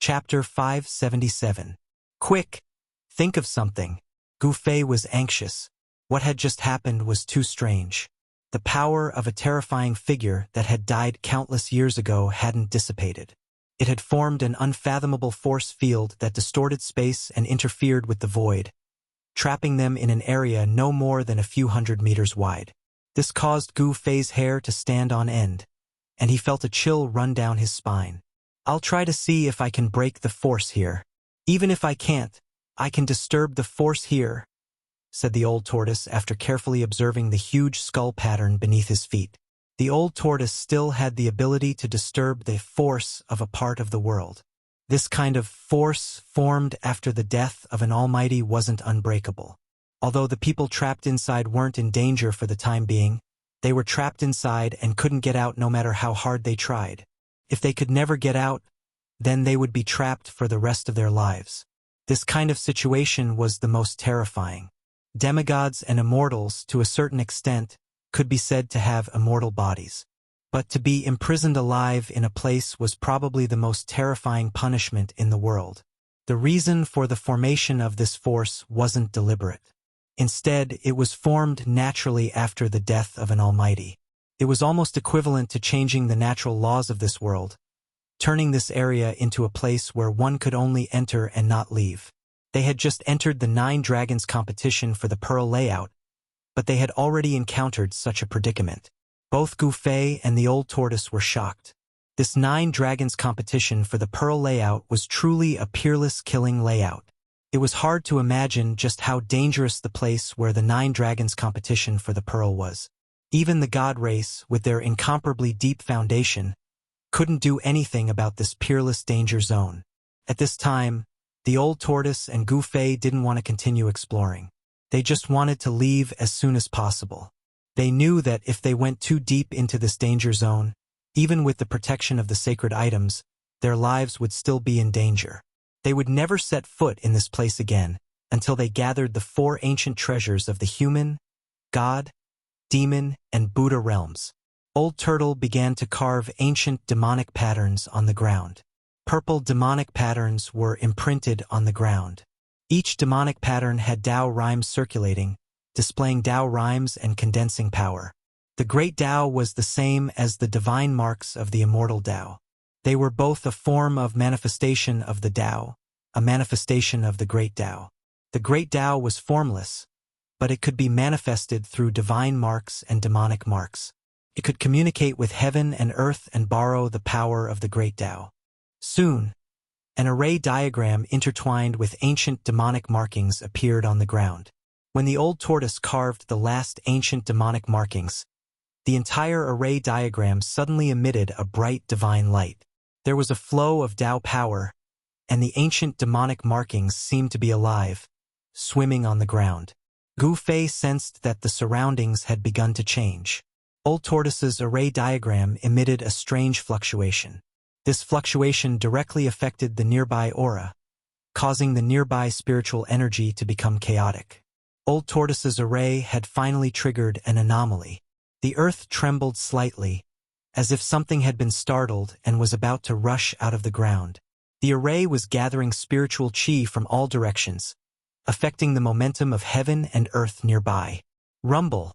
Chapter 577. Quick! Think of something. Gu Fei was anxious. What had just happened was too strange. The power of a terrifying figure that had died countless years ago hadn't dissipated. It had formed an unfathomable force field that distorted space and interfered with the void, trapping them in an area no more than a few hundred meters wide. This caused Gu Fei's hair to stand on end, and he felt a chill run down his spine. I'll try to see if I can break the force here. Even if I can't, I can disturb the force here, said the old tortoise after carefully observing the huge skull pattern beneath his feet. The old tortoise still had the ability to disturb the force of a part of the world. This kind of force formed after the death of an almighty wasn't unbreakable. Although the people trapped inside weren't in danger for the time being, they were trapped inside and couldn't get out no matter how hard they tried. If they could never get out, then they would be trapped for the rest of their lives. This kind of situation was the most terrifying. Demigods and immortals, to a certain extent, could be said to have immortal bodies. But to be imprisoned alive in a place was probably the most terrifying punishment in the world. The reason for the formation of this force wasn't deliberate. Instead, it was formed naturally after the death of an almighty. It was almost equivalent to changing the natural laws of this world, turning this area into a place where one could only enter and not leave. They had just entered the 9 Dragons competition for the Pearl layout, but they had already encountered such a predicament. Both Gu Fei and the old tortoise were shocked. This 9 Dragons competition for the Pearl layout was truly a peerless killing layout. It was hard to imagine just how dangerous the place where the 9 Dragons competition for the Pearl was. Even the God race, with their incomparably deep foundation, couldn't do anything about this peerless danger zone. At this time, the old tortoise and Gu Fei didn't want to continue exploring. They just wanted to leave as soon as possible. They knew that if they went too deep into this danger zone, even with the protection of the sacred items, their lives would still be in danger. They would never set foot in this place again until they gathered the 4 ancient treasures of the human, God, demon, and Buddha realms. Old Turtle began to carve ancient demonic patterns on the ground. Purple demonic patterns were imprinted on the ground. Each demonic pattern had Tao rhymes circulating, displaying Tao rhymes and condensing power. The Great Tao was the same as the divine marks of the Immortal Tao. They were both a form of manifestation of the Tao, a manifestation of the Great Tao. The Great Tao was formless, but it could be manifested through divine marks and demonic marks. It could communicate with heaven and earth and borrow the power of the Great Tao. Soon, an array diagram intertwined with ancient demonic markings appeared on the ground. When the old tortoise carved the last ancient demonic markings, the entire array diagram suddenly emitted a bright divine light. There was a flow of Tao power, and the ancient demonic markings seemed to be alive, swimming on the ground. Gu Fei sensed that the surroundings had begun to change. Old Tortoise's array diagram emitted a strange fluctuation. This fluctuation directly affected the nearby aura, causing the nearby spiritual energy to become chaotic. Old Tortoise's array had finally triggered an anomaly. The earth trembled slightly, as if something had been startled and was about to rush out of the ground. The array was gathering spiritual chi from all directions, affecting the momentum of heaven and earth nearby. Rumble!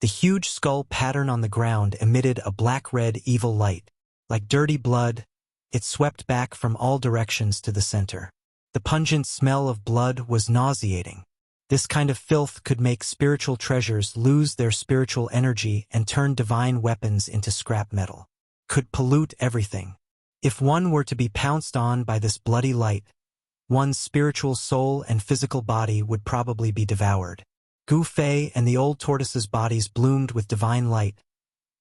The huge skull pattern on the ground emitted a black-red evil light. Like dirty blood, it swept back from all directions to the center. The pungent smell of blood was nauseating. This kind of filth could make spiritual treasures lose their spiritual energy and turn divine weapons into scrap metal. Could pollute everything. If one were to be pounced on by this bloody light, one's spiritual soul and physical body would probably be devoured. Gu Fei and the old tortoise's bodies bloomed with divine light,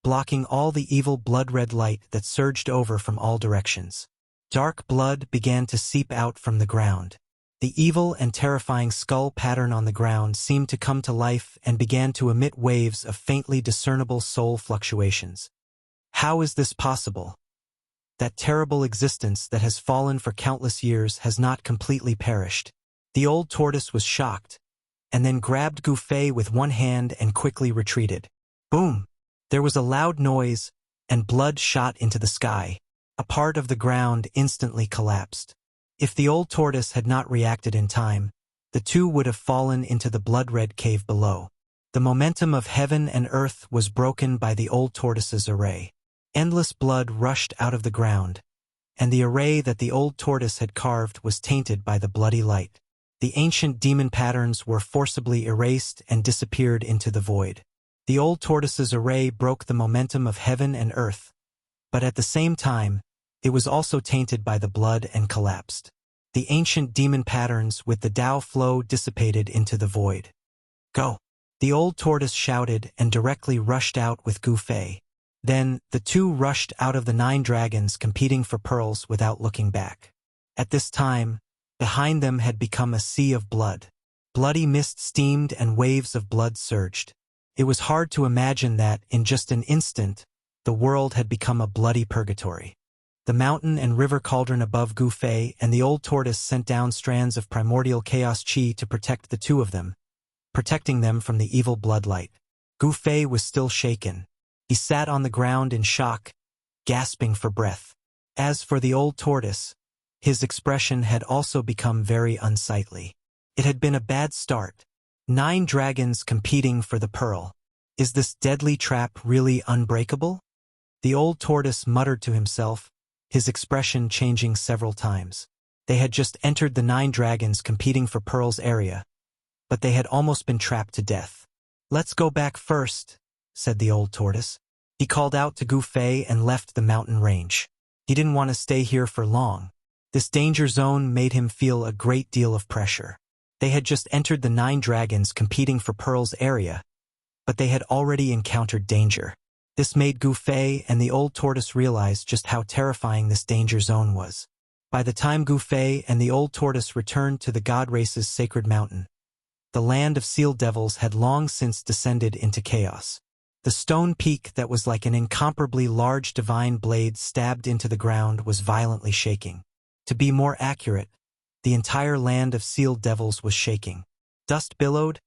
blocking all the evil blood-red light that surged over from all directions. Dark blood began to seep out from the ground. The evil and terrifying skull pattern on the ground seemed to come to life and began to emit waves of faintly discernible soul fluctuations. How is this possible? That terrible existence that has fallen for countless years has not completely perished. The old tortoise was shocked, and then grabbed Gu Fei with one hand and quickly retreated. Boom! There was a loud noise, and blood shot into the sky. A part of the ground instantly collapsed. If the old tortoise had not reacted in time, the two would have fallen into the blood-red cave below. The momentum of heaven and earth was broken by the old tortoise's array. Endless blood rushed out of the ground, and the array that the old tortoise had carved was tainted by the bloody light. The ancient demon patterns were forcibly erased and disappeared into the void. The old tortoise's array broke the momentum of heaven and earth, but at the same time, it was also tainted by the blood and collapsed. The ancient demon patterns with the Tao flow dissipated into the void. Go! The old tortoise shouted and directly rushed out with Gu Fei. Then, the two rushed out of the 9 dragons competing for pearls without looking back. At this time, behind them had become a sea of blood. Bloody mist steamed and waves of blood surged. It was hard to imagine that, in just an instant, the world had become a bloody purgatory. The mountain and river cauldron above Gu Fei and the old tortoise sent down strands of primordial chaos chi to protect the two of them, protecting them from the evil bloodlight. Gu Fei was still shaken. He sat on the ground in shock, gasping for breath. As for the old tortoise, his expression had also become very unsightly. It had been a bad start. 9 dragons competing for the pearl. Is this deadly trap really unbreakable? The old tortoise muttered to himself, his expression changing several times. They had just entered the 9 dragons competing for pearl's area, but they had almost been trapped to death. Let's go back first, said the old tortoise. He called out to Gu Fei and left the mountain range. He didn't want to stay here for long. This danger zone made him feel a great deal of pressure. They had just entered the 9 dragons competing for pearl's area, but they had already encountered danger. This made Gu Fei and the old tortoise realize just how terrifying this danger zone was. By the time Gu Fei and the old tortoise returned to the god race's sacred mountain, the land of seal devils had long since descended into chaos. The stone peak that was like an incomparably large divine blade stabbed into the ground was violently shaking. To be more accurate, the entire land of seal devils was shaking. Dust billowed,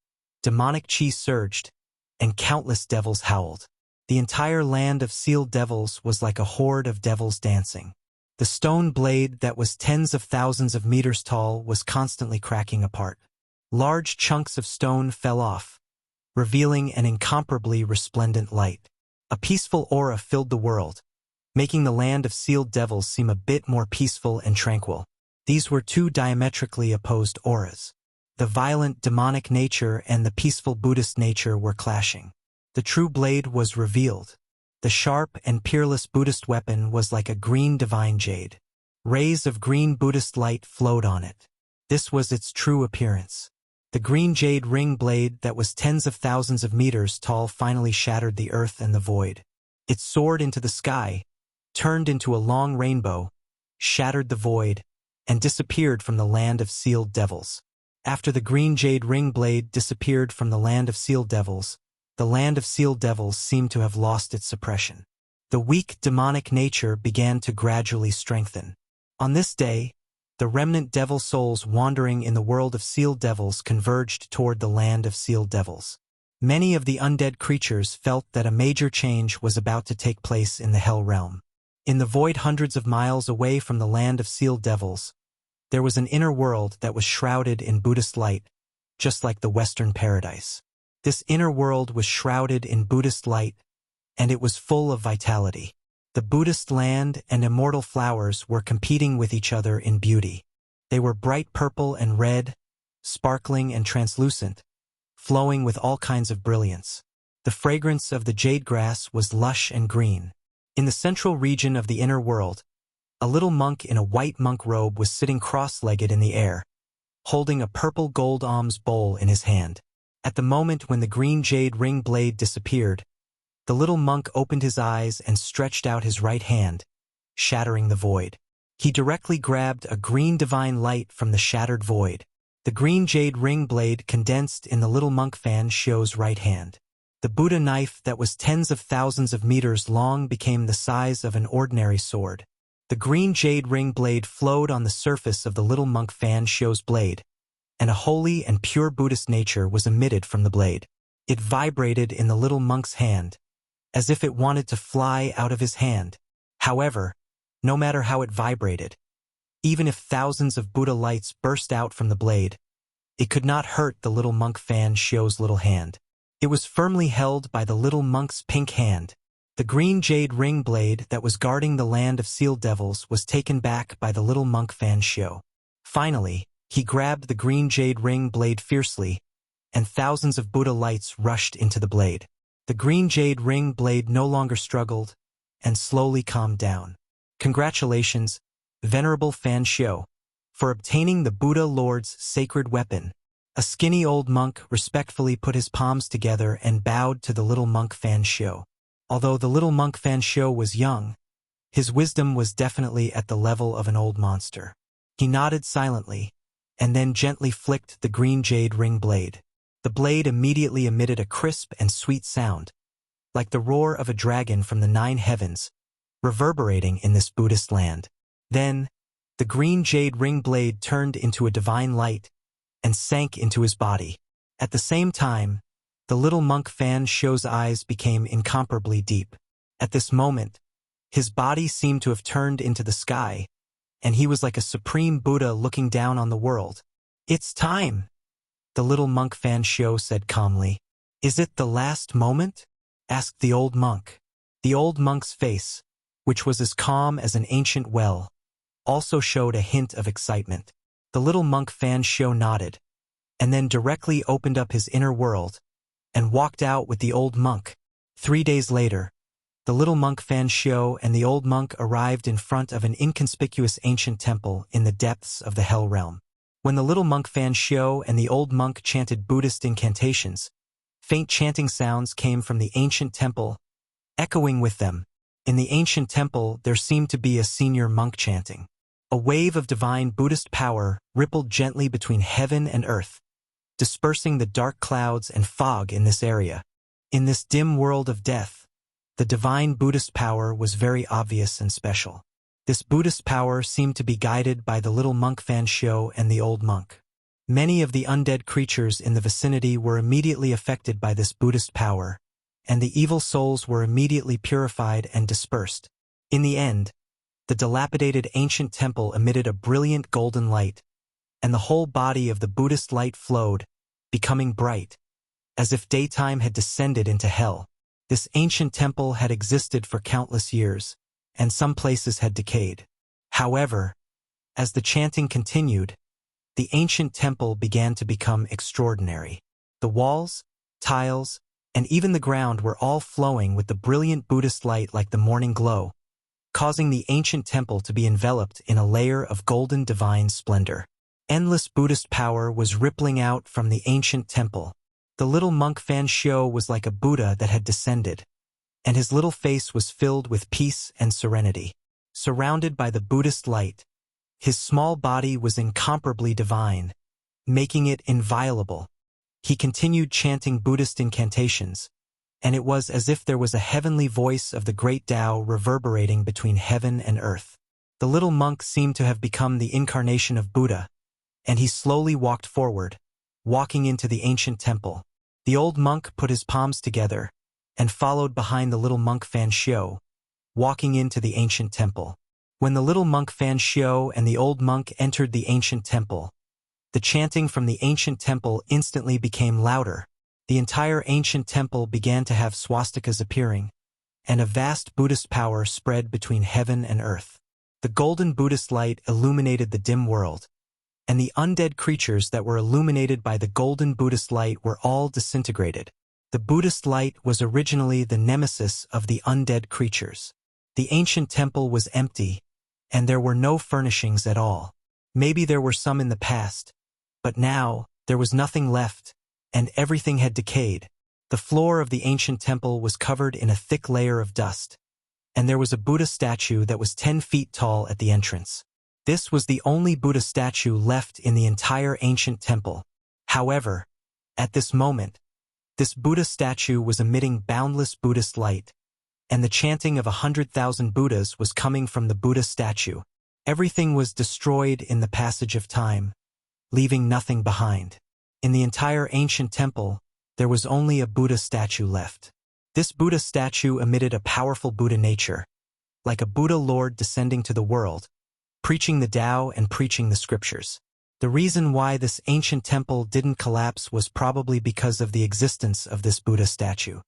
demonic chi surged, and countless devils howled. The entire land of seal devils was like a horde of devils dancing. The stone blade that was tens of thousands of meters tall was constantly cracking apart. Large chunks of stone fell off, revealing an incomparably resplendent light. A peaceful aura filled the world, making the land of sealed devils seem a bit more peaceful and tranquil. These were 2 diametrically opposed auras. The violent demonic nature and the peaceful Buddhist nature were clashing. The true blade was revealed. The sharp and peerless Buddhist weapon was like a green divine jade. Rays of green Buddhist light flowed on it. This was its true appearance. The green jade ring blade that was tens of thousands of meters tall finally shattered the earth and the void. It soared into the sky, turned into a long rainbow, shattered the void, and disappeared from the land of sealed devils. After the green jade ring blade disappeared from the land of sealed devils, the land of sealed devils seemed to have lost its suppression. The weak demonic nature began to gradually strengthen. On this day, the remnant devil souls wandering in the world of sealed devils converged toward the land of sealed devils. Many of the undead creatures felt that a major change was about to take place in the hell realm. In the void hundreds of miles away from the land of sealed devils, there was an inner world that was shrouded in Buddhist light, just like the Western paradise. This inner world was shrouded in Buddhist light, and it was full of vitality. The Buddhist land and immortal flowers were competing with each other in beauty. They were bright purple and red, sparkling and translucent, flowing with all kinds of brilliance. The fragrance of the jade grass was lush and green. In the central region of the inner world, a little monk in a white monk robe was sitting cross-legged in the air, holding a purple gold alms bowl in his hand. At the moment when the green jade ring blade disappeared, the little monk opened his eyes and stretched out his right hand, shattering the void. He directly grabbed a green divine light from the shattered void. The green jade ring blade condensed in the little monk Fan Shio's right hand. The Buddha knife that was tens of thousands of meters long became the size of an ordinary sword. The green jade ring blade flowed on the surface of the little monk Fan Shio's blade, and a holy and pure Buddhist nature was emitted from the blade. It vibrated in the little monk's hand, as if it wanted to fly out of his hand. However, no matter how it vibrated. Even if thousands of Buddha lights burst out from the blade, it could not hurt the little monk Fan Shio's little hand. It was firmly held by the little monk's pink hand. The green jade ring blade that was guarding the land of seal devils was taken back by the little monk Fan Shio. Finally, he grabbed the green jade ring blade fiercely, and thousands of Buddha lights rushed into the blade. The green jade ring blade no longer struggled, and slowly calmed down. Congratulations, Venerable Fan Shio, for obtaining the Buddha Lord's sacred weapon. A skinny old monk respectfully put his palms together and bowed to the little monk Fan Shio. Although the little monk Fan Shio was young, his wisdom was definitely at the level of an old monster. He nodded silently, and then gently flicked the green jade ring blade. The blade immediately emitted a crisp and sweet sound, like the roar of a dragon from the 9 heavens, reverberating in this Buddhist land. Then, the green jade ring blade turned into a divine light and sank into his body. At the same time, the little monk Fan Shio's eyes became incomparably deep. At this moment, his body seemed to have turned into the sky, and he was like a supreme Buddha looking down on the world. "It's time," the little monk Fan Shio said calmly. "Is it the last moment?" asked the old monk. The old monk's face, which was as calm as an ancient well, also showed a hint of excitement. The little monk Fan Shio nodded, and then directly opened up his inner world, and walked out with the old monk. 3 days later, the little monk Fan Shio and the old monk arrived in front of an inconspicuous ancient temple in the depths of the Hell Realm. When the little monk Fan Shio and the old monk chanted Buddhist incantations, faint chanting sounds came from the ancient temple, echoing with them. In the ancient temple, there seemed to be a senior monk chanting. A wave of divine Buddhist power rippled gently between heaven and earth, dispersing the dark clouds and fog in this area. In this dim world of death, the divine Buddhist power was very obvious and special. This Buddhist power seemed to be guided by the little monk Fan Shio and the old monk. Many of the undead creatures in the vicinity were immediately affected by this Buddhist power, and the evil souls were immediately purified and dispersed. In the end, the dilapidated ancient temple emitted a brilliant golden light, and the whole body of the Buddhist light flowed, becoming bright, as if daytime had descended into hell. This ancient temple had existed for countless years, and some places had decayed. However, as the chanting continued, the ancient temple began to become extraordinary. The walls, tiles, and even the ground were all flowing with the brilliant Buddhist light like the morning glow, causing the ancient temple to be enveloped in a layer of golden divine splendor. Endless Buddhist power was rippling out from the ancient temple. The little monk Fan Shio was like a Buddha that had descended, and his little face was filled with peace and serenity. Surrounded by the Buddhist light, his small body was incomparably divine, making it inviolable. He continued chanting Buddhist incantations, and it was as if there was a heavenly voice of the great Tao reverberating between heaven and earth. The little monk seemed to have become the incarnation of Buddha, and he slowly walked forward, walking into the ancient temple. The old monk put his palms together and followed behind the little monk Fan Shio, walking into the ancient temple. When the little monk Fan Shio and the old monk entered the ancient temple, the chanting from the ancient temple instantly became louder. The entire ancient temple began to have swastikas appearing, and a vast Buddhist power spread between heaven and earth. The golden Buddhist light illuminated the dim world, and the undead creatures that were illuminated by the golden Buddhist light were all disintegrated. The Buddhist light was originally the nemesis of the undead creatures. The ancient temple was empty, and there were no furnishings at all. Maybe there were some in the past, but now there was nothing left, and everything had decayed. The floor of the ancient temple was covered in a thick layer of dust, and there was a Buddha statue that was 10 feet tall at the entrance. This was the only Buddha statue left in the entire ancient temple. However, at this moment, this Buddha statue was emitting boundless Buddhist light, and the chanting of 100,000 Buddhas was coming from the Buddha statue. Everything was destroyed in the passage of time, leaving nothing behind. In the entire ancient temple, there was only a Buddha statue left. This Buddha statue emitted a powerful Buddha nature, like a Buddha Lord descending to the world, preaching the Tao and preaching the scriptures. The reason why this ancient temple didn't collapse was probably because of the existence of this Buddha statue.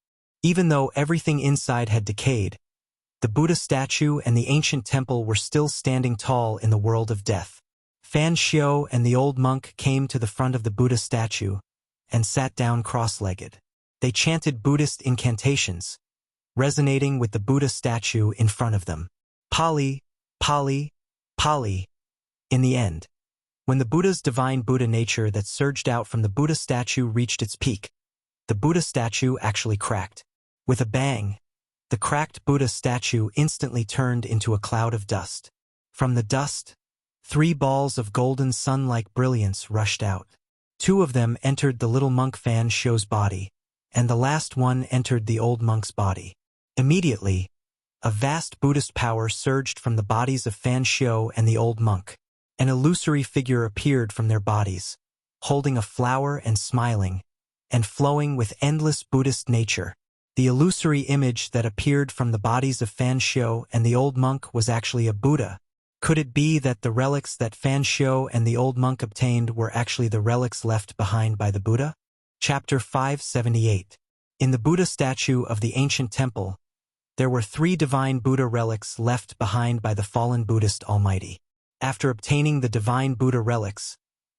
Even though everything inside had decayed, the Buddha statue and the ancient temple were still standing tall in the world of death. Fan Xiao and the old monk came to the front of the Buddha statue and sat down cross-legged. They chanted Buddhist incantations, resonating with the Buddha statue in front of them. Pali, Pali, Pali. In the end, when the Buddha's divine Buddha nature that surged out from the Buddha statue reached its peak, the Buddha statue actually cracked. With a bang, the cracked Buddha statue instantly turned into a cloud of dust. From the dust, 3 balls of golden sun-like brilliance rushed out. 2 of them entered the little monk Fan Xiao's body, and the last one entered the old monk's body. Immediately, a vast Buddhist power surged from the bodies of Fan Xiao and the old monk. An illusory figure appeared from their bodies, holding a flower and smiling, and flowing with endless Buddhist nature. The illusory image that appeared from the bodies of Fan Xiao and the old monk was actually a Buddha. Could it be that the relics that Fan Xiao and the old monk obtained were actually the relics left behind by the Buddha? Chapter 578. In the Buddha statue of the ancient temple, there were 3 divine Buddha relics left behind by the fallen Buddhist Almighty. After obtaining the divine Buddha relics,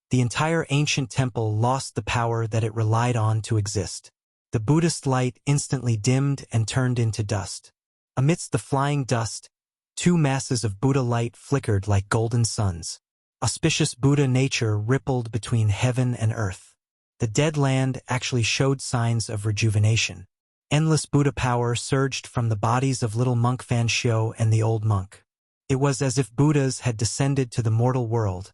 the entire ancient temple lost the power that it relied on to exist. The Buddhist light instantly dimmed and turned into dust. Amidst the flying dust, 2 masses of Buddha light flickered like golden suns. Auspicious Buddha nature rippled between heaven and earth. The dead land actually showed signs of rejuvenation. Endless Buddha power surged from the bodies of little monk Fan Xiao and the old monk. It was as if Buddhas had descended to the mortal world,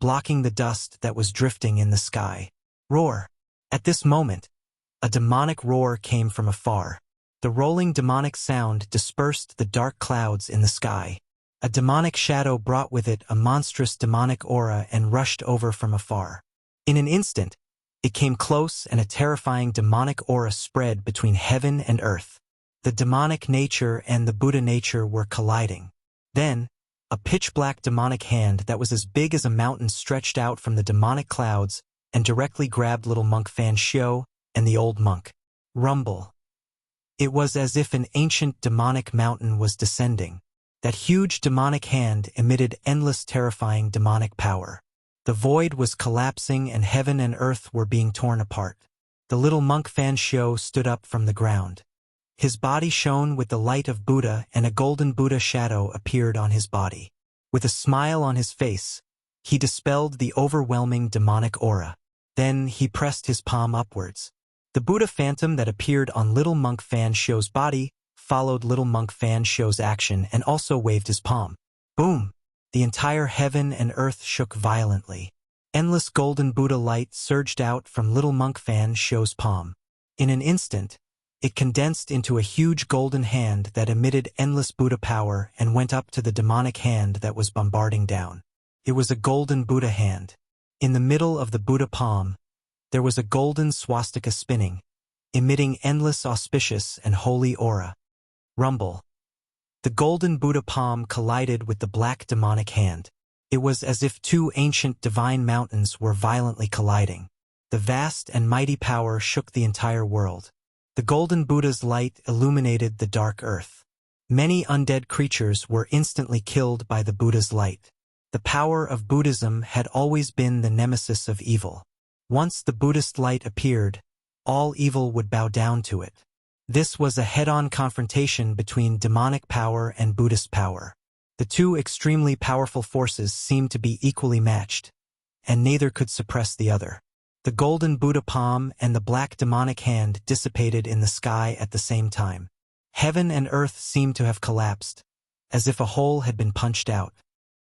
blocking the dust that was drifting in the sky. Roar! At this moment, a demonic roar came from afar. The rolling demonic sound dispersed the dark clouds in the sky. A demonic shadow brought with it a monstrous demonic aura and rushed over from afar. In an instant, it came close and a terrifying demonic aura spread between heaven and earth. The demonic nature and the Buddha nature were colliding. Then, a pitch-black demonic hand that was as big as a mountain stretched out from the demonic clouds and directly grabbed little monk Fan Xiao and the old monk. Rumble. It was as if an ancient demonic mountain was descending. That huge demonic hand emitted endless terrifying demonic power. The void was collapsing and heaven and earth were being torn apart. The little monk Fan Xiao stood up from the ground. His body shone with the light of Buddha and a golden Buddha shadow appeared on his body. With a smile on his face, he dispelled the overwhelming demonic aura. Then he pressed his palm upwards. The Buddha phantom that appeared on little monk Fan Xiao's body followed little monk Fan Xiao's action and also waved his palm. Boom! The entire heaven and earth shook violently. Endless golden Buddha light surged out from little monk Fan Xiao's palm. In an instant, it condensed into a huge golden hand that emitted endless Buddha power and went up to the demonic hand that was bombarding down. It was a golden Buddha hand. In the middle of the Buddha palm, there was a golden swastika spinning, emitting endless auspicious and holy aura. Rumble. The golden Buddha palm collided with the black demonic hand. It was as if 2 ancient divine mountains were violently colliding. The vast and mighty power shook the entire world. The golden Buddha's light illuminated the dark earth. Many undead creatures were instantly killed by the Buddha's light. The power of Buddhism had always been the nemesis of evil. Once the Buddhist light appeared, all evil would bow down to it. This was a head-on confrontation between demonic power and Buddhist power. The 2 extremely powerful forces seemed to be equally matched, and neither could suppress the other. The golden Buddha palm and the black demonic hand dissipated in the sky at the same time. Heaven and earth seemed to have collapsed, as if a hole had been punched out.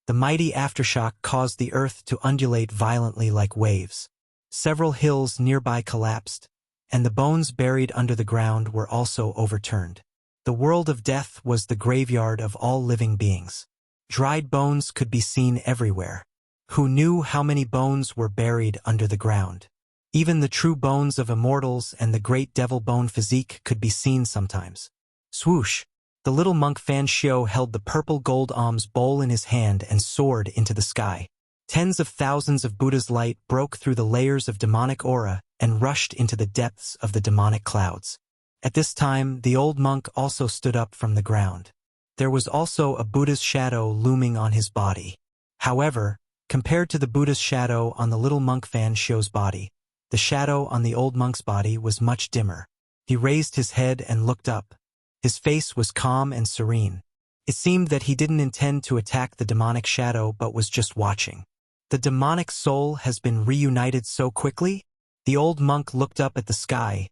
The mighty aftershock caused the earth to undulate violently like waves. Several hills nearby collapsed, and the bones buried under the ground were also overturned. The world of death was the graveyard of all living beings. Dried bones could be seen everywhere. Who knew how many bones were buried under the ground? Even the true bones of immortals and the great devil bone physique could be seen sometimes. Swoosh! The little monk Fan Shio held the purple gold alms bowl in his hand and soared into the sky. Tens of thousands of Buddha's light broke through the layers of demonic aura and rushed into the depths of the demonic clouds. At this time, the old monk also stood up from the ground. There was also a Buddha's shadow looming on his body. However, compared to the Buddha's shadow on the little monk Fan Shio's body, the shadow on the old monk's body was much dimmer. He raised his head and looked up. His face was calm and serene. It seemed that he didn't intend to attack the demonic shadow but was just watching. The demonic soul has been reunited so quickly? The old monk looked up at the sky,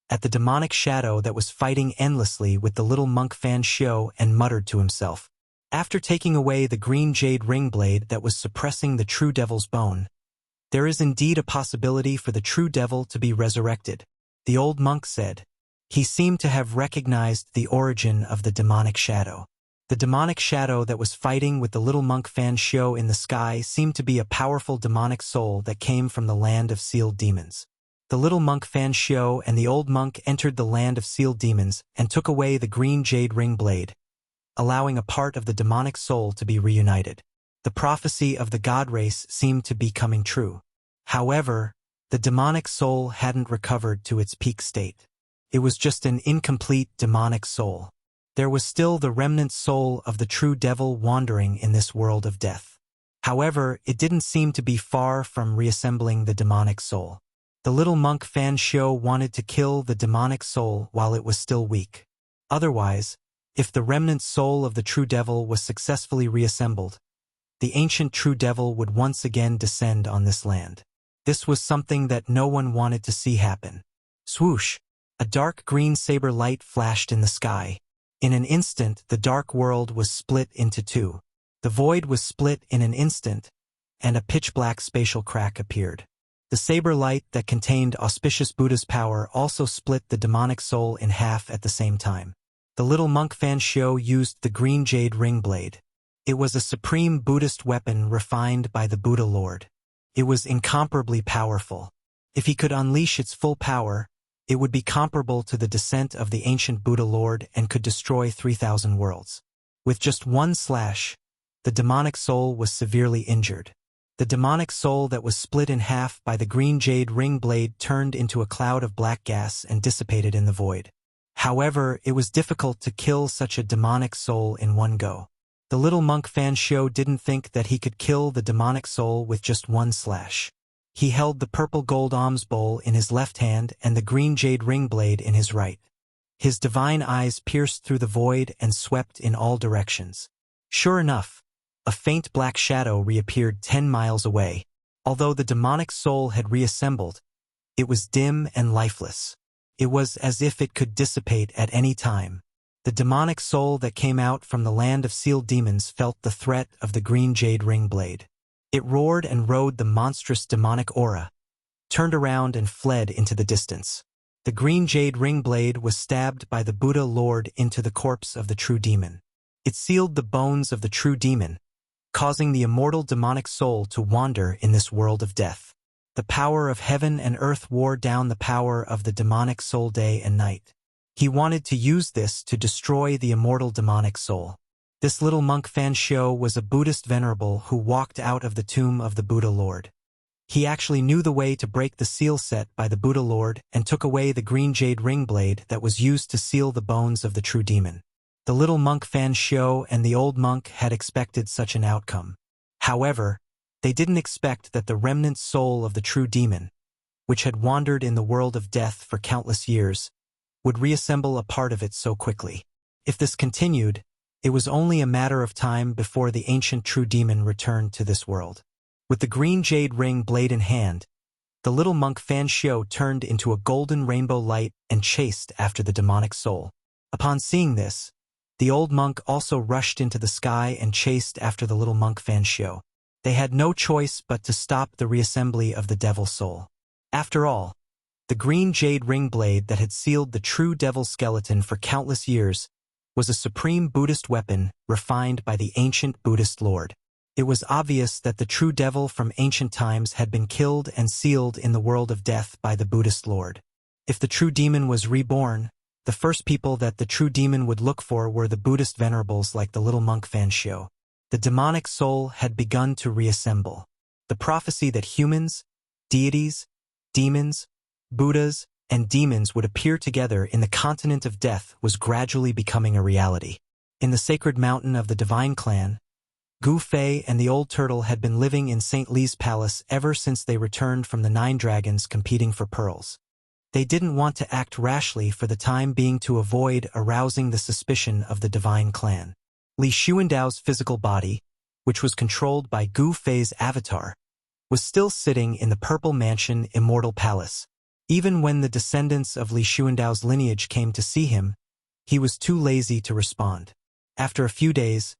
at the demonic shadow that was fighting endlessly with the little monk Fan Shio, and muttered to himself. After taking away the green jade ring blade that was suppressing the true devil's bone, there is indeed a possibility for the true devil to be resurrected, the old monk said. He seemed to have recognized the origin of the demonic shadow. The demonic shadow that was fighting with the little monk Fan Shio in the sky seemed to be a powerful demonic soul that came from the land of sealed demons. The little monk Fan Shio and the old monk entered the land of sealed demons and took away the green jade ring blade, allowing a part of the demonic soul to be reunited. The prophecy of the god race seemed to be coming true. However, the demonic soul hadn't recovered to its peak state. It was just an incomplete demonic soul. There was still the remnant soul of the true devil wandering in this world of death. However, it didn't seem to be far from reassembling the demonic soul. The little monk Fan Shio wanted to kill the demonic soul while it was still weak. Otherwise, if the remnant soul of the true devil was successfully reassembled, the ancient true devil would once again descend on this land. This was something that no one wanted to see happen. Swoosh! A dark green saber light flashed in the sky. In an instant, the dark world was split into two. The void was split in an instant, and a pitch-black spatial crack appeared. The saber light that contained auspicious Buddha's power also split the demonic soul in half at the same time. The little monk Fan Shio used the green jade ring blade. It was a supreme Buddhist weapon refined by the Buddha Lord. It was incomparably powerful. If he could unleash its full power, it would be comparable to the descent of the ancient Buddha Lord and could destroy 3,000 worlds. With just one slash, the demonic soul was severely injured. The demonic soul that was split in half by the green jade ring blade turned into a cloud of black gas and dissipated in the void. However, it was difficult to kill such a demonic soul in one go. The little monk Fan Shio didn't think that he could kill the demonic soul with just one slash. He held the purple gold alms bowl in his left hand and the green jade ring blade in his right. His divine eyes pierced through the void and swept in all directions. Sure enough, a faint black shadow reappeared 10 miles away. Although the demonic soul had reassembled, it was dim and lifeless. It was as if it could dissipate at any time. The demonic soul that came out from the land of sealed demons felt the threat of the green jade ring blade. It roared and rode the monstrous demonic aura, turned around and fled into the distance. The green jade ring blade was stabbed by the Buddha Lord into the corpse of the true demon. It sealed the bones of the true demon, causing the immortal demonic soul to wander in this world of death. The power of heaven and earth wore down the power of the demonic soul day and night. He wanted to use this to destroy the immortal demonic soul. This little monk Fan Shio was a Buddhist venerable who walked out of the tomb of the Buddha Lord. He actually knew the way to break the seal set by the Buddha Lord and took away the green jade ring blade that was used to seal the bones of the true demon. The little monk Fan Shio and the old monk had expected such an outcome. However, they didn't expect that the remnant soul of the true demon, which had wandered in the world of death for countless years, would reassemble a part of it so quickly. If this continued, it was only a matter of time before the ancient true demon returned to this world. With the green jade ring blade in hand, the little monk Fan Shio turned into a golden rainbow light and chased after the demonic soul. Upon seeing this, the old monk also rushed into the sky and chased after the little monk Fan Shio. They had no choice but to stop the reassembly of the devil soul. After all, the green jade ring blade that had sealed the true devil skeleton for countless years was a supreme Buddhist weapon refined by the ancient Buddhist Lord. It was obvious that the true devil from ancient times had been killed and sealed in the world of death by the Buddhist Lord. If the true demon was reborn, The first people that the true demon would look for were the Buddhist venerables like the little monk Fan Xiu. The demonic soul had begun to reassemble. The prophecy that humans, deities, demons, Buddhas, and demons would appear together in the continent of death was gradually becoming a reality. In the sacred mountain of the divine clan, Gu Fei and the old turtle had been living in St. Li's palace ever since they returned from the 9 dragons competing for pearls. They didn't want to act rashly for the time being to avoid arousing the suspicion of the divine clan. Li Xuandao's physical body, which was controlled by Gu Fei's avatar, was still sitting in the purple mansion Immortal Palace. Even when the descendants of Li Xuandao's lineage came to see him, he was too lazy to respond. After a few days,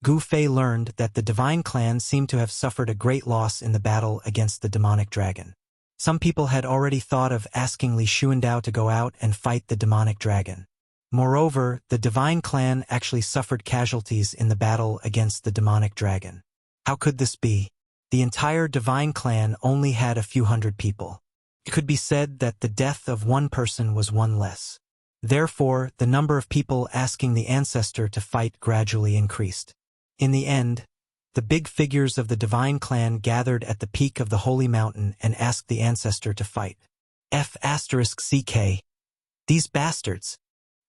Gu Fei learned that the divine clan seemed to have suffered a great loss in the battle against the demonic dragon. Some people had already thought of asking Li Xuandao to go out and fight the demonic dragon. Moreover, the divine clan actually suffered casualties in the battle against the demonic dragon. How could this be? The entire divine clan only had a few hundred people. It could be said that the death of one person was one less. Therefore, the number of people asking the ancestor to fight gradually increased. In the end, the big figures of the divine clan gathered at the peak of the holy mountain and asked the ancestor to fight. F***CK. These bastards.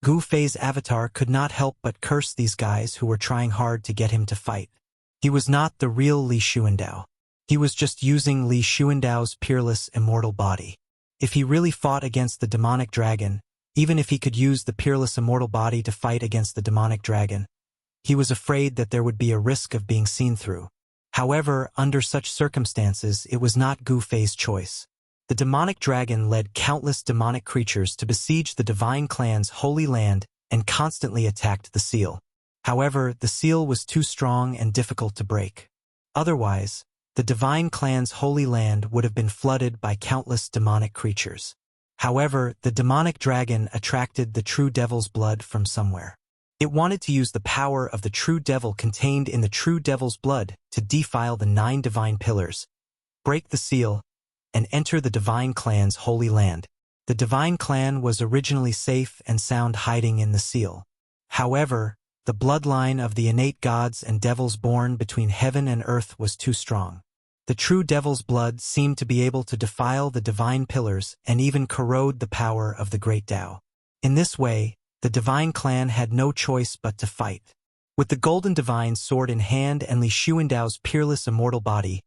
Gu Fei's avatar could not help but curse these guys who were trying hard to get him to fight. He was not the real Li Xuandao. He was just using Li Xuandao's peerless immortal body. If he really fought against the demonic dragon, even if he could use the peerless immortal body to fight against the demonic dragon, he was afraid that there would be a risk of being seen through. However, under such circumstances, it was not Gu Fei's choice. The demonic dragon led countless demonic creatures to besiege the divine clan's holy land and constantly attacked the seal. However, the seal was too strong and difficult to break. Otherwise, the divine clan's holy land would have been flooded by countless demonic creatures. However, the demonic dragon attracted the true devil's blood from somewhere. It wanted to use the power of the true devil contained in the true devil's blood to defile the 9 divine pillars, break the seal, and enter the divine clan's holy land. The divine clan was originally safe and sound hiding in the seal. However, the bloodline of the innate gods and devils born between heaven and earth was too strong. The true devil's blood seemed to be able to defile the divine pillars and even corrode the power of the great Tao. In this way, the divine clan had no choice but to fight. With the golden divine sword in hand and Li Xuandao's peerless immortal body,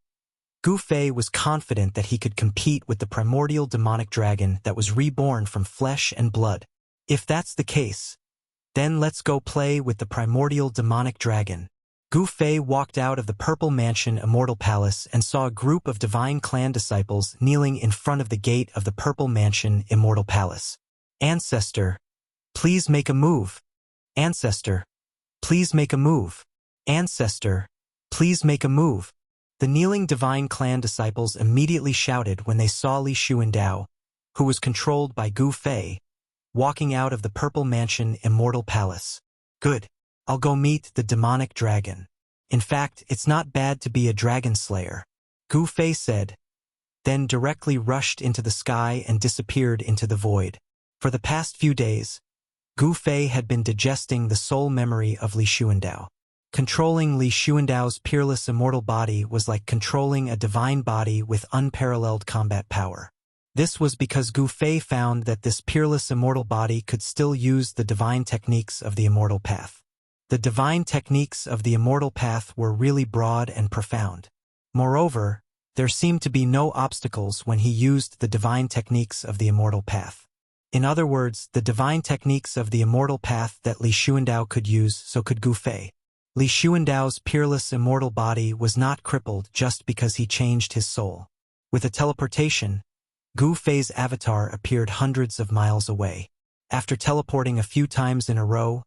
Gu Fei was confident that he could compete with the primordial demonic dragon that was reborn from flesh and blood. If that's the case, then let's go play with the primordial demonic dragon. Gu Fei walked out of the purple mansion Immortal Palace and saw a group of divine clan disciples kneeling in front of the gate of the purple mansion Immortal Palace. Ancestor, please make a move. Ancestor, please make a move. Ancestor, please make a move. The kneeling divine clan disciples immediately shouted when they saw Li Xuandao, who was controlled by Gu Fei, walking out of the purple mansion Immortal Palace. Good. I'll go meet the demonic dragon. In fact, it's not bad to be a dragon slayer, Gu Fei said, then directly rushed into the sky and disappeared into the void. For the past few days, Gu Fei had been digesting the soul memory of Li Xuandao. Controlling Li Xuandao's peerless immortal body was like controlling a divine body with unparalleled combat power. This was because Gu Fei found that this peerless immortal body could still use the divine techniques of the immortal path. The divine techniques of the immortal path were really broad and profound. Moreover, there seemed to be no obstacles when he used the divine techniques of the immortal path. In other words, the divine techniques of the immortal path that Li Xuandao could use, so could Gu Fei. Li Xuandao's peerless immortal body was not crippled just because he changed his soul. With a teleportation, Gu Fei's avatar appeared hundreds of miles away. After teleporting a few times in a row,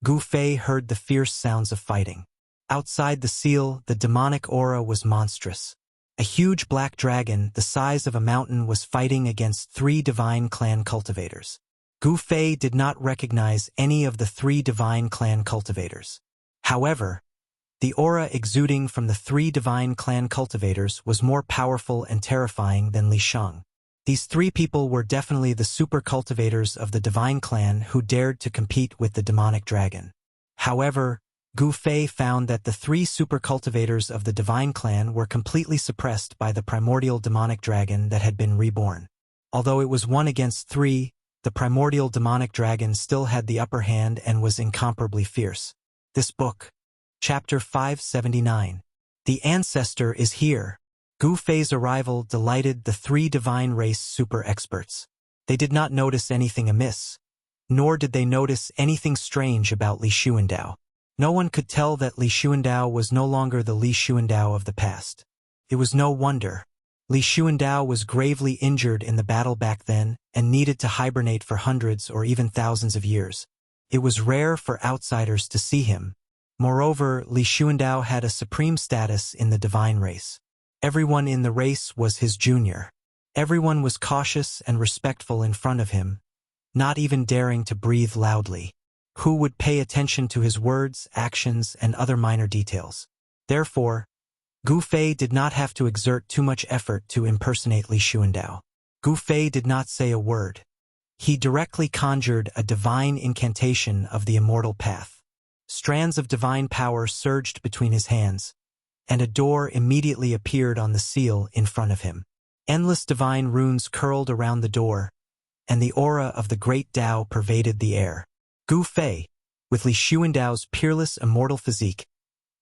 Gu Fei heard the fierce sounds of fighting. Outside the seal, the demonic aura was monstrous. A huge black dragon the size of a mountain was fighting against 3 divine clan cultivators. Gu Fei did not recognize any of the 3 divine clan cultivators. However, the aura exuding from the 3 divine clan cultivators was more powerful and terrifying than Li Sheng. These three people were definitely the super cultivators of the divine clan who dared to compete with the demonic dragon. However, Gu Fei found that the three super cultivators of the divine clan were completely suppressed by the primordial demonic dragon that had been reborn. Although it was 1 against 3, the primordial demonic dragon still had the upper hand and was incomparably fierce. This book. Chapter 579. The Ancestor is here. Gu Fei's arrival delighted the three divine race super experts. They did not notice anything amiss, nor did they notice anything strange about Li Xuandao. No one could tell that Li Xuandao was no longer the Li Xuandao of the past. It was no wonder. Li Xuandao was gravely injured in the battle back then and needed to hibernate for hundreds or even thousands of years. It was rare for outsiders to see him. Moreover, Li Xuandao had a supreme status in the divine race. Everyone in the race was his junior. Everyone was cautious and respectful in front of him, not even daring to breathe loudly. Who would pay attention to his words, actions, and other minor details? Therefore, Gu Fei did not have to exert too much effort to impersonate Li Xuandao. Gu Fei did not say a word. He directly conjured a divine incantation of the immortal path. Strands of divine power surged between his hands, and a door immediately appeared on the seal in front of him. Endless divine runes curled around the door, and the aura of the great Tao pervaded the air. Gu Fei, with Li Xuandao's peerless immortal physique,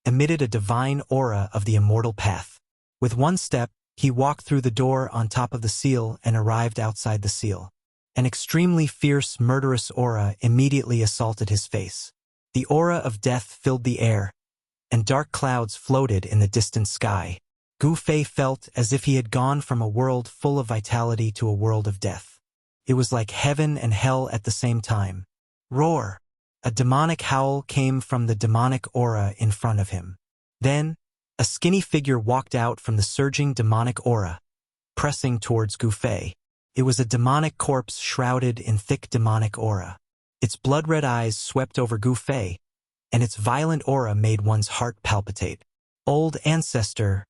emitted a divine aura of the immortal path. With one step, he walked through the door on top of the seal and arrived outside the seal. An extremely fierce, murderous aura immediately assaulted his face. The aura of death filled the air, and dark clouds floated in the distant sky. Gu Fei felt as if he had gone from a world full of vitality to a world of death. It was like heaven and hell at the same time. Roar! A demonic howl came from the demonic aura in front of him. Then, a skinny figure walked out from the surging demonic aura, pressing towards Gu Fei. It was a demonic corpse shrouded in thick demonic aura. Its blood-red eyes swept over Gu Fei, and its violent aura made one's heart palpitate. Old Ancestor,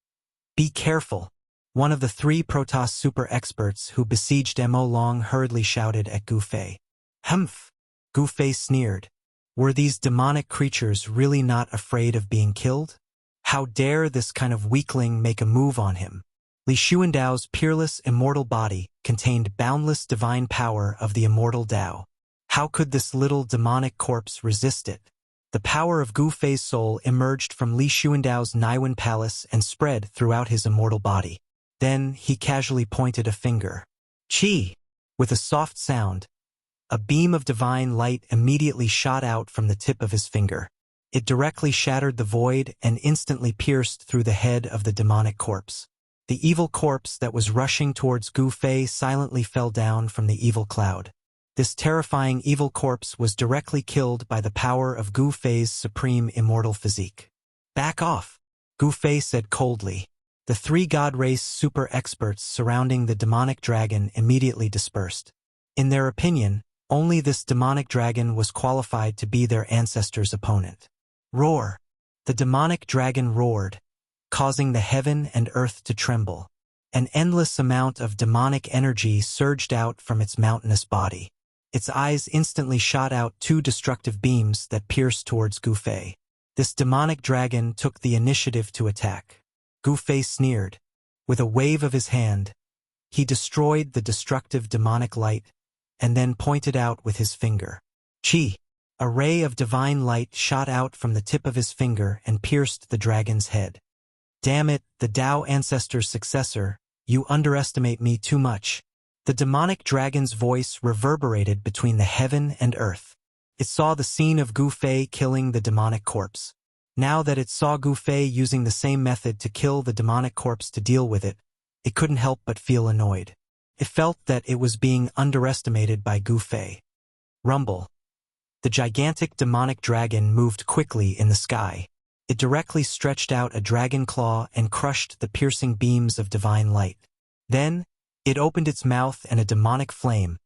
be careful! One of the three Protoss super experts who besieged Mo Long hurriedly shouted at Gu Fei. Humph! Gu Fei sneered. Were these demonic creatures really not afraid of being killed? How dare this kind of weakling make a move on him? Li Xuandao's peerless immortal body contained boundless divine power of the immortal Tao. How could this little demonic corpse resist it? The power of Gu Fei's soul emerged from Li Xuandao's Naiwen palace and spread throughout his immortal body. Then he casually pointed a finger. Chi! With a soft sound, a beam of divine light immediately shot out from the tip of his finger. It directly shattered the void and instantly pierced through the head of the demonic corpse. The evil corpse that was rushing towards Gu Fei silently fell down from the evil cloud. This terrifying evil corpse was directly killed by the power of Gu Fei's supreme immortal physique. Back off, Gu Fei said coldly. The three god race super experts surrounding the demonic dragon immediately dispersed. In their opinion, only this demonic dragon was qualified to be their ancestor's opponent. Roar! The demonic dragon roared, causing the heaven and earth to tremble. An endless amount of demonic energy surged out from its mountainous body. Its eyes instantly shot out two destructive beams that pierced towards Gu Fei. This demonic dragon took the initiative to attack. Gu Fei sneered. With a wave of his hand, he destroyed the destructive demonic light and then pointed out with his finger. Chi! A ray of divine light shot out from the tip of his finger and pierced the dragon's head. Damn it, the Tao Ancestor's successor, you underestimate me too much. The demonic dragon's voice reverberated between the heaven and earth. It saw the scene of Gu Fei killing the demonic corpse. Now that it saw Gu Fei using the same method to kill the demonic corpse to deal with it, it couldn't help but feel annoyed. It felt that it was being underestimated by Gu Fei. Rumble. The gigantic demonic dragon moved quickly in the sky. It directly stretched out a dragon claw and crushed the piercing beams of divine light. Then, it opened its mouth and a demonic flame,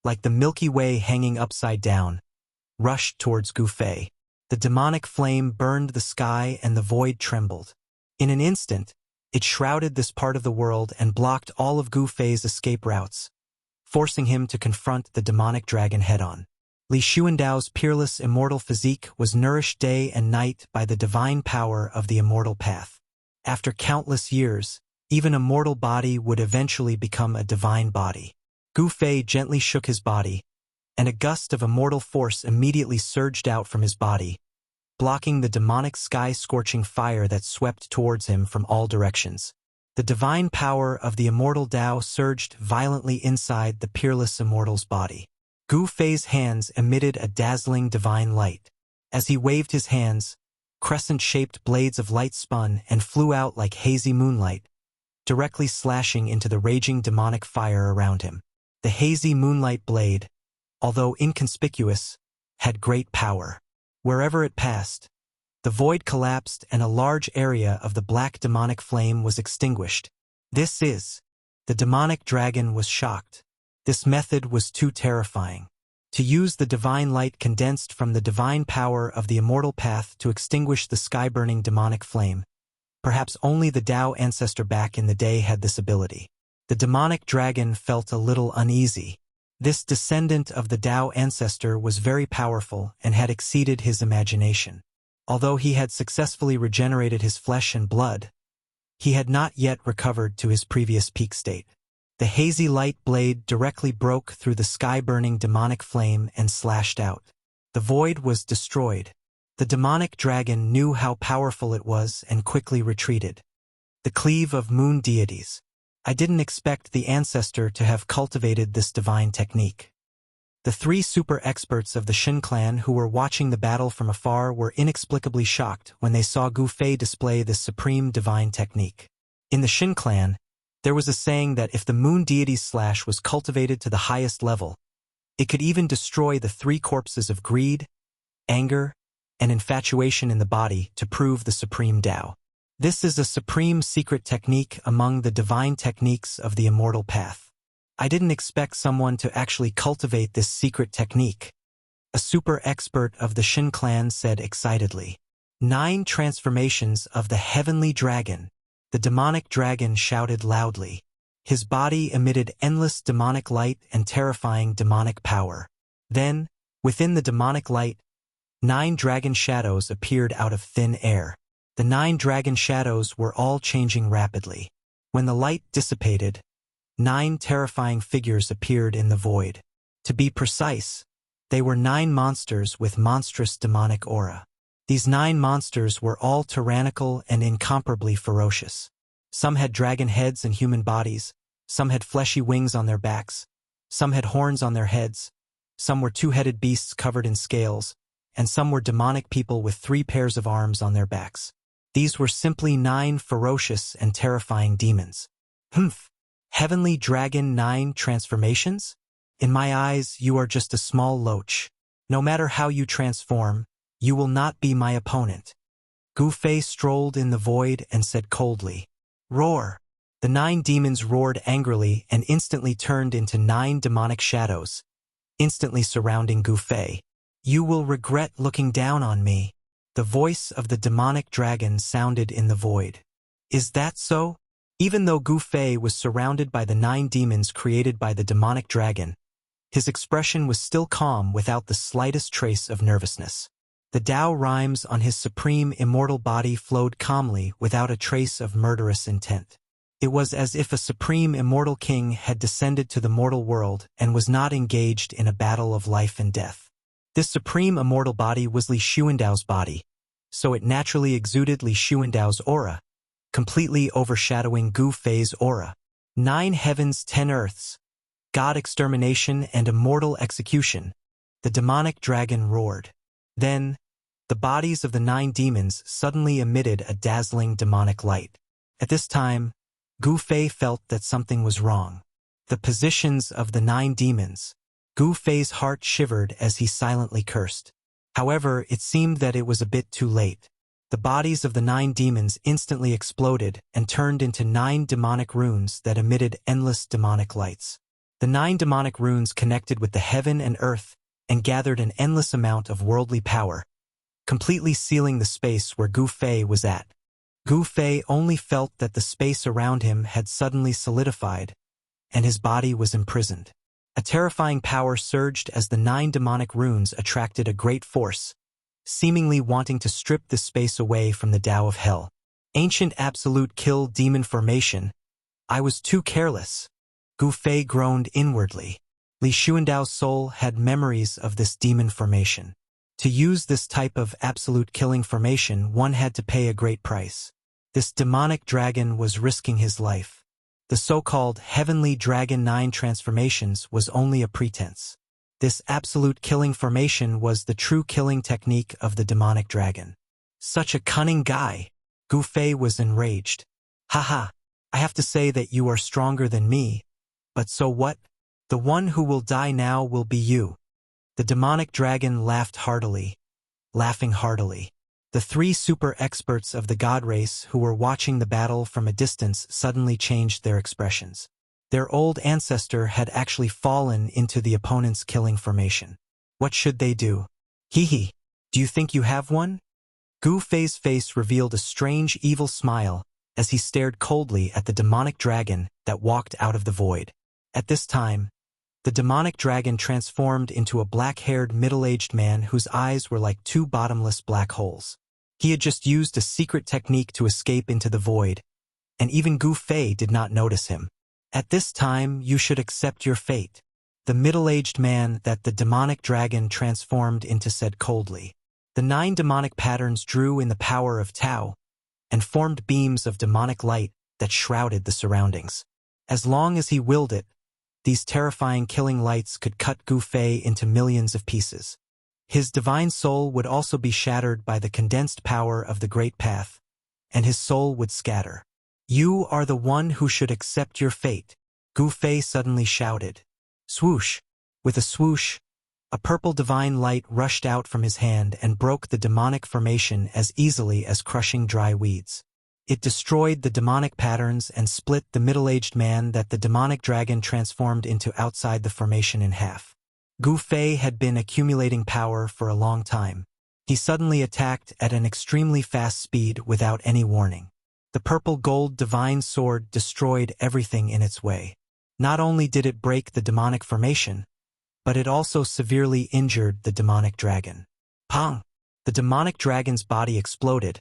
like the Milky Way hanging upside down, rushed towards Gu Fei. The demonic flame burned the sky and the void trembled. In an instant, It shrouded this part of the world and blocked all of Gu Fei's escape routes, forcing him to confront the demonic dragon head-on. Li Xuandao's peerless immortal physique was nourished day and night by the divine power of the immortal path. After countless years, even a mortal body would eventually become a divine body. Gu Fei gently shook his body, and a gust of immortal force immediately surged out from his body, blocking the demonic sky-scorching fire that swept towards him from all directions. The divine power of the immortal Tao surged violently inside the peerless immortal's body. Gu Fei's hands emitted a dazzling divine light. As he waved his hands, crescent-shaped blades of light spun and flew out like hazy moonlight, directly slashing into the raging demonic fire around him. The hazy moonlight blade, although inconspicuous, had great power. Wherever it passed, the void collapsed and a large area of the black demonic flame was extinguished. The demonic dragon was shocked. This method was too terrifying. To use the divine light condensed from the divine power of the immortal path to extinguish the sky-burning demonic flame. Perhaps only the Tao ancestor back in the day had this ability. The demonic dragon felt a little uneasy. This descendant of the Tao ancestor was very powerful and had exceeded his imagination. Although he had successfully regenerated his flesh and blood, he had not yet recovered to his previous peak state. The hazy light blade directly broke through the sky-burning demonic flame and slashed out. The void was destroyed. The demonic dragon knew how powerful it was and quickly retreated. The cleave of moon deities. I didn't expect the ancestor to have cultivated this divine technique. The three super experts of the Shin clan who were watching the battle from afar were inexplicably shocked when they saw Gu Fei display this supreme divine technique. In the Shin clan, there was a saying that if the moon deity's slash was cultivated to the highest level, it could even destroy the three corpses of greed, anger, and infatuation in the body to prove the supreme Tao. This is a supreme secret technique among the divine techniques of the immortal path. I didn't expect someone to actually cultivate this secret technique. A super expert of the Shin clan said excitedly. 9 transformations of the heavenly dragon. The demonic dragon shouted loudly. His body emitted endless demonic light and terrifying demonic power. Then, within the demonic light, 9 dragon shadows appeared out of thin air. The 9 dragon shadows were all changing rapidly. When the light dissipated, 9 terrifying figures appeared in the void. To be precise, they were 9 monsters with monstrous demonic aura. These 9 monsters were all tyrannical and incomparably ferocious. Some had dragon heads and human bodies, some had fleshy wings on their backs, some had horns on their heads, some were 2-headed beasts covered in scales, and some were demonic people with 3 pairs of arms on their backs. These were simply 9 ferocious and terrifying demons. Humph! Heavenly Dragon 9 transformations? In my eyes, you are just a small loach. No matter how you transform, you will not be my opponent. Gu Fei strolled in the void and said coldly, "Roar!" The 9 demons roared angrily and instantly turned into 9 demonic shadows, instantly surrounding Gu Fei. "You will regret looking down on me." The voice of the demonic dragon sounded in the void. Is that so? Even though Gu Fei was surrounded by the 9 demons created by the demonic dragon, his expression was still calm without the slightest trace of nervousness. The Tao rhymes on his supreme immortal body flowed calmly without a trace of murderous intent. It was as if a supreme immortal king had descended to the mortal world and was not engaged in a battle of life and death. This supreme immortal body was Li Xuandao's body, so it naturally exuded Li Xuandao's aura, completely overshadowing Gu Fei's aura. 9 heavens, 10 earths, God extermination and immortal execution. The demonic dragon roared. Then, the bodies of the 9 demons suddenly emitted a dazzling demonic light. At this time, Gu Fei felt that something was wrong. The positions of the 9 demons. Gu Fei's heart shivered as he silently cursed. However, it seemed that it was a bit too late. The bodies of the 9 demons instantly exploded and turned into 9 demonic runes that emitted endless demonic lights. The 9 demonic runes connected with the heaven and earth and gathered an endless amount of worldly power, completely sealing the space where Gu Fei was at. Gu Fei only felt that the space around him had suddenly solidified, and his body was imprisoned. A terrifying power surged as the 9 demonic runes attracted a great force, seemingly wanting to strip the space away from the Tao of Hell. Ancient absolute kill demon formation. I was too careless. Gu Fei groaned inwardly. Li Xuandao's soul had memories of this demon formation. To use this type of absolute killing formation, one had to pay a great price. This demonic dragon was risking his life. The so-called Heavenly Dragon 9 transformations was only a pretense. This absolute killing formation was the true killing technique of the demonic dragon. Such a cunning guy! Gu Fei was enraged. Haha, I have to say that you are stronger than me. But so what? The one who will die now will be you. The demonic dragon laughed heartily. Laughing heartily. The 3 super experts of the god race who were watching the battle from a distance suddenly changed their expressions. Their old ancestor had actually fallen into the opponent's killing formation. What should they do? Hee, do you think you have one? Gu Fei's face revealed a strange evil smile as he stared coldly at the demonic dragon that walked out of the void. At this time, the demonic dragon transformed into a black-haired middle-aged man whose eyes were like 2 bottomless black holes. He had just used a secret technique to escape into the void, and even Gu Fei did not notice him. At this time, you should accept your fate. The middle-aged man that the demonic dragon transformed into said coldly. The 9 demonic patterns drew in the power of Tao and formed beams of demonic light that shrouded the surroundings. As long as he willed it, these terrifying killing lights could cut Gu Fei into millions of pieces. His divine soul would also be shattered by the condensed power of the Great Path, and his soul would scatter. You are the one who should accept your fate, Gu Fei suddenly shouted. Swoosh! With a swoosh, a purple divine light rushed out from his hand and broke the demonic formation as easily as crushing dry weeds. It destroyed the demonic patterns and split the middle-aged man that the demonic dragon transformed into outside the formation in half. Gu Fei had been accumulating power for a long time. He suddenly attacked at an extremely fast speed without any warning. The purple gold divine sword destroyed everything in its way. Not only did it break the demonic formation, but it also severely injured the demonic dragon. Pong! The demonic dragon's body exploded.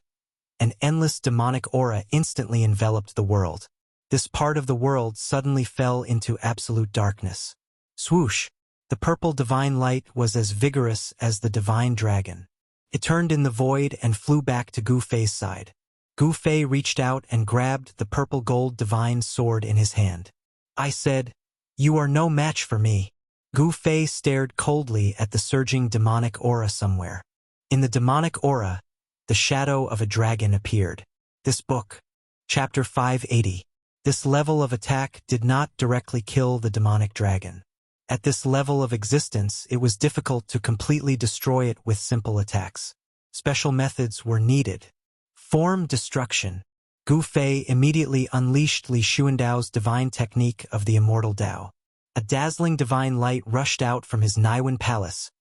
An endless demonic aura instantly enveloped the world. This part of the world suddenly fell into absolute darkness. Swoosh! The purple divine light was as vigorous as the divine dragon. It turned in the void and flew back to Gu Fei's side. Gu Fei reached out and grabbed the purple gold divine sword in his hand. I said, "You are no match for me." Gu Fei stared coldly at the surging demonic aura somewhere. In the demonic aura, the shadow of a dragon appeared. This book, Chapter 580. This level of attack did not directly kill the demonic dragon. At this level of existence, it was difficult to completely destroy it with simple attacks. Special methods were needed. Form destruction. Gu Fei immediately unleashed Li Xuandao's divine technique of the Immortal Tao. A dazzling divine light rushed out from his Naiwen palace,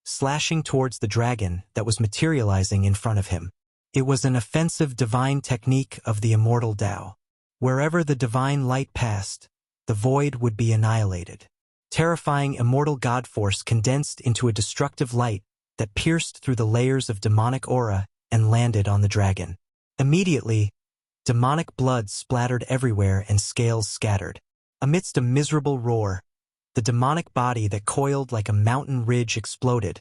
slashing towards the dragon that was materializing in front of him. It was an offensive divine technique of the Immortal Tao. Wherever the divine light passed, the void would be annihilated. Terrifying immortal god force condensed into a destructive light that pierced through the layers of demonic aura and landed on the dragon. Immediately, demonic blood splattered everywhere and scales scattered. Amidst a miserable roar, the demonic body that coiled like a mountain ridge exploded,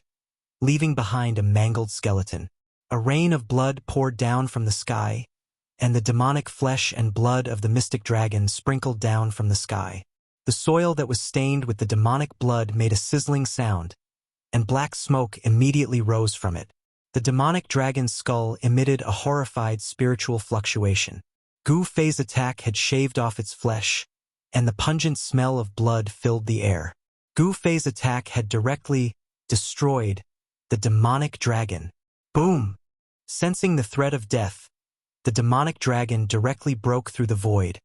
leaving behind a mangled skeleton. A rain of blood poured down from the sky, and the demonic flesh and blood of the mystic dragon sprinkled down from the sky. The soil that was stained with the demonic blood made a sizzling sound, and black smoke immediately rose from it. The demonic dragon's skull emitted a horrified spiritual fluctuation. Gu Fei's attack had shaved off its flesh, and the pungent smell of blood filled the air. Gu Fei's attack had directly destroyed the demonic dragon. Boom! Sensing the threat of death, the demonic dragon directly broke through the void,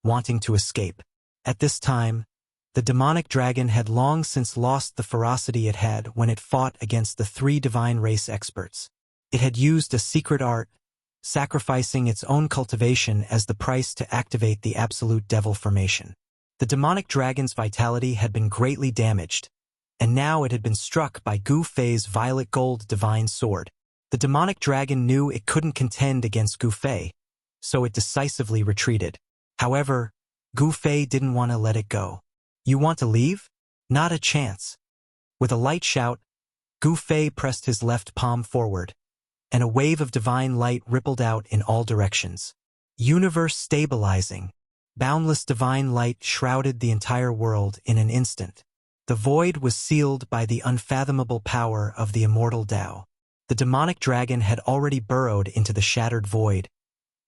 wanting to escape. At this time, the demonic dragon had long since lost the ferocity it had when it fought against the 3 divine race experts. It had used a secret art sacrificing its own cultivation as the price to activate the absolute devil formation. The demonic dragon's vitality had been greatly damaged, and now it had been struck by Gu Fei's violet gold divine sword. The demonic dragon knew it couldn't contend against Gu Fei, so it decisively retreated. However, Gu Fei didn't want to let it go. "You want to leave? Not a chance." With a light shout, Gu Fei pressed his left palm forward, and a wave of divine light rippled out in all directions. Universe stabilizing. Boundless divine light shrouded the entire world in an instant. The void was sealed by the unfathomable power of the immortal Tao. The demonic dragon had already burrowed into the shattered void,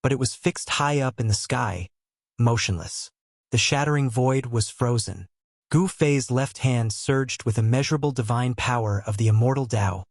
but it was fixed high up in the sky, motionless. The shattering void was frozen. Gu Fei's left hand surged with immeasurable divine power of the immortal Tao,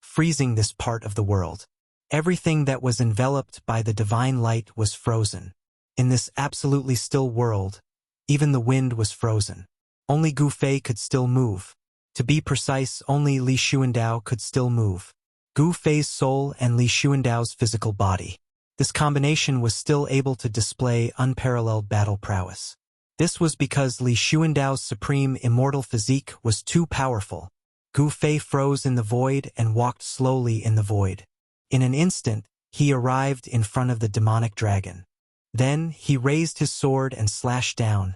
freezing this part of the world. Everything that was enveloped by the divine light was frozen. In this absolutely still world, even the wind was frozen. Only Gu Fei could still move. To be precise, only Li Xuandao could still move. Gu Fei's soul and Li Xuandao's physical body. This combination was still able to display unparalleled battle prowess. This was because Li Xuandao's supreme immortal physique was too powerful. Gu Fei froze in the void and walked slowly in the void. In an instant, he arrived in front of the demonic dragon. Then he raised his sword and slashed down,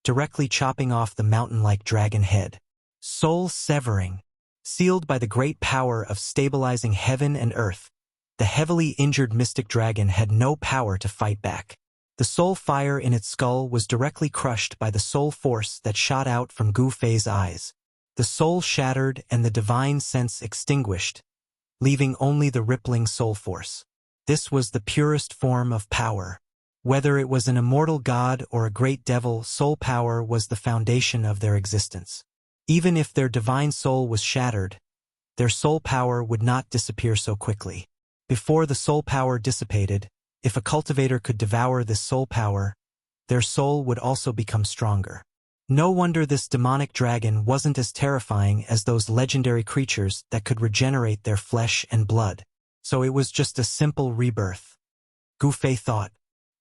directly chopping off the mountain-like dragon head. Soul severing. Sealed by the great power of stabilizing heaven and earth, the heavily injured mystic dragon had no power to fight back. The soul fire in its skull was directly crushed by the soul force that shot out from Gu Fei's eyes. The soul shattered and the divine sense extinguished, leaving only the rippling soul force. This was the purest form of power. Whether it was an immortal god or a great devil, soul power was the foundation of their existence. Even if their divine soul was shattered, their soul power would not disappear so quickly. Before the soul power dissipated, if a cultivator could devour this soul power, their soul would also become stronger. No wonder this demonic dragon wasn't as terrifying as those legendary creatures that could regenerate their flesh and blood. So it was just a simple rebirth. Gu Fei thought.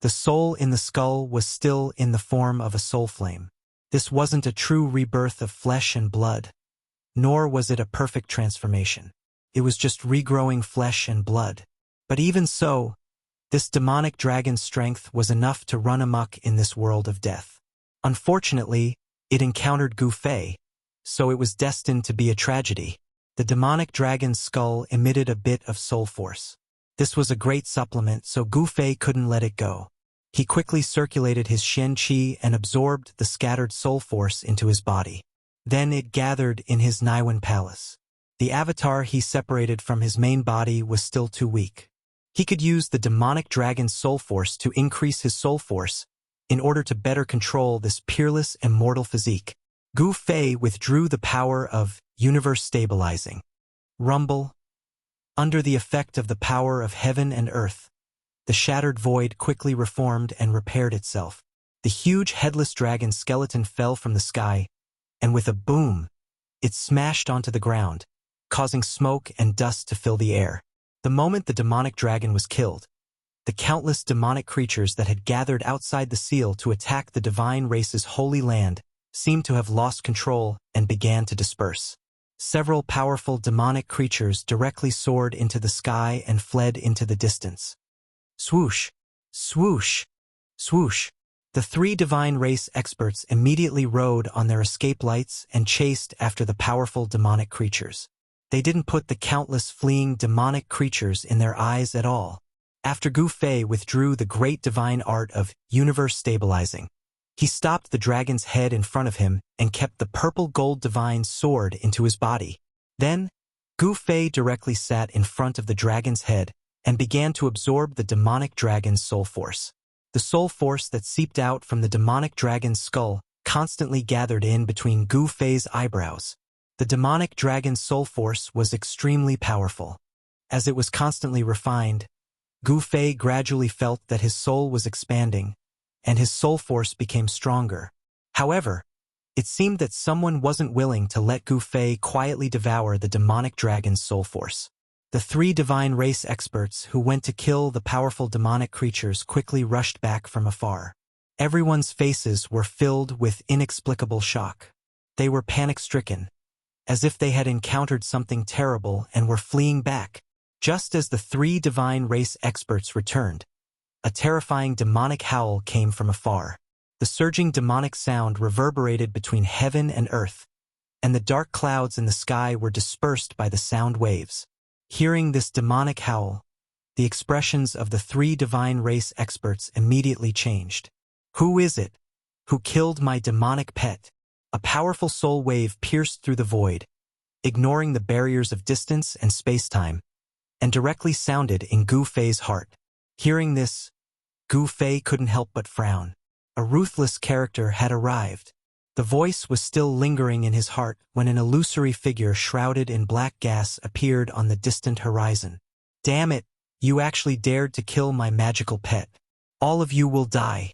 The soul in the skull was still in the form of a soul flame. This wasn't a true rebirth of flesh and blood, nor was it a perfect transformation. It was just regrowing flesh and blood. But even so, this demonic dragon's strength was enough to run amok in this world of death. Unfortunately, it encountered Gu Fei, so it was destined to be a tragedy. The demonic dragon's skull emitted a bit of soul force. This was a great supplement, so Gu Fei couldn't let it go. He quickly circulated his Shen Qi and absorbed the scattered soul force into his body. Then it gathered in his Naiwen palace. The avatar he separated from his main body was still too weak. He could use the demonic dragon's soul force to increase his soul force in order to better control this peerless immortal physique. Gu Fei withdrew the power of universe stabilizing. Rumble. Under the effect of the power of heaven and earth, the shattered void quickly reformed and repaired itself. The huge headless dragon skeleton fell from the sky, and with a boom, it smashed onto the ground, causing smoke and dust to fill the air. The moment the demonic dragon was killed, the countless demonic creatures that had gathered outside the seal to attack the divine race's holy land seemed to have lost control and began to disperse. Several powerful demonic creatures directly soared into the sky and fled into the distance. Swoosh! Swoosh! Swoosh! The three divine race experts immediately rode on their escape lights and chased after the powerful demonic creatures. They didn't put the countless fleeing demonic creatures in their eyes at all. After Gu Fei withdrew the great divine art of universe stabilizing, he stopped the dragon's head in front of him and kept the purple gold divine sword into his body. Then, Gu Fei directly sat in front of the dragon's head and began to absorb the demonic dragon's soul force. The soul force that seeped out from the demonic dragon's skull constantly gathered in between Gu Fei's eyebrows. The demonic dragon's soul force was extremely powerful. As it was constantly refined, Gu Fei gradually felt that his soul was expanding, and his soul force became stronger. However, it seemed that someone wasn't willing to let Gu Fei quietly devour the demonic dragon's soul force. The three divine race experts who went to kill the powerful demonic creatures quickly rushed back from afar. Everyone's faces were filled with inexplicable shock. They were panic-stricken, as if they had encountered something terrible and were fleeing back. Just as the three divine race experts returned, a terrifying demonic howl came from afar. The surging demonic sound reverberated between heaven and earth, and the dark clouds in the sky were dispersed by the sound waves. Hearing this demonic howl, the expressions of the three divine race experts immediately changed. Who is it? Who killed my demonic pet? A powerful soul wave pierced through the void, ignoring the barriers of distance and space-time, and directly sounded in Gu Fei's heart. Hearing this, Gu Fei couldn't help but frown. A ruthless character had arrived. The voice was still lingering in his heart when an illusory figure shrouded in black gas appeared on the distant horizon. Damn it, you actually dared to kill my magical pet. All of you will die.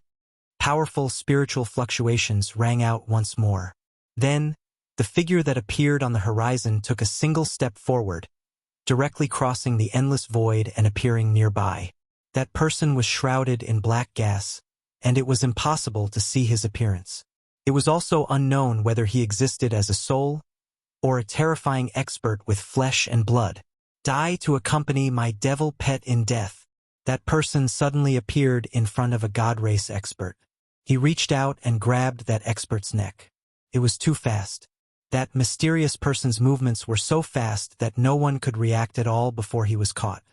Powerful spiritual fluctuations rang out once more. Then, the figure that appeared on the horizon took a single step forward, directly crossing the endless void and appearing nearby. That person was shrouded in black gas, and it was impossible to see his appearance. It was also unknown whether he existed as a soul or a terrifying expert with flesh and blood. Die to accompany my devil pet in death. That person suddenly appeared in front of a god race expert. He reached out and grabbed that expert's neck. It was too fast. That mysterious person's movements were so fast that no one could react at all before he was caught.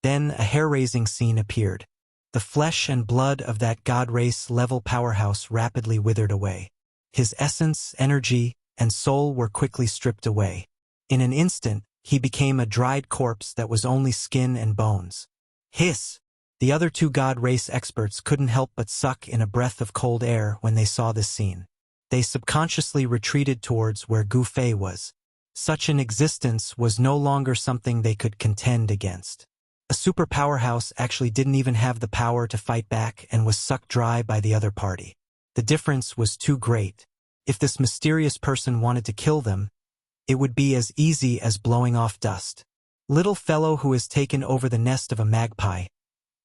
Then a hair-raising scene appeared. The flesh and blood of that god race level powerhouse rapidly withered away. His essence, energy, and soul were quickly stripped away. In an instant, he became a dried corpse that was only skin and bones. Hiss! The other two god race experts couldn't help but suck in a breath of cold air when they saw this scene. They subconsciously retreated towards where Gu Fei was. Such an existence was no longer something they could contend against. A super powerhouse actually didn't even have the power to fight back and was sucked dry by the other party. The difference was too great. If this mysterious person wanted to kill them, it would be as easy as blowing off dust. Little fellow who has taken over the nest of a magpie,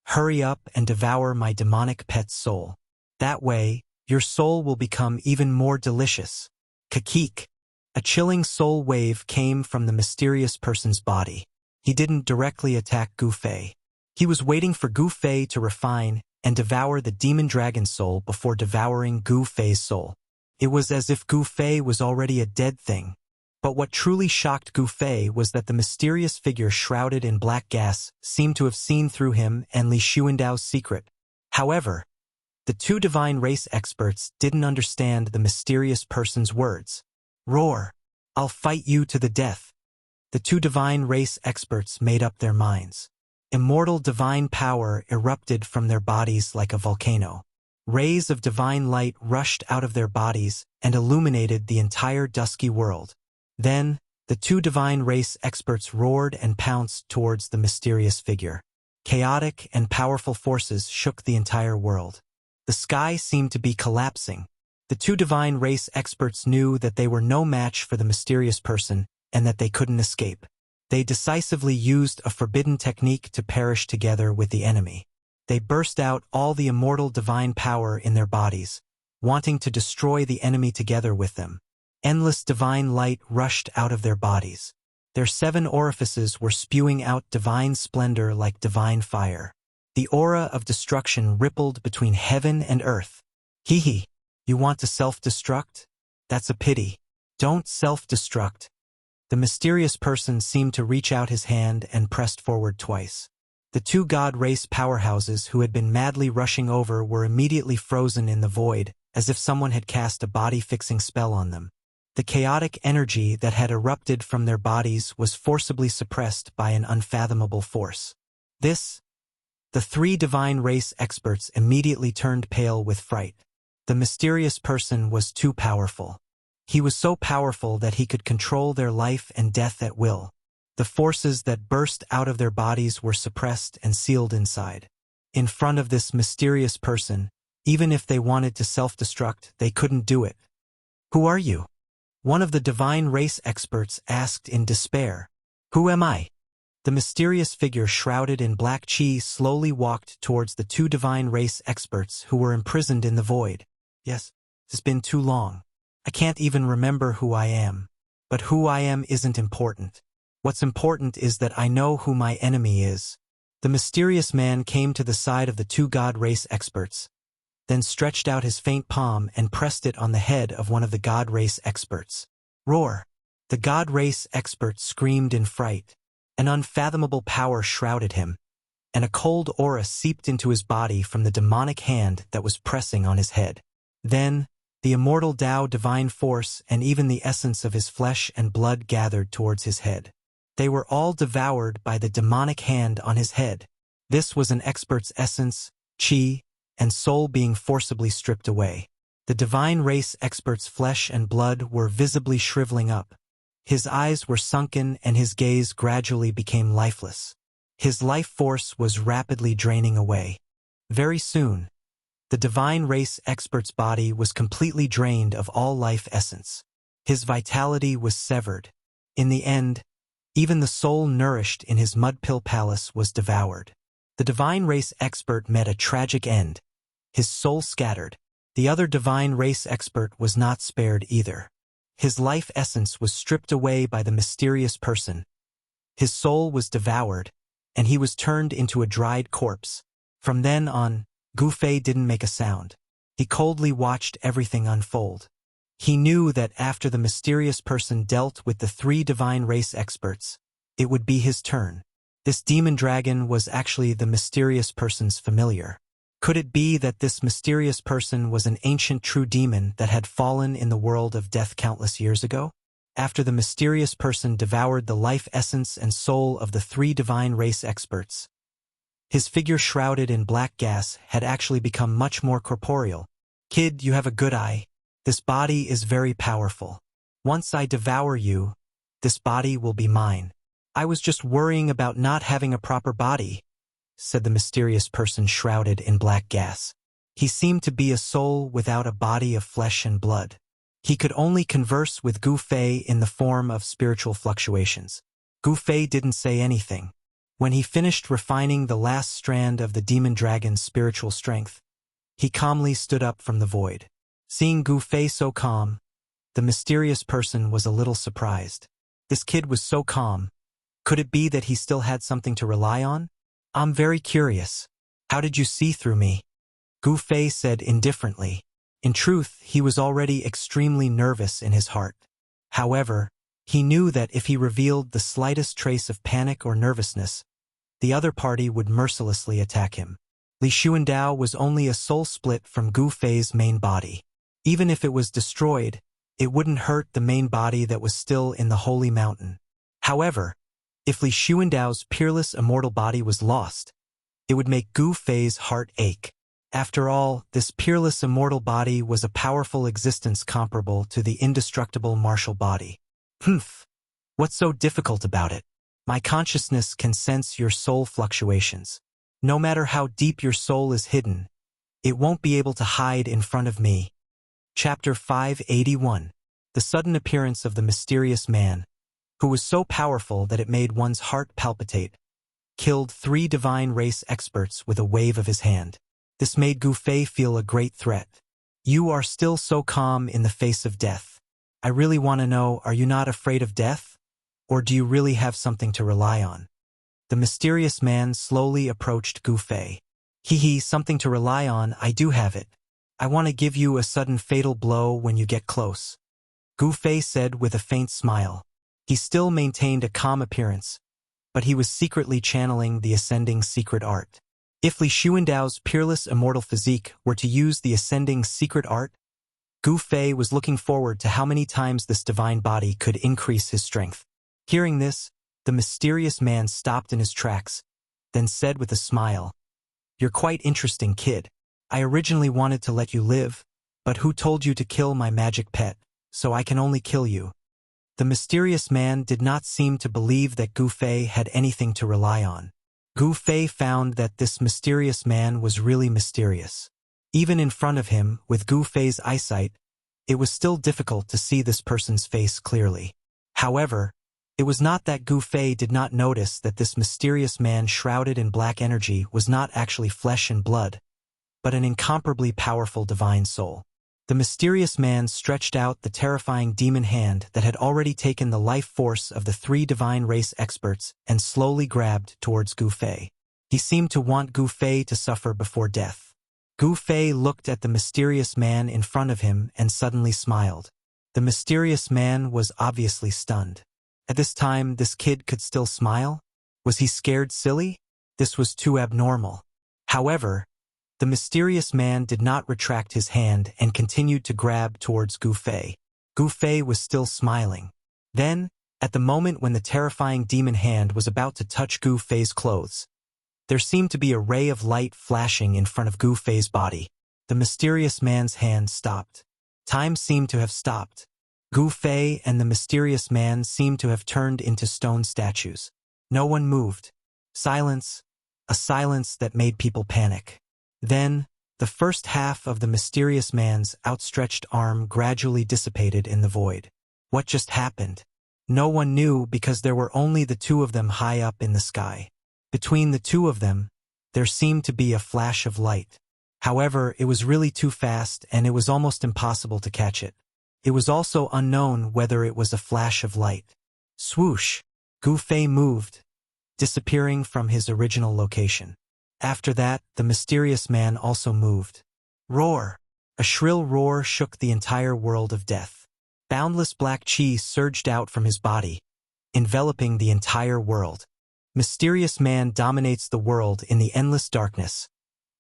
hurry up and devour my demonic pet's soul. That way, your soul will become even more delicious. Kakik! A chilling soul wave came from the mysterious person's body. He didn't directly attack Gu Fei. He was waiting for Gu Fei to refine and devour the demon dragon soul before devouring Gu Fei's soul. It was as if Gu Fei was already a dead thing. But what truly shocked Gu Fei was that the mysterious figure shrouded in black gas seemed to have seen through him and Li Xuandao's secret. However, the two divine race experts didn't understand the mysterious person's words. Roar! I'll fight you to the death. The two divine race experts made up their minds. Immortal divine power erupted from their bodies like a volcano. Rays of divine light rushed out of their bodies and illuminated the entire dusky world. Then, the two divine race experts roared and pounced towards the mysterious figure. Chaotic and powerful forces shook the entire world. The sky seemed to be collapsing. The two divine race experts knew that they were no match for the mysterious person and that they couldn't escape. They decisively used a forbidden technique to perish together with the enemy. They burst out all the immortal divine power in their bodies, wanting to destroy the enemy together with them. Endless divine light rushed out of their bodies. Their 7 orifices were spewing out divine splendor like divine fire. The aura of destruction rippled between heaven and earth. Hee, you want to self-destruct? That's a pity. Don't self-destruct. The mysterious person seemed to reach out his hand and pressed forward twice. The two god race powerhouses who had been madly rushing over were immediately frozen in the void, as if someone had cast a body-fixing spell on them. The chaotic energy that had erupted from their bodies was forcibly suppressed by an unfathomable force. The 3 divine race experts immediately turned pale with fright. The mysterious person was too powerful. He was so powerful that he could control their life and death at will. The forces that burst out of their bodies were suppressed and sealed inside. In front of this mysterious person, even if they wanted to self-destruct, they couldn't do it. Who are you? One of the divine race experts asked in despair. Who am I? The mysterious figure shrouded in black chi slowly walked towards the two divine race experts who were imprisoned in the void. Yes, it's been too long. I can't even remember who I am. But who I am isn't important. What's important is that I know who my enemy is. The mysterious man came to the side of the two god race experts, then stretched out his faint palm and pressed it on the head of one of the god race experts. Roar! The god race expert screamed in fright. An unfathomable power shrouded him, and a cold aura seeped into his body from the demonic hand that was pressing on his head. Then, the immortal Tao divine force and even the essence of his flesh and blood gathered towards his head. They were all devoured by the demonic hand on his head. This was an expert's essence, chi, and soul being forcibly stripped away. The divine race expert's flesh and blood were visibly shriveling up. His eyes were sunken and his gaze gradually became lifeless. His life force was rapidly draining away. Very soon, the divine race expert's body was completely drained of all life essence. His vitality was severed. In the end, even the soul nourished in his mud pill palace was devoured. The divine race expert met a tragic end. His soul scattered. The other divine race expert was not spared either. His life essence was stripped away by the mysterious person. His soul was devoured, and he was turned into a dried corpse. From then on, Gu Fei didn't make a sound. He coldly watched everything unfold. He knew that after the mysterious person dealt with the three divine race experts, it would be his turn. This demon dragon was actually the mysterious person's familiar. Could it be that this mysterious person was an ancient true demon that had fallen in the world of death countless years ago? After the mysterious person devoured the life essence and soul of the three divine race experts, his figure shrouded in black gas had actually become much more corporeal. Kid, you have a good eye. This body is very powerful. Once I devour you, this body will be mine. I was just worrying about not having a proper body, said the mysterious person shrouded in black gas. He seemed to be a soul without a body of flesh and blood. He could only converse with Gu Fei in the form of spiritual fluctuations. Gu Fei didn't say anything. When he finished refining the last strand of the demon dragon's spiritual strength, he calmly stood up from the void. Seeing Gu Fei so calm, the mysterious person was a little surprised. This kid was so calm. Could it be that he still had something to rely on? I'm very curious. How did you see through me? Gu Fei said indifferently. In truth, he was already extremely nervous in his heart. However, he knew that if he revealed the slightest trace of panic or nervousness, the other party would mercilessly attack him. Li Xuandao was only a soul split from Gu Fei's main body. Even if it was destroyed, it wouldn't hurt the main body that was still in the holy mountain. However, if Li Xuandao's peerless immortal body was lost, it would make Gu Fei's heart ache. After all, this peerless immortal body was a powerful existence comparable to the indestructible martial body. Humph! What's so difficult about it? My consciousness can sense your soul fluctuations. No matter how deep your soul is hidden, it won't be able to hide in front of me. Chapter 581. The sudden appearance of the mysterious man, who was so powerful that it made one's heart palpitate, killed three divine race experts with a wave of his hand. This made Gu Fei feel a great threat. You are still so calm in the face of death. I really want to know, are you not afraid of death? Or do you really have something to rely on? The mysterious man slowly approached Gu Fei. Something to rely on, I do have it. I want to give you a sudden fatal blow when you get close. Gu Fei said with a faint smile. He still maintained a calm appearance, but he was secretly channeling the ascending secret art. If Li Xuandao's peerless immortal physique were to use the ascending secret art, Gu Fei was looking forward to how many times this divine body could increase his strength. Hearing this, the mysterious man stopped in his tracks, then said with a smile, "You're quite interesting, kid. I originally wanted to let you live, but who told you to kill my magic pet, so I can only kill you?" The mysterious man did not seem to believe that Gu Fei had anything to rely on. Gu Fei found that this mysterious man was really mysterious. Even in front of him, with Gu Fei's eyesight, it was still difficult to see this person's face clearly. However, It was not that Gu Fei did not notice that this mysterious man shrouded in black energy was not actually flesh and blood, but an incomparably powerful divine soul. The mysterious man stretched out the terrifying demon hand that had already taken the life force of the 3 divine race experts and slowly grabbed towards Gu Fei. He seemed to want Gu Fei to suffer before death. Gu Fei looked at the mysterious man in front of him and suddenly smiled. The mysterious man was obviously stunned. At this time, this kid could still smile? Was he scared silly? This was too abnormal. However, the mysterious man did not retract his hand and continued to grab towards Gu Fei. Gu Fei was still smiling. Then, at the moment when the terrifying demon hand was about to touch Gu Fei's clothes, there seemed to be a ray of light flashing in front of Gu Fei's body. The mysterious man's hand stopped. Time seemed to have stopped. Gu Fei and the mysterious man seemed to have turned into stone statues. No one moved. Silence, a silence that made people panic. Then, the first half of the mysterious man's outstretched arm gradually dissipated in the void. What just happened? No one knew because there were only the 2 of them high up in the sky. Between the 2 of them, there seemed to be a flash of light. However, it was really too fast and it was almost impossible to catch it. It was also unknown whether it was a flash of light. Swoosh! Gu Fei moved, disappearing from his original location. After that, the mysterious man also moved. Roar! A shrill roar shook the entire world of death. Boundless black chi surged out from his body, enveloping the entire world. Mysterious man dominates the world in the endless darkness.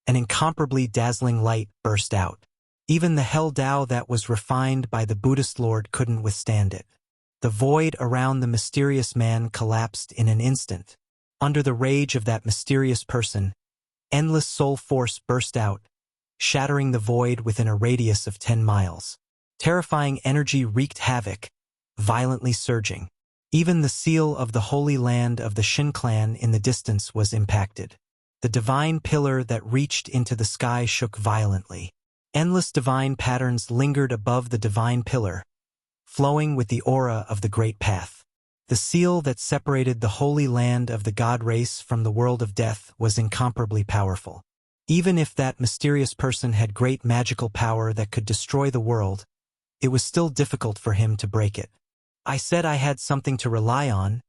An incomparably dazzling light burst out. Even the Hell Tao that was refined by the Buddhist Lord couldn't withstand it. The void around the mysterious man collapsed in an instant. Under the rage of that mysterious person, endless soul force burst out, shattering the void within a radius of 10 miles. Terrifying energy wreaked havoc, violently surging. Even the seal of the holy land of the Shin clan in the distance was impacted. The divine pillar that reached into the sky shook violently. Endless divine patterns lingered above the divine pillar, flowing with the aura of the great path. The seal that separated the holy land of the god race from the world of death was incomparably powerful. Even if that mysterious person had great magical power that could destroy the world, it was still difficult for him to break it. I said I had something to rely on,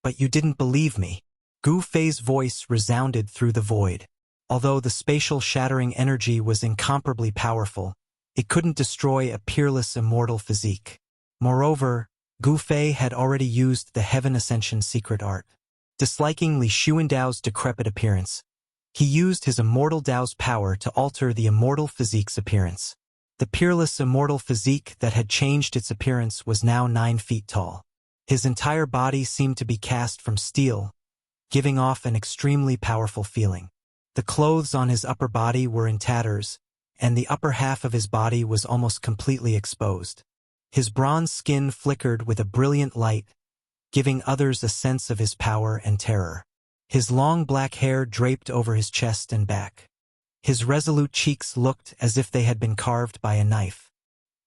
but you didn't believe me. Gu Fei's voice resounded through the void. Although the spatial shattering energy was incomparably powerful, it couldn't destroy a peerless immortal physique. Moreover, Gu Fei had already used the Heaven Ascension secret art. Disliking Li Xuandao's decrepit appearance, he used his Immortal Dao's power to alter the immortal physique's appearance. The peerless immortal physique that had changed its appearance was now 9 feet tall. His entire body seemed to be cast from steel, giving off an extremely powerful feeling. The clothes on his upper body were in tatters, and the upper half of his body was almost completely exposed. His bronze skin flickered with a brilliant light, giving others a sense of his power and terror. His long black hair draped over his chest and back. His resolute cheeks looked as if they had been carved by a knife.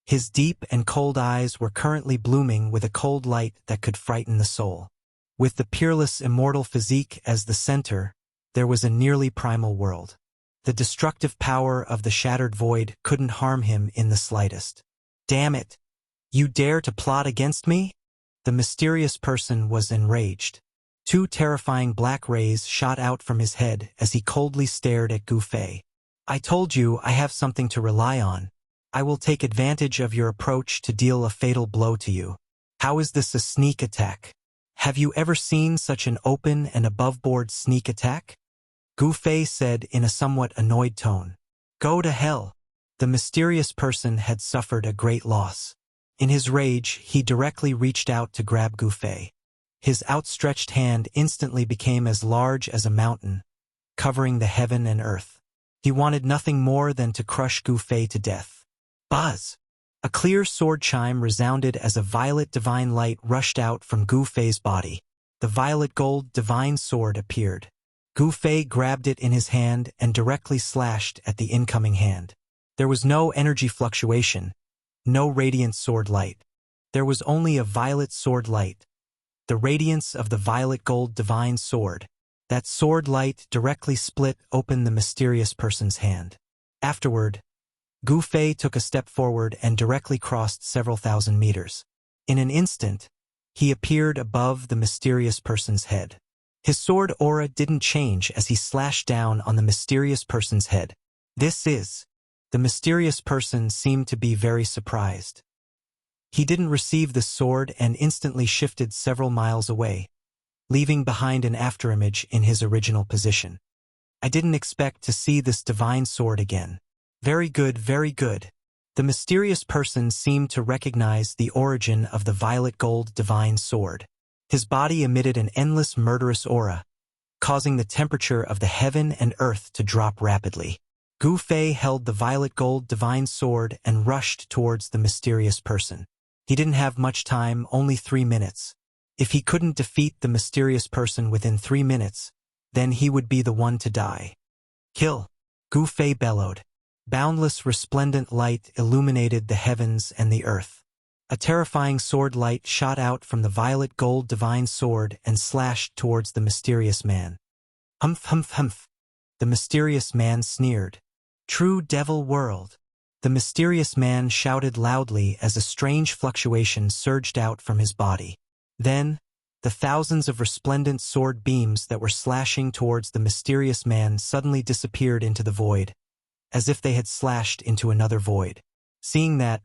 His deep and cold eyes were currently blooming with a cold light that could frighten the soul. With the peerless immortal physique as the center, there was a nearly primal world. The destructive power of the shattered void couldn't harm him in the slightest. Damn it! You dare to plot against me? The mysterious person was enraged. 2 terrifying black rays shot out from his head as he coldly stared at Gu Fei. I told you I have something to rely on. I will take advantage of your approach to deal a fatal blow to you. How is this a sneak attack? Have you ever seen such an open and above-board sneak attack? Gu Fei said in a somewhat annoyed tone. Go to hell. The mysterious person had suffered a great loss. In his rage, he directly reached out to grab Gu Fei. His outstretched hand instantly became as large as a mountain, covering the heaven and earth. He wanted nothing more than to crush Gu Fei to death. Buzz! A clear sword chime resounded as a violet divine light rushed out from Gu Fei's body. The violet gold divine sword appeared. Gu Fei grabbed it in his hand and directly slashed at the incoming hand. There was no energy fluctuation, no radiant sword light. There was only a violet sword light, the radiance of the violet gold divine sword. That sword light directly split open the mysterious person's hand. Afterward, Gu Fei took a step forward and directly crossed several thousand meters. In an instant, he appeared above the mysterious person's head. His sword aura didn't change as he slashed down on the mysterious person's head. The mysterious person seemed to be very surprised. He didn't receive the sword and instantly shifted several miles away, leaving behind an afterimage in his original position. I didn't expect to see this divine sword again. Very good, very good. The mysterious person seemed to recognize the origin of the violet gold divine sword. His body emitted an endless murderous aura, causing the temperature of the heaven and earth to drop rapidly. Gu Fei held the violet gold divine sword and rushed towards the mysterious person. He didn't have much time, only 3 minutes. If he couldn't defeat the mysterious person within 3 minutes, then he would be the one to die. Kill! Gu Fei bellowed. Boundless resplendent light illuminated the heavens and the earth. A terrifying sword light shot out from the violet gold divine sword and slashed towards the mysterious man. Humph, humph, humph. The mysterious man sneered. True devil world. The mysterious man shouted loudly as a strange fluctuation surged out from his body. Then, the thousands of resplendent sword beams that were slashing towards the mysterious man suddenly disappeared into the void, as if they had slashed into another void. Seeing that,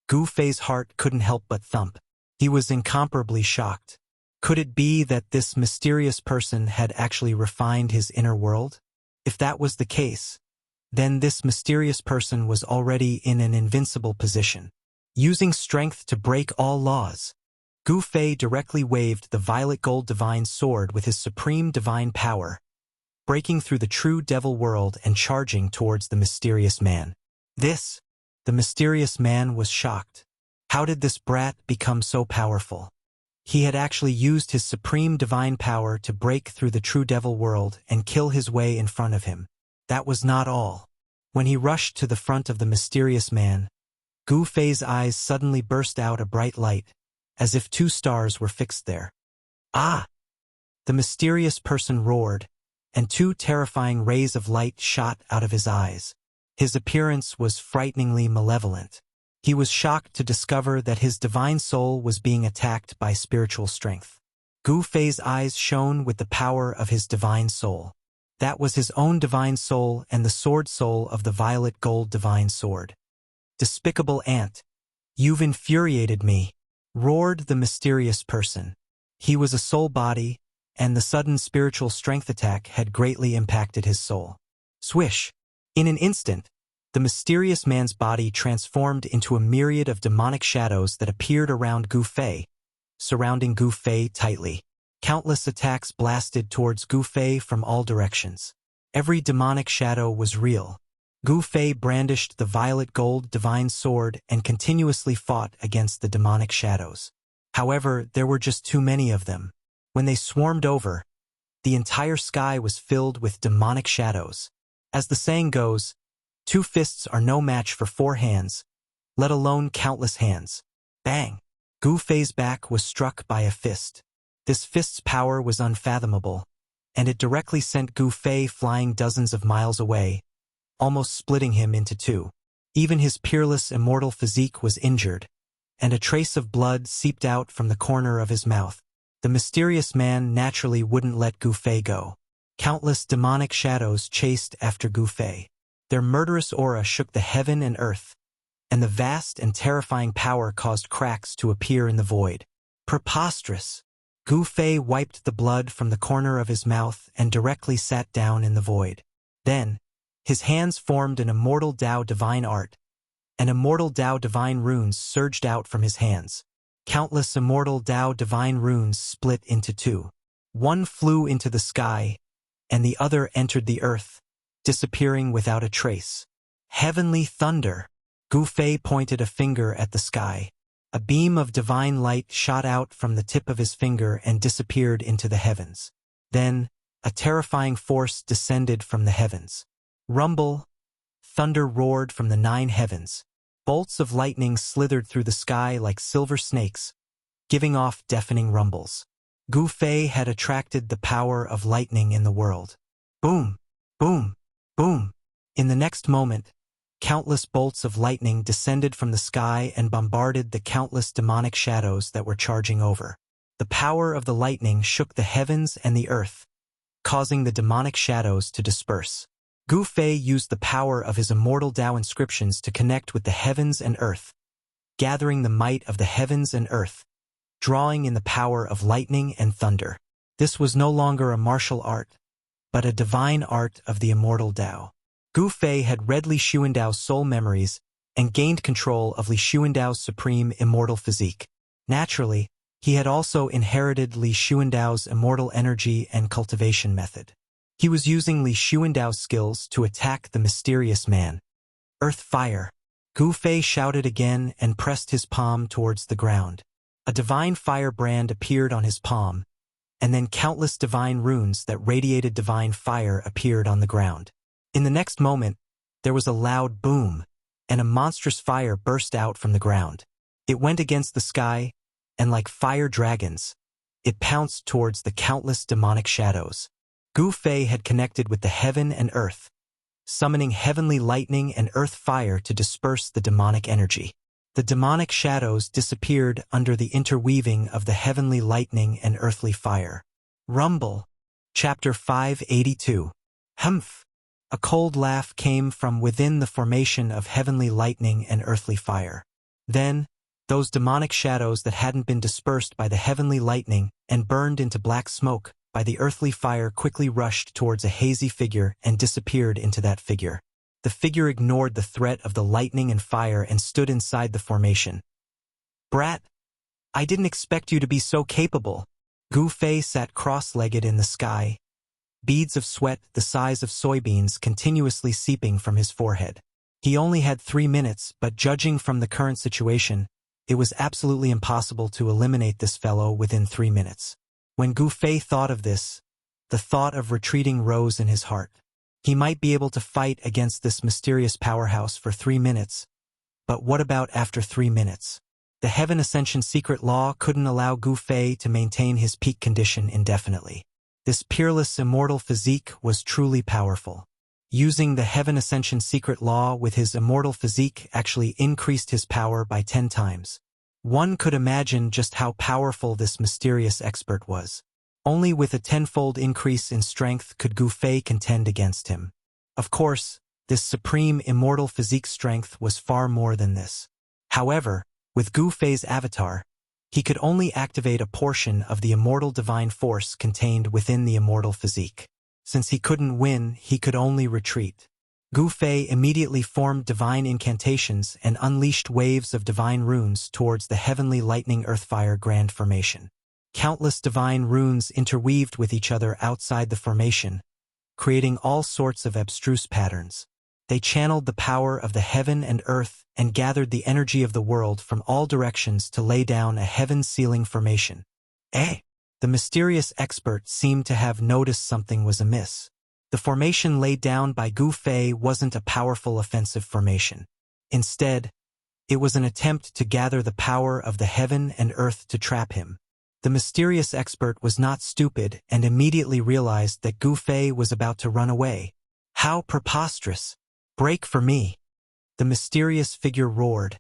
Gu Fei's heart couldn't help but thump. He was incomparably shocked. Could it be that this mysterious person had actually refined his inner world? If that was the case, then this mysterious person was already in an invincible position. Using strength to break all laws, Gu Fei directly waved the violet gold divine sword with his supreme divine power, breaking through the true devil world and charging towards the mysterious man. The mysterious man was shocked. How did this brat become so powerful? He had actually used his supreme divine power to break through the true devil world and kill his way in front of him. That was not all. When he rushed to the front of the mysterious man, Gu Fei's eyes suddenly burst out a bright light, as if 2 stars were fixed there. Ah! The mysterious person roared, and 2 terrifying rays of light shot out of his eyes. His appearance was frighteningly malevolent. He was shocked to discover that his divine soul was being attacked by spiritual strength. Gu Fei's eyes shone with the power of his divine soul. That was his own divine soul and the sword soul of the violet gold divine sword. Despicable ant! You've infuriated me, roared the mysterious person. He was a soul body, and the sudden spiritual strength attack had greatly impacted his soul. Swish! In an instant, the mysterious man's body transformed into a myriad of demonic shadows that appeared around Gu Fei, surrounding Gu Fei tightly. Countless attacks blasted towards Gu Fei from all directions. Every demonic shadow was real. Gu Fei brandished the violet gold divine sword and continuously fought against the demonic shadows. However, there were just too many of them. When they swarmed over, the entire sky was filled with demonic shadows. As the saying goes, 2 fists are no match for 4 hands, let alone countless hands. Bang! Gu Fei's back was struck by a fist. This fist's power was unfathomable, and it directly sent Gu Fei flying dozens of miles away, almost splitting him into 2. Even his peerless immortal physique was injured, and a trace of blood seeped out from the corner of his mouth. The mysterious man naturally wouldn't let Gu Fei go. Countless demonic shadows chased after Gu Fei. Their murderous aura shook the heaven and earth, and the vast and terrifying power caused cracks to appear in the void. Preposterous! Gu Fei wiped the blood from the corner of his mouth and directly sat down in the void. Then, his hands formed an immortal Tao divine art, and immortal Tao divine runes surged out from his hands. Countless immortal Tao divine runes split into 2. One flew into the sky, and the other entered the earth, disappearing without a trace. Heavenly thunder! Gu Fei pointed a finger at the sky. A beam of divine light shot out from the tip of his finger and disappeared into the heavens. Then, a terrifying force descended from the heavens. Rumble! Thunder roared from the 9 heavens. Bolts of lightning slithered through the sky like silver snakes, giving off deafening rumbles. Gu Fei had attracted the power of lightning in the world. Boom! Boom! Boom! In the next moment, countless bolts of lightning descended from the sky and bombarded the countless demonic shadows that were charging over. The power of the lightning shook the heavens and the earth, causing the demonic shadows to disperse. Gu Fei used the power of his immortal Tao inscriptions to connect with the heavens and earth, gathering the might of the heavens and earth, drawing in the power of lightning and thunder. This was no longer a martial art, but a divine art of the immortal Tao. Gu Fei had read Li Xuandao's soul memories and gained control of Li Xuandao's supreme immortal physique. Naturally, he had also inherited Li Xuandao's immortal energy and cultivation method. He was using Li Xuandao's skills to attack the mysterious man. Earth Fire! Gu Fei shouted again and pressed his palm towards the ground. A divine fire brand appeared on his palm, and then countless divine runes that radiated divine fire appeared on the ground. In the next moment, there was a loud boom, and a monstrous fire burst out from the ground. It went against the sky, and like fire dragons, it pounced towards the countless demonic shadows. Gu Fei had connected with the heaven and earth, summoning heavenly lightning and earth fire to disperse the demonic energy. The demonic shadows disappeared under the interweaving of the heavenly lightning and earthly fire. Rumble. Chapter 582. Humph! A cold laugh came from within the formation of heavenly lightning and earthly fire. Then, those demonic shadows that hadn't been dispersed by the heavenly lightning and burned into black smoke by the earthly fire quickly rushed towards a hazy figure and disappeared into that figure. The figure ignored the threat of the lightning and fire and stood inside the formation. Brat! I didn't expect you to be so capable. Gu Fei sat cross-legged in the sky, beads of sweat the size of soybeans continuously seeping from his forehead. He only had 3 minutes, but judging from the current situation, it was absolutely impossible to eliminate this fellow within 3 minutes. When Gu Fei thought of this, the thought of retreating rose in his heart. He might be able to fight against this mysterious powerhouse for 3 minutes, but what about after 3 minutes? The Heaven Ascension secret law couldn't allow Gu Fei to maintain his peak condition indefinitely. This peerless immortal physique was truly powerful. Using the Heaven Ascension secret law with his immortal physique actually increased his power by 10 times. One could imagine just how powerful this mysterious expert was. Only with a 10-fold increase in strength could Gu Fei contend against him. Of course, this supreme immortal physique strength was far more than this. However, with Gu Fei's avatar, he could only activate a portion of the immortal divine force contained within the immortal physique. Since he couldn't win, he could only retreat. Gu Fei immediately formed divine incantations and unleashed waves of divine runes towards the heavenly lightning earthfire grand formation. Countless divine runes interweaved with each other outside the formation, creating all sorts of abstruse patterns. They channeled the power of the heaven and earth and gathered the energy of the world from all directions to lay down a heaven-sealing formation. The mysterious expert seemed to have noticed something was amiss. The formation laid down by Gu Fei wasn't a powerful offensive formation. Instead, it was an attempt to gather the power of the heaven and earth to trap him. The mysterious expert was not stupid and immediately realized that Gu Fei was about to run away. How preposterous! Break for me! The mysterious figure roared,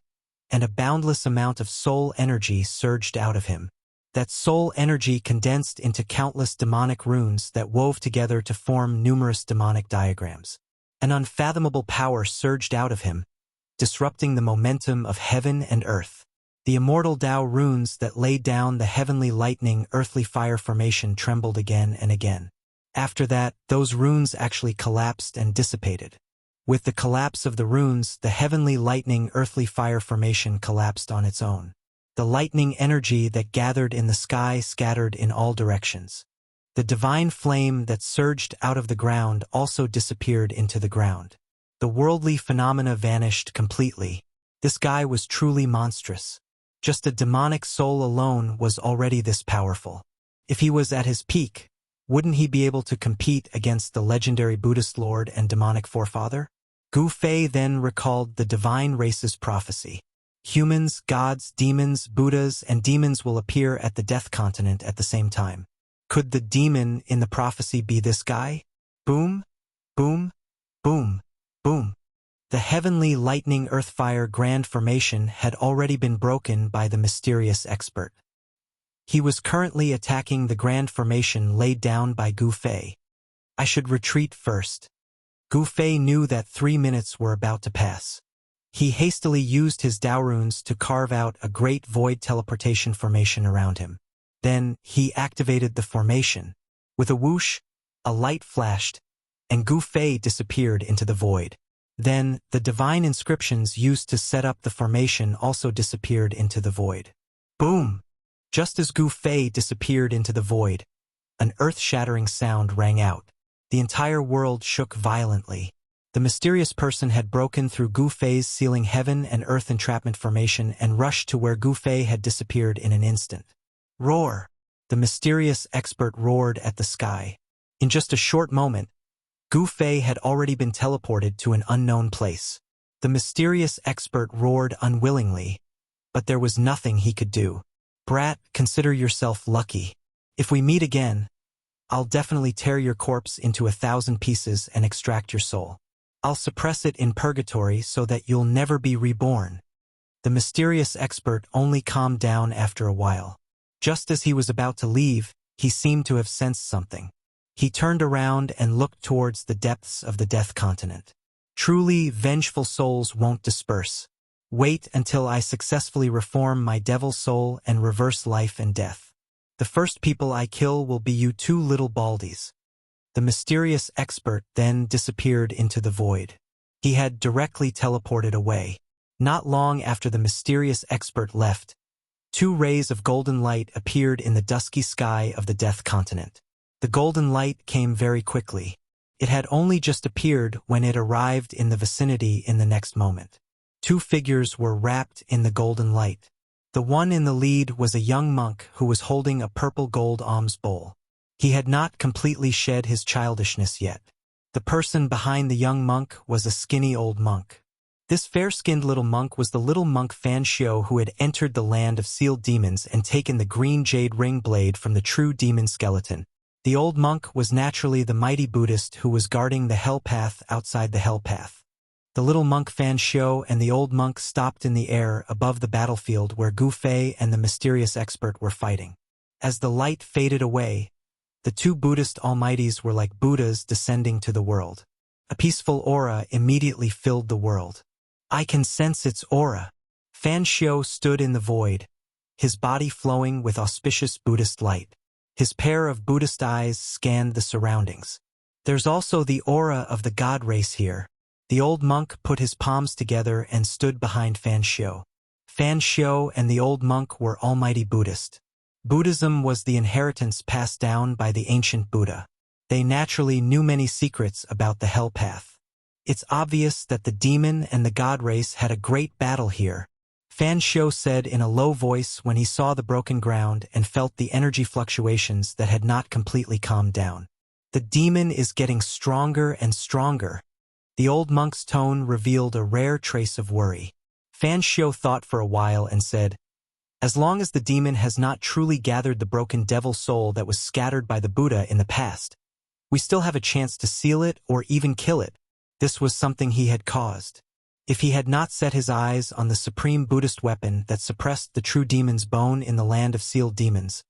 and a boundless amount of soul energy surged out of him. That soul energy condensed into countless demonic runes that wove together to form numerous demonic diagrams. An unfathomable power surged out of him, disrupting the momentum of heaven and earth. The immortal Tao runes that laid down the heavenly lightning earthly fire formation trembled again and again. After that, those runes actually collapsed and dissipated. With the collapse of the runes, the heavenly lightning earthly fire formation collapsed on its own. The lightning energy that gathered in the sky scattered in all directions. The divine flame that surged out of the ground also disappeared into the ground. The worldly phenomena vanished completely. This guy was truly monstrous. Just a demonic soul alone was already this powerful. If he was at his peak, wouldn't he be able to compete against the legendary Buddhist lord and demonic forefather? Gu Fei then recalled the divine race's prophecy. Humans, gods, demons, Buddhas, and demons will appear at the Death Continent at the same time. Could the demon in the prophecy be this guy? Boom, boom, boom, boom. The heavenly lightning earthfire grand formation had already been broken by the mysterious expert. He was currently attacking the grand formation laid down by Gu Fei. I should retreat first. Gu Fei knew that 3 minutes were about to pass. He hastily used his Dao runes to carve out a great void teleportation formation around him. Then he activated the formation. With a whoosh, a light flashed, and Gu Fei disappeared into the void. Then the divine inscriptions used to set up the formation also disappeared into the void. Boom! Just as Gu Fei disappeared into the void, an earth-shattering sound rang out. The entire world shook violently. The mysterious person had broken through Gu Fei's sealing heaven and earth entrapment formation and rushed to where Gu Fei had disappeared in an instant. Roar! The mysterious expert roared at the sky. In just a short moment, Gu Fei had already been teleported to an unknown place. The mysterious expert roared unwillingly, but there was nothing he could do. Brat, consider yourself lucky. If we meet again, I'll definitely tear your corpse into 1,000 pieces and extract your soul. I'll suppress it in purgatory so that you'll never be reborn. The mysterious expert only calmed down after a while. Just as he was about to leave, he seemed to have sensed something. He turned around and looked towards the depths of the Death Continent. Truly, vengeful souls won't disperse. Wait until I successfully reform my devil soul and reverse life and death. The first people I kill will be you two little baldies. The mysterious expert then disappeared into the void. He had directly teleported away. Not long after the mysterious expert left, 2 rays of golden light appeared in the dusky sky of the Death Continent. The golden light came very quickly. It had only just appeared when it arrived in the vicinity in the next moment. 2 figures were wrapped in the golden light. The one in the lead was a young monk who was holding a purple gold alms bowl. He had not completely shed his childishness yet. The person behind the young monk was a skinny old monk. This fair-skinned little monk was the little monk Fan Xiao who had entered the land of sealed demons and taken the green jade ring blade from the true demon skeleton. The old monk was naturally the mighty Buddhist who was guarding the hell path outside the hell path. The little monk Fan Xiao and the old monk stopped in the air above the battlefield where Gu Fei and the mysterious expert were fighting. As the light faded away, the 2 Buddhist almighties were like Buddhas descending to the world. A peaceful aura immediately filled the world. I can sense its aura. Fan Xiao stood in the void, his body flowing with auspicious Buddhist light. His pair of Buddhist eyes scanned the surroundings. There's also the aura of the god race here. The old monk put his palms together and stood behind Fan Xiao. Fan Xiao and the old monk were almighty Buddhist. Buddhism was the inheritance passed down by the ancient Buddha. They naturally knew many secrets about the hell path. It's obvious that the demon and the god race had a great battle here. Fan Xiao said in a low voice when he saw the broken ground and felt the energy fluctuations that had not completely calmed down. The demon is getting stronger and stronger. The old monk's tone revealed a rare trace of worry. Fan Xiao thought for a while and said, as long as the demon has not truly gathered the broken devil soul that was scattered by the Buddha in the past, we still have a chance to seal it or even kill it. This was something he had caused. If he had not set his eyes on the supreme Buddhist weapon that suppressed the true demon's bone in the land of sealed demons,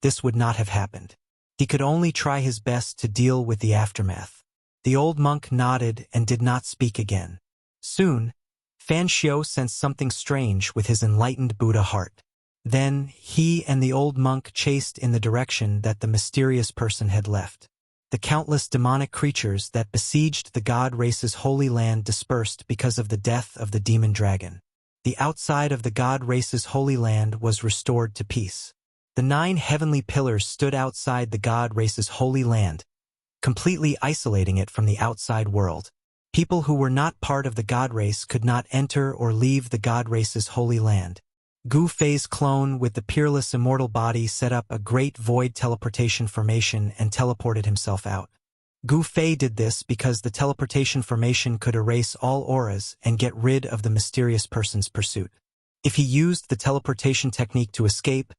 this would not have happened. He could only try his best to deal with the aftermath. The old monk nodded and did not speak again. Soon, Fan Xiao sensed something strange with his enlightened Buddha heart. Then, he and the old monk chased in the direction that the mysterious person had left. The countless demonic creatures that besieged the god race's holy land dispersed because of the death of the demon dragon. The outside of the god race's holy land was restored to peace. The 9 heavenly pillars stood outside the god race's holy land, completely isolating it from the outside world. People who were not part of the god race could not enter or leave the god race's holy land. Gu Fei's clone with the peerless immortal body set up a great void teleportation formation and teleported himself out. Gu Fei did this because the teleportation formation could erase all auras and get rid of the mysterious person's pursuit. If he used the teleportation technique to escape,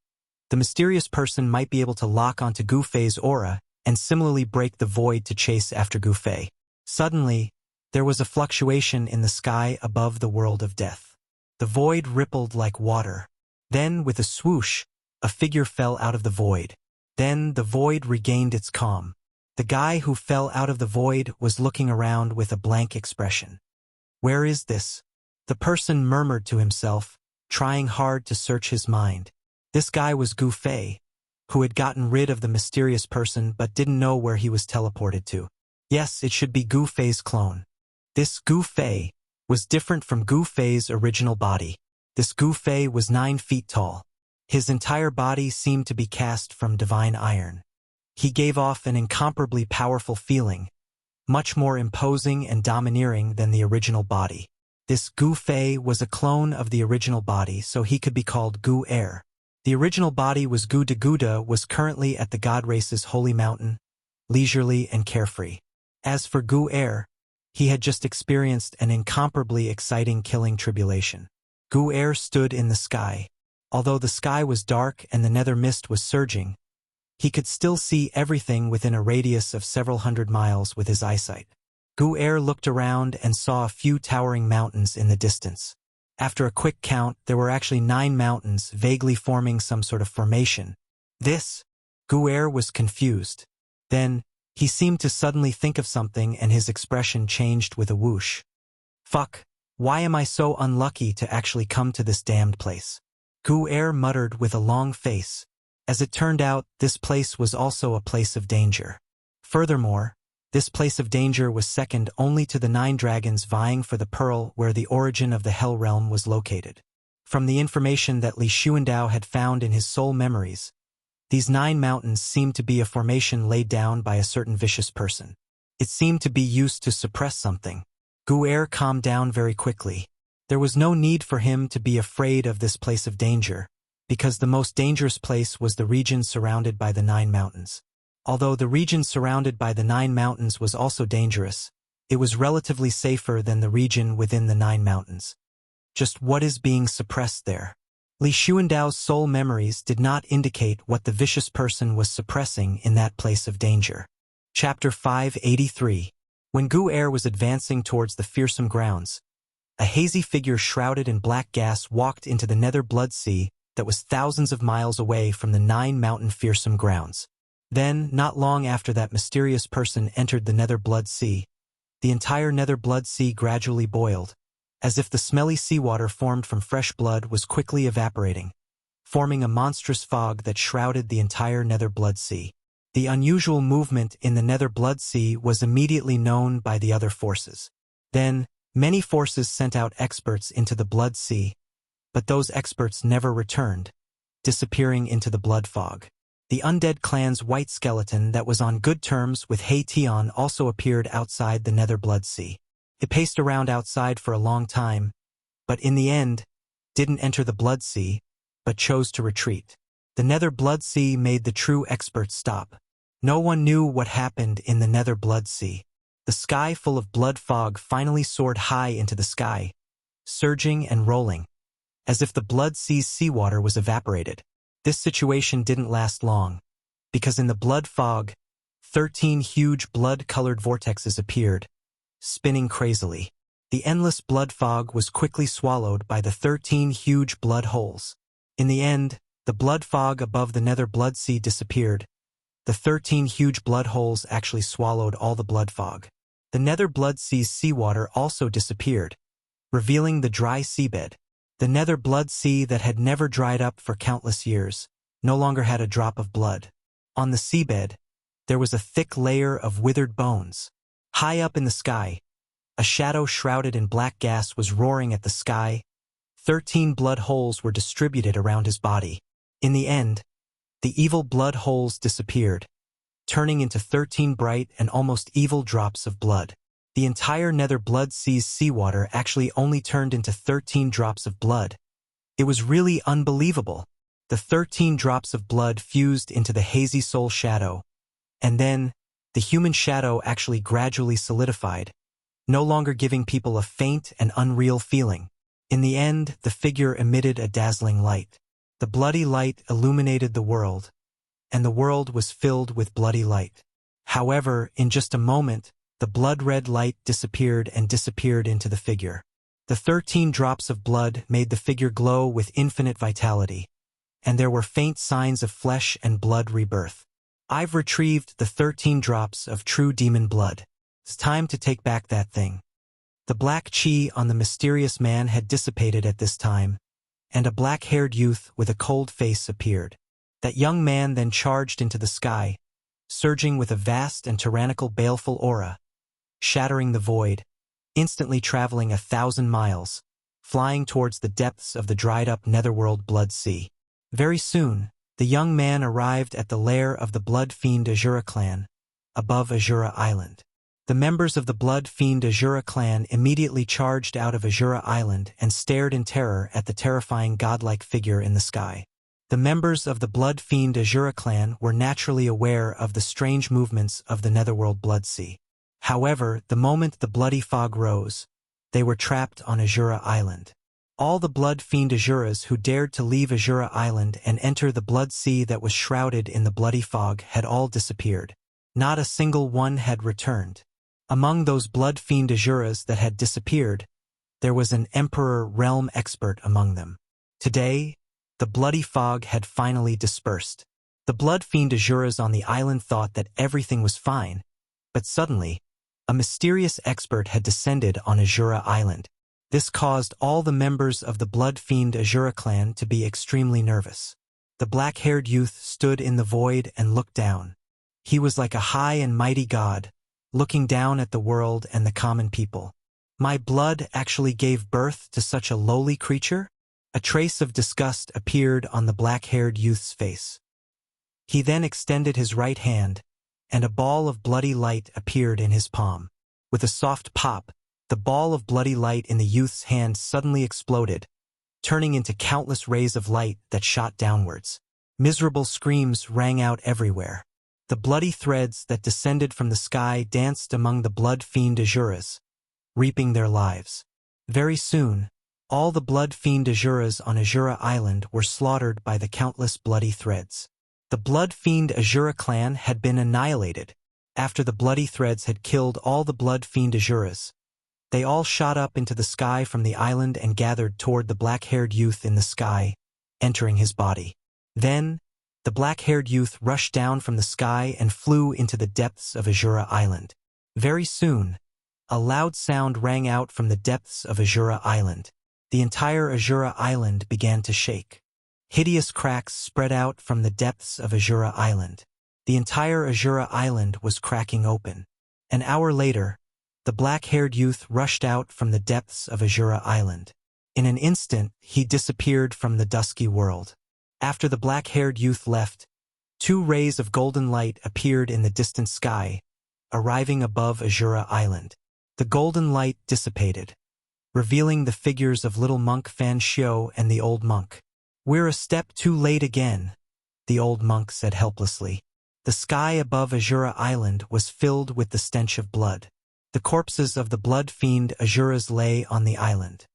the mysterious person might be able to lock onto Gu Fei's aura and similarly break the void to chase after Gu Fei. Suddenly, there was a fluctuation in the sky above the world of death. The void rippled like water. Then, with a swoosh, a figure fell out of the void. Then the void regained its calm. The guy who fell out of the void was looking around with a blank expression. "Where is this?" The person murmured to himself, trying hard to search his mind. This guy was Gu Fei, who had gotten rid of the mysterious person but didn't know where he was teleported to. Yes, it should be Gu Fei's clone. This Gu Fei was different from Gu Fei's original body. This Gu Fei was 9 feet tall. His entire body seemed to be cast from divine iron. He gave off an incomparably powerful feeling, much more imposing and domineering than the original body. This Gu Fei was a clone of the original body, so he could be called Gu Air. The original body was Gu de Guda, was currently at the god race's holy mountain, leisurely and carefree. As for Gu Air, he had just experienced an incomparably exciting killing tribulation. Gu Air stood in the sky. Although the sky was dark and the nether mist was surging, he could still see everything within a radius of several hundred miles with his eyesight. Gu Air looked around and saw a few towering mountains in the distance. After a quick count, there were actually 9 mountains vaguely forming some sort of formation. Gu Air was confused. Then, he seemed to suddenly think of something and his expression changed with a whoosh. "Fuck, why am I so unlucky to actually come to this damned place?" Gu Air muttered with a long face. As it turned out, this place was also a place of danger. Furthermore, this place of danger was second only to the 9 dragons vying for the pearl where the origin of the Hell Realm was located. From the information that Li Xuandao had found in his soul memories, these 9 mountains seemed to be a formation laid down by a certain vicious person. It seemed to be used to suppress something. Gu Air calmed down very quickly. There was no need for him to be afraid of this place of danger, because the most dangerous place was the region surrounded by the 9 mountains. Although the region surrounded by the 9 mountains was also dangerous, it was relatively safer than the region within the 9 mountains. Just what is being suppressed there? Li Xuandao's soul memories did not indicate what the vicious person was suppressing in that place of danger. Chapter 583. When Gu Air was advancing towards the fearsome grounds, a hazy figure shrouded in black gas walked into the nether blood sea that was thousands of miles away from the 9 mountain fearsome grounds. Then, not long after that mysterious person entered the nether blood sea, the entire nether blood sea gradually boiled, as if the smelly seawater formed from fresh blood was quickly evaporating, forming a monstrous fog that shrouded the entire nether blood sea. The unusual movement in the nether blood sea was immediately known by the other forces. Then, many forces sent out experts into the blood sea, but those experts never returned, disappearing into the blood fog. The undead clan's white skeleton that was on good terms with Hei Tian also appeared outside the nether blood sea. It paced around outside for a long time, but in the end, didn't enter the blood sea, but chose to retreat. The nether blood sea made the true experts stop. No one knew what happened in the nether blood sea. The sky full of blood fog finally soared high into the sky, surging and rolling, as if the blood sea's seawater was evaporated. This situation didn't last long, because in the blood fog, 13 huge blood-colored vortexes appeared, spinning crazily. The endless blood fog was quickly swallowed by the 13 huge blood holes. In the end, the blood fog above the nether blood sea disappeared. The 13 huge blood holes actually swallowed all the blood fog. The nether blood sea's seawater also disappeared, revealing the dry seabed. The nether blood sea that had never dried up for countless years no longer had a drop of blood. On the seabed, there was a thick layer of withered bones. High up in the sky, a shadow shrouded in black gas was roaring at the sky. 13 blood holes were distributed around his body. In the end, the evil blood holes disappeared, turning into 13 bright and almost evil drops of blood. The entire nether blood sea's seawater actually only turned into 13 drops of blood. It was really unbelievable. The 13 drops of blood fused into the hazy soul shadow, and then, the human shadow actually gradually solidified, no longer giving people a faint and unreal feeling. In the end, the figure emitted a dazzling light. The bloody light illuminated the world, and the world was filled with bloody light. However, in just a moment, the blood-red light disappeared and disappeared into the figure. The 13 drops of blood made the figure glow with infinite vitality, and there were faint signs of flesh and blood rebirth. I've retrieved the 13 drops of true demon blood. It's time to take back that thing. The black chi on the mysterious man had dissipated at this time, and a black-haired youth with a cold face appeared. That young man then charged into the sky, surging with a vast and tyrannical baleful aura, shattering the void, instantly traveling 1,000 miles, flying towards the depths of the dried-up netherworld blood sea. Very soon, the young man arrived at the lair of the Blood Fiend Azura clan, above Azura Island. The members of the Blood Fiend Azura clan immediately charged out of Azura Island and stared in terror at the terrifying godlike figure in the sky. The members of the Blood Fiend Azura clan were naturally aware of the strange movements of the netherworld blood sea. However, the moment the bloody fog rose, they were trapped on Azura Island. All the Blood Fiend Azuras who dared to leave Azura Island and enter the blood sea that was shrouded in the bloody fog had all disappeared. Not a single one had returned. Among those Blood Fiend Azuras that had disappeared, there was an Emperor Realm expert among them. Today, the bloody fog had finally dispersed. The Blood Fiend Azuras on the island thought that everything was fine, but suddenly, a mysterious expert had descended on Azura Island. This caused all the members of the Blood Fiend Azura clan to be extremely nervous. The black-haired youth stood in the void and looked down. He was like a high and mighty god, looking down at the world and the common people. My blood actually gave birth to such a lowly creature? A trace of disgust appeared on the black-haired youth's face. He then extended his right hand, and a ball of bloody light appeared in his palm. With a soft pop, the ball of bloody light in the youth's hand suddenly exploded, turning into countless rays of light that shot downwards. Miserable screams rang out everywhere. The bloody threads that descended from the sky danced among the Blood Fiend Azuras, reaping their lives. Very soon, all the Blood Fiend Azuras on Azura Island were slaughtered by the countless bloody threads. The Blood Fiend Azura clan had been annihilated. After the bloody threads had killed all the Blood Fiend Azuras, they all shot up into the sky from the island and gathered toward the black-haired youth in the sky, entering his body. Then, the black-haired youth rushed down from the sky and flew into the depths of Azura Island. Very soon, a loud sound rang out from the depths of Azura Island. The entire Azura Island began to shake. Hideous cracks spread out from the depths of Azura Island. The entire Azura Island was cracking open. An hour later, the black-haired youth rushed out from the depths of Azura Island. In an instant, he disappeared from the dusky world. After the black-haired youth left, 2 rays of golden light appeared in the distant sky, arriving above Azura Island. The golden light dissipated, revealing the figures of little monk Fan Xiu and the old monk. "We're a step too late again," the old monk said helplessly. The sky above Azura Island was filled with the stench of blood. The corpses of the Blood Fiend Azuras lay on the island.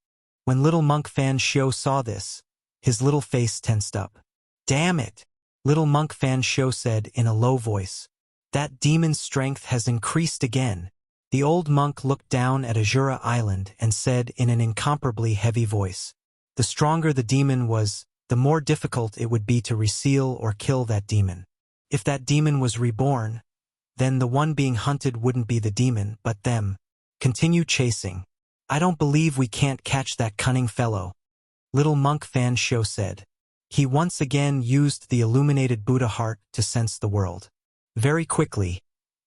When little monk Fan Xiu saw this, his little face tensed up. "Damn it," little monk Fan Xiu said in a low voice. "That demon's strength has increased again." The old monk looked down at Azura Island and said in an incomparably heavy voice, "The stronger the demon was, the more difficult it would be to reseal or kill that demon. If that demon was reborn, then the one being hunted wouldn't be the demon, but them. Continue chasing. I don't believe we can't catch that cunning fellow," little monk Fan Xiu said. He once again used the illuminated Buddha heart to sense the world. Very quickly,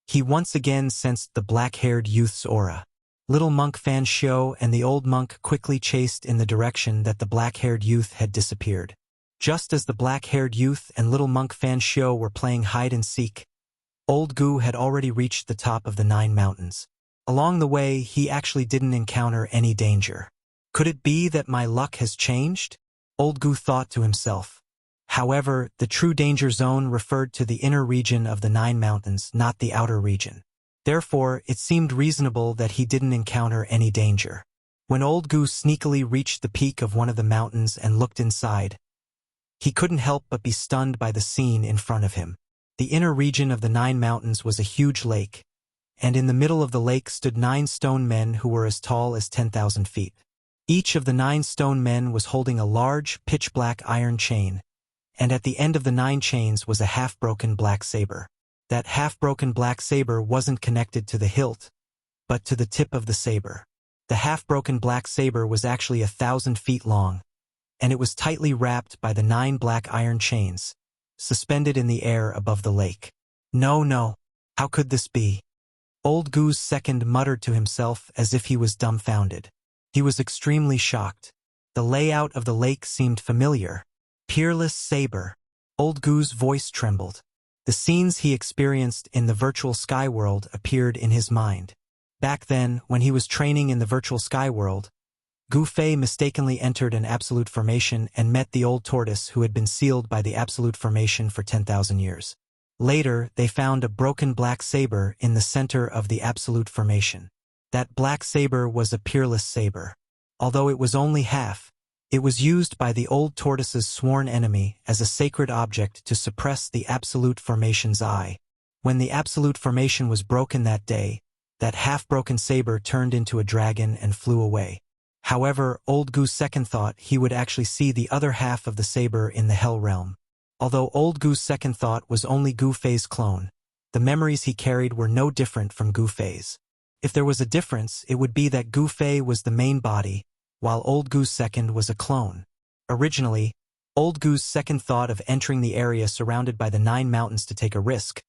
he once again sensed the black-haired youth's aura. Little monk Fan Xiu and the old monk quickly chased in the direction that the black-haired youth had disappeared. Just as the black-haired youth and little monk Fan Xiu were playing hide-and-seek, Old Gu had already reached the top of the 9 mountains. Along the way, he actually didn't encounter any danger. Could it be that my luck has changed? Old Gu thought to himself. However, the true danger zone referred to the inner region of the 9 mountains, not the outer region. Therefore, it seemed reasonable that he didn't encounter any danger. When Old Goose sneakily reached the peak of one of the mountains and looked inside, he couldn't help but be stunned by the scene in front of him. The inner region of the 9 mountains was a huge lake, and in the middle of the lake stood 9 stone men who were as tall as 10,000 feet. Each of the 9 stone men was holding a large, pitch-black iron chain, and at the end of the 9 chains was a half-broken black saber. That half-broken black saber wasn't connected to the hilt, but to the tip of the saber. The half-broken black saber was actually 1,000 feet long, and it was tightly wrapped by the 9 black iron chains, suspended in the air above the lake. No, how could this be? Old Goose Second muttered to himself as if he was dumbfounded. He was extremely shocked. The layout of the lake seemed familiar. Peerless saber. Old Goose's voice trembled. The scenes he experienced in the virtual sky world appeared in his mind. Back then, when he was training in the virtual sky world, Gu Fei mistakenly entered an absolute formation and met the old tortoise who had been sealed by the absolute formation for 10,000 years. Later, they found a broken black saber in the center of the absolute formation. That black saber was a peerless saber. Although it was only half, it was used by the old tortoise's sworn enemy as a sacred object to suppress the absolute formation's eye. When the absolute formation was broken that day, that half-broken saber turned into a dragon and flew away. However, Old Goose Second thought he would actually see the other half of the saber in the Hell Realm. Although Old Goose Second thought was only Gu Fei's clone, the memories he carried were no different from Gu Fei's. If there was a difference, it would be that Gu Fei was the main body, while Old Goose Second was a clone. Originally, Old Goose Second thought of entering the area surrounded by the 9 mountains to take a risk,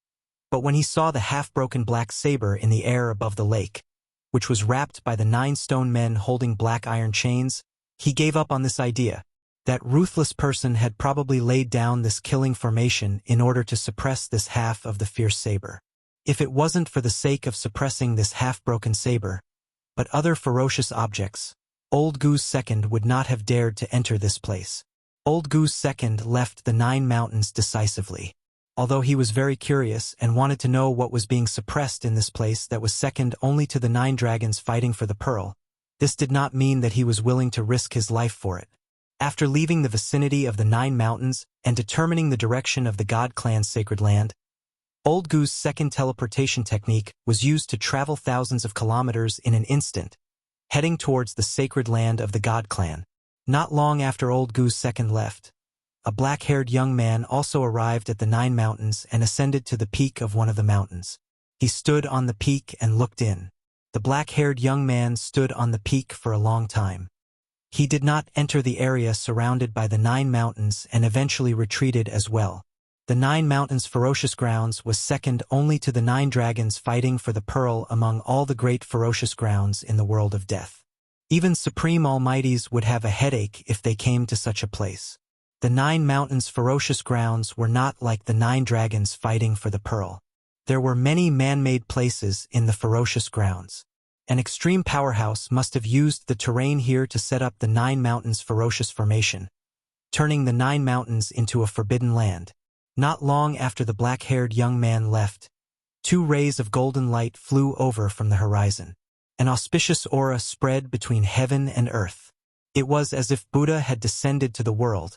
but when he saw the half-broken black saber in the air above the lake, which was wrapped by the 9 stone men holding black iron chains, he gave up on this idea. That ruthless person had probably laid down this killing formation in order to suppress this half of the fierce saber. If it wasn't for the sake of suppressing this half-broken saber, but other ferocious objects, Old Goose Second would not have dared to enter this place. Old Goose Second left the 9 mountains decisively. Although he was very curious and wanted to know what was being suppressed in this place that was second only to the 9 dragons fighting for the pearl, this did not mean that he was willing to risk his life for it. After leaving the vicinity of the 9 mountains and determining the direction of the God Clan's sacred land, Old Goose's second teleportation technique was used to travel thousands of kilometers in an instant, heading towards the sacred land of the God Clan. Not long after Old Goose Second left, a black-haired young man also arrived at the 9 mountains and ascended to the peak of one of the mountains. He stood on the peak and looked in. The black-haired young man stood on the peak for a long time. He did not enter the area surrounded by the 9 mountains and eventually retreated as well. The 9 mountains' ferocious grounds was second only to the 9 dragons fighting for the pearl among all the great ferocious grounds in the world of death. Even supreme almighties would have a headache if they came to such a place. The 9 mountains' ferocious grounds were not like the 9 dragons fighting for the pearl. There were many man-made places in the ferocious grounds. An extreme powerhouse must have used the terrain here to set up the 9 mountains' ferocious formation, turning the 9 mountains into a forbidden land. Not long after the black-haired young man left, 2 rays of golden light flew over from the horizon. An auspicious aura spread between heaven and earth. It was as if Buddha had descended to the world,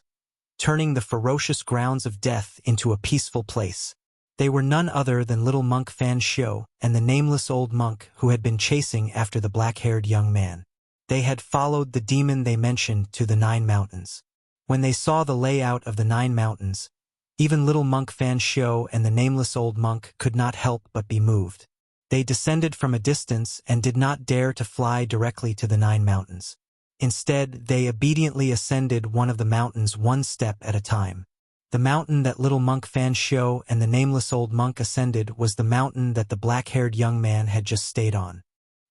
turning the ferocious grounds of death into a peaceful place. They were none other than little monk Fan Xiu and the nameless old monk who had been chasing after the black-haired young man. They had followed the demon they mentioned to the 9 mountains. When they saw the layout of the 9 mountains, even little monk Fan Xiu and the nameless old monk could not help but be moved. They descended from a distance and did not dare to fly directly to the 9 mountains. Instead, they obediently ascended one of the mountains one step at a time. The mountain that little monk Fan Xiu and the nameless old monk ascended was the mountain that the black-haired young man had just stayed on.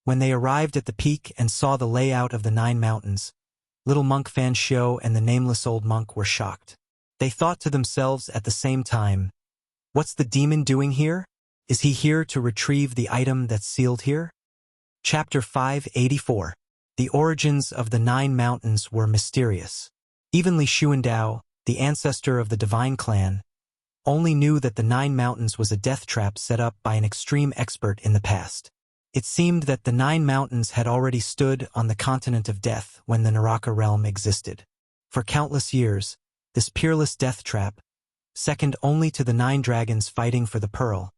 When they arrived at the peak and saw the layout of the 9 mountains, little monk Fan Xiu and the nameless old monk were shocked. They thought to themselves at the same time, "What's the demon doing here? Is he here to retrieve the item that's sealed here?" Chapter 584. The origins of the 9 mountains were mysterious. Even Li Xuandao, the ancestor of the divine clan, only knew that the 9 mountains was a death trap set up by an extreme expert in the past. It seemed that the 9 mountains had already stood on the continent of death when the Naraka realm existed. For countless years, this peerless death trap, second only to the 9 dragons fighting for the pearl,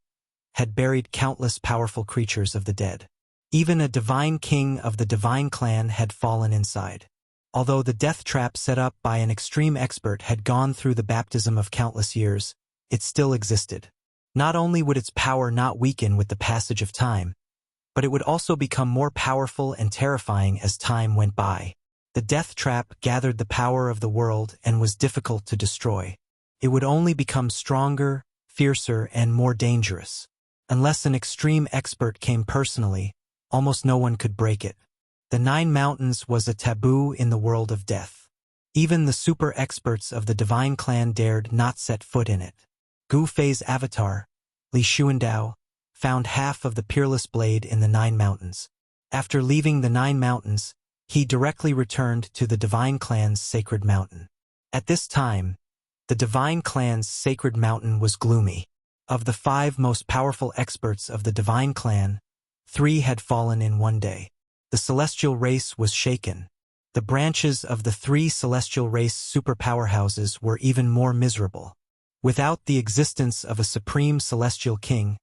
had buried countless powerful creatures of the dead. Even a divine king of the divine clan had fallen inside. Although the death trap set up by an extreme expert had gone through the baptism of countless years, it still existed. Not only would its power not weaken with the passage of time, but it would also become more powerful and terrifying as time went by. The death trap gathered the power of the world and was difficult to destroy. It would only become stronger, fiercer, and more dangerous. Unless an extreme expert came personally, almost no one could break it. The 9 mountains was a taboo in the world of death. Even the super experts of the divine clan dared not set foot in it. Gu Fei's avatar, Li Xuandao, found half of the peerless blade in the 9 mountains. After leaving the 9 mountains, he directly returned to the divine clan's sacred mountain. At this time, the divine clan's sacred mountain was gloomy. Of the 5 most powerful experts of the divine clan, 3 had fallen in one day. The celestial race was shaken. The branches of the 3 celestial race super powerhouses were even more miserable. Without the existence of a supreme celestial king,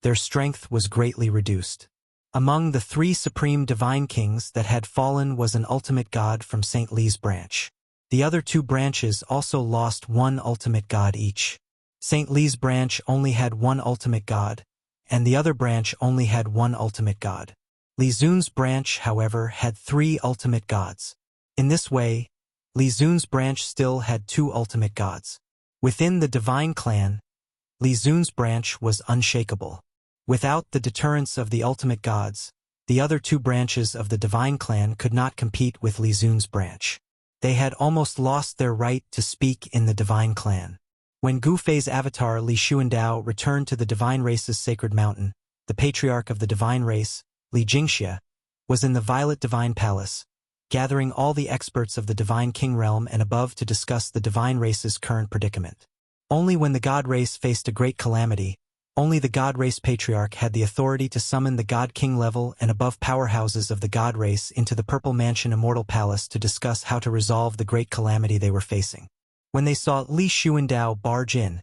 their strength was greatly reduced. Among the 3 supreme divine kings that had fallen was an ultimate god from St. Li's branch. The other 2 branches also lost 1 ultimate god each. St. Li's branch only had 1 ultimate god, and the other branch only had 1 ultimate god. Li Zun's branch, however, had 3 ultimate gods. In this way, Li Zun's branch still had 2 ultimate gods. Within the divine clan, Li Zun's branch was unshakable. Without the deterrence of the ultimate gods, the other 2 branches of the divine clan could not compete with Li Zun's branch. They had almost lost their right to speak in the divine clan. When Gu Fei's avatar Li Xuandao returned to the divine race's sacred mountain, the patriarch of the divine race, Li Jingxia, was in the Violet Divine Palace, gathering all the experts of the divine king realm and above to discuss the divine race's current predicament. Only when the god race faced a great calamity, only the god race patriarch had the authority to summon the god king level and above powerhouses of the god race into the Purple Mansion Immortal Palace to discuss how to resolve the great calamity they were facing. When they saw Li Xuandao barge in,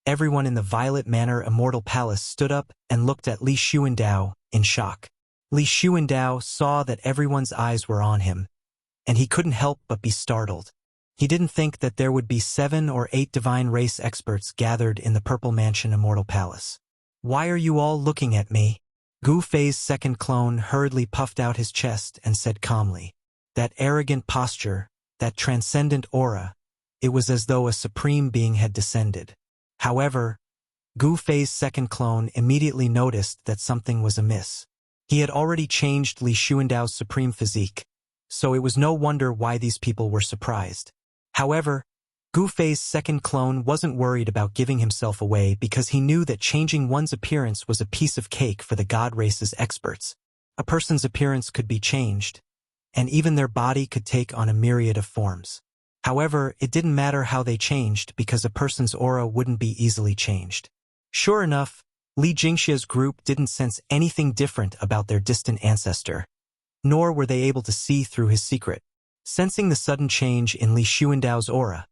everyone in the Violet Manor Immortal Palace stood up and looked at Li Xuandao in shock. Li Xuandao saw that everyone's eyes were on him, and he couldn't help but be startled. He didn't think that there would be 7 or 8 divine race experts gathered in the Purple Mansion Immortal Palace. "Why are you all looking at me?" Gu Fei's second clone hurriedly puffed out his chest and said calmly. That arrogant posture, that transcendent aura, it was as though a supreme being had descended. However, Gu Fei's second clone immediately noticed that something was amiss. He had already changed Li Xuandao's supreme physique, so it was no wonder why these people were surprised. However, Gu Fei's second clone wasn't worried about giving himself away because he knew that changing one's appearance was a piece of cake for the god race's experts. A person's appearance could be changed, and even their body could take on a myriad of forms. However, it didn't matter how they changed because a person's aura wouldn't be easily changed. Sure enough, Li Jingxia's group didn't sense anything different about their distant ancestor, nor were they able to see through his secret. Sensing the sudden change in Li Xuandao's aura,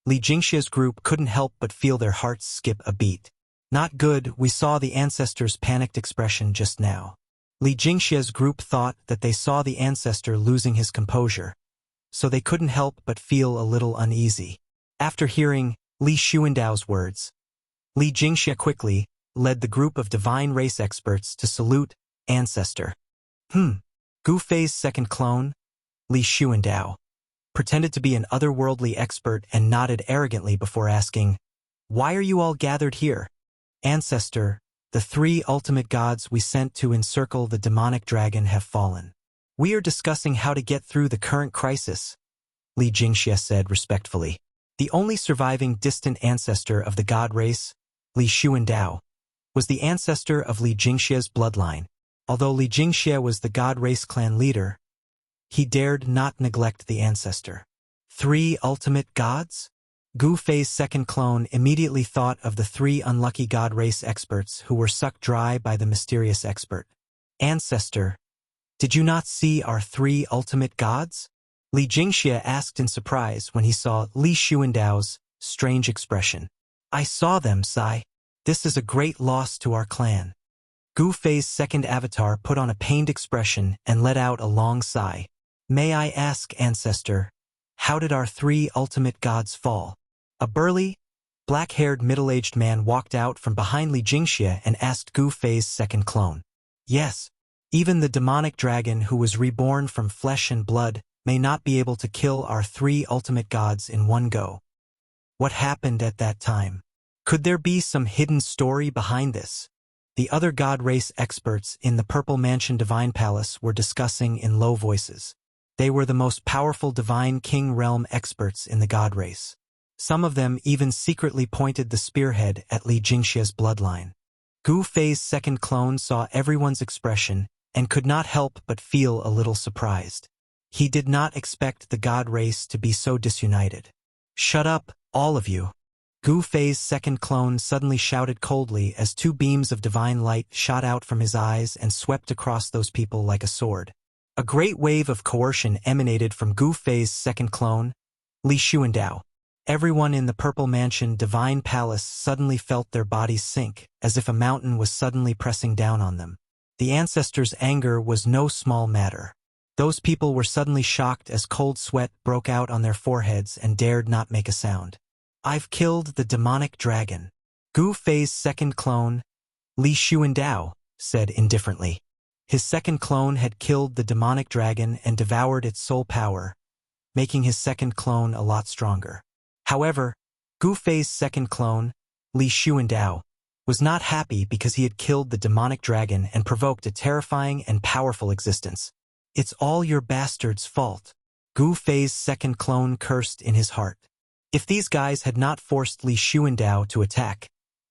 Li Jingxia's group couldn't help but feel their hearts skip a beat. Not good, we saw the ancestor's panicked expression just now. Li Jingxia's group thought that they saw the ancestor losing his composure, so they couldn't help but feel a little uneasy. After hearing Li Xuandao's words, Li Jingxia quickly led the group of divine race experts to salute ancestor. Gu Fei's second clone, Li Xuandao, pretended to be an otherworldly expert and nodded arrogantly before asking, "Why are you all gathered here?" "Ancestor, the 3 ultimate gods we sent to encircle the demonic dragon have fallen. We are discussing how to get through the current crisis," Li Jingxia said respectfully. The only surviving distant ancestor of the god race, Li Xuandao, was the ancestor of Li Jingxia's bloodline. Although Li Jingxia was the god race clan leader, he dared not neglect the ancestor. 3 ultimate gods? Gu Fei's second clone immediately thought of the 3 unlucky god race experts who were sucked dry by the mysterious expert. Ancestor, did you not see our three ultimate gods? Li Jingxia asked in surprise when he saw Li Xuandao's strange expression. I saw them, Sai. This is a great loss to our clan. Gu Fei's second avatar put on a pained expression and let out a long sigh. May I ask, Ancestor, how did our three ultimate gods fall? A burly, black-haired middle-aged man walked out from behind Li Jingxia and asked Gu Fei's second clone. Yes, even the demonic dragon who was reborn from flesh and blood may not be able to kill our three ultimate gods in one go. What happened at that time? Could there be some hidden story behind this? The other god race experts in the Purple Mansion Divine Palace were discussing in low voices. They were the most powerful Divine King Realm experts in the god race. Some of them even secretly pointed the spearhead at Li Jingxia's bloodline. Gu Fei's second clone saw everyone's expression and could not help but feel a little surprised. He did not expect the god race to be so disunited. Shut up, all of you. Gu Fei's second clone suddenly shouted coldly as two beams of divine light shot out from his eyes and swept across those people like a sword. A great wave of coercion emanated from Gu Fei's second clone, Li Xuandao. Everyone in the Purple Mansion Divine Palace suddenly felt their bodies sink, as if a mountain was suddenly pressing down on them. The ancestors' anger was no small matter. Those people were suddenly shocked as cold sweat broke out on their foreheads and dared not make a sound. I've killed the demonic dragon. Gu Fei's second clone, Li Xuandao, said indifferently. His second clone had killed the demonic dragon and devoured its soul power, making his second clone a lot stronger. However, Gu Fei's second clone, Li Xuandao, was not happy because he had killed the demonic dragon and provoked a terrifying and powerful existence. It's all your bastard's fault. Gu Fei's second clone cursed in his heart. If these guys had not forced Li Xuandao to attack,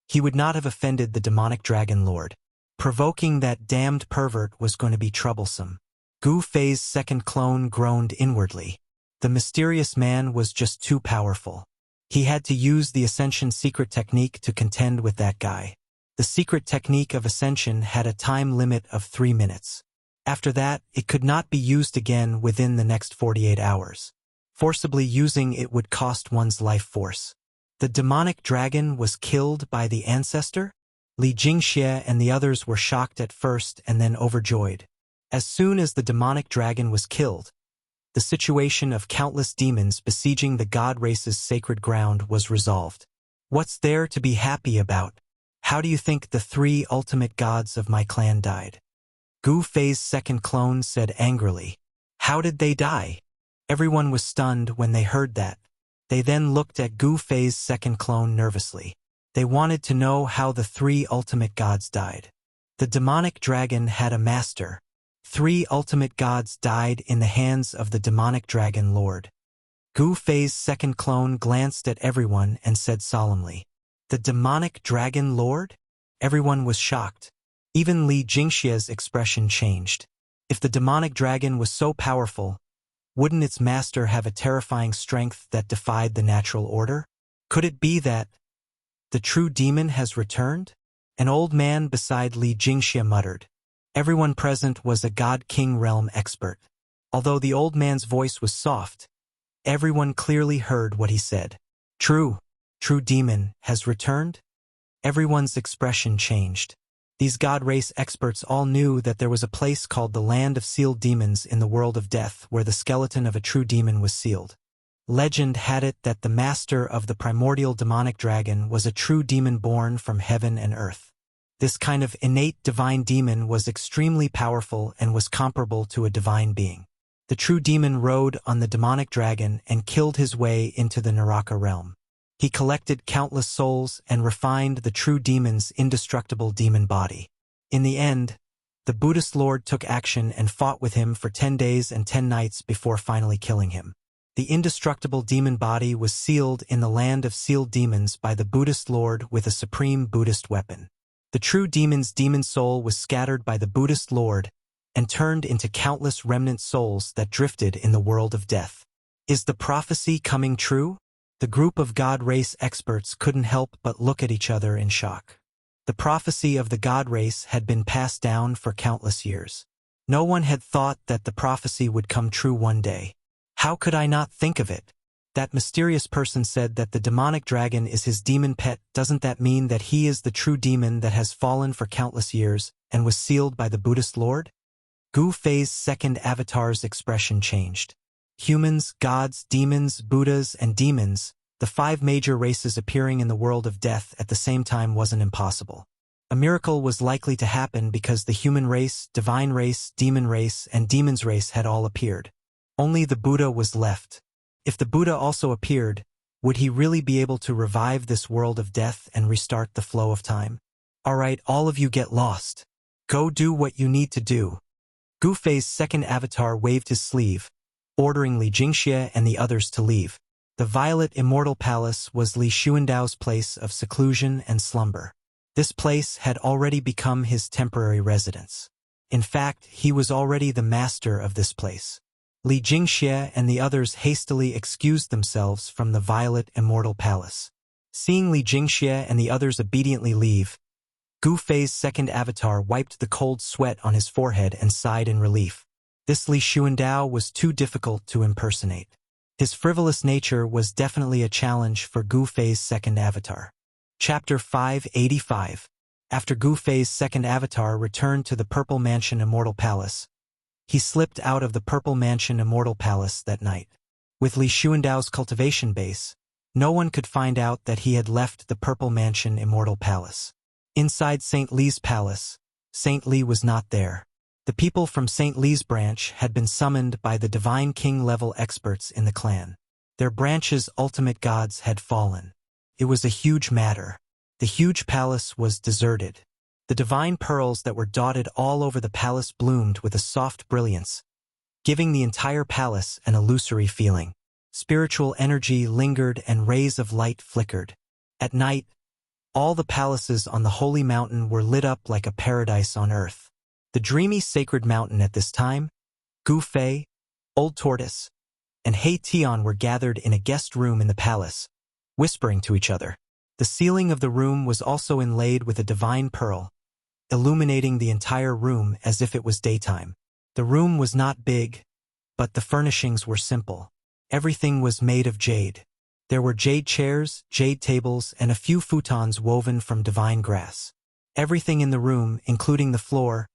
he would not have offended the demonic dragon lord. Provoking that damned pervert was going to be troublesome. Gu Fei's second clone groaned inwardly. The mysterious man was just too powerful. He had to use the Ascension secret technique to contend with that guy. The secret technique of Ascension had a time limit of 3 minutes. After that, it could not be used again within the next 48 hours. Forcibly using it would cost one's life force. The demonic dragon was killed by the ancestor? Li Jingxia and the others were shocked at first and then overjoyed. As soon as the demonic dragon was killed, the situation of countless demons besieging the god race's sacred ground was resolved. What's there to be happy about? How do you think the three ultimate gods of my clan died? Gu Fei's second clone said angrily. How did they die? Everyone was stunned when they heard that. They then looked at Gu Fei's second clone nervously. They wanted to know how the three ultimate gods died. The demonic dragon had a master. 3 ultimate gods died in the hands of the demonic dragon lord. Gu Fei's second clone glanced at everyone and said solemnly, The demonic dragon lord? Everyone was shocked. Even Li Jingxia's expression changed. If the demonic dragon was so powerful, wouldn't its master have a terrifying strength that defied the natural order? Could it be that the true demon has returned? An old man beside Li Jingxia muttered. Everyone present was a God King realm expert. Although the old man's voice was soft, everyone clearly heard what he said. True demon has returned? Everyone's expression changed. These god race experts all knew that there was a place called the Land of Sealed Demons in the world of death where the skeleton of a true demon was sealed. Legend had it that the master of the primordial demonic dragon was a true demon born from heaven and earth. This kind of innate divine demon was extremely powerful and was comparable to a divine being. The true demon rode on the demonic dragon and killed his way into the Naraka realm. He collected countless souls and refined the true demon's indestructible demon body. In the end, the Buddhist lord took action and fought with him for 10 days and 10 nights before finally killing him. The indestructible demon body was sealed in the Land of Sealed Demons by the Buddhist lord with a supreme Buddhist weapon. The true demon's demon soul was scattered by the Buddhist lord and turned into countless remnant souls that drifted in the world of death. Is the prophecy coming true? The group of god race experts couldn't help but look at each other in shock. The prophecy of the god race had been passed down for countless years. No one had thought that the prophecy would come true one day. How could I not think of it? That mysterious person said that the demonic dragon is his demon pet. Doesn't that mean that he is the true demon that has fallen for countless years and was sealed by the Buddhist Lord? Gu Fei's second avatar's expression changed. Humans, gods, demons, Buddhas, and demons, the 5 major races appearing in the world of death at the same time wasn't impossible. A miracle was likely to happen because the human race, divine race, demon race, and demon's race had all appeared. Only the Buddha was left. If the Buddha also appeared, would he really be able to revive this world of death and restart the flow of time? Alright, all of you get lost. Go do what you need to do. Gu Fei's second avatar waved his sleeve, ordering Li Jingxie and the others to leave. The Violet Immortal Palace was Li Xuandao's place of seclusion and slumber. This place had already become his temporary residence. In fact, he was already the master of this place. Li Jingxie and the others hastily excused themselves from the Violet Immortal Palace. Seeing Li Jingxie and the others obediently leave, Gu Fei's second avatar wiped the cold sweat on his forehead and sighed in relief. This Li Xuandao was too difficult to impersonate. His frivolous nature was definitely a challenge for Gu Fei's second avatar. Chapter 585. After Gu Fei's second avatar returned to the Purple Mansion Immortal Palace, he slipped out of the Purple Mansion Immortal Palace that night. With Li Xuandao's cultivation base, no one could find out that he had left the Purple Mansion Immortal Palace. Inside St. Li's palace, St. Li was not there. The people from St. Li's branch had been summoned by the Divine King-level experts in the clan. Their branch's ultimate gods had fallen. It was a huge matter. The huge palace was deserted. The divine pearls that were dotted all over the palace bloomed with a soft brilliance, giving the entire palace an illusory feeling. Spiritual energy lingered and rays of light flickered. At night, all the palaces on the holy mountain were lit up like a paradise on earth. The dreamy sacred mountain at this time, Gu Fei, Old Tortoise, and He Tian were gathered in a guest room in the palace, whispering to each other. The ceiling of the room was also inlaid with a divine pearl, illuminating the entire room as if it was daytime. The room was not big, but the furnishings were simple. Everything was made of jade. There were jade chairs, jade tables, and a few futons woven from divine grass. Everything in the room, including the floor,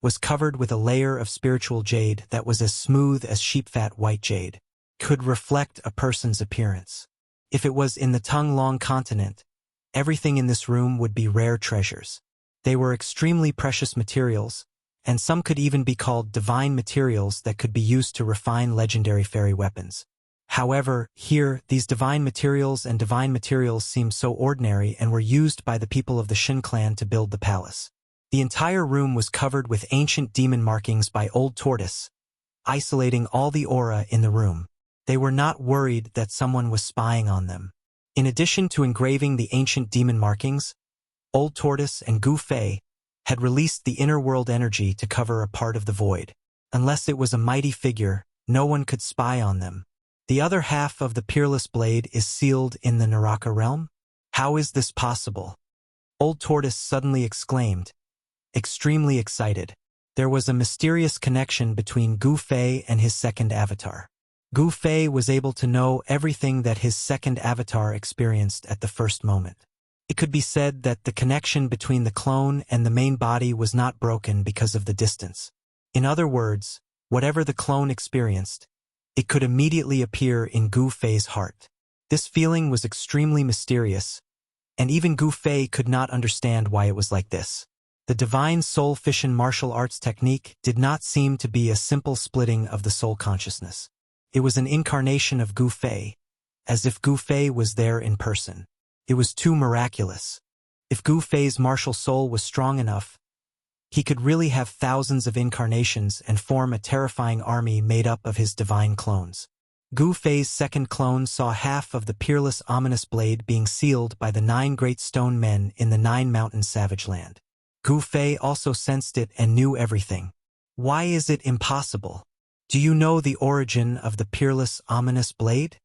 was covered with a layer of spiritual jade that was as smooth as sheepfat white jade, could reflect a person's appearance. If it was in the Tung-Long continent, everything in this room would be rare treasures. They were extremely precious materials, and some could even be called divine materials that could be used to refine legendary fairy weapons. However, here, these divine materials seemed so ordinary and were used by the people of the Shin clan to build the palace. The entire room was covered with ancient demon markings by Old Tortoise, isolating all the aura in the room. They were not worried that someone was spying on them. In addition to engraving the ancient demon markings, Old Tortoise and Gu Fei had released the inner world energy to cover a part of the void. Unless it was a mighty figure, no one could spy on them. The other half of the peerless blade is sealed in the Naraka realm? How is this possible? Old Tortoise suddenly exclaimed, extremely excited. There was a mysterious connection between Gu Fei and his second avatar. Gu Fei was able to know everything that his second avatar experienced at the first moment. It could be said that the connection between the clone and the main body was not broken because of the distance. In other words, whatever the clone experienced, it could immediately appear in Gu Fei's heart. This feeling was extremely mysterious, and even Gu Fei could not understand why it was like this. The divine soul fission martial arts technique did not seem to be a simple splitting of the soul consciousness. It was an incarnation of Gu Fei, as if Gu Fei was there in person. It was too miraculous. If Gu Fei's martial soul was strong enough, he could really have thousands of incarnations and form a terrifying army made up of his divine clones. Gu Fei's second clone saw half of the peerless ominous blade being sealed by the 9 great stone men in the 9 mountain savage land. Gu Fei also sensed it and knew everything. Why is it impossible? Do you know the origin of the peerless ominous blade?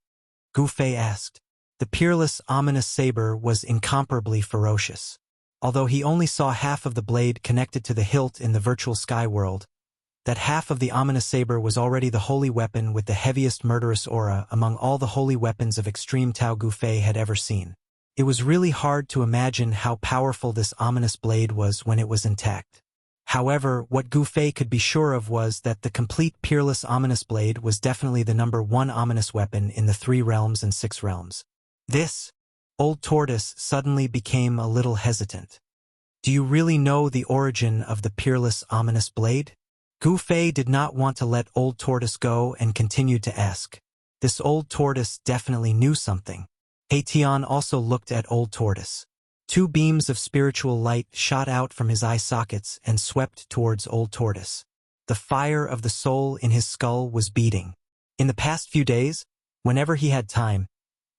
Gu Fei asked. The peerless ominous saber was incomparably ferocious. Although he only saw half of the blade connected to the hilt in the virtual sky world, that half of the ominous saber was already the holy weapon with the heaviest murderous aura among all the holy weapons of extreme Tao Gufei had ever seen. It was really hard to imagine how powerful this ominous blade was when it was intact. However, what Gufei could be sure of was that the complete peerless ominous blade was definitely the #1 ominous weapon in the 3 realms and 6 realms. This, Old Tortoise suddenly became a little hesitant. Do you really know the origin of the peerless ominous blade? Gufei did not want to let Old Tortoise go and continued to ask. This Old Tortoise definitely knew something. Tian also looked at Old Tortoise. 2 beams of spiritual light shot out from his eye sockets and swept towards Old Tortoise. The fire of the soul in his skull was beating. In the past few days, whenever he had time,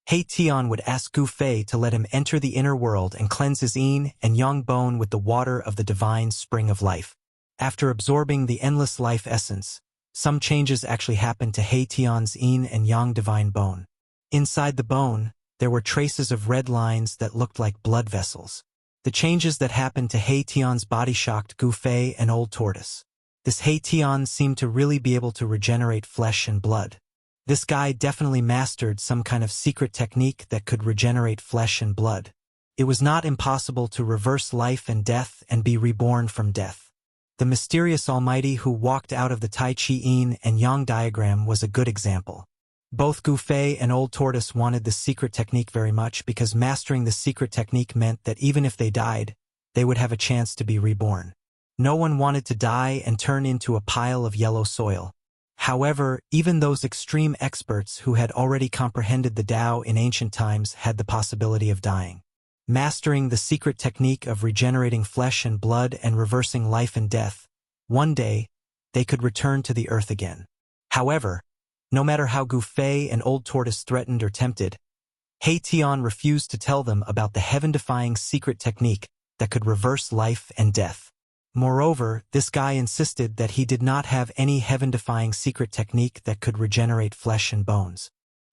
Tian would ask Gufei to let him enter the inner world and cleanse his yin and yang bone with the water of the divine spring of life. After absorbing the endless life essence, some changes actually happened to Tian's yin and yang divine bone. Inside the bone, there were traces of red lines that looked like blood vessels. The changes that happened to Tian's body shocked Gufei and Old Tortoise. This Tian seemed to really be able to regenerate flesh and blood. This guy definitely mastered some kind of secret technique that could regenerate flesh and blood. It was not impossible to reverse life and death and be reborn from death. The mysterious Almighty who walked out of the Tai Chi Yin and Yang diagram was a good example. Both Gufei and Old Tortoise wanted this secret technique very much because mastering the secret technique meant that even if they died, they would have a chance to be reborn. No one wanted to die and turn into a pile of yellow soil. However, even those extreme experts who had already comprehended the Tao in ancient times had the possibility of dying. Mastering the secret technique of regenerating flesh and blood and reversing life and death, one day, they could return to the earth again. However, no matter how Gufei and Old Tortoise threatened or tempted, Tian refused to tell them about the heaven-defying secret technique that could reverse life and death. Moreover, this guy insisted that he did not have any heaven-defying secret technique that could regenerate flesh and bones.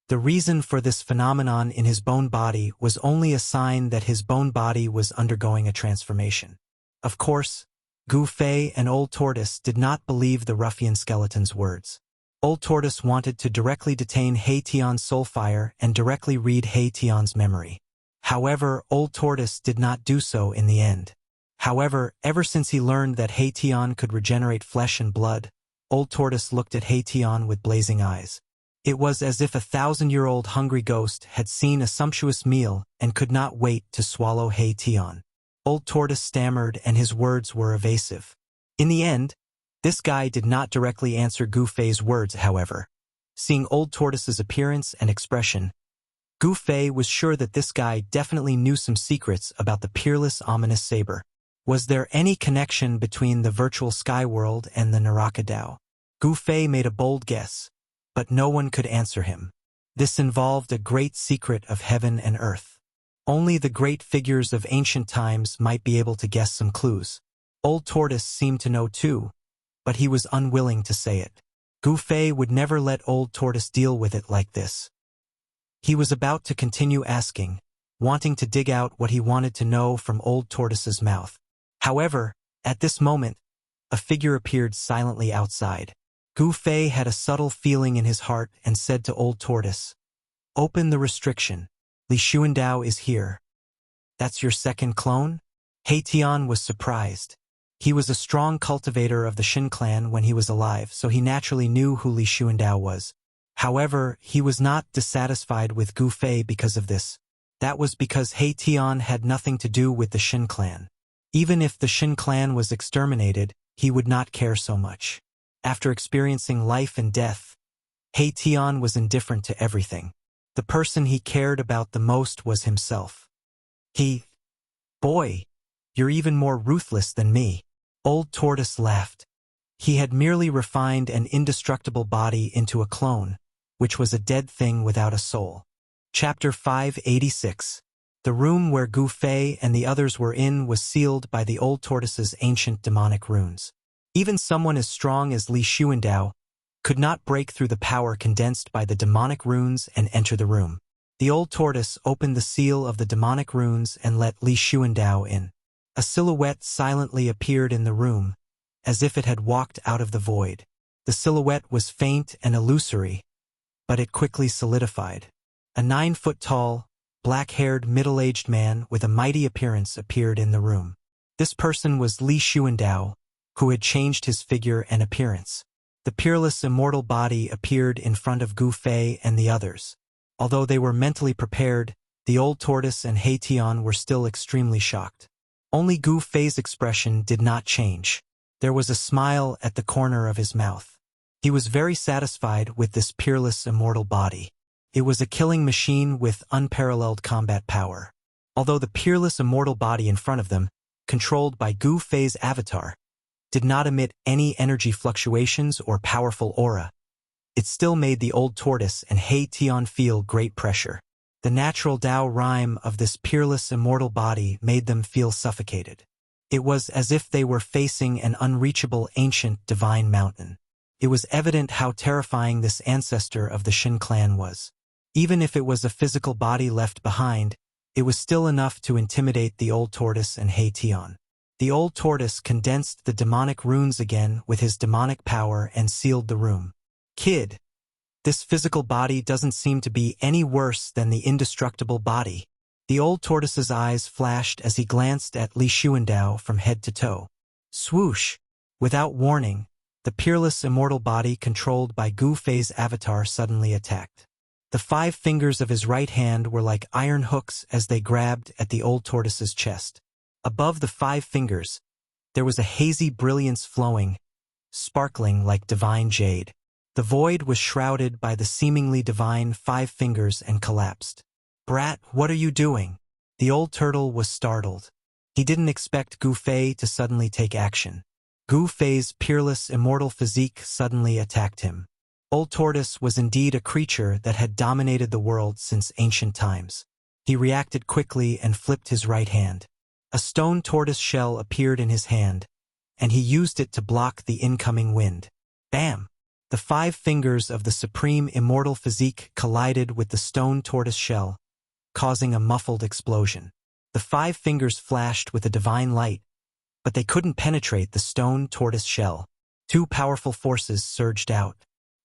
The reason for this phenomenon in his bone body was only a sign that his bone body was undergoing a transformation. Of course, Gufei and Old Tortoise did not believe the ruffian skeleton's words. Old Tortoise wanted to directly detain Tian's soulfire and directly read Tian's memory. However, Old Tortoise did not do so in the end. However, ever since he learned that Tian could regenerate flesh and blood, Old Tortoise looked at Tian with blazing eyes. It was as if a 1,000-year-old hungry ghost had seen a sumptuous meal and could not wait to swallow Tian. Old Tortoise stammered and his words were evasive. In the end, this guy did not directly answer Gufei's words, however. Seeing Old Tortoise's appearance and expression, Gufei was sure that this guy definitely knew some secrets about the peerless ominous saber. Was there any connection between the virtual sky world and the Naraka Tao? Gufei made a bold guess, but no one could answer him. This involved a great secret of heaven and earth. Only the great figures of ancient times might be able to guess some clues. Old Tortoise seemed to know too, but he was unwilling to say it. Gufei would never let Old Tortoise deal with it like this. He was about to continue asking, wanting to dig out what he wanted to know from Old Tortoise's mouth. However, at this moment, a figure appeared silently outside. Gufei had a subtle feeling in his heart and said to Old Tortoise, "Open the restriction. Li Xuandao is here." "That's your second clone?" Tian was surprised. He was a strong cultivator of the Shin clan when he was alive, so he naturally knew who Li Xuandao was. However, he was not dissatisfied with Gufei because of this. That was because Tian had nothing to do with the Shin clan. Even if the Shin clan was exterminated, he would not care so much. After experiencing life and death, Tian was indifferent to everything. The person he cared about the most was himself. "Boy, you're even more ruthless than me." Old Tortoise laughed. He had merely refined an indestructible body into a clone, which was a dead thing without a soul. Chapter 586. The room where Gufei and the others were in was sealed by the Old Tortoise's ancient demonic runes. Even someone as strong as Li Xuandao could not break through the power condensed by the demonic runes and enter the room. The Old Tortoise opened the seal of the demonic runes and let Li Xuandao in. A silhouette silently appeared in the room, as if it had walked out of the void. The silhouette was faint and illusory, but it quickly solidified. A 9-foot-tall, black-haired, middle-aged man with a mighty appearance appeared in the room. This person was Li Xuandao, who had changed his figure and appearance. The peerless immortal body appeared in front of Gu Fei and the others. Although they were mentally prepared, the old tortoise and He Tian were still extremely shocked. Only Gu Fei's expression did not change. There was a smile at the corner of his mouth. He was very satisfied with this peerless immortal body. It was a killing machine with unparalleled combat power. Although the peerless immortal body in front of them, controlled by Gu Fei's avatar, did not emit any energy fluctuations or powerful aura, it still made the old tortoise and He Tian feel great pressure. The natural Tao rhyme of this peerless immortal body made them feel suffocated. It was as if they were facing an unreachable ancient divine mountain. It was evident how terrifying this ancestor of the Shin clan was. Even if it was a physical body left behind, it was still enough to intimidate the old tortoise and He Tian. The old tortoise condensed the demonic runes again with his demonic power and sealed the room. Kid, this physical body doesn't seem to be any worse than the indestructible body. The old tortoise's eyes flashed as he glanced at Li Xuandao from head to toe. Swoosh! Without warning, the peerless immortal body controlled by Gu Fei's avatar suddenly attacked. The 5 fingers of his right hand were like iron hooks as they grabbed at the old tortoise's chest. Above the 5 fingers, there was a hazy brilliance flowing, sparkling like divine jade. The void was shrouded by the seemingly divine 5 fingers and collapsed. Brat, what are you doing? The old turtle was startled. He didn't expect Gu Fei to suddenly take action. Gu Fei's peerless immortal physique suddenly attacked him. Old Tortoise was indeed a creature that had dominated the world since ancient times. He reacted quickly and flipped his right hand. A stone tortoise shell appeared in his hand, and he used it to block the incoming wind. Bam! The 5 fingers of the supreme immortal physique collided with the stone tortoise shell, causing a muffled explosion. The 5 fingers flashed with a divine light, but they couldn't penetrate the stone tortoise shell. 2 powerful forces surged out.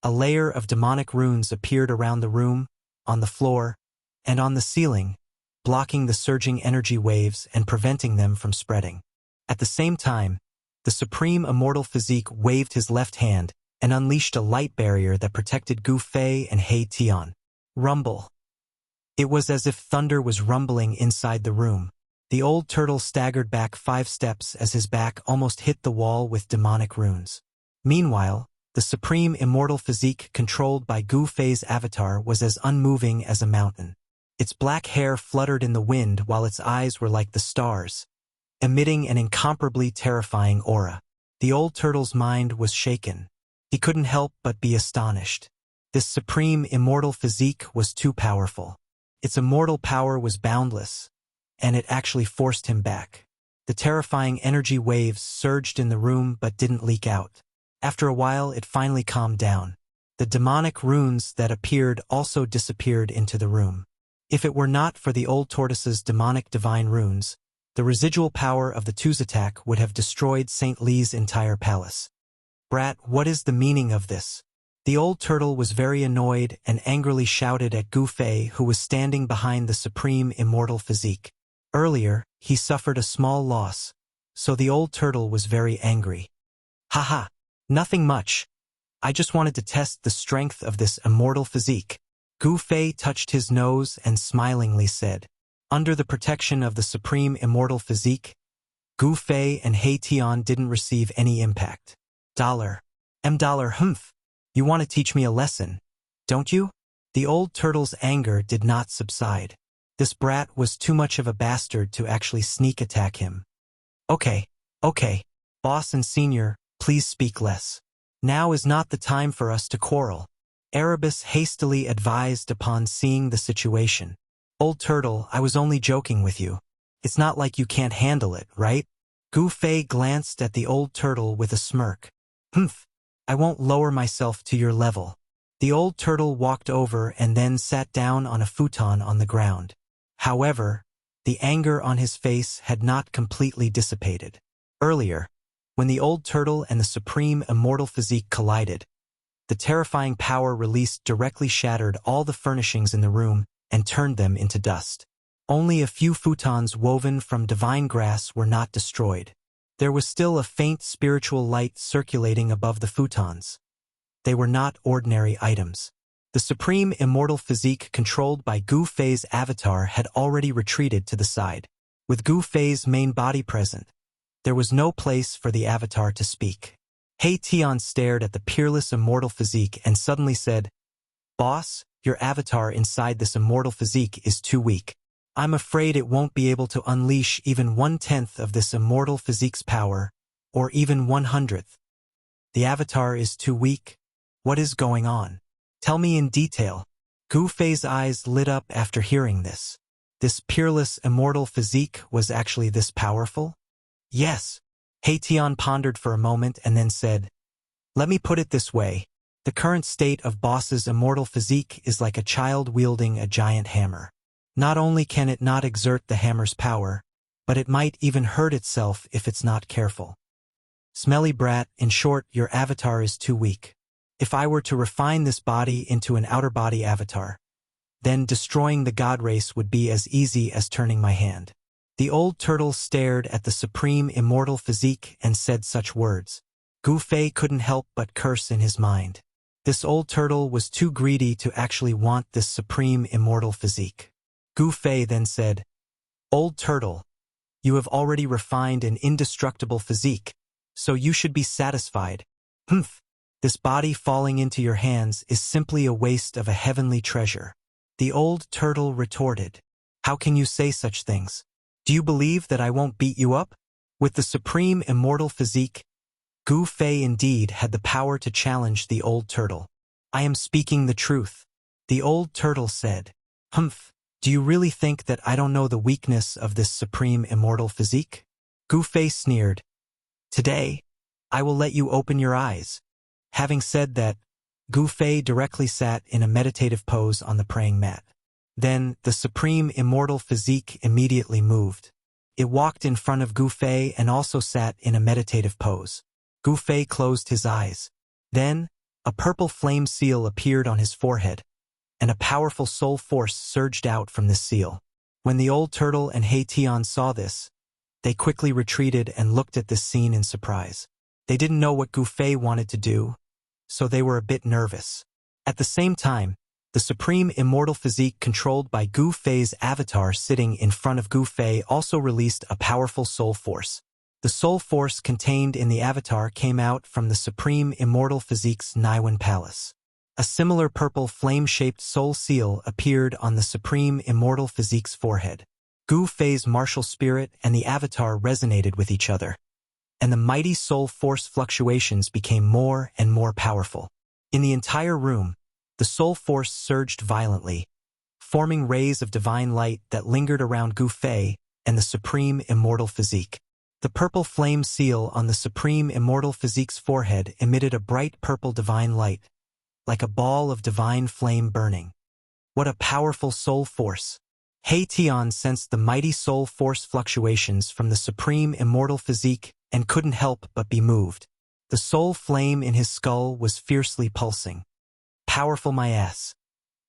A layer of demonic runes appeared around the room, on the floor, and on the ceiling, blocking the surging energy waves and preventing them from spreading. At the same time, the supreme immortal physique waved his left hand and unleashed a light barrier that protected Gu Fei and He Tian. Rumble. It was as if thunder was rumbling inside the room. The old turtle staggered back 5 steps as his back almost hit the wall with demonic runes. Meanwhile, the supreme immortal physique controlled by Gu Fei's avatar was as unmoving as a mountain. Its black hair fluttered in the wind while its eyes were like the stars, emitting an incomparably terrifying aura. The old turtle's mind was shaken. He couldn't help but be astonished. This supreme immortal physique was too powerful. Its immortal power was boundless, and it actually forced him back. The terrifying energy waves surged in the room but didn't leak out. After a while, it finally calmed down. The demonic runes that appeared also disappeared into the room. If it were not for the old tortoise's demonic divine runes, the residual power of the two's attack would have destroyed St. Li's entire palace. Brat, what is the meaning of this? The old turtle was very annoyed and angrily shouted at Gu Fei, who was standing behind the supreme immortal physique. Earlier, he suffered a small loss, so the old turtle was very angry. Haha, nothing much. I just wanted to test the strength of this immortal physique. Gu Fei touched his nose and smilingly said, under the protection of the supreme immortal physique, Gu Fei and He Tian didn't receive any impact. $humph. You want to teach me a lesson, don't you? The old turtle's anger did not subside. This brat was too much of a bastard to actually sneak attack him. Okay. Boss and senior, please speak less. Now is not the time for us to quarrel. Erebus hastily advised upon seeing the situation. Old turtle, I was only joking with you. It's not like you can't handle it, right? Gu Fei glanced at the old turtle with a smirk. Humph. I won't lower myself to your level. The old turtle walked over and then sat down on a futon on the ground. However, The anger on his face had not completely dissipated. Earlier, when the old turtle and the supreme immortal physique collided, the terrifying power released directly shattered all the furnishings in the room and turned them into dust. Only a few futons woven from divine grass were not destroyed. There was still a faint spiritual light circulating above the futons. They were not ordinary items. The supreme immortal physique controlled by Gu Fei's avatar had already retreated to the side. With Gu Fei's main body present, there was no place for the avatar to speak. He Tian stared at the peerless immortal physique and suddenly said, "Boss, your avatar inside this immortal physique is too weak. I'm afraid it won't be able to unleash even 1/10 of this immortal physique's power, or even 1/100th. The avatar is too weak? What is going on? Tell me in detail." Gu Fei's eyes lit up after hearing this. This peerless immortal physique was actually this powerful? Yes. He Tian pondered for a moment and then said, "Let me put it this way. The current state of Boss's immortal physique is like a child wielding a giant hammer. Not only can it not exert the hammer's power, but it might even hurt itself if it's not careful. Smelly brat, in short, your avatar is too weak. If I were to refine this body into an outer body avatar, then destroying the god race would be as easy as turning my hand." The old turtle stared at the supreme immortal physique and said such words. Gu Fei couldn't help but curse in his mind. This old turtle was too greedy to actually want this supreme immortal physique. Gu Fei then said, "Old turtle, you have already refined an indestructible physique, so you should be satisfied. Humph, this body falling into your hands is simply a waste of a heavenly treasure." The old turtle retorted, "How can you say such things? Do you believe that I won't beat you up?" With the supreme immortal physique, Gu Fei indeed had the power to challenge the old turtle. "I am speaking the truth." The old turtle said, "Humph, do you really think that I don't know the weakness of this supreme immortal physique?" Gu Fei sneered, "Today, I will let you open your eyes." Having said that, Gu Fei directly sat in a meditative pose on the praying mat. Then, the supreme immortal physique immediately moved. It walked in front of Gu Fei and also sat in a meditative pose. Gu Fei closed his eyes. Then, a purple flame seal appeared on his forehead, and a powerful soul force surged out from this seal. When the old turtle and He Tian saw this, they quickly retreated and looked at this scene in surprise. They didn't know what Gu Fei wanted to do, so they were a bit nervous. At the same time, the supreme immortal physique controlled by Gu Fei's avatar sitting in front of Gu Fei also released a powerful soul force. The soul force contained in the avatar came out from the supreme immortal physique's Naiwan palace. A similar purple flame-shaped soul seal appeared on the supreme immortal physique's forehead. Gu Fei's martial spirit and the avatar resonated with each other, and the mighty soul force fluctuations became more and more powerful. In the entire room, the soul force surged violently, forming rays of divine light that lingered around Gu Fei and the supreme immortal physique. The purple flame seal on the supreme immortal physique's forehead emitted a bright purple divine light, like a ball of divine flame burning. What a powerful soul force! He Tian sensed the mighty soul force fluctuations from the supreme immortal physique and couldn't help but be moved. The soul flame in his skull was fiercely pulsing. "Powerful my ass.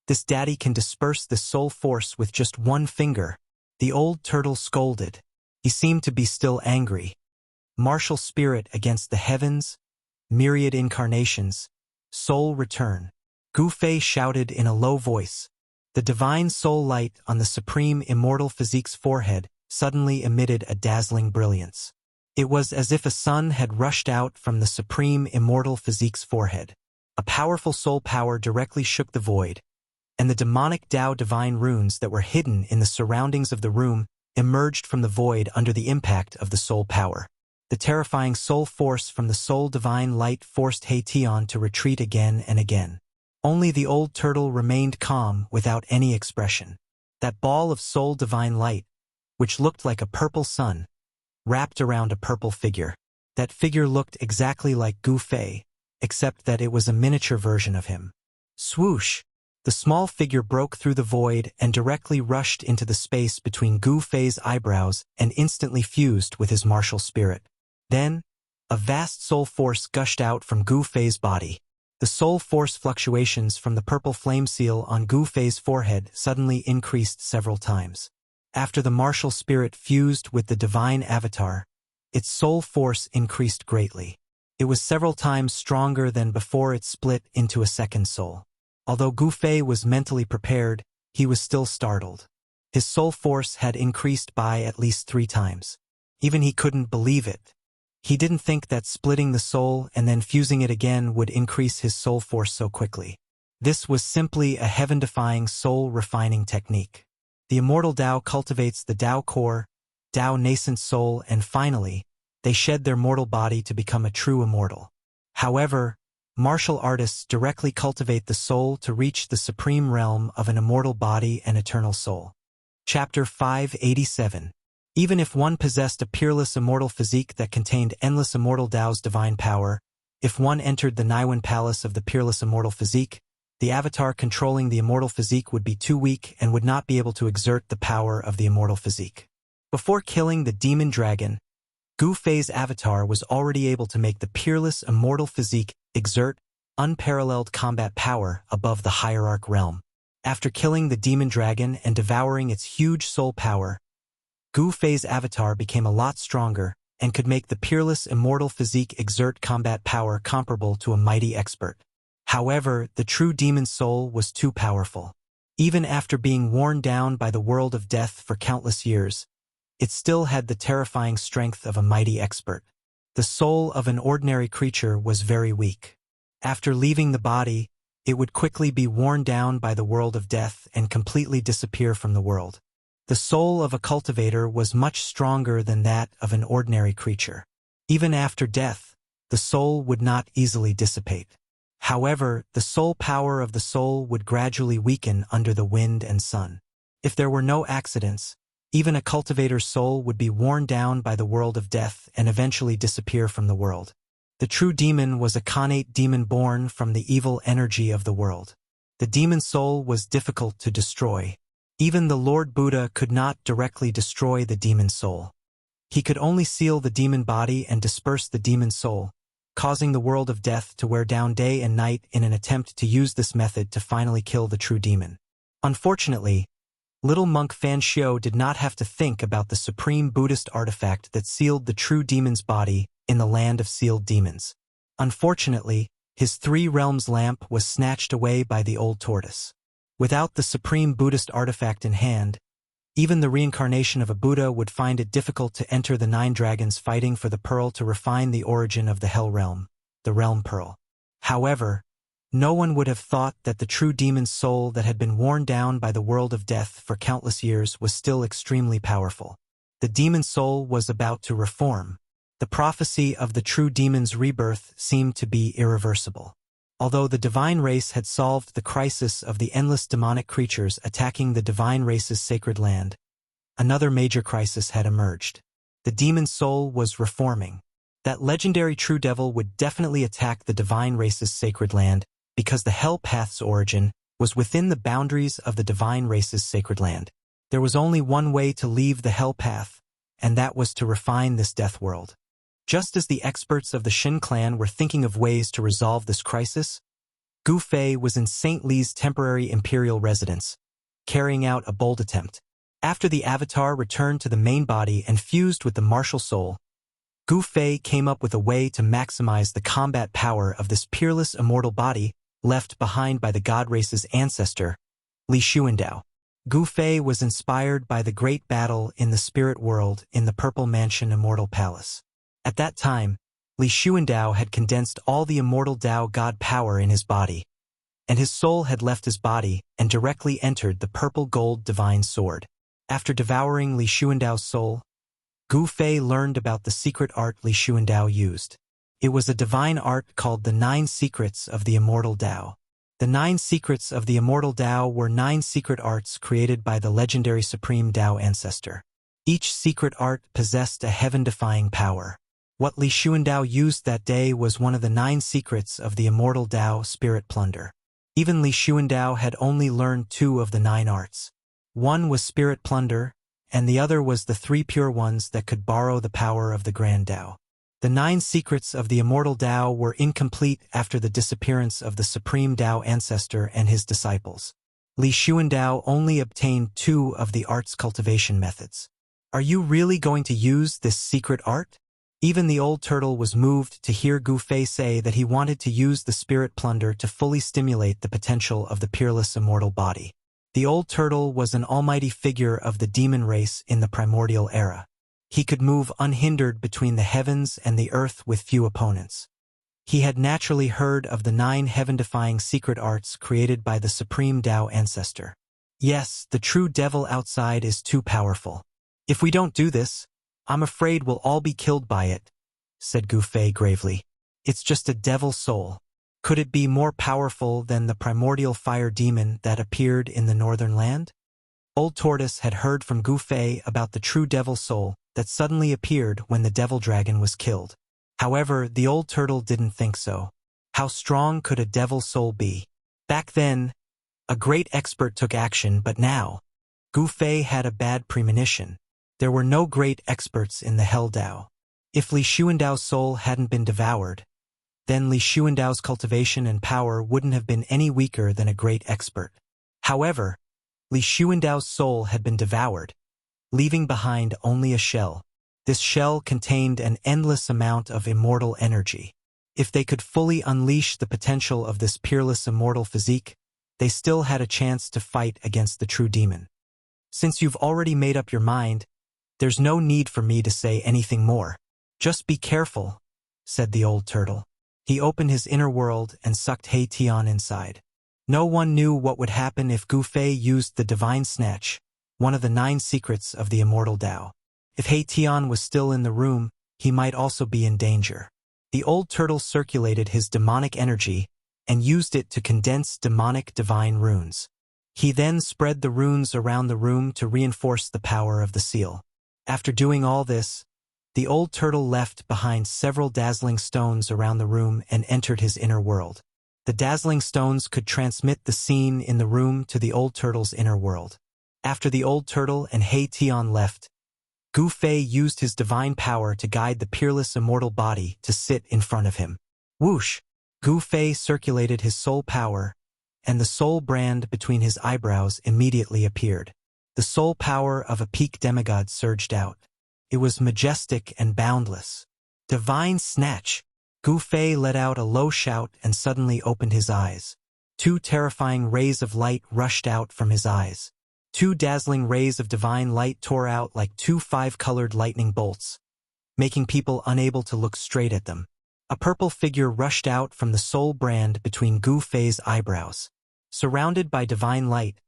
This daddy can disperse the soul force with just one finger." The old turtle scolded. He seemed to be still angry. Martial spirit against the heavens, myriad incarnations, soul return. Gu Fei shouted in a low voice. The divine soul light on the supreme immortal physique's forehead suddenly emitted a dazzling brilliance. It was as if a sun had rushed out from the supreme immortal physique's forehead. A powerful soul power directly shook the void, and the demonic Tao divine runes that were hidden in the surroundings of the room emerged from the void under the impact of the soul power. The terrifying soul force from the soul divine light forced He Tian to retreat again and again. Only the old turtle remained calm without any expression. That ball of soul divine light, which looked like a purple sun, wrapped around a purple figure. That figure looked exactly like Gu Fei, except that it was a miniature version of him. Swoosh! The small figure broke through the void and directly rushed into the space between Gu Fei's eyebrows and instantly fused with his martial spirit. Then, a vast soul force gushed out from Gu Fei's body. The soul force fluctuations from the purple flame seal on Gu Fei's forehead suddenly increased several times. After the martial spirit fused with the divine avatar, its soul force increased greatly. It was several times stronger than before it split into a second soul. Although Gu Fei was mentally prepared, he was still startled. His soul force had increased by at least 3 times. Even he couldn't believe it. He didn't think that splitting the soul and then fusing it again would increase his soul force so quickly. This was simply a heaven-defying soul-refining technique. The Immortal Tao cultivates the Tao core, Tao nascent soul, and finally, they shed their mortal body to become a true immortal. However, martial artists directly cultivate the soul to reach the supreme realm of an immortal body and eternal soul. Chapter 587. Even if one possessed a peerless immortal physique that contained endless Immortal Tao's divine power, if one entered the Niwen Palace of the peerless immortal physique, the avatar controlling the immortal physique would be too weak and would not be able to exert the power of the immortal physique. Before killing the demon dragon, Gu Fei's avatar was already able to make the peerless immortal physique exert unparalleled combat power above the hierarch realm. After killing the demon dragon and devouring its huge soul power, Gu Fei's avatar became a lot stronger and could make the peerless immortal physique exert combat power comparable to a mighty expert. However, the true demon soul was too powerful. Even after being worn down by the world of death for countless years, it still had the terrifying strength of a mighty expert. The soul of an ordinary creature was very weak. After leaving the body, it would quickly be worn down by the world of death and completely disappear from the world. The soul of a cultivator was much stronger than that of an ordinary creature. Even after death, the soul would not easily dissipate. However, the soul power of the soul would gradually weaken under the wind and sun. If there were no accidents, even a cultivator's soul would be worn down by the world of death and eventually disappear from the world. The true demon was a connate demon born from the evil energy of the world. The demon soul was difficult to destroy. Even the Lord Buddha could not directly destroy the demon soul. He could only seal the demon body and disperse the demon soul, causing the world of death to wear down day and night in an attempt to use this method to finally kill the true demon. Unfortunately, little monk Fan Xiao did not have to think about the supreme Buddhist artifact that sealed the true demon's body in the land of sealed demons. Unfortunately, his 3 realms lamp was snatched away by the old tortoise. Without the supreme Buddhist artifact in hand, even the reincarnation of a Buddha would find it difficult to enter the 9 dragons fighting for the pearl to refine the origin of the Hell Realm, the Realm Pearl. However, no one would have thought that the true demon's soul that had been worn down by the world of death for countless years was still extremely powerful. The demon soul was about to reform. The prophecy of the true demon's rebirth seemed to be irreversible. Although the divine race had solved the crisis of the endless demonic creatures attacking the divine race's sacred land, another major crisis had emerged. The demon soul was reforming. That legendary true devil would definitely attack the divine race's sacred land because the Hell Path's origin was within the boundaries of the divine race's sacred land. There was only one way to leave the Hell Path, and that was to refine this death world. Just as the experts of the Shin clan were thinking of ways to resolve this crisis, Gu Fei was in St. Li's temporary imperial residence, carrying out a bold attempt. After the avatar returned to the main body and fused with the martial soul, Gu Fei came up with a way to maximize the combat power of this peerless immortal body left behind by the god race's ancestor, Li Xuandao. Gu Fei was inspired by the great battle in the spirit world in the Purple Mansion Immortal Palace. At that time, Li Xuandao had condensed all the immortal Tao god power in his body, and his soul had left his body and directly entered the purple gold divine sword. After devouring Li Xuandao's soul, Gu Fei learned about the secret art Li Xuandao used. It was a divine art called the 9 Secrets of the Immortal Tao. The 9 Secrets of the Immortal Tao were 9 secret arts created by the legendary Supreme Tao ancestor. Each secret art possessed a heaven-defying power. What Li Xuandao used that day was one of the 9 secrets of the Immortal Tao spirit plunder. Even Li Xuandao had only learned 2 of the 9 arts. One was spirit plunder, and the other was the 3 pure ones that could borrow the power of the Grand Tao. The 9 secrets of the Immortal Tao were incomplete after the disappearance of the Supreme Tao Ancestor and his disciples. Li Xuandao only obtained 2 of the art's cultivation methods. Are you really going to use this secret art? Even the old turtle was moved to hear Gu Fei say that he wanted to use the spirit plunder to fully stimulate the potential of the peerless immortal body. The old turtle was an almighty figure of the demon race in the primordial era. He could move unhindered between the heavens and the earth with few opponents. He had naturally heard of the 9 heaven-defying secret arts created by the Supreme Tao Ancestor. Yes, the true devil outside is too powerful. If we don't do this, I'm afraid we'll all be killed by it, said Gu Fei gravely. It's just a devil soul. Could it be more powerful than the primordial fire demon that appeared in the northern land? Old Tortoise had heard from Gu Fei about the true devil soul that suddenly appeared when the devil dragon was killed. However, the old turtle didn't think so. How strong could a devil soul be? Back then, a great expert took action, but now, Gu Fei had a bad premonition. There were no great experts in the Hell Dao. If Li Xuandao's soul hadn't been devoured, then Li Xuandao's cultivation and power wouldn't have been any weaker than a great expert. However, Li Xuandao's soul had been devoured, leaving behind only a shell. This shell contained an endless amount of immortal energy. If they could fully unleash the potential of this peerless immortal physique, they still had a chance to fight against the true demon. Since you've already made up your mind, there's no need for me to say anything more. Just be careful, said the old turtle. He opened his inner world and sucked He Tian inside. No one knew what would happen if Gu Fei used the divine snatch, one of the 9 secrets of the Immortal Tao. If He Tian was still in the room, he might also be in danger. The old turtle circulated his demonic energy and used it to condense demonic divine runes. He then spread the runes around the room to reinforce the power of the seal. After doing all this, the old turtle left behind several dazzling stones around the room and entered his inner world. The dazzling stones could transmit the scene in the room to the old turtle's inner world. After the old turtle and He Tian left, Gu Fei used his divine power to guide the peerless immortal body to sit in front of him. Whoosh! Gu Fei circulated his soul power, and the soul brand between his eyebrows immediately appeared. The soul power of a peak demigod surged out. It was majestic and boundless. Divine snatch! Gu Fei let out a low shout and suddenly opened his eyes. 2 terrifying rays of light rushed out from his eyes. 2 dazzling rays of divine light tore out like 2 5-colored lightning bolts, making people unable to look straight at them. A purple figure rushed out from the soul brand between Gu Fei's eyebrows. Surrounded by divine light,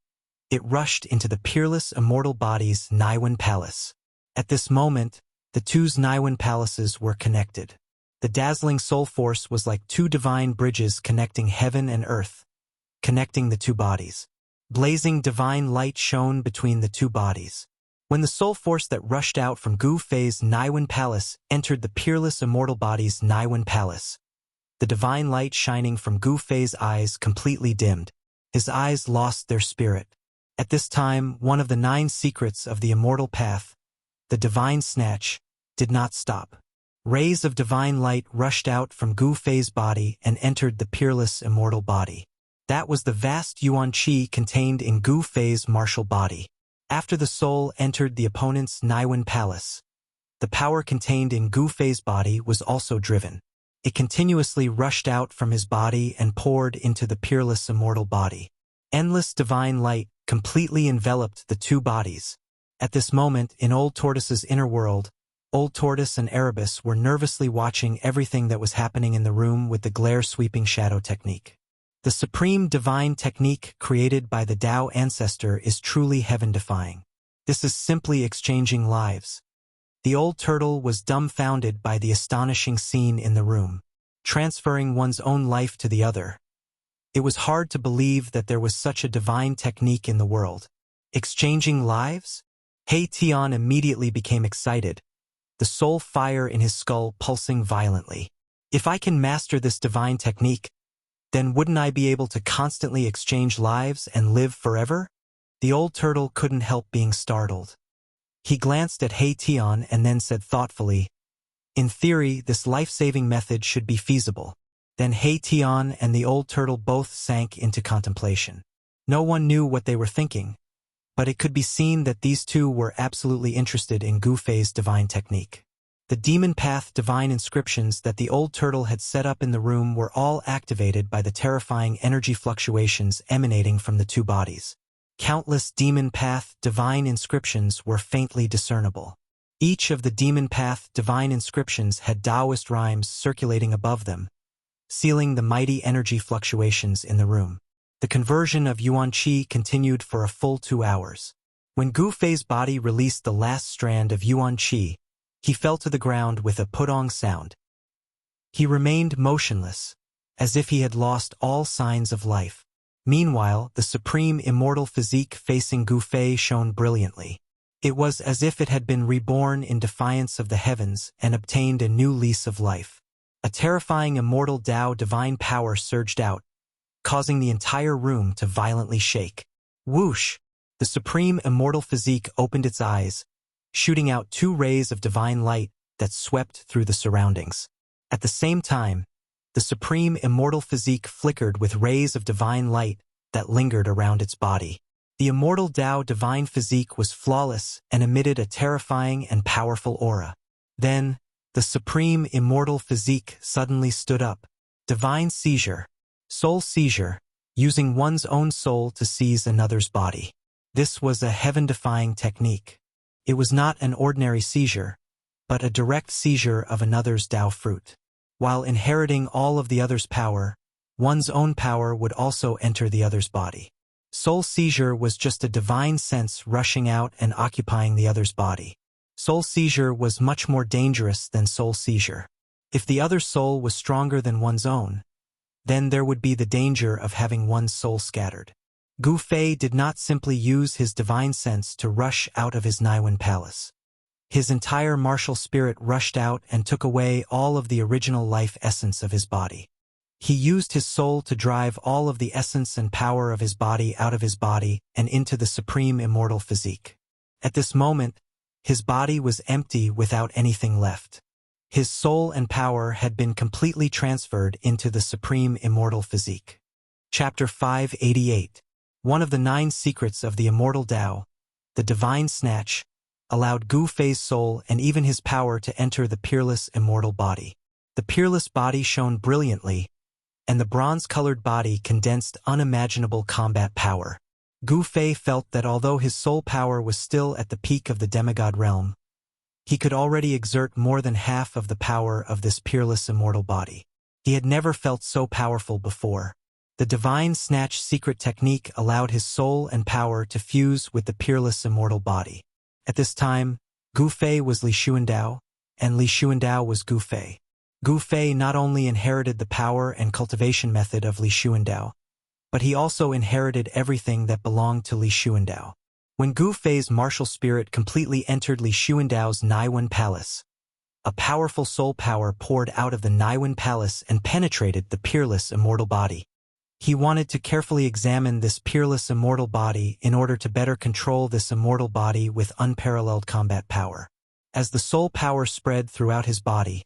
it rushed into the peerless immortal body's Naiwen Palace. At this moment, the 2's Naiwen palaces were connected. The dazzling soul force was like 2 divine bridges connecting heaven and earth, connecting the 2 bodies. Blazing divine light shone between the 2 bodies. When the soul force that rushed out from Gu Fei's Naiwen Palace entered the peerless immortal body's Naiwen Palace, the divine light shining from Gu Fei's eyes completely dimmed. His eyes lost their spirit. At this time, one of the 9 secrets of the immortal path, the divine snatch, did not stop. Rays of divine light rushed out from Gu Fei's body and entered the peerless immortal body. That was the vast Yuan Qi contained in Gu Fei's martial body. After the soul entered the opponent's Naiwen Palace, the power contained in Gu Fei's body was also driven. It continuously rushed out from his body and poured into the peerless immortal body. Endless divine light completely enveloped the 2 bodies. At this moment, in Old Tortoise's inner world, Old Tortoise and Erebus were nervously watching everything that was happening in the room with the glare-sweeping shadow technique. The supreme divine technique created by the Tao Ancestor is truly heaven-defying. This is simply exchanging lives. The old turtle was dumbfounded by the astonishing scene in the room, transferring one's own life to the other. It was hard to believe that there was such a divine technique in the world. Exchanging lives? He Tian immediately became excited, the soul fire in his skull pulsing violently. If I can master this divine technique, Then wouldn't I be able to constantly exchange lives and live forever? The old turtle couldn't help being startled. He glanced at He Tian and then said thoughtfully, "In theory, this life-saving method should be feasible." Then He Tian and the old turtle both sank into contemplation. No one knew what they were thinking, but it could be seen that these two were absolutely interested in Gu Fei's divine technique. The demon path divine inscriptions that the old turtle had set up in the room were all activated by the terrifying energy fluctuations emanating from the two bodies. Countless demon path divine inscriptions were faintly discernible. Each of the demon path divine inscriptions had Taoist rhymes circulating above them, sealing the mighty energy fluctuations in the room. The conversion of Yuan Qi continued for a full 2 hours. When Gu Fei's body released the last strand of Yuan Qi, he fell to the ground with a pudong sound. He remained motionless, as if he had lost all signs of life. Meanwhile, the supreme immortal physique facing Gu Fei shone brilliantly. It was as if it had been reborn in defiance of the heavens and obtained a new lease of life. A terrifying immortal Tao divine power surged out, causing the entire room to violently shake. Whoosh! The supreme immortal physique opened its eyes, shooting out 2 rays of divine light that swept through the surroundings. At the same time, the supreme immortal physique flickered with rays of divine light that lingered around its body. The immortal Tao divine physique was flawless and emitted a terrifying and powerful aura. Then, the supreme immortal physique suddenly stood up. Divine seizure. Soul seizure, using one's own soul to seize another's body. This was a heaven-defying technique. It was not an ordinary seizure, but a direct seizure of another's Tao fruit. While inheriting all of the other's power, one's own power would also enter the other's body. Soul seizure was just a divine sense rushing out and occupying the other's body. Soul seizure was much more dangerous than soul seizure. If the other soul was stronger than one's own, then there would be the danger of having one's soul scattered. Gu Fei did not simply use his divine sense to rush out of his Naiwen palace. His entire martial spirit rushed out and took away all of the original life essence of his body. He used his soul to drive all of the essence and power of his body out of his body and into the supreme immortal physique. At this moment, his body was empty without anything left. His soul and power had been completely transferred into the supreme immortal physique. Chapter 588. One of the 9 secrets of the immortal Tao, the divine snatch, allowed Gu Fei's soul and even his power to enter the peerless immortal body. The peerless body shone brilliantly, and the bronze-colored body condensed unimaginable combat power. Gu Fei felt that although his soul power was still at the peak of the demigod realm, he could already exert more than half of the power of this peerless immortal body. He had never felt so powerful before. The divine snatch secret technique allowed his soul and power to fuse with the peerless immortal body. At this time, Gu Fei was Li Xuandao, and Li Xuandao was Gu Fei. Gu Fei not only inherited the power and cultivation method of Li Xuandao, but he also inherited everything that belonged to Li Xuandao. When Gu Fei's martial spirit completely entered Li Xuandao's Naiwen palace, a powerful soul power poured out of the Naiwen palace and penetrated the peerless immortal body. He wanted to carefully examine this peerless immortal body in order to better control this immortal body with unparalleled combat power. As the soul power spread throughout his body,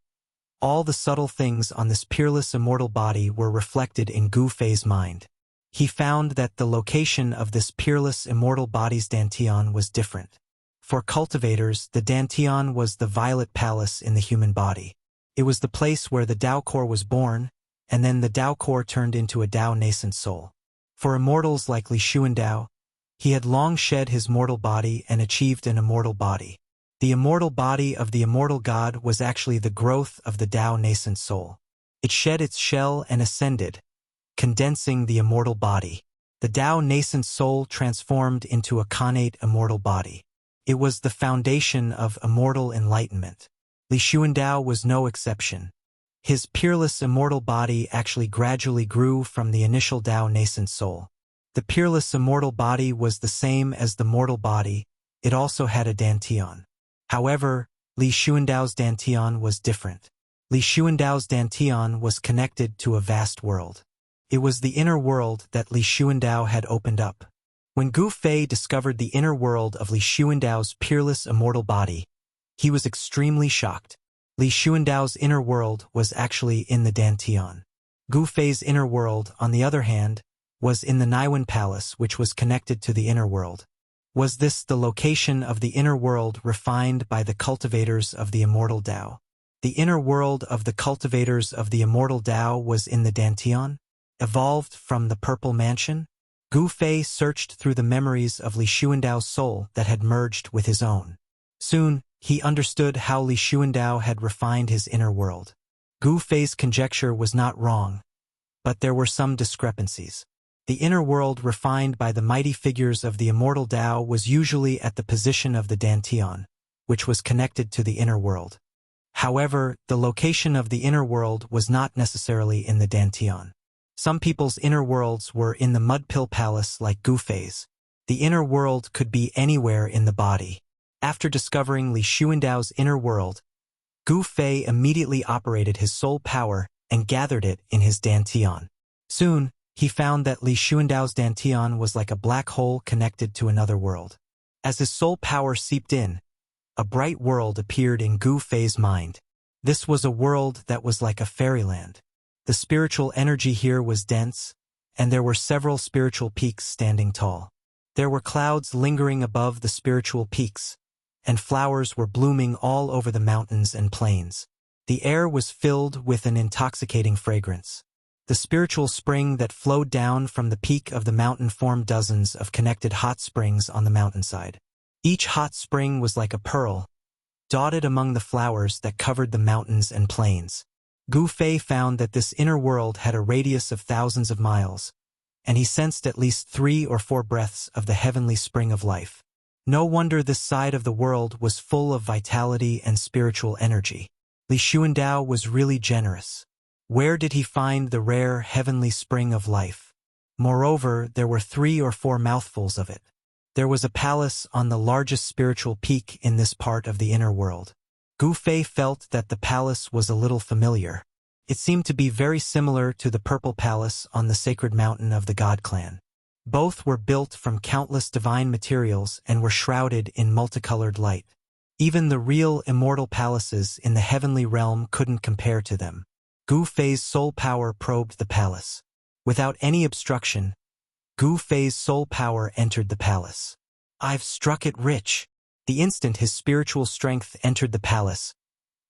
all the subtle things on this peerless immortal body were reflected in Gu Fei's mind. He found that the location of this peerless immortal body's dantian was different. For cultivators, the dantian was the violet palace in the human body. It was the place where the Tao core was born, and then the Tao core turned into a Tao nascent soul. For immortals like Li Xuandao, he had long shed his mortal body and achieved an immortal body. The immortal body of the immortal god was actually the growth of the Tao nascent soul. It shed its shell and ascended, condensing the immortal body. The Tao nascent soul transformed into a connate immortal body. It was the foundation of immortal enlightenment. Li Xuandao was no exception. His peerless immortal body actually gradually grew from the initial Tao nascent soul. The peerless immortal body was the same as the mortal body. It also had a dantian. However, Li Xuandao's dantian was different. Li Xuandao's dantian was connected to a vast world. It was the inner world that Li Xuandao had opened up. When Gu Fei discovered the inner world of Li Xuandao's peerless immortal body, he was extremely shocked. Li Xuandao's inner world was actually in the Dantian. Gu Fei's inner world, on the other hand, was in the Naiwen Palace, which was connected to the inner world. Was this the location of the inner world refined by the cultivators of the immortal Tao? The inner world of the cultivators of the immortal Tao was in the Dantian, evolved from the Purple Mansion? Gu Fei searched through the memories of Li Xuandao's soul that had merged with his own. Soon, he understood how Li Xuandao had refined his inner world. Gu Fei's conjecture was not wrong, but there were some discrepancies. The inner world refined by the mighty figures of the immortal Tao was usually at the position of the Dantian, which was connected to the inner world. However, the location of the inner world was not necessarily in the Dantian. Some people's inner worlds were in the Mudpill Palace like Gu Fei's. The inner world could be anywhere in the body. After discovering Li Xuandao's inner world, Gu Fei immediately operated his soul power and gathered it in his Dantian. Soon, he found that Li Xuandao's Dantian was like a black hole connected to another world. As his soul power seeped in, a bright world appeared in Gu Fei's mind. This was a world that was like a fairyland. The spiritual energy here was dense, and there were several spiritual peaks standing tall. There were clouds lingering above the spiritual peaks, and flowers were blooming all over the mountains and plains. The air was filled with an intoxicating fragrance. The spiritual spring that flowed down from the peak of the mountain formed dozens of connected hot springs on the mountainside. Each hot spring was like a pearl, dotted among the flowers that covered the mountains and plains. Gu Fei found that this inner world had a radius of thousands of miles, and he sensed at least 3 or 4 breaths of the heavenly spring of life. No wonder this side of the world was full of vitality and spiritual energy. Li Xuandao was really generous. Where did he find the rare heavenly spring of life? Moreover, there were 3 or 4 mouthfuls of it. There was a palace on the largest spiritual peak in this part of the inner world. Gu Fei felt that the palace was a little familiar. It seemed to be very similar to the Purple Palace on the sacred mountain of the God Clan. Both were built from countless divine materials and were shrouded in multicolored light. Even the real immortal palaces in the heavenly realm couldn't compare to them. Gu Fei's soul power probed the palace. Without any obstruction, Gu Fei's soul power entered the palace. "I've struck it rich." The instant his spiritual strength entered the palace,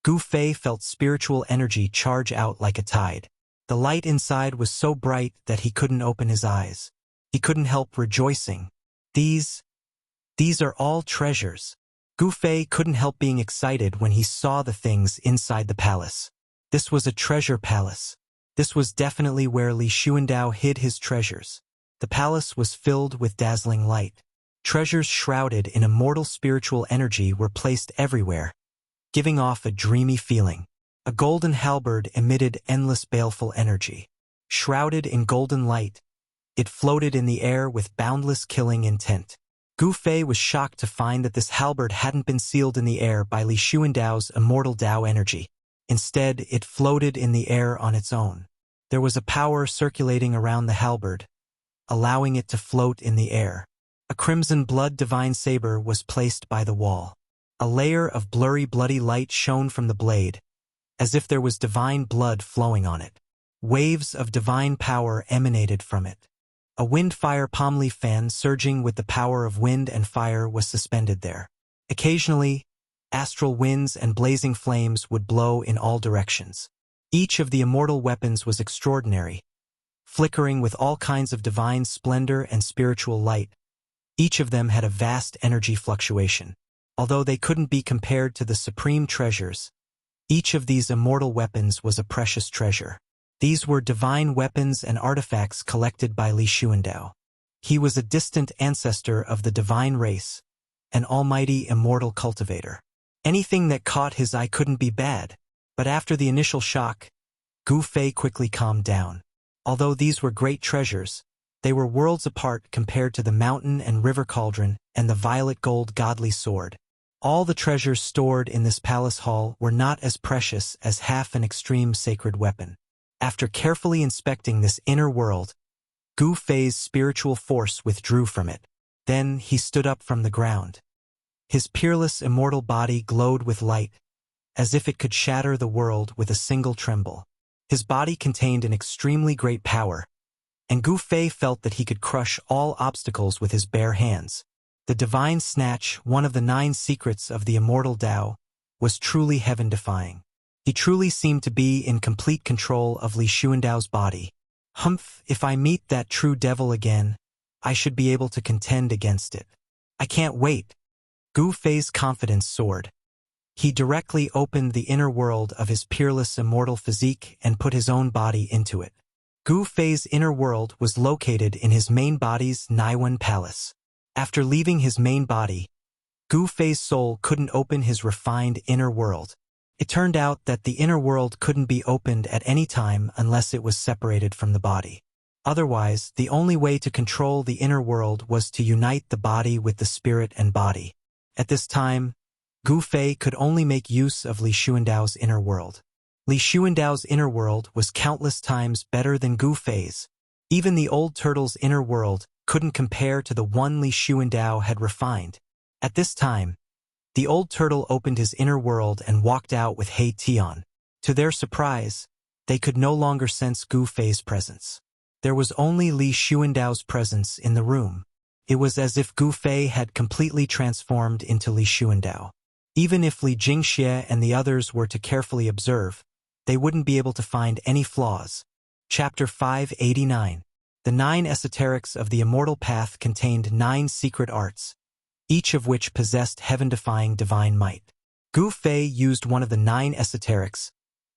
Gu Fei felt spiritual energy charge out like a tide. The light inside was so bright that he couldn't open his eyes. He couldn't help rejoicing. These are all treasures. Gu Fei couldn't help being excited when he saw the things inside the palace. This was a treasure palace. This was definitely where Li Xuandao hid his treasures. The palace was filled with dazzling light. Treasures shrouded in immortal spiritual energy were placed everywhere, giving off a dreamy feeling. A golden halberd emitted endless baleful energy. Shrouded in golden light, it floated in the air with boundless killing intent. Gu Fei was shocked to find that this halberd hadn't been sealed in the air by Li Xuandao's immortal Tao energy. Instead, it floated in the air on its own. There was a power circulating around the halberd, allowing it to float in the air. A crimson blood divine saber was placed by the wall. A layer of blurry bloody light shone from the blade, as if there was divine blood flowing on it. Waves of divine power emanated from it. A wind-fire palm leaf fan surging with the power of wind and fire was suspended there. Occasionally, astral winds and blazing flames would blow in all directions. Each of the immortal weapons was extraordinary, flickering with all kinds of divine splendor and spiritual light. Each of them had a vast energy fluctuation. Although they couldn't be compared to the supreme treasures, each of these immortal weapons was a precious treasure. These were divine weapons and artifacts collected by Li Xuandao. He was a distant ancestor of the divine race, an almighty immortal cultivator. Anything that caught his eye couldn't be bad, but after the initial shock, Gu Fei quickly calmed down. Although these were great treasures, they were worlds apart compared to the mountain and river cauldron and the violet gold godly sword. All the treasures stored in this palace hall were not as precious as half an extreme sacred weapon. After carefully inspecting this inner world, Gu Fei's spiritual force withdrew from it. Then he stood up from the ground. His peerless immortal body glowed with light, as if it could shatter the world with a single tremble. His body contained an extremely great power, and Gu Fei felt that he could crush all obstacles with his bare hands. The divine snatch, one of the 9 secrets of the immortal Tao, was truly heaven-defying. He truly seemed to be in complete control of Li Xuandao's body. Humph, if I meet that true devil again, I should be able to contend against it. I can't wait. Gu Fei's confidence soared. He directly opened the inner world of his peerless immortal physique and put his own body into it. Gu Fei's inner world was located in his main body's Naiwen Palace. After leaving his main body, Gu Fei's soul couldn't open his refined inner world. It turned out that the inner world couldn't be opened at any time unless it was separated from the body. Otherwise, the only way to control the inner world was to unite the body with the spirit and body. At this time, Gu Fei could only make use of Li Xuandao's inner world. Li Xuandao's inner world was countless times better than Gu Fei's. Even the old turtle's inner world couldn't compare to the one Li Xuandao had refined. At this time, the old turtle opened his inner world and walked out with He Tian. To their surprise, they could no longer sense Gu Fei's presence. There was only Li Xuandao's presence in the room. It was as if Gu Fei had completely transformed into Li Xuandao. Even if Li Jingxie and the others were to carefully observe, they wouldn't be able to find any flaws. Chapter 589. The 9 esoterics of the Immortal Path contained 9 secret arts, each of which possessed heaven-defying divine might. Gu Fei used one of the 9 esoterics,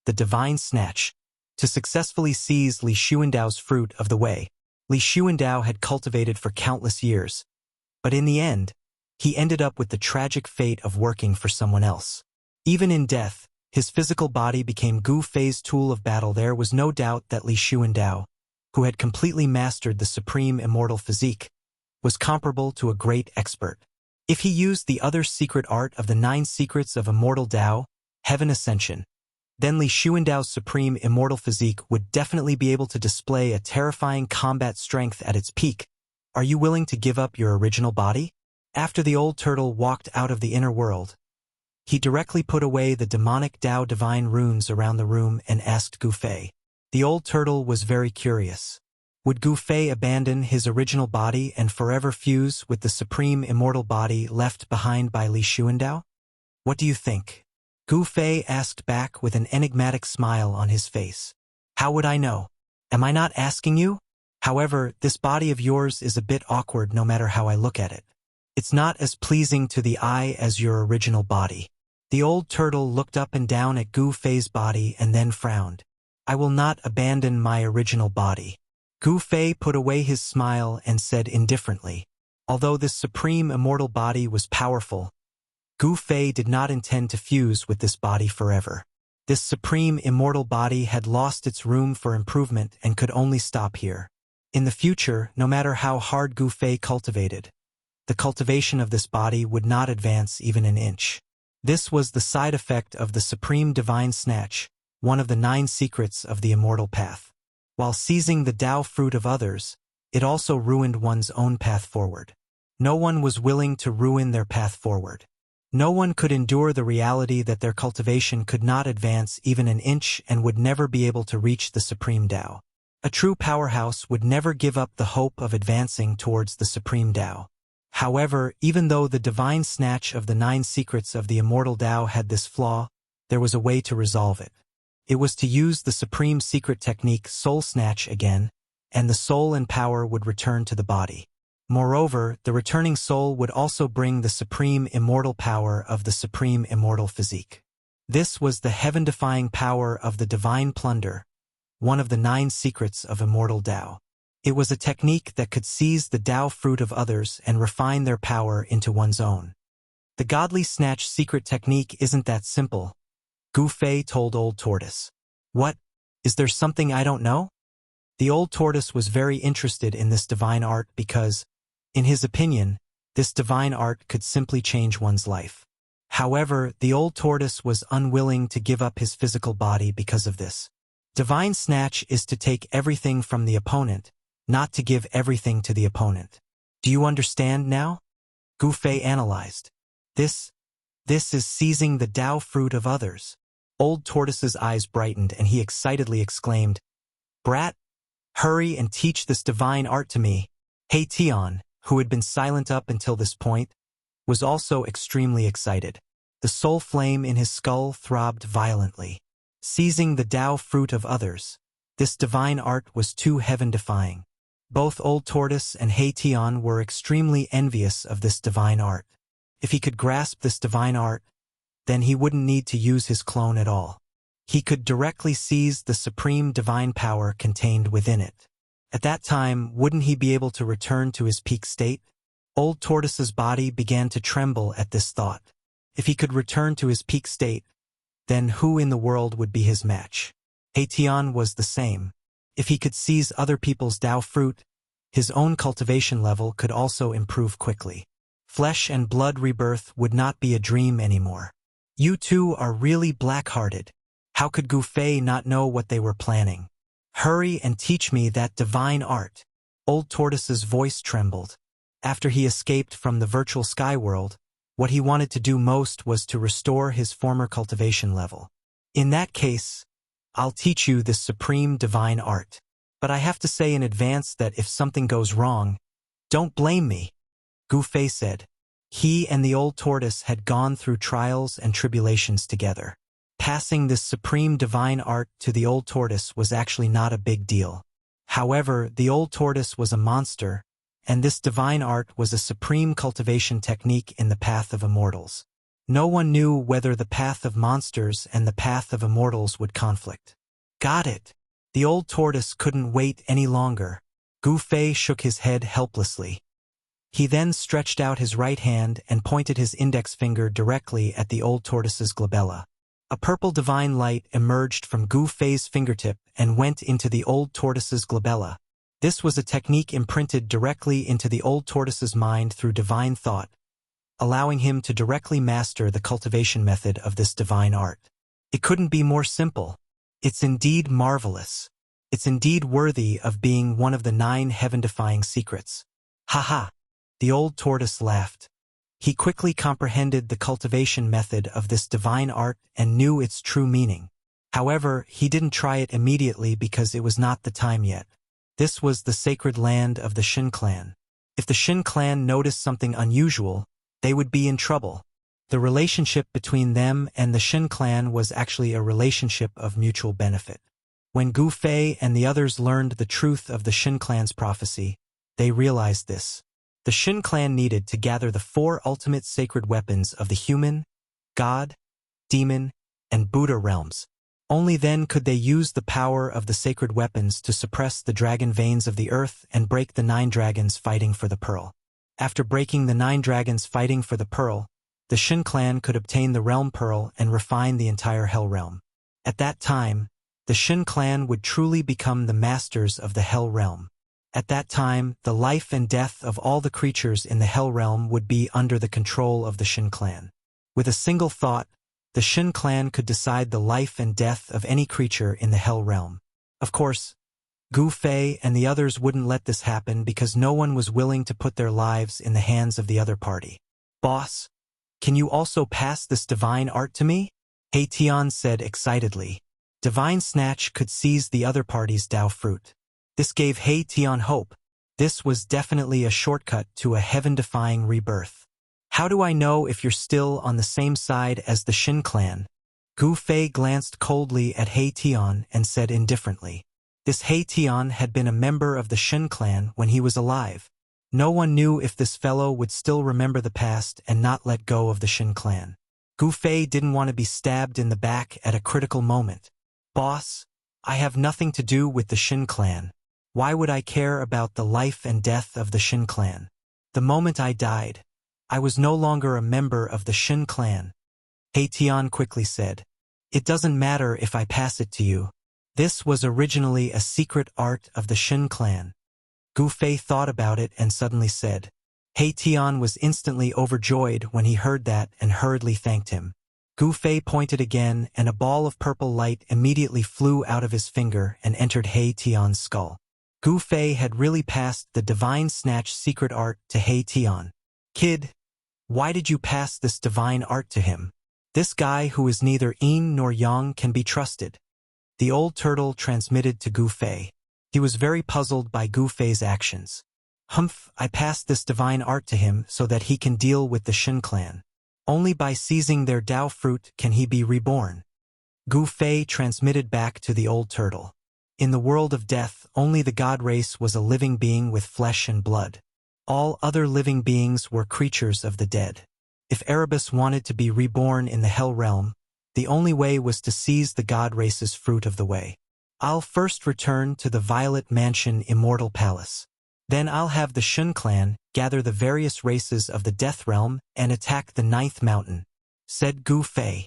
the divine snatch, to successfully seize Li Xuandao's fruit of the way. Li Xuandao had cultivated for countless years, but in the end, he ended up with the tragic fate of working for someone else. Even in death, his physical body became Gu Fei's tool of battle. There was no doubt that Li Xuandao, who had completely mastered the supreme immortal physique, was comparable to a great expert. If he used the other secret art of the 9 secrets of immortal Tao, heaven ascension, then Li Xuandao's supreme immortal physique would definitely be able to display a terrifying combat strength at its peak. Are you willing to give up your original body? After the old turtle walked out of the inner world, he directly put away the demonic Tao divine runes around the room and asked Gu Fei. The old turtle was very curious. Would Gu Fei abandon his original body and forever fuse with the supreme immortal body left behind by Li Xuandao? What do you think? Gu Fei asked back with an enigmatic smile on his face. How would I know? Am I not asking you? However, this body of yours is a bit awkward no matter how I look at it. It's not as pleasing to the eye as your original body. The old turtle looked up and down at Gu Fei's body and then frowned. I will not abandon my original body. Gu Fei put away his smile and said indifferently, although this supreme immortal body was powerful, Gu Fei did not intend to fuse with this body forever. This supreme immortal body had lost its room for improvement and could only stop here. In the future, no matter how hard Gu Fei cultivated, the cultivation of this body would not advance even an inch. This was the side effect of the supreme divine snatch, one of the 9 secrets of the immortal path. While seizing the Tao fruit of others, it also ruined one's own path forward. No one was willing to ruin their path forward. No one could endure the reality that their cultivation could not advance even an inch and would never be able to reach the supreme Tao. A true powerhouse would never give up the hope of advancing towards the supreme Tao. However, even though the divine snatch of the 9 secrets of the immortal Tao had this flaw, there was a way to resolve it. It was to use the supreme secret technique Soul Snatch again, and the soul and power would return to the body. Moreover, the returning soul would also bring the supreme immortal power of the supreme immortal physique. This was the heaven-defying power of the divine plunder, one of the 9 secrets of immortal Tao. It was a technique that could seize the Tao fruit of others and refine their power into one's own. The godly snatch secret technique isn't that simple, Gu Fei told Old Tortoise. What? Is there something I don't know? The Old Tortoise was very interested in this divine art because, in his opinion, this divine art could simply change one's life. However, the Old Tortoise was unwilling to give up his physical body because of this Divine Snatch is to take everything from the opponent, not to give everything to the opponent. Do you understand now? Gu Fei analyzed. This is seizing the Tao fruit of others. Old Tortoise's eyes brightened and he excitedly exclaimed, "Brat, hurry and teach this divine art to me." He Tian, who had been silent up until this point, was also extremely excited. The soul flame in his skull throbbed violently. Seizing the Tao fruit of others, this divine art was too heaven-defying. Both Old Tortoise and He Tian were extremely envious of this divine art. If he could grasp this divine art, then he wouldn't need to use his clone at all. He could directly seize the supreme divine power contained within it. At that time, wouldn't he be able to return to his peak state? Old Tortoise's body began to tremble at this thought. If he could return to his peak state, then who in the world would be his match? He Tian was the same. If he could seize other people's Tao fruit, his own cultivation level could also improve quickly. Flesh and blood rebirth would not be a dream anymore. You two are really black-hearted. How could Gu Fei not know what they were planning? Hurry and teach me that divine art. Old Tortoise's voice trembled. After he escaped from the virtual sky world, what he wanted to do most was to restore his former cultivation level. In that case, I'll teach you this supreme divine art. But I have to say in advance that if something goes wrong, don't blame me. Gu Fei said. He and the Old Tortoise had gone through trials and tribulations together. Passing this supreme divine art to the Old Tortoise was actually not a big deal. However, the Old Tortoise was a monster, and this divine art was a supreme cultivation technique in the path of immortals. No one knew whether the path of monsters and the path of immortals would conflict. Got it. The Old Tortoise couldn't wait any longer. Gu Fei shook his head helplessly. He then stretched out his right hand and pointed his index finger directly at the Old Tortoise's glabella. A purple divine light emerged from Gu Fei's fingertip and went into the Old Tortoise's glabella. This was a technique imprinted directly into the Old Tortoise's mind through divine thought, allowing him to directly master the cultivation method of this divine art. It couldn't be more simple. It's indeed marvelous. It's indeed worthy of being one of the 9 heaven-defying secrets. Ha! The Old Tortoise laughed. He quickly comprehended the cultivation method of this divine art and knew its true meaning. However, he didn't try it immediately because it was not the time yet. This was the sacred land of the Shin clan. If the Shin clan noticed something unusual, they would be in trouble. The relationship between them and the Shin clan was actually a relationship of mutual benefit. When Gu Fei and the others learned the truth of the Shin clan's prophecy, they realized this. The Shin clan needed to gather the 4 ultimate sacred weapons of the human, God, demon, and Buddha realms. Only then could they use the power of the sacred weapons to suppress the dragon veins of the earth and break the 9 dragons fighting for the pearl. After breaking the 9 dragons fighting for the pearl, the Shin clan could obtain the realm pearl and refine the entire hell realm. At that time, the Shin clan would truly become the masters of the hell realm. At that time, the life and death of all the creatures in the hell realm would be under the control of the Shin clan. With a single thought, the Shin clan could decide the life and death of any creature in the hell realm. Of course, Gu Fei and the others wouldn't let this happen because no one was willing to put their lives in the hands of the other party. Boss, can you also pass this divine art to me? He Tian said excitedly. Divine Snatch could seize the other party's Tao fruit. This gave He Tian hope. This was definitely a shortcut to a heaven-defying rebirth. How do I know if you're still on the same side as the Shin clan? Gu Fei glanced coldly at He Tian and said indifferently. This He Tian had been a member of the Shin clan when he was alive. No one knew if this fellow would still remember the past and not let go of the Shin clan. Gu Fei didn't want to be stabbed in the back at a critical moment. Boss, I have nothing to do with the Shin clan. Why would I care about the life and death of the Shin clan? The moment I died, I was no longer a member of the Shin clan. He Tian quickly said. It doesn't matter if I pass it to you. This was originally a secret art of the Shin clan. Gu Fei thought about it and suddenly said. He Tian was instantly overjoyed when he heard that and hurriedly thanked him. Gu Fei pointed again, and a ball of purple light immediately flew out of his finger and entered He Tian's skull. Gu Fei had really passed the divine snatch secret art to He Tian. Kid, why did you pass this divine art to him? This guy who is neither yin nor yang can be trusted. The old turtle transmitted to Gu Fei. He was very puzzled by Gu Fei's actions. Humph, I passed this divine art to him so that he can deal with the Shen clan. Only by seizing their Dao fruit can he be reborn. Gu Fei transmitted back to the old turtle. In the world of death, only the god race was a living being with flesh and blood. All other living beings were creatures of the dead. If Erebus wanted to be reborn in the Hell Realm, the only way was to seize the god race's fruit of the way. I'll first return to the Violet Mansion Immortal Palace. Then I'll have the Shun clan gather the various races of the Death Realm and attack the 9th mountain, said Gu Fei.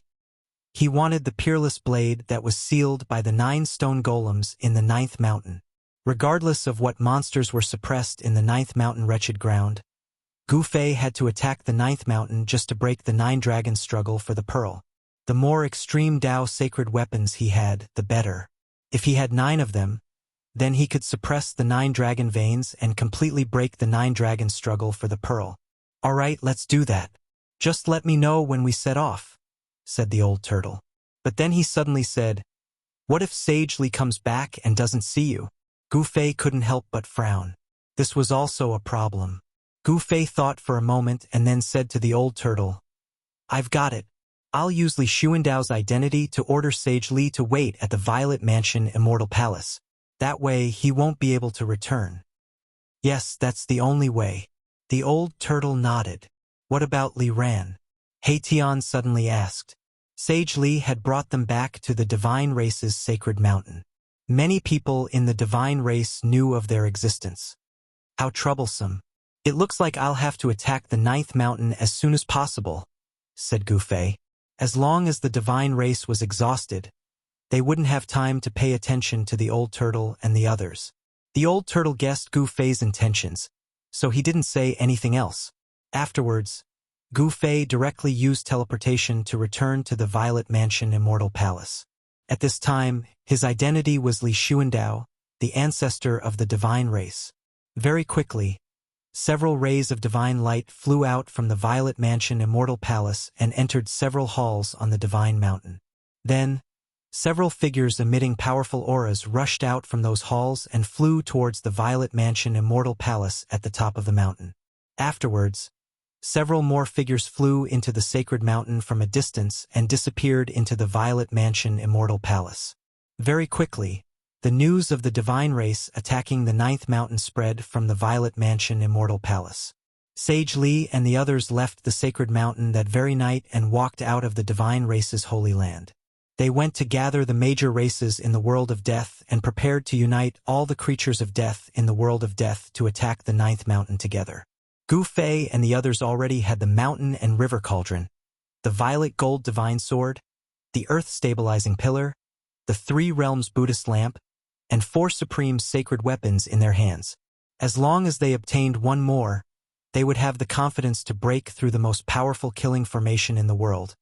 He wanted the peerless blade that was sealed by the 9 stone golems in the 9th mountain. Regardless of what monsters were suppressed in the 9th mountain wretched ground, Gu Fei had to attack the 9th mountain just to break the 9 dragons' struggle for the pearl. The more extreme Dao sacred weapons he had, the better. If he had 9 of them, then he could suppress the 9 dragon veins and completely break the 9 dragons' struggle for the pearl. All right, let's do that. Just let me know when we set off, said the old turtle. But then he suddenly said, what if Sage Li comes back and doesn't see you? Gu Fei couldn't help but frown. This was also a problem. Gu Fei thought for a moment and then said to the old turtle, I've got it. I'll use Li Xuandao's identity to order Sage Li to wait at the Violet Mansion Immortal Palace. That way he won't be able to return. Yes, that's the only way. The old turtle nodded. What about Li Ran? He Tian suddenly asked. Sage Li had brought them back to the divine race's sacred mountain. Many people in the divine race knew of their existence. How troublesome. It looks like I'll have to attack the 9th mountain as soon as possible, said Gu Fei. As long as the divine race was exhausted, they wouldn't have time to pay attention to the old turtle and the others. The old turtle guessed Gu Fei's intentions, so he didn't say anything else. Afterwards, Gu Fei directly used teleportation to return to the Violet Mansion Immortal Palace. At this time, his identity was Li Xuandao, the ancestor of the divine race. Very quickly, several rays of divine light flew out from the Violet Mansion Immortal Palace and entered several halls on the Divine Mountain. Then, several figures emitting powerful auras rushed out from those halls and flew towards the Violet Mansion Immortal Palace at the top of the mountain. Afterwards, several more figures flew into the sacred mountain from a distance and disappeared into the Violet Mansion Immortal Palace. Very quickly, the news of the divine race attacking the 9th mountain spread from the Violet Mansion Immortal Palace. Sage Li and the others left the sacred mountain that very night and walked out of the divine race's holy land. They went to gather the major races in the world of death and prepared to unite all the creatures of death in the world of death to attack the 9th mountain together. Gu Fei and the others already had the mountain and river cauldron, the violet gold divine sword, the earth stabilizing pillar, the 3 realms Buddhist lamp, and 4 supreme sacred weapons in their hands. As long as they obtained one more, they would have the confidence to break through the most powerful killing formation in the world,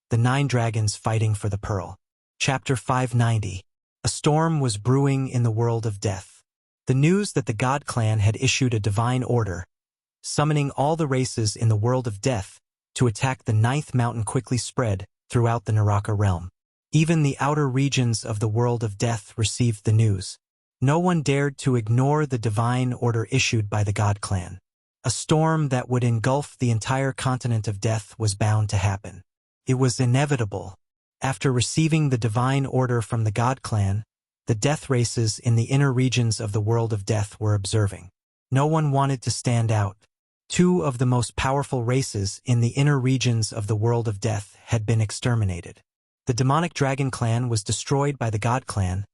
the 9 dragons fighting for the pearl. Chapter 590. A storm was brewing in the world of death. The news that the God Clan had issued a divine order, summoning all the races in the world of death to attack the 9th mountain quickly spread throughout the Naraka realm. Even the outer regions of the world of death received the news. No one dared to ignore the divine order issued by the God Clan. A storm that would engulf the entire continent of death was bound to happen. It was inevitable. After receiving the divine order from the God Clan, the death races in the inner regions of the world of death were observing. No one wanted to stand out. 2 of the most powerful races in the inner regions of the world of death had been exterminated. The demonic dragon clan was destroyed by the God Clan,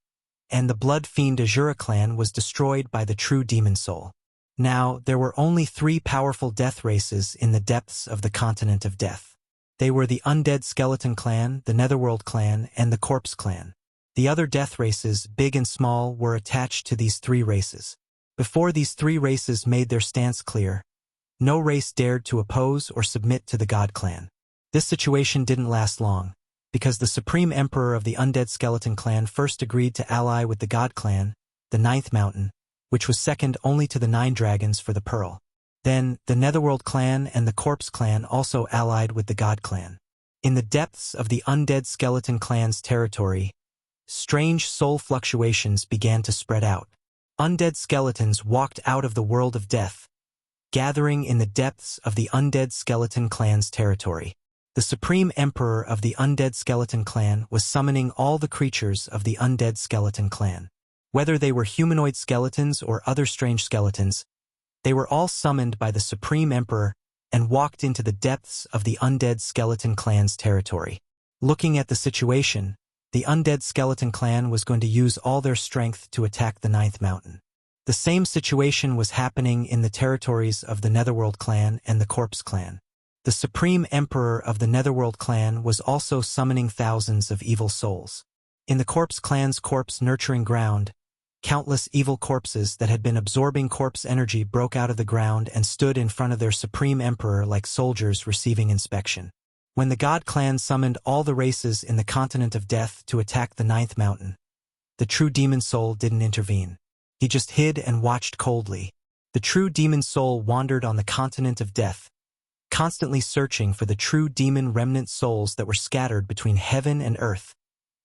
and the blood fiend Azura clan was destroyed by the true demon soul. Now, there were only 3 powerful death races in the depths of the continent of death. They were the Undead Skeleton Clan, the Netherworld Clan, and the Corpse Clan. The other death races, big and small, were attached to these 3 races. Before these 3 races made their stance clear, no race dared to oppose or submit to the God Clan. This situation didn't last long, because the Supreme Emperor of the Undead Skeleton Clan first agreed to ally with the God Clan, the Ninth Mountain, which was second only to the Nine Dragons for the Pearl. Then, the Netherworld Clan and the Corpse Clan also allied with the God Clan. In the depths of the Undead Skeleton Clan's territory, strange soul fluctuations began to spread out. Undead skeletons walked out of the world of death, gathering in the depths of the Undead Skeleton Clan's territory. The Supreme Emperor of the Undead Skeleton Clan was summoning all the creatures of the Undead Skeleton Clan. Whether they were humanoid skeletons or other strange skeletons, they were all summoned by the Supreme Emperor and walked into the depths of the Undead Skeleton Clan's territory. Looking at the situation, the Undead Skeleton Clan was going to use all their strength to attack the Ninth Mountain. The same situation was happening in the territories of the Netherworld Clan and the Corpse Clan. The Supreme Emperor of the Netherworld Clan was also summoning thousands of evil souls. In the Corpse Clan's corpse nurturing ground, countless evil corpses that had been absorbing corpse energy broke out of the ground and stood in front of their Supreme Emperor like soldiers receiving inspection. When the God Clan summoned all the races in the continent of death to attack the Ninth Mountain, the true demon soul didn't intervene. He just hid and watched coldly. The true demon soul wandered on the continent of death, constantly searching for the true demon remnant souls that were scattered between heaven and earth,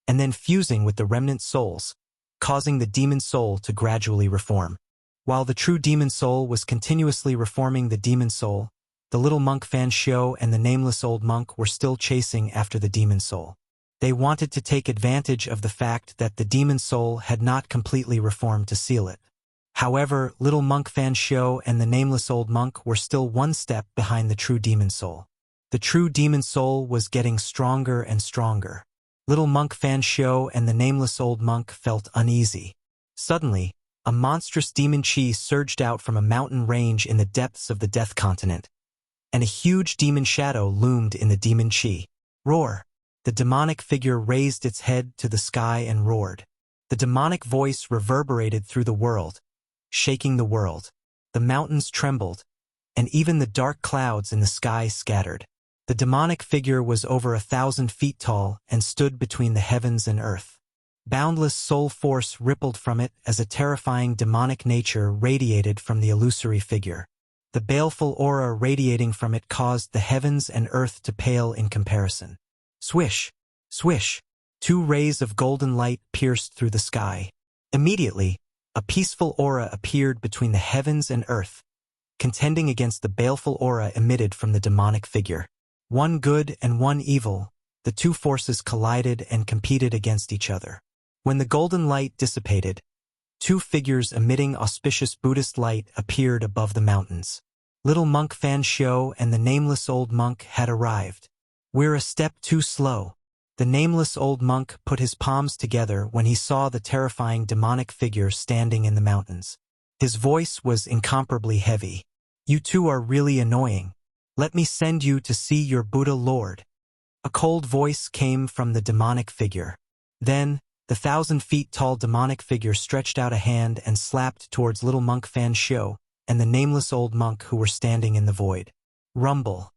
and then fusing with the remnant souls, causing the demon soul to gradually reform. While the true demon soul was continuously reforming the demon soul, the little monk Fan Xiu and the nameless old monk were still chasing after the demon soul. They wanted to take advantage of the fact that the demon soul had not completely reformed to seal it. However, little monk Fan Xiu and the nameless old monk were still one step behind the true demon soul. The true demon soul was getting stronger and stronger. Little monk Fan Xiu and the nameless old monk felt uneasy. Suddenly, a monstrous demon chi surged out from a mountain range in the depths of the Death Continent, and a huge demon shadow loomed in the demon chi. Roar! The demonic figure raised its head to the sky and roared. The demonic voice reverberated through the world, shaking the world. The mountains trembled, and even the dark clouds in the sky scattered. The demonic figure was over 1,000 feet tall and stood between the heavens and earth. Boundless soul force rippled from it as a terrifying demonic nature radiated from the illusory figure. The baleful aura radiating from it caused the heavens and earth to pale in comparison. Swish! Swish! 2 rays of golden light pierced through the sky. Immediately, a peaceful aura appeared between the heavens and earth, contending against the baleful aura emitted from the demonic figure. One good and one evil, the 2 forces collided and competed against each other. When the golden light dissipated, 2 figures emitting auspicious Buddhist light appeared above the mountains. Little monk Fan Xiu and the nameless old monk had arrived. "We're a step too slow." The nameless old monk put his palms together when he saw the terrifying demonic figure standing in the mountains. His voice was incomparably heavy. "You 2 are really annoying. Let me send you to see your Buddha Lord." A cold voice came from the demonic figure. Then, the 1,000 feet tall demonic figure stretched out a hand and slapped towards little monk Fan Xiu and the nameless old monk who were standing in the void. Rumble.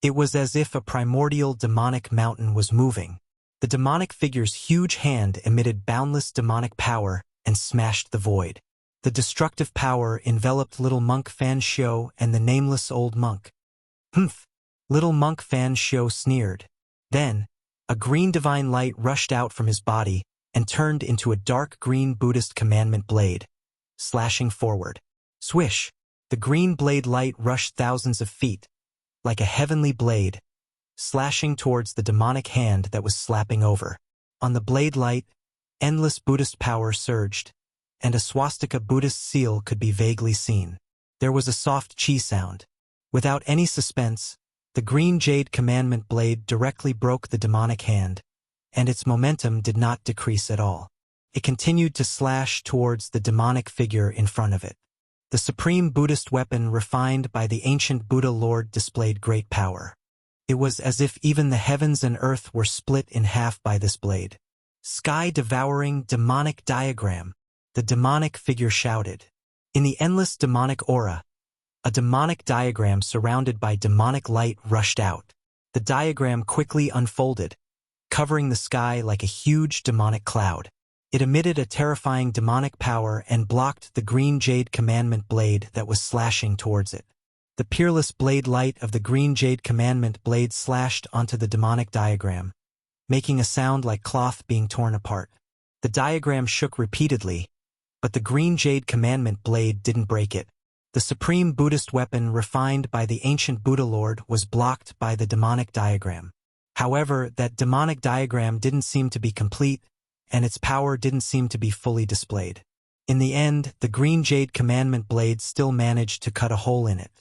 It was as if a primordial demonic mountain was moving. The demonic figure's huge hand emitted boundless demonic power and smashed the void. The destructive power enveloped little monk Fan Xiu and the nameless old monk. "Humph!" Little monk Fan Xiu sneered. Then, a green divine light rushed out from his body and turned into a dark green Buddhist commandment blade, slashing forward. Swish! The green blade light rushed thousands of feet, like a heavenly blade, slashing towards the demonic hand that was slapping over. On the blade light, endless Buddhist power surged, and a swastika Buddhist seal could be vaguely seen. There was a soft chi sound. Without any suspense, the green jade commandment blade directly broke the demonic hand, and its momentum did not decrease at all. It continued to slash towards the demonic figure in front of it. The supreme Buddhist weapon refined by the ancient Buddha Lord displayed great power. It was as if even the heavens and earth were split in half by this blade. "Sky-devouring demonic diagram," the demonic figure shouted. In the endless demonic aura, a demonic diagram surrounded by demonic light rushed out. The diagram quickly unfolded, covering the sky like a huge demonic cloud. It emitted a terrifying demonic power and blocked the green jade commandment blade that was slashing towards it. The peerless blade light of the green jade commandment blade slashed onto the demonic diagram, making a sound like cloth being torn apart. The diagram shook repeatedly, but the green jade commandment blade didn't break it. The supreme Buddhist weapon refined by the ancient Buddha Lord was blocked by the demonic diagram. However, that demonic diagram didn't seem to be complete, and its power didn't seem to be fully displayed. In the end, the green jade commandment blade still managed to cut a hole in it.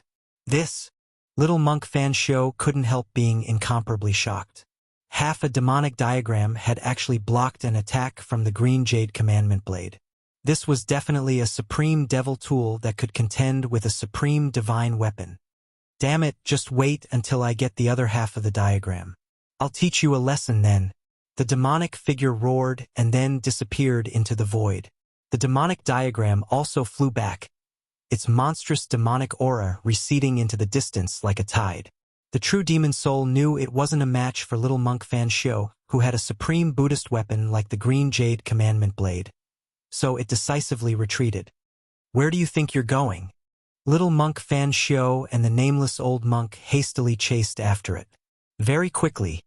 This, little monk Fan Shou couldn't help being incomparably shocked. Half a demonic diagram had actually blocked an attack from the green jade commandment blade. This was definitely a supreme devil tool that could contend with a supreme divine weapon. Damn it, just wait until I get the other half of the diagram. I'll teach you a lesson then. The demonic figure roared and then disappeared into the void. The demonic diagram also flew back, its monstrous demonic aura receding into the distance like a tide. The true demon soul knew it wasn't a match for little monk Fan Shou, who had a supreme Buddhist weapon like the green jade commandment blade. So it decisively retreated. Where do you think you're going? Little monk Fan Shou and the nameless old monk hastily chased after it. Very quickly,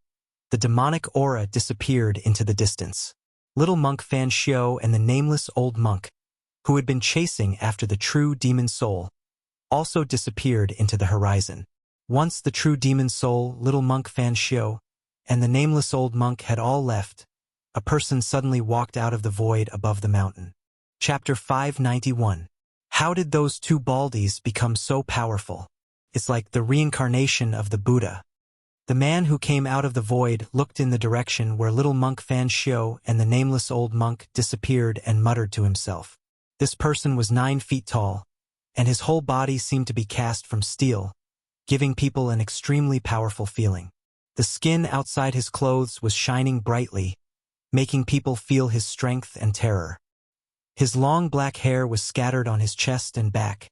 the demonic aura disappeared into the distance. Little monk Fan Shou and the nameless old monk, who had been chasing after the true demon soul, also disappeared into the horizon. Once the true demon soul, little monk Fan Shou, and the nameless old monk had all left, a person suddenly walked out of the void above the mountain. Chapter 591. How did those two baldies become so powerful? It's like the reincarnation of the Buddha. The man who came out of the void looked in the direction where little monk Fan Shou and the nameless old monk disappeared and muttered to himself. This person was 9 feet tall, and his whole body seemed to be cast from steel, giving people an extremely powerful feeling. The skin outside his clothes was shining brightly, making people feel his strength and terror. His long black hair was scattered on his chest and back,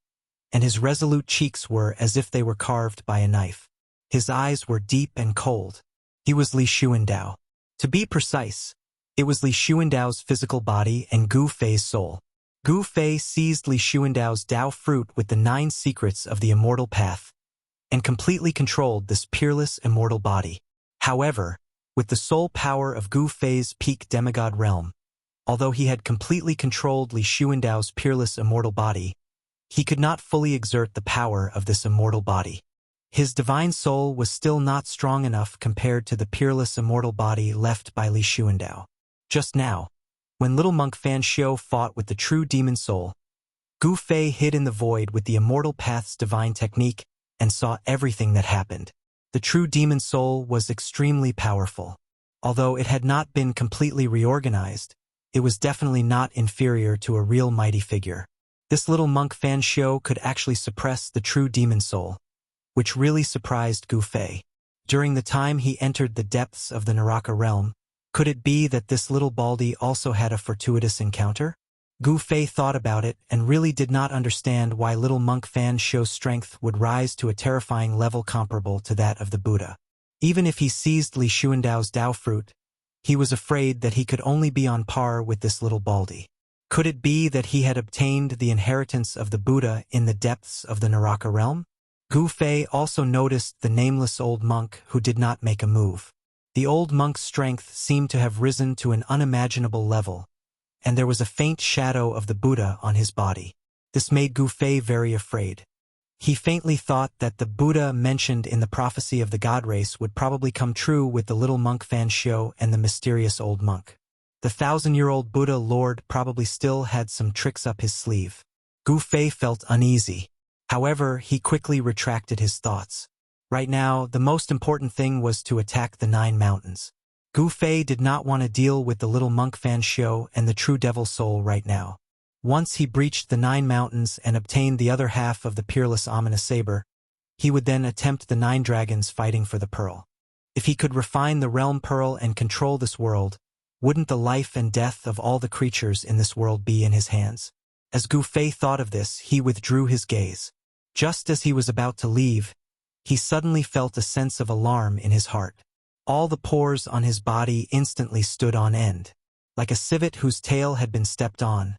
and his resolute cheeks were as if they were carved by a knife. His eyes were deep and cold. He was Li Xuandao. To be precise, it was Li Xuandao's physical body and Gu Fei's soul. Gu Fei seized Li Xuandao's Dao fruit with the 9 secrets of the immortal path, and completely controlled this peerless immortal body. However, with the soul power of Gu Fei's peak demigod realm, although he had completely controlled Li Xuandao's peerless immortal body, he could not fully exert the power of this immortal body. His divine soul was still not strong enough compared to the peerless immortal body left by Li Xuandao. Just now, when little monk Fan Shou fought with the true demon soul, Gu Fei hid in the void with the immortal path's divine technique and saw everything that happened. The true demon soul was extremely powerful. Although it had not been completely reorganized, it was definitely not inferior to a real mighty figure. This little monk Fan Shou could actually suppress the true demon soul, which really surprised Gu Fei. During the time he entered the depths of the Naraka realm, could it be that this little baldy also had a fortuitous encounter? Gu Fei thought about it and really did not understand why little monk Fan Shou's strength would rise to a terrifying level comparable to that of the Buddha. Even if he seized Li Xuandao's Dao fruit, he was afraid that he could only be on par with this little baldy. Could it be that he had obtained the inheritance of the Buddha in the depths of the Naraka realm? Gu Fei also noticed the nameless old monk who did not make a move. The old monk's strength seemed to have risen to an unimaginable level, and there was a faint shadow of the Buddha on his body. This made Gu Fei very afraid. He faintly thought that the Buddha mentioned in the prophecy of the god race would probably come true with the little monk Fan Shou and the mysterious old monk. The 1,000-year-old Buddha Lord probably still had some tricks up his sleeve. Gu Fei felt uneasy. However, he quickly retracted his thoughts. Right now, the most important thing was to attack the 9 mountains. Gu Fei did not want to deal with the little monk Fan Shou and the true devil soul right now. Once he breached the 9 mountains and obtained the other half of the peerless ominous saber, he would then attempt the 9 dragons fighting for the pearl. If he could refine the realm pearl and control this world, wouldn't the life and death of all the creatures in this world be in his hands? As Gu Fei thought of this, he withdrew his gaze. Just as he was about to leave, he suddenly felt a sense of alarm in his heart. All the pores on his body instantly stood on end. Like a civet whose tail had been stepped on,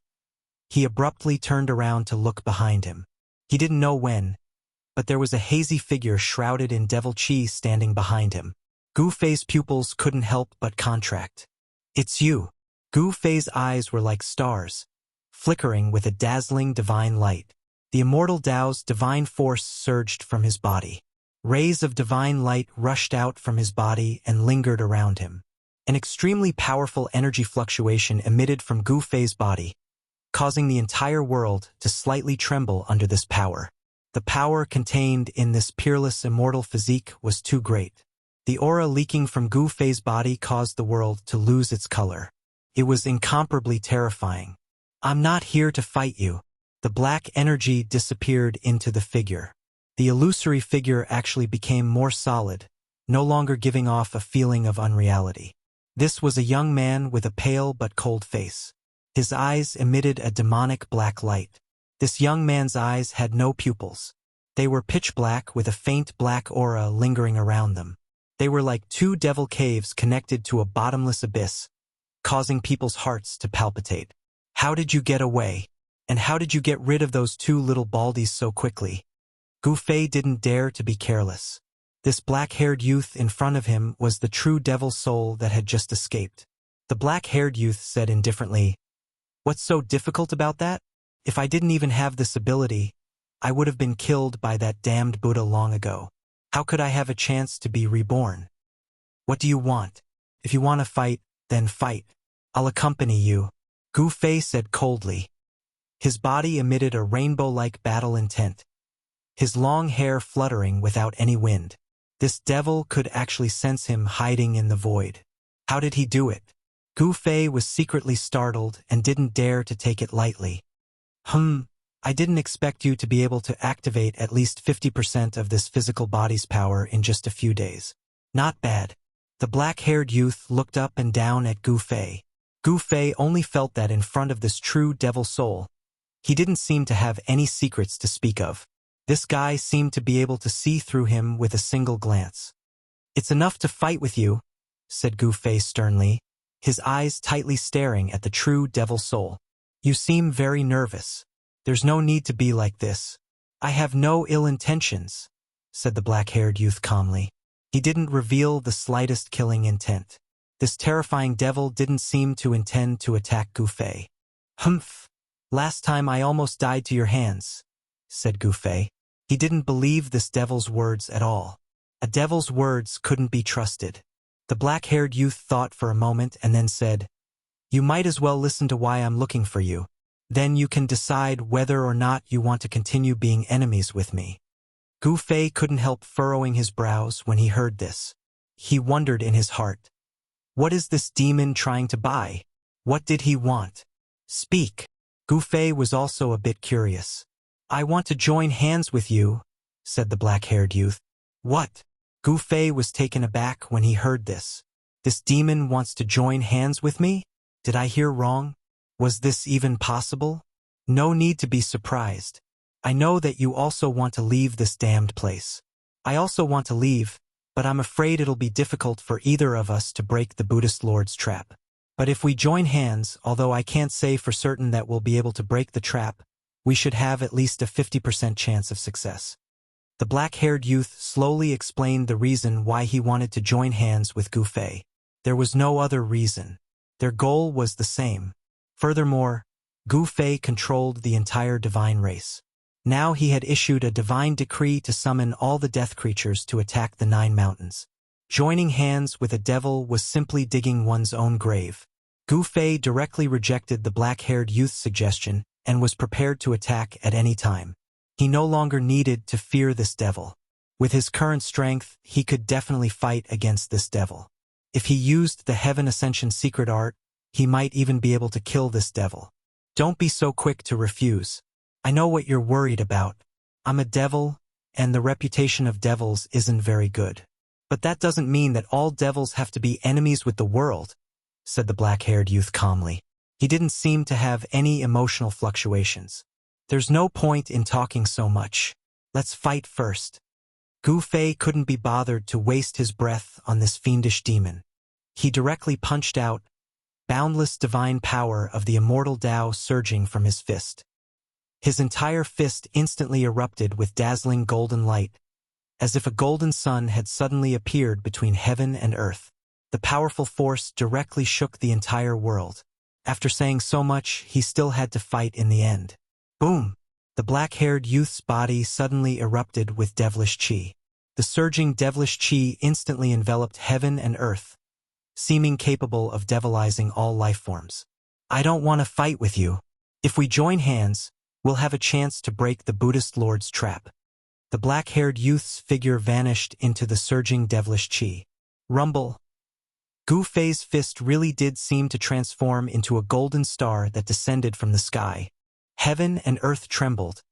he abruptly turned around to look behind him. He didn't know when, but there was a hazy figure shrouded in devil chi standing behind him. Gu Fei's pupils couldn't help but contract. "It's you." Gu Fei's eyes were like stars, flickering with a dazzling divine light. The Immortal Tao's divine force surged from his body. Rays of divine light rushed out from his body and lingered around him. An extremely powerful energy fluctuation emitted from Gu Fei's body, causing the entire world to slightly tremble under this power. The power contained in this peerless immortal physique was too great. The aura leaking from Gu Fei's body caused the world to lose its color. It was incomparably terrifying. "I'm not here to fight you." The black energy disappeared into the figure. The illusory figure actually became more solid, no longer giving off a feeling of unreality. This was a young man with a pale but cold face. His eyes emitted a demonic black light. This young man's eyes had no pupils. They were pitch black with a faint black aura lingering around them. They were like two devil caves connected to a bottomless abyss, causing people's hearts to palpitate. "How did you get away? And how did you get rid of those two little baldies so quickly?" Gu Fei didn't dare to be careless. This black-haired youth in front of him was the true devil soul that had just escaped. The black-haired youth said indifferently, "What's so difficult about that? If I didn't even have this ability, I would have been killed by that damned Buddha long ago. How could I have a chance to be reborn? What do you want? If you want to fight, then fight. I'll accompany you," Gu Fei said coldly. His body emitted a rainbow-like battle intent, his long hair fluttering without any wind. This devil could actually sense him hiding in the void. How did he do it? Gu Fei was secretly startled and didn't dare to take it lightly. I didn't expect you to be able to activate at least 50% of this physical body's power in just a few days. Not bad." The black-haired youth looked up and down at Gu Fei. Gu Fei only felt that in front of this true devil soul, he didn't seem to have any secrets to speak of. This guy seemed to be able to see through him with a single glance. "It's enough to fight with you," said Gu Fei sternly, his eyes tightly staring at the true devil soul. "You seem very nervous. There's no need to be like this." "I have no ill intentions," said the black-haired youth calmly. He didn't reveal the slightest killing intent. This terrifying devil didn't seem to intend to attack Gu Fei. "Last time I almost died to your hands," said Gu Fei. He didn't believe this devil's words at all. A devil's words couldn't be trusted. The black-haired youth thought for a moment and then said, "You might as well listen to why I'm looking for you. Then you can decide whether or not you want to continue being enemies with me." Gu Fei couldn't help furrowing his brows when he heard this. He wondered in his heart, what is this demon trying to buy? What did he want? "Speak." Gu Fei was also a bit curious. "I want to join hands with you," said the black-haired youth. "What?" Gu Fei was taken aback when he heard this. "This demon wants to join hands with me? Did I hear wrong? Was this even possible?" "No need to be surprised. I know that you also want to leave this damned place. I also want to leave, but I'm afraid it'll be difficult for either of us to break the Buddhist Lord's trap. But if we join hands, although I can't say for certain that we'll be able to break the trap, we should have at least a 50% chance of success." The black-haired youth slowly explained the reason why he wanted to join hands with Gu Fei. There was no other reason. Their goal was the same. Furthermore, Gu Fei controlled the entire divine race. Now he had issued a divine decree to summon all the death creatures to attack the 9 mountains. Joining hands with a devil was simply digging one's own grave. Gu Fei directly rejected the black-haired youth's suggestion and was prepared to attack at any time. He no longer needed to fear this devil. With his current strength, he could definitely fight against this devil. If he used the Heaven Ascension secret art, he might even be able to kill this devil. "Don't be so quick to refuse. I know what you're worried about. I'm a devil, and the reputation of devils isn't very good. But that doesn't mean that all devils have to be enemies with the world," said the black-haired youth calmly. He didn't seem to have any emotional fluctuations. "There's no point in talking so much. Let's fight first." Gu Fei couldn't be bothered to waste his breath on this fiendish demon. He directly punched out, boundless divine power of the immortal Tao surging from his fist. His entire fist instantly erupted with dazzling golden light, as if a golden sun had suddenly appeared between heaven and earth. The powerful force directly shook the entire world. After saying so much, he still had to fight in the end. Boom! The black-haired youth's body suddenly erupted with devilish qi. The surging devilish qi instantly enveloped heaven and earth, seeming capable of devilizing all life forms. I don't want to fight with you. If we join hands, we'll have a chance to break the Buddhist lord's trap. The black-haired youth's figure vanished into the surging devilish qi. Rumble. Gu Fei's fist really did seem to transform into a golden star that descended from the sky. Heaven and earth trembled,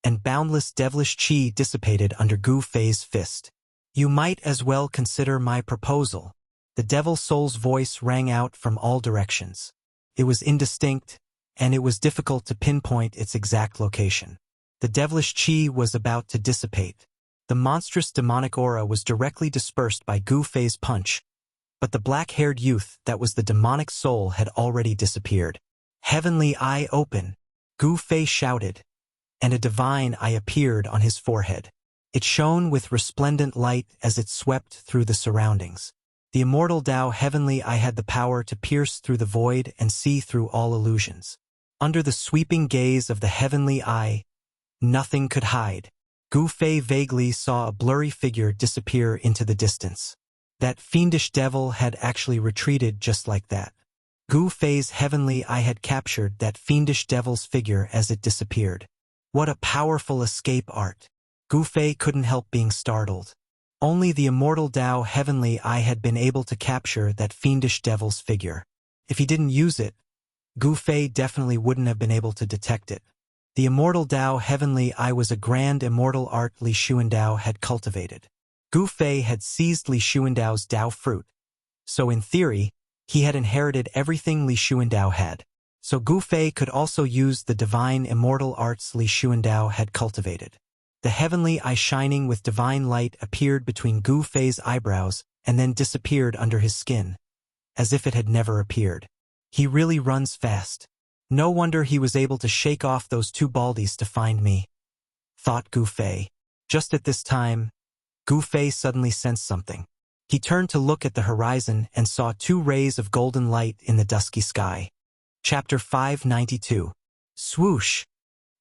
and boundless devilish qi dissipated under Gu Fei's fist. You might as well consider my proposal. The devil soul's voice rang out from all directions. It was indistinct, and it was difficult to pinpoint its exact location. The devilish qi was about to dissipate. The monstrous demonic aura was directly dispersed by Gu Fei's punch, but the black-haired youth that was the demonic soul had already disappeared. Heavenly eye open, Gu Fei shouted, and a divine eye appeared on his forehead. It shone with resplendent light as it swept through the surroundings. The immortal Tao heavenly eye had the power to pierce through the void and see through all illusions. Under the sweeping gaze of the heavenly eye, nothing could hide. Gu Fei vaguely saw a blurry figure disappear into the distance. That fiendish devil had actually retreated just like that. Gu Fei's heavenly eye had captured that fiendish devil's figure as it disappeared. What a powerful escape art! Gu Fei couldn't help being startled. Only the immortal Tao heavenly eye had been able to capture that fiendish devil's figure. If he didn't use it, Gu Fei definitely wouldn't have been able to detect it. The immortal Tao heavenly eye was a grand immortal art Li Xuandao had cultivated. Gu Fei had seized Li Xuandao's Tao fruit, so in theory, he had inherited everything Li Xuandao had. So Gu Fei could also use the divine immortal arts Li Xuandao had cultivated. The heavenly eye shining with divine light appeared between Gu Fei's eyebrows and then disappeared under his skin, as if it had never appeared. He really runs fast. No wonder he was able to shake off those two baldies to find me, thought Gu Fei. Just at this time, Gu Fei suddenly sensed something. He turned to look at the horizon and saw two rays of golden light in the dusky sky. Chapter 592. Swoosh!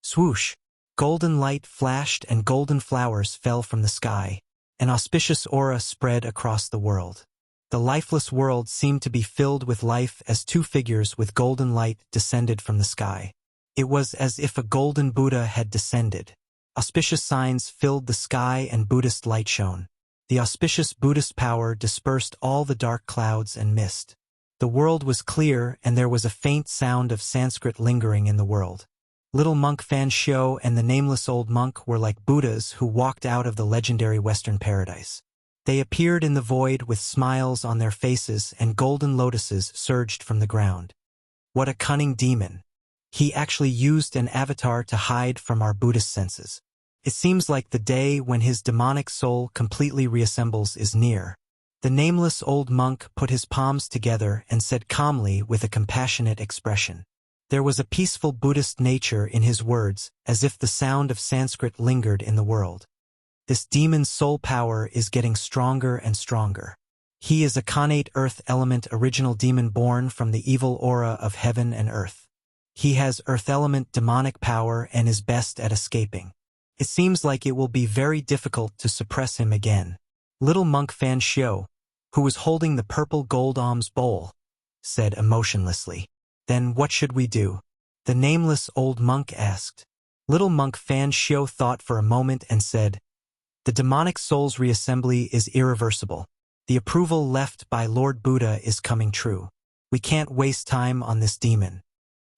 Swoosh! Golden light flashed and golden flowers fell from the sky. An auspicious aura spread across the world. The lifeless world seemed to be filled with life as two figures with golden light descended from the sky. It was as if a golden Buddha had descended. Auspicious signs filled the sky and Buddhist light shone. The auspicious Buddhist power dispersed all the dark clouds and mist. The world was clear and there was a faint sound of Sanskrit lingering in the world. Little monk Fan Xiu and the nameless old monk were like Buddhas who walked out of the legendary Western paradise. They appeared in the void with smiles on their faces and golden lotuses surged from the ground. What a cunning demon! He actually used an avatar to hide from our Buddhist senses. It seems like the day when his demonic soul completely reassembles is near. The nameless old monk put his palms together and said calmly with a compassionate expression. There was a peaceful Buddhist nature in his words, as if the sound of Sanskrit lingered in the world. This demon's soul power is getting stronger and stronger. He is a connate earth element original demon born from the evil aura of heaven and earth. He has earth element demonic power and is best at escaping. It seems like it will be very difficult to suppress him again. Little monk Fan Xiu, who was holding the purple gold alms bowl, said emotionlessly. Then what should we do? The nameless old monk asked. Little monk Fan Xiu thought for a moment and said, the demonic soul's reassembly is irreversible. The approval left by Lord Buddha is coming true. We can't waste time on this demon.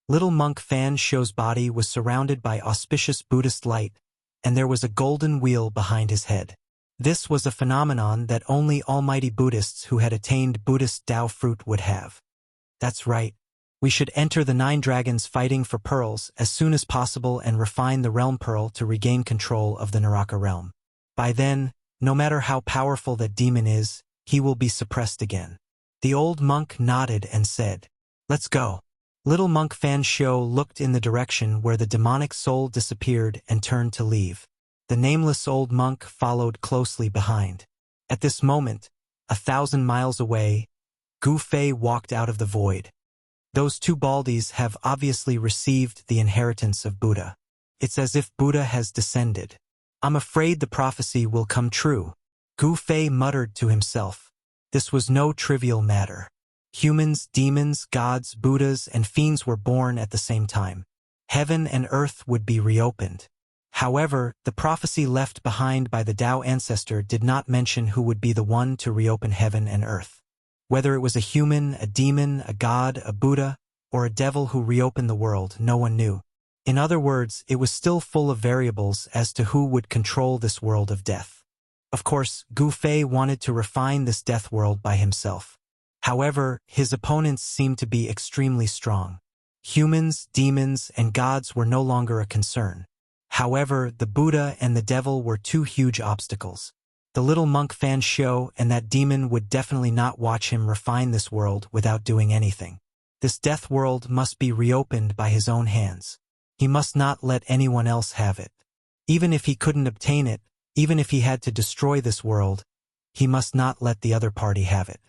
Little monk Fan Xiu's body was surrounded by auspicious Buddhist light, and there was a golden wheel behind his head. This was a phenomenon that only almighty Buddhists who had attained Buddhist Tao fruit would have. That's right. We should enter the 9 dragons fighting for pearls as soon as possible and refine the realm pearl to regain control of the Naraka realm. By then, No matter how powerful that demon is, he will be suppressed again. The old monk nodded and said, "Let's go." Little monk Fan Shou looked in the direction where the demonic soul disappeared and turned to leave. The nameless old monk followed closely behind. At this moment, 1,000 miles away, Gu Fei walked out of the void. Those two baldies have obviously received the inheritance of Buddha. It's as if Buddha has descended. I'm afraid the prophecy will come true. Gu Fei muttered to himself. This was no trivial matter. Humans, demons, gods, Buddhas, and fiends were born at the same time. Heaven and earth would be reopened. However, the prophecy left behind by the Tao ancestor did not mention who would be the one to reopen heaven and earth. Whether it was a human, a demon, a god, a Buddha, or a devil who reopened the world, no one knew. In other words, it was still full of variables as to who would control this world of death. Of course, Gu Fei wanted to refine this death world by himself. However, his opponents seemed to be extremely strong. Humans, demons, and gods were no longer a concern. However, the Buddha and the devil were two huge obstacles. The little monk Fan Shou and that demon would definitely not watch him refine this world without doing anything. This death world must be reopened by his own hands. He must not let anyone else have it. Even if he couldn't obtain it, even if he had to destroy this world, he must not let the other party have it.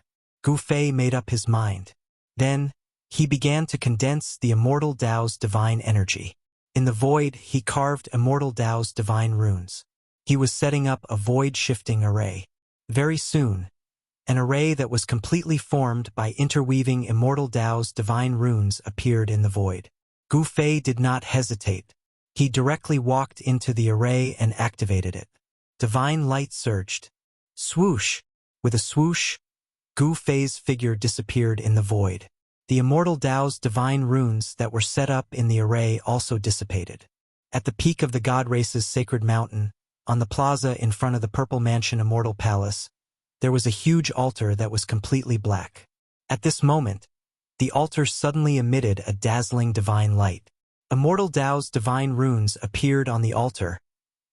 Gu Fei made up his mind. Then, he began to condense the Immortal Tao's divine energy. In the void, he carved Immortal Tao's divine runes. He was setting up a void-shifting array. Very soon, an array that was completely formed by interweaving Immortal Tao's divine runes appeared in the void. Gu Fei did not hesitate. He directly walked into the array and activated it. Divine light surged. Swoosh! With a swoosh, Gu Fei's figure disappeared in the void. The Immortal Tao's divine runes that were set up in the array also dissipated. At the peak of the God Race's sacred mountain, on the plaza in front of the Purple Mansion Immortal Palace, there was a huge altar that was completely black. At this moment, the altar suddenly emitted a dazzling divine light. Immortal Tao's divine runes appeared on the altar,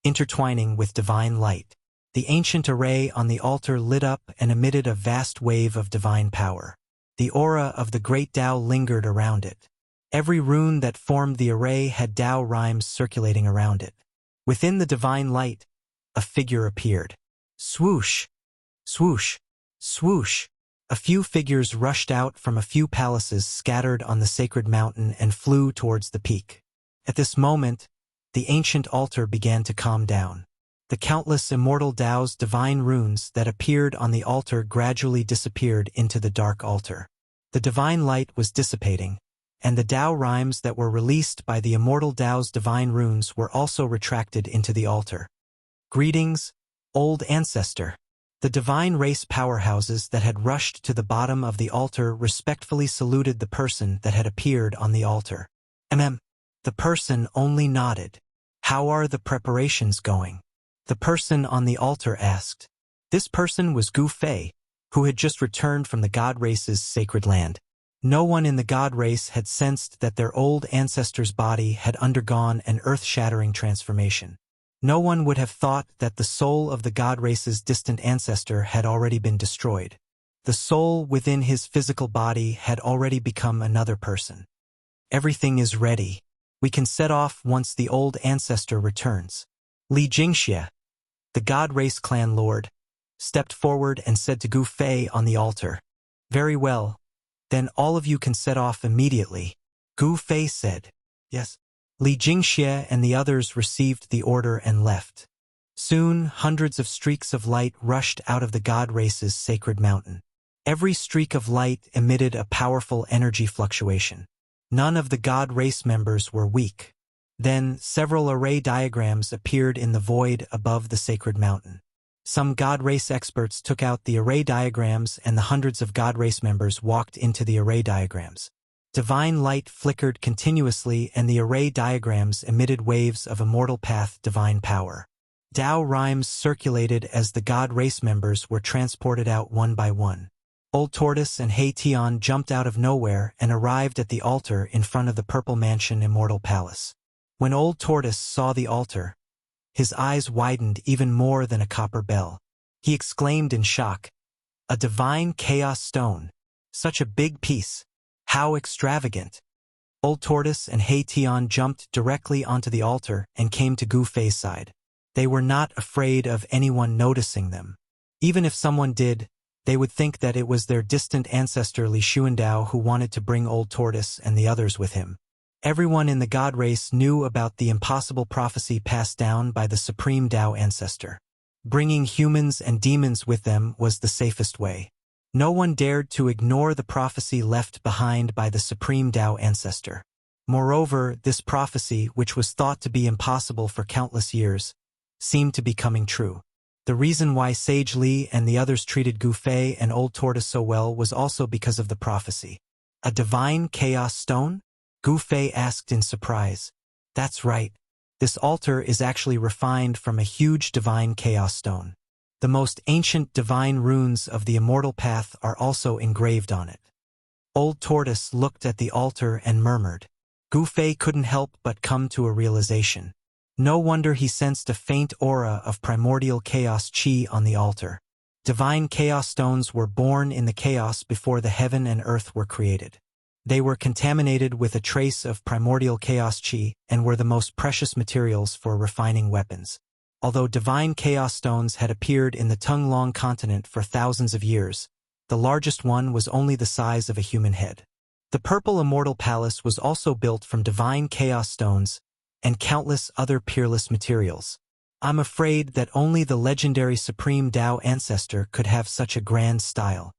intertwining with divine light. The ancient array on the altar lit up and emitted a vast wave of divine power. The aura of the great Tao lingered around it. Every rune that formed the array had Tao rhymes circulating around it. Within the divine light, a figure appeared. Swoosh! Swoosh! Swoosh! A few figures rushed out from a few palaces scattered on the sacred mountain and flew towards the peak. At this moment, the ancient altar began to calm down. The countless Immortal Tao's divine runes that appeared on the altar gradually disappeared into the dark altar. The divine light was dissipating, and the Tao rhymes that were released by the Immortal Tao's divine runes were also retracted into the altar. Greetings, old ancestor. The divine race powerhouses that had rushed to the bottom of the altar respectfully saluted the person that had appeared on the altar. The person only nodded. How are the preparations going? The person on the altar asked. This person was Gu Fei, who had just returned from the God Race's sacred land. No one in the God Race had sensed that their old ancestor's body had undergone an earth-shattering transformation. No one would have thought that the soul of the God Race's distant ancestor had already been destroyed. The soul within his physical body had already become another person. Everything is ready. We can set off once the old ancestor returns. Li Jingxia, the God Race clan lord, stepped forward and said to Gu Fei on the altar, "Very well, then all of you can set off immediately." Gu Fei said, "Yes." Li Jingxia and the others received the order and left. Soon, hundreds of streaks of light rushed out of the God Race's sacred mountain. Every streak of light emitted a powerful energy fluctuation. None of the God Race members were weak. Then, several array diagrams appeared in the void above the sacred mountain. Some God Race experts took out the array diagrams and the hundreds of God Race members walked into the array diagrams. Divine light flickered continuously and the array diagrams emitted waves of immortal path divine power. Tao rhymes circulated as the God Race members were transported out one by one. Old Tortoise and Hei Tian jumped out of nowhere and arrived at the altar in front of the Purple Mansion Immortal Palace. When Old Tortoise saw the altar, his eyes widened even more than a copper bell. he exclaimed in shock. A divine chaos stone. Such a big piece. How extravagant. Old Tortoise and Hei Tian jumped directly onto the altar and came to Gu Fei's side. They were not afraid of anyone noticing them. Even if someone did, they would think that it was their distant ancestor Li Xuandao who wanted to bring Old Tortoise and the others with him. Everyone in the god race knew about the impossible prophecy passed down by the supreme Dao ancestor. Bringing humans and demons with them was the safest way. No one dared to ignore the prophecy left behind by the supreme Dao ancestor. Moreover, this prophecy, which was thought to be impossible for countless years, seemed to be coming true. The reason why Sage Li and the others treated Gu Fei and Old Tortoise so well was also because of the prophecy. A divine chaos stone? Gu Fei asked in surprise. That's right. This altar is actually refined from a huge divine chaos stone. The most ancient divine runes of the Immortal Path are also engraved on it. Old Tortoise looked at the altar and murmured. Gu Fei couldn't help but come to a realization. No wonder he sensed a faint aura of primordial chaos chi on the altar. Divine chaos stones were born in the chaos before the heaven and earth were created. They were contaminated with a trace of primordial chaos chi and were the most precious materials for refining weapons. Although divine chaos stones had appeared in the Tunglong continent for thousands of years, the largest one was only the size of a human head. The Purple Immortal Palace was also built from divine chaos stones and countless other peerless materials. I'm afraid that only the legendary Supreme Dao ancestor could have such a grand style.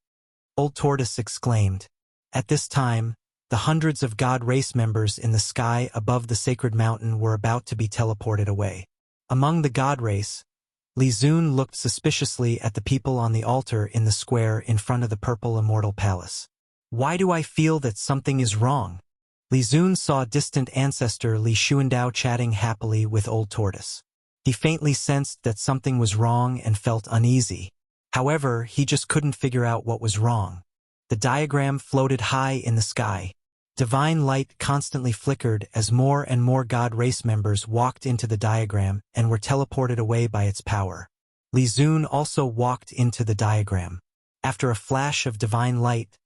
Old Tortoise exclaimed. At this time, the hundreds of god race members in the sky above the sacred mountain were about to be teleported away. Among the god race, Li Zun looked suspiciously at the people on the altar in the square in front of the Purple Immortal Palace. Why do I feel that something is wrong? Li Zun saw distant ancestor Li Xuandao chatting happily with Old Tortoise. He faintly sensed that something was wrong and felt uneasy. However, he just couldn't figure out what was wrong. The diagram floated high in the sky. Divine light constantly flickered as more and more god race members walked into the diagram and were teleported away by its power. Li Zun also walked into the diagram. After a flash of divine light,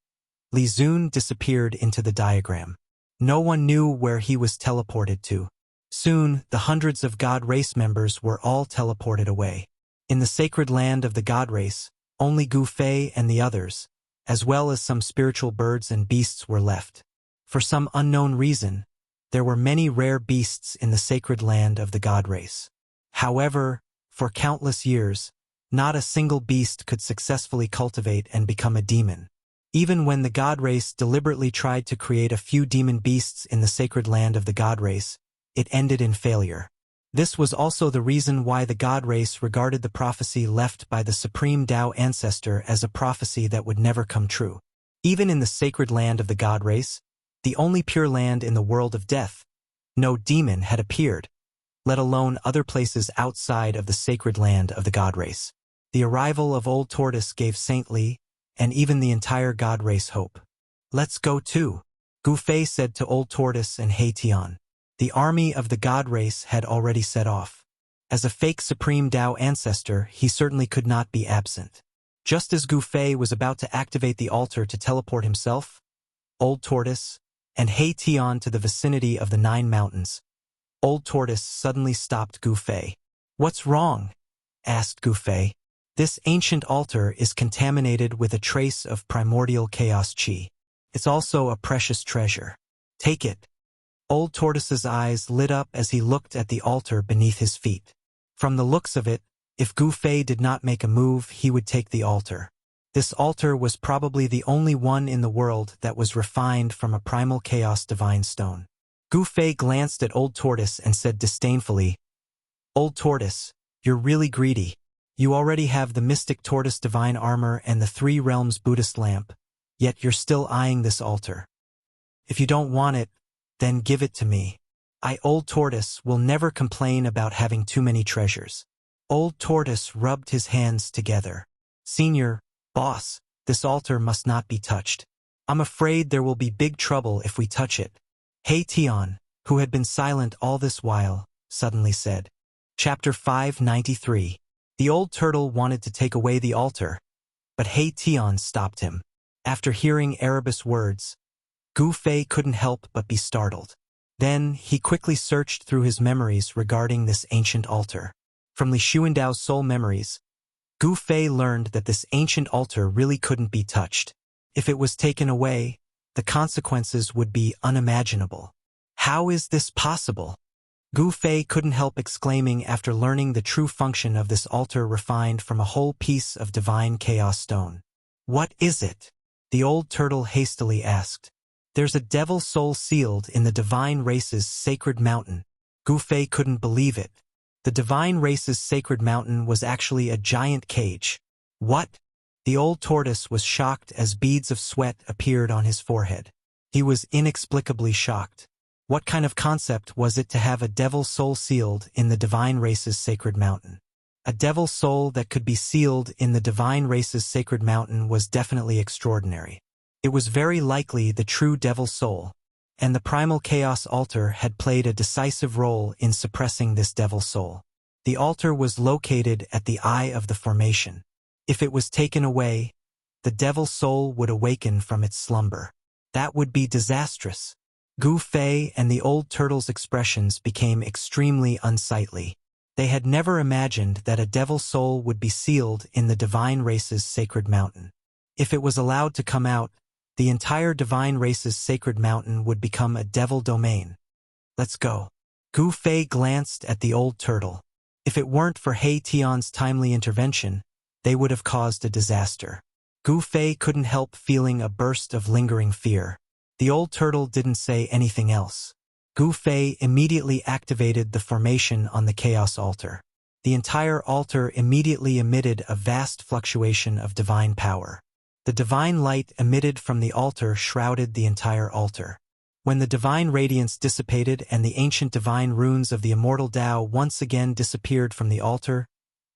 Li Zun disappeared into the diagram. No one knew where he was teleported to. Soon, the hundreds of god race members were all teleported away. In the sacred land of the god race, only Gu Fei and the others, as well as some spiritual birds and beasts, were left. For some unknown reason, there were many rare beasts in the sacred land of the god race. However, for countless years, not a single beast could successfully cultivate and become a demon. Even when the god race deliberately tried to create a few demon beasts in the sacred land of the god race, it ended in failure. This was also the reason why the god race regarded the prophecy left by the supreme Dao ancestor as a prophecy that would never come true. Even in the sacred land of the god race, the only pure land in the world of death, no demon had appeared, let alone other places outside of the sacred land of the god race. The arrival of Old Tortoise gave Saint Li, and even the entire god race, hope. Let's go too, Gu Fei said to Old Tortoise and Hei Tian. The army of the god race had already set off. As a fake supreme Dao ancestor, he certainly could not be absent. Just as Gu Fei was about to activate the altar to teleport himself, Old Tortoise, and Hei Tian to the vicinity of the 9 mountains, Old Tortoise suddenly stopped Gu Fei. What's wrong? Asked Gu Fei. This ancient altar is contaminated with a trace of primordial chaos chi. It's also a precious treasure. Take it. Old Tortoise's eyes lit up as he looked at the altar beneath his feet. From the looks of it, if Gu Fei did not make a move, he would take the altar. This altar was probably the only one in the world that was refined from a primal chaos divine stone. Gu Fei glanced at Old Tortoise and said disdainfully, Old Tortoise, you're really greedy. You already have the Mystic Tortoise divine armor and the 3 realms Buddhist lamp, yet you're still eyeing this altar. If you don't want it, then give it to me. Old Tortoise, will never complain about having too many treasures. Old Tortoise rubbed his hands together. Senior, boss, this altar must not be touched. I'm afraid there will be big trouble if we touch it. Hei Tian, who had been silent all this while, suddenly said. Chapter 593. The old turtle wanted to take away the altar, but He Tian stopped him. After hearing Erebus' words, Gu Fei couldn't help but be startled. Then, he quickly searched through his memories regarding this ancient altar. From Li Xuandao's soul memories, Gu Fei learned that this ancient altar really couldn't be touched. If it was taken away, the consequences would be unimaginable. How is this possible? Gu Fei couldn't help exclaiming after learning the true function of this altar refined from a whole piece of divine chaos stone. What is it? The old turtle hastily asked. There's a devil soul sealed in the divine race's sacred mountain. Gu Fei couldn't believe it. The divine race's sacred mountain was actually a giant cage. What? The old tortoise was shocked as beads of sweat appeared on his forehead. He was inexplicably shocked. What kind of concept was it to have a devil soul sealed in the divine race's sacred mountain? A devil soul that could be sealed in the divine race's sacred mountain was definitely extraordinary. It was very likely the true devil soul, and the primal chaos altar had played a decisive role in suppressing this devil soul. The altar was located at the eye of the formation. If it was taken away, the devil soul would awaken from its slumber. That would be disastrous. Gu Fei and the old turtle's expressions became extremely unsightly. They had never imagined that a devil soul would be sealed in the divine race's sacred mountain. If it was allowed to come out, the entire divine race's sacred mountain would become a devil domain. Let's go. Gu Fei glanced at the old turtle. If it weren't for He Tian's timely intervention, they would have caused a disaster. Gu Fei couldn't help feeling a burst of lingering fear. The old turtle didn't say anything else. Gu Fei immediately activated the formation on the chaos altar. The entire altar immediately emitted a vast fluctuation of divine power. The divine light emitted from the altar shrouded the entire altar. When the divine radiance dissipated and the ancient divine runes of the immortal Tao once again disappeared from the altar,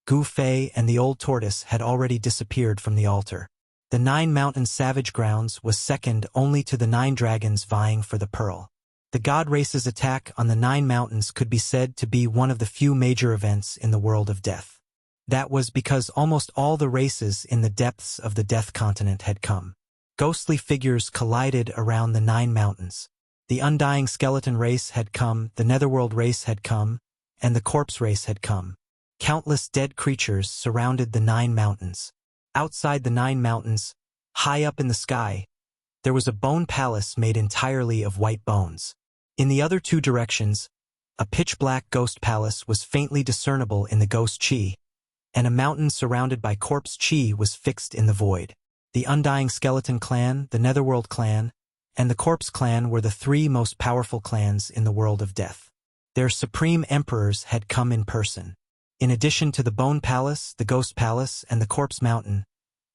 Gu Fei and the old tortoise had already disappeared from the altar. The 9 mountain savage grounds was second only to the 9 dragons vying for the pearl. The god race's attack on the 9 mountains could be said to be one of the few major events in the world of death. That was because almost all the races in the depths of the Death Continent had come. Ghostly figures collided around the 9 mountains. The Undying Skeleton race had come, the Netherworld race had come, and the Corpse race had come. Countless dead creatures surrounded the 9 mountains. Outside the 9 mountains, high up in the sky, there was a bone palace made entirely of white bones. In the other 2 directions, a pitch-black ghost palace was faintly discernible in the ghost chi, and a mountain surrounded by corpse chi was fixed in the void. The Undying Skeleton clan, the Netherworld clan, and the Corpse clan were the 3 most powerful clans in the world of death. Their supreme emperors had come in person. In addition to the Bone Palace, the Ghost Palace, and the Corpse Mountain,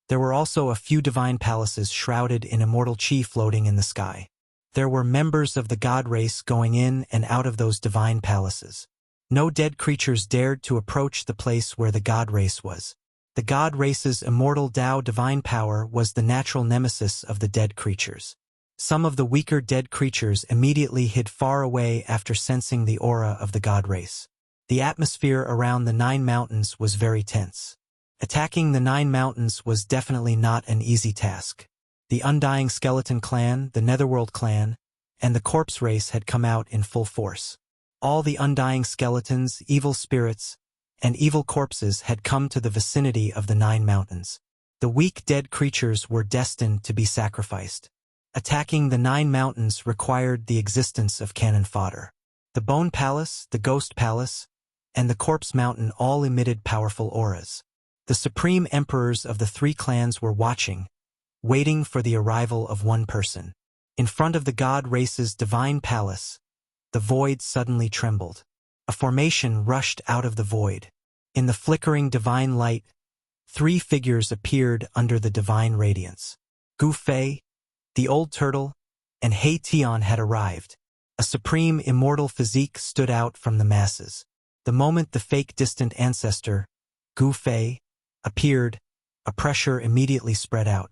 there were also a few divine palaces shrouded in immortal chi floating in the sky. There were members of the god race going in and out of those divine palaces. No dead creatures dared to approach the place where the god race was. The god race's immortal Tao divine power was the natural nemesis of the dead creatures. Some of the weaker dead creatures immediately hid far away after sensing the aura of the god race. The atmosphere around the 9 mountains was very tense. Attacking the 9 mountains was definitely not an easy task. The Undying Skeleton clan, the Netherworld clan, and the Corpse race had come out in full force. All the Undying Skeletons, evil spirits, and evil corpses had come to the vicinity of the 9 mountains. The weak dead creatures were destined to be sacrificed. Attacking the 9 mountains required the existence of cannon fodder. The Bone Palace, the Ghost Palace, and the Corpse Mountain all emitted powerful auras. The supreme emperors of the 3 clans were watching, waiting for the arrival of one person. In front of the god race's divine palace, the void suddenly trembled. A formation rushed out of the void. In the flickering divine light, 3 figures appeared under the divine radiance. Gu Fei, the old turtle, and He Tian had arrived. A supreme immortal physique stood out from the masses. The moment the fake distant ancestor, Gu Fei, appeared, a pressure immediately spread out.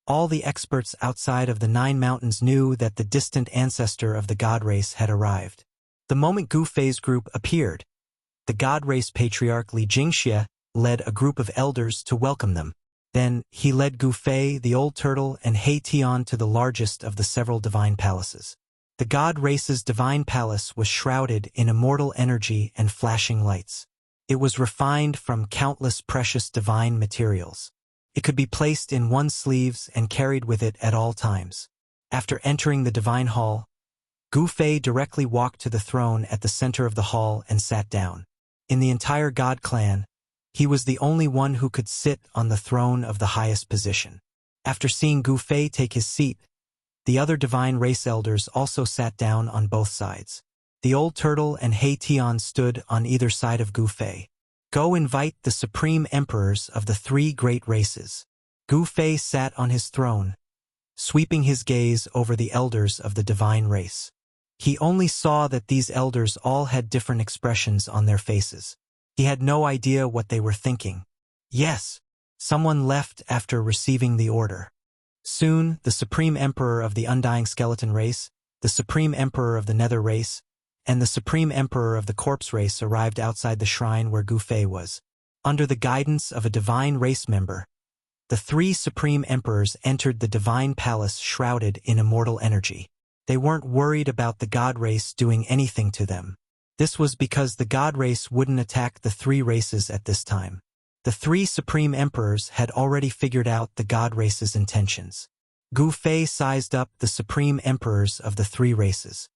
All the experts outside of the 9 mountains knew that the distant ancestor of the god race had arrived. The moment Gu Fei's group appeared, the god race patriarch Li Jingxia led a group of elders to welcome them. Then, he led Gu Fei, the old turtle, and He Tian to the largest of the several divine palaces. The god race's divine palace was shrouded in immortal energy and flashing lights. It was refined from countless precious divine materials. It could be placed in one's sleeves and carried with it at all times. After entering the divine hall, Gu Fei directly walked to the throne at the center of the hall and sat down. In the entire god clan, he was the only one who could sit on the throne of the highest position. After seeing Gu Fei take his seat, the other divine race elders also sat down on both sides. The old turtle and He Tian stood on either side of Gu Fei. Go invite the supreme emperors of the three great races. Gu Fei sat on his throne, sweeping his gaze over the elders of the divine race. He only saw that these elders all had different expressions on their faces. He had no idea what they were thinking. Yes, someone left after receiving the order. Soon, the Supreme Emperor of the Undying Skeleton race, the Supreme Emperor of the Nether race, and the Supreme Emperor of the Corpse race arrived outside the shrine where Gu Fei was. Under the guidance of a divine race member, the three Supreme Emperors entered the divine palace shrouded in immortal energy. They weren't worried about the god race doing anything to them. This was because the god race wouldn't attack the three races at this time. The three Supreme Emperors had already figured out the god race's intentions. Gu Fei sized up the Supreme Emperors of the three races.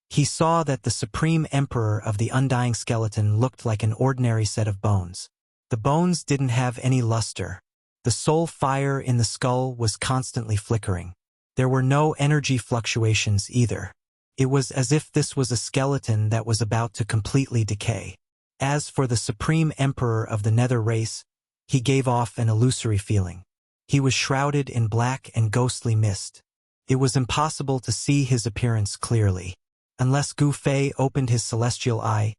He saw that the Supreme Emperor of the Undying Skeleton looked like an ordinary set of bones. The bones didn't have any luster. The soul fire in the skull was constantly flickering. There were no energy fluctuations either. It was as if this was a skeleton that was about to completely decay. As for the Supreme Emperor of the Nether race, he gave off an illusory feeling. He was shrouded in black and ghostly mist. It was impossible to see his appearance clearly. Unless Gu Fei opened his celestial eye,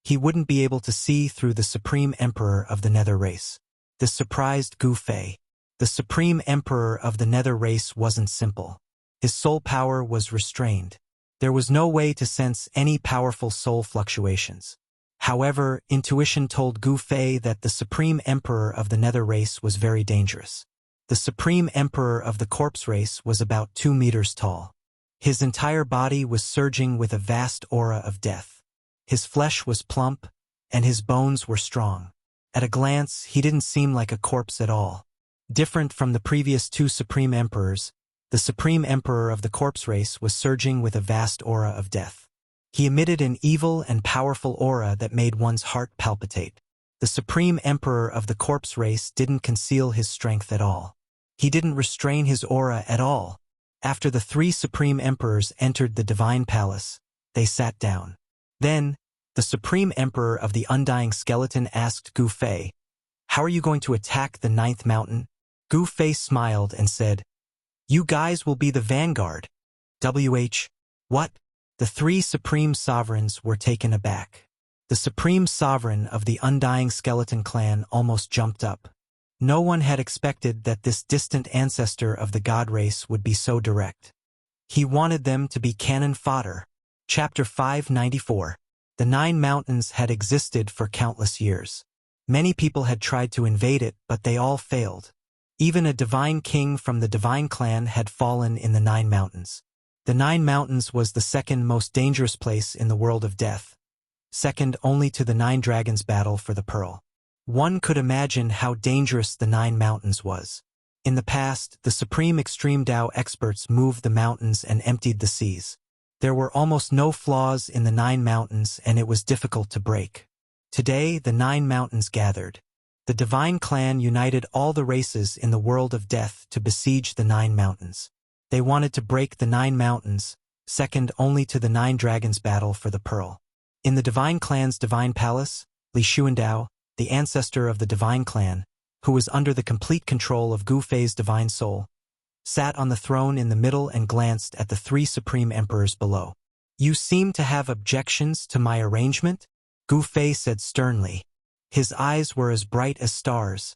he wouldn't be able to see through the Supreme Emperor of the Nether race. This surprised Gu Fei. The Supreme Emperor of the Nether race wasn't simple. His soul power was restrained. There was no way to sense any powerful soul fluctuations. However, intuition told Gu Fei that the Supreme Emperor of the Nether race was very dangerous. The Supreme Emperor of the Corpse race was about 2 meters tall. His entire body was surging with a vast aura of death. His flesh was plump, and his bones were strong. At a glance, he didn't seem like a corpse at all. Different from the previous two Supreme Emperors, the Supreme Emperor of the Corpse race was surging with a vast aura of death. He emitted an evil and powerful aura that made one's heart palpitate. The Supreme Emperor of the Corpse race didn't conceal his strength at all. He didn't restrain his aura at all. After the three Supreme Emperors entered the Divine Palace, they sat down. Then, the Supreme Emperor of the Undying Skeleton asked Gu Fei, "How are you going to attack the 9th mountain?" Gu Fei smiled and said, "You guys will be the vanguard." What? The three Supreme Sovereigns were taken aback. The Supreme Sovereign of the Undying Skeleton clan almost jumped up. No one had expected that this distant ancestor of the god race would be so direct. He wanted them to be cannon fodder. Chapter 594. The 9 mountains had existed for countless years. Many people had tried to invade it, but they all failed. Even a divine king from the divine clan had fallen in the 9 mountains. The 9 mountains was the second most dangerous place in the world of death, second only to the 9 dragons' battle for the pearl. One could imagine how dangerous the 9 mountains was. In the past, the supreme extreme Tao experts moved the mountains and emptied the seas. There were almost no flaws in the 9 mountains, and it was difficult to break. Today, the 9 mountains gathered. The divine clan united all the races in the world of death to besiege the 9 mountains. They wanted to break the 9 mountains, second only to the 9 dragons' battle for the pearl. In the divine clan's divine palace, Li Xuandao, the ancestor of the divine clan, who was under the complete control of Gu Fei's divine soul, sat on the throne in the middle and glanced at the 3 supreme emperors below. "You seem to have objections to my arrangement?" Gu Fei said sternly. His eyes were as bright as stars,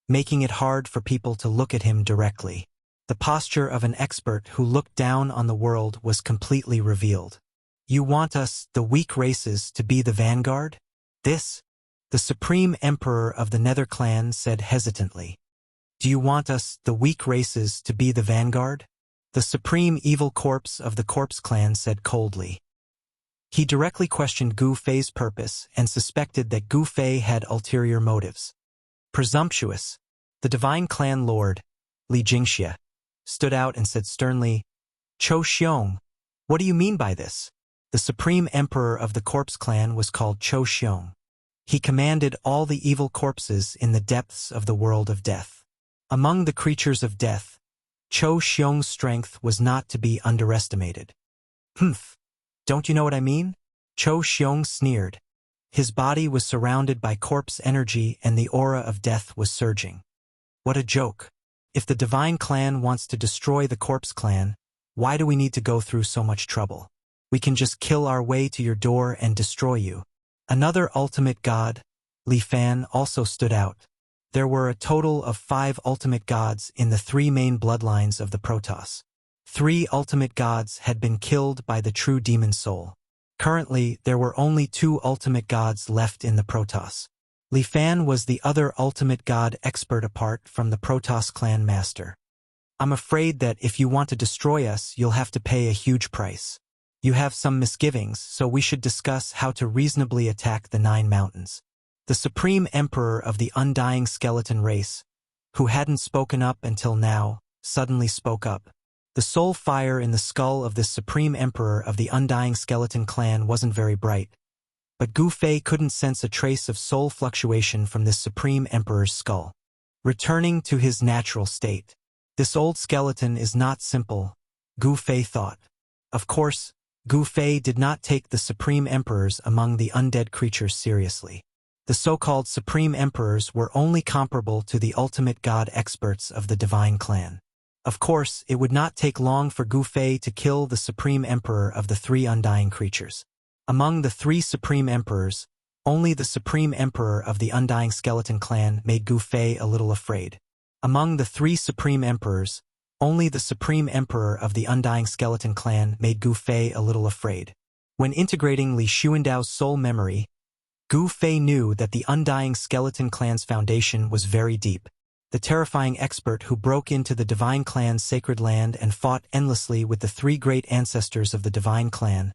making it hard for people to look at him directly. The posture of an expert who looked down on the world was completely revealed. "You want us, the weak races, to be the vanguard?" This The Supreme Emperor of the Nether Clan said hesitantly. Do you want us, the weak races, to be the vanguard? The Supreme Evil Corpse of the Corpse Clan said coldly. He directly questioned Gu Fei's purpose and suspected that Gu Fei had ulterior motives. Presumptuous, the Divine Clan Lord, Li Jingxia, stood out and said sternly, Cho Xiong, what do you mean by this? The Supreme Emperor of the Corpse Clan was called Cho Xiong. He commanded all the evil corpses in the depths of the world of death. Among the creatures of death, Cho Xiong's strength was not to be underestimated. Humph, don't you know what I mean? Cho Xiong sneered. His body was surrounded by corpse energy and the aura of death was surging. What a joke. If the Divine Clan wants to destroy the Corpse Clan, why do we need to go through so much trouble? We can just kill our way to your door and destroy you. Another ultimate god, Li Fan, also stood out. There were a total of 5 ultimate gods in the 3 main bloodlines of the Protoss. 3 ultimate gods had been killed by the true demon soul. Currently, there were only 2 ultimate gods left in the Protoss. Li Fan was the other ultimate god expert apart from the Protoss clan master. I'm afraid that if you want to destroy us, you'll have to pay a huge price. You have some misgivings, so we should discuss how to reasonably attack the 9 mountains. The Supreme Emperor of the Undying Skeleton race, who hadn't spoken up until now, suddenly spoke up. The soul fire in the skull of this Supreme Emperor of the Undying Skeleton clan wasn't very bright, but Gu Fei couldn't sense a trace of soul fluctuation from this Supreme Emperor's skull. Returning to his natural state. This old skeleton is not simple, Gu Fei thought. Of course, Gu Fei did not take the Supreme Emperors among the undead creatures seriously. The so-called Supreme Emperors were only comparable to the ultimate god experts of the Divine Clan. Of course, it would not take long for Gu Fei to kill the Supreme Emperor of the 3 undying creatures. Among the 3 Supreme Emperors, only the Supreme Emperor of the Undying Skeleton clan made Gu Fei a little afraid. Among the 3 Supreme Emperors, only the Supreme Emperor of the Undying Skeleton clan made Gu Fei a little afraid. When integrating Li Xuandao's soul memory, Gu Fei knew that the Undying Skeleton clan's foundation was very deep. The terrifying expert who broke into the Divine Clan's sacred land and fought endlessly with the 3 great ancestors of the Divine Clan,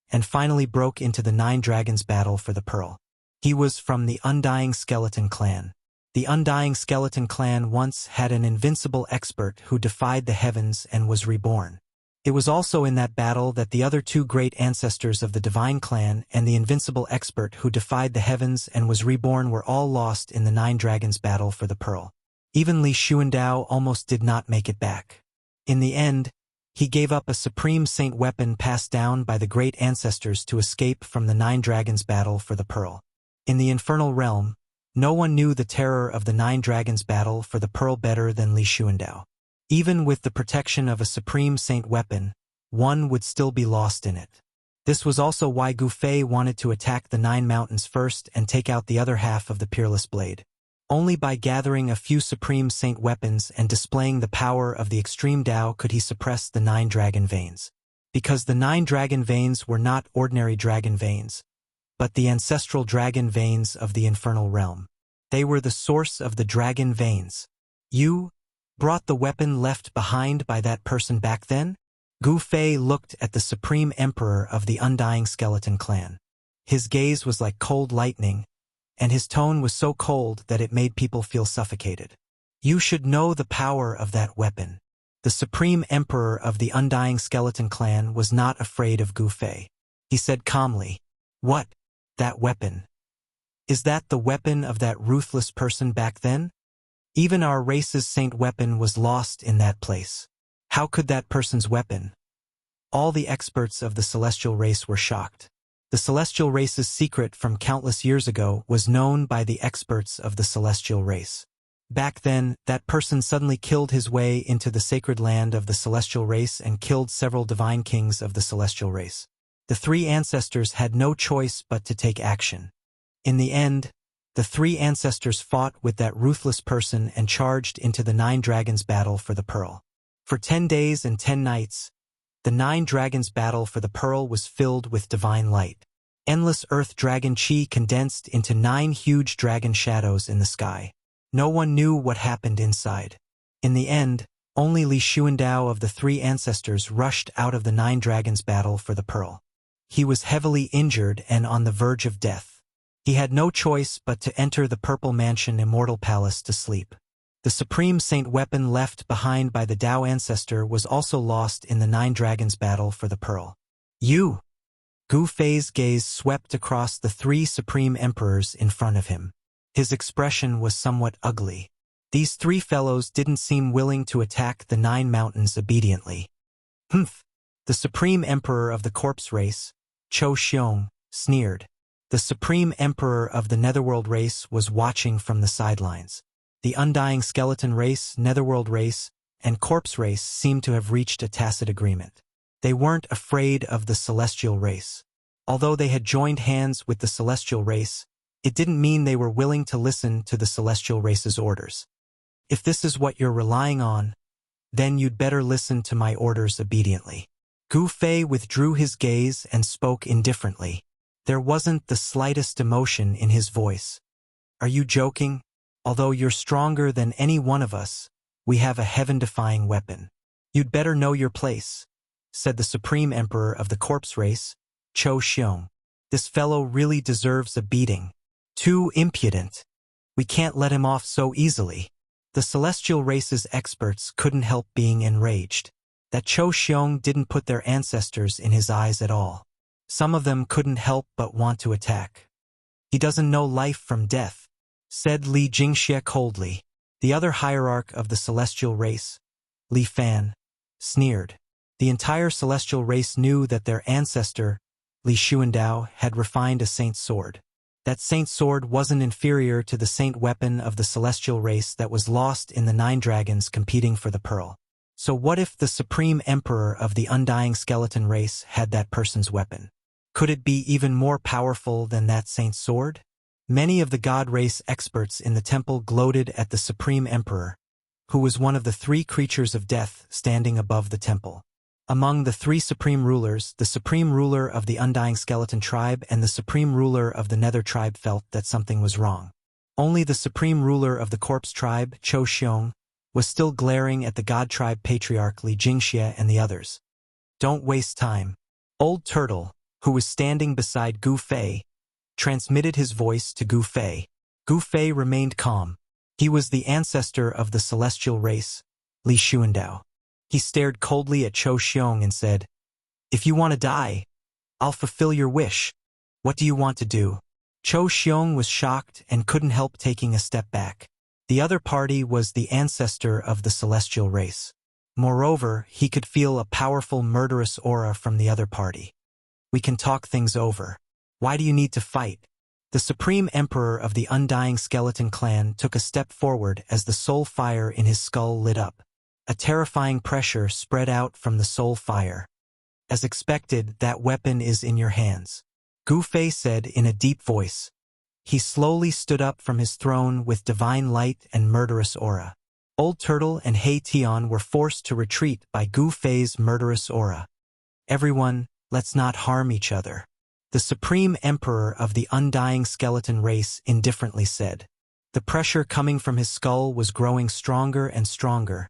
and finally broke into the 9 Dragons battle for the Pearl. He was from the Undying Skeleton clan. The Undying Skeleton clan once had an invincible expert who defied the heavens and was reborn. It was also in that battle that the other 2 great ancestors of the Divine Clan and the invincible expert who defied the heavens and was reborn were all lost in the 9 Dragons battle for the Pearl. Even Li Xuandao almost did not make it back. In the end, he gave up a supreme saint weapon passed down by the great ancestors to escape from the 9 Dragons battle for the Pearl. In the Infernal Realm, no one knew the terror of the 9 Dragons battle for the Pearl better than Li Xuandao. Even with the protection of a supreme saint weapon, one would still be lost in it. This was also why Gu Fei wanted to attack the 9 mountains first and take out the other half of the Peerless Blade. Only by gathering a few supreme saint weapons and displaying the power of the extreme Tao could he suppress the 9 dragon veins. Because the 9 dragon veins were not ordinary dragon veins, but the ancestral dragon veins of the Infernal Realm. They were the source of the dragon veins. You brought the weapon left behind by that person back then? Gu Fei looked at the Supreme Emperor of the Undying Skeleton clan. His gaze was like cold lightning, and his tone was so cold that it made people feel suffocated. You should know the power of that weapon. The Supreme Emperor of the Undying Skeleton clan was not afraid of Gu Fei. He said calmly, "What? That weapon? Is that the weapon of that ruthless person back then? Even our race's saint weapon was lost in that place. How could that person's weapon?" All the experts of the celestial race were shocked. The celestial race's secret from countless years ago was known by the experts of the celestial race. Back then, that person suddenly killed his way into the sacred land of the celestial race and killed several divine kings of the celestial race. The 3 ancestors had no choice but to take action. In the end, the 3 ancestors fought with that ruthless person and charged into the 9 Dragons battle for the Pearl. For 10 days and 10 nights, the 9 Dragons battle for the Pearl was filled with divine light. Endless earth dragon chi condensed into 9 huge dragon shadows in the sky. No one knew what happened inside. In the end, only Li Xuandao of the 3 ancestors rushed out of the 9 dragons battle for the pearl. He was heavily injured and on the verge of death. He had no choice but to enter the Purple Mansion Immortal Palace to sleep. The supreme saint weapon left behind by the Dao ancestor was also lost in the 9 dragons battle for the pearl. You! Gu Fei's gaze swept across the 3 supreme emperors in front of him. His expression was somewhat ugly. These 3 fellows didn't seem willing to attack the 9 mountains obediently. Humph! The supreme emperor of the corpse race, Chou Xiong, sneered. The supreme emperor of the netherworld race was watching from the sidelines. The undying skeleton race, netherworld race, and corpse race seemed to have reached a tacit agreement. They weren't afraid of the celestial race. Although they had joined hands with the celestial race, it didn't mean they were willing to listen to the celestial race's orders. If this is what you're relying on, then you'd better listen to my orders obediently. Gu Fei withdrew his gaze and spoke indifferently. There wasn't the slightest emotion in his voice. Are you joking? Although you're stronger than any one of us, we have a heaven-defying weapon. You'd better know your place, said the supreme emperor of the corpse race, Chou Xiong. This fellow really deserves a beating. Too impudent. We can't let him off so easily. The celestial race's experts couldn't help being enraged. That Chou Xiong didn't put their ancestors in his eyes at all. Some of them couldn't help but want to attack. He doesn't know life from death, said Li Jingxie coldly. The other hierarch of the celestial race, Li Fan, sneered. The entire celestial race knew that their ancestor, Li Xuandao, had refined a saint's sword. That saint sword wasn't inferior to the saint weapon of the celestial race that was lost in the 9 dragons competing for the pearl. So what if the supreme emperor of the undying skeleton race had that person's weapon? Could it be even more powerful than that saint's sword? Many of the god race experts in the temple gloated at the supreme emperor, who was one of the 3 creatures of death standing above the temple. Among the 3 supreme rulers, the supreme ruler of the undying skeleton tribe and the supreme ruler of the nether tribe felt that something was wrong. Only the supreme ruler of the corpse tribe, Chou Xiong, was still glaring at the god tribe patriarch Li Jingxie and the others. Don't waste time. Old Turtle, who was standing beside Gu Fei, transmitted his voice to Gu Fei. Gu Fei remained calm. He was the ancestor of the celestial race, Li Xuandao. He stared coldly at Chou Xiong and said, "If you want to die, I'll fulfill your wish. What do you want to do?" Chou Xiong was shocked and couldn't help taking a step back. The other party was the ancestor of the celestial race. Moreover, he could feel a powerful murderous aura from the other party. We can talk things over. Why do you need to fight? The supreme emperor of the undying skeleton clan took a step forward as the soul fire in his skull lit up. A terrifying pressure spread out from the soul fire. As expected, that weapon is in your hands, Gu Fei said in a deep voice. He slowly stood up from his throne with divine light and murderous aura. Old Turtle and Hei Tian were forced to retreat by Gu Fei's murderous aura. Everyone, let's not harm each other, the supreme emperor of the undying skeleton race indifferently said. The pressure coming from his skull was growing stronger and stronger,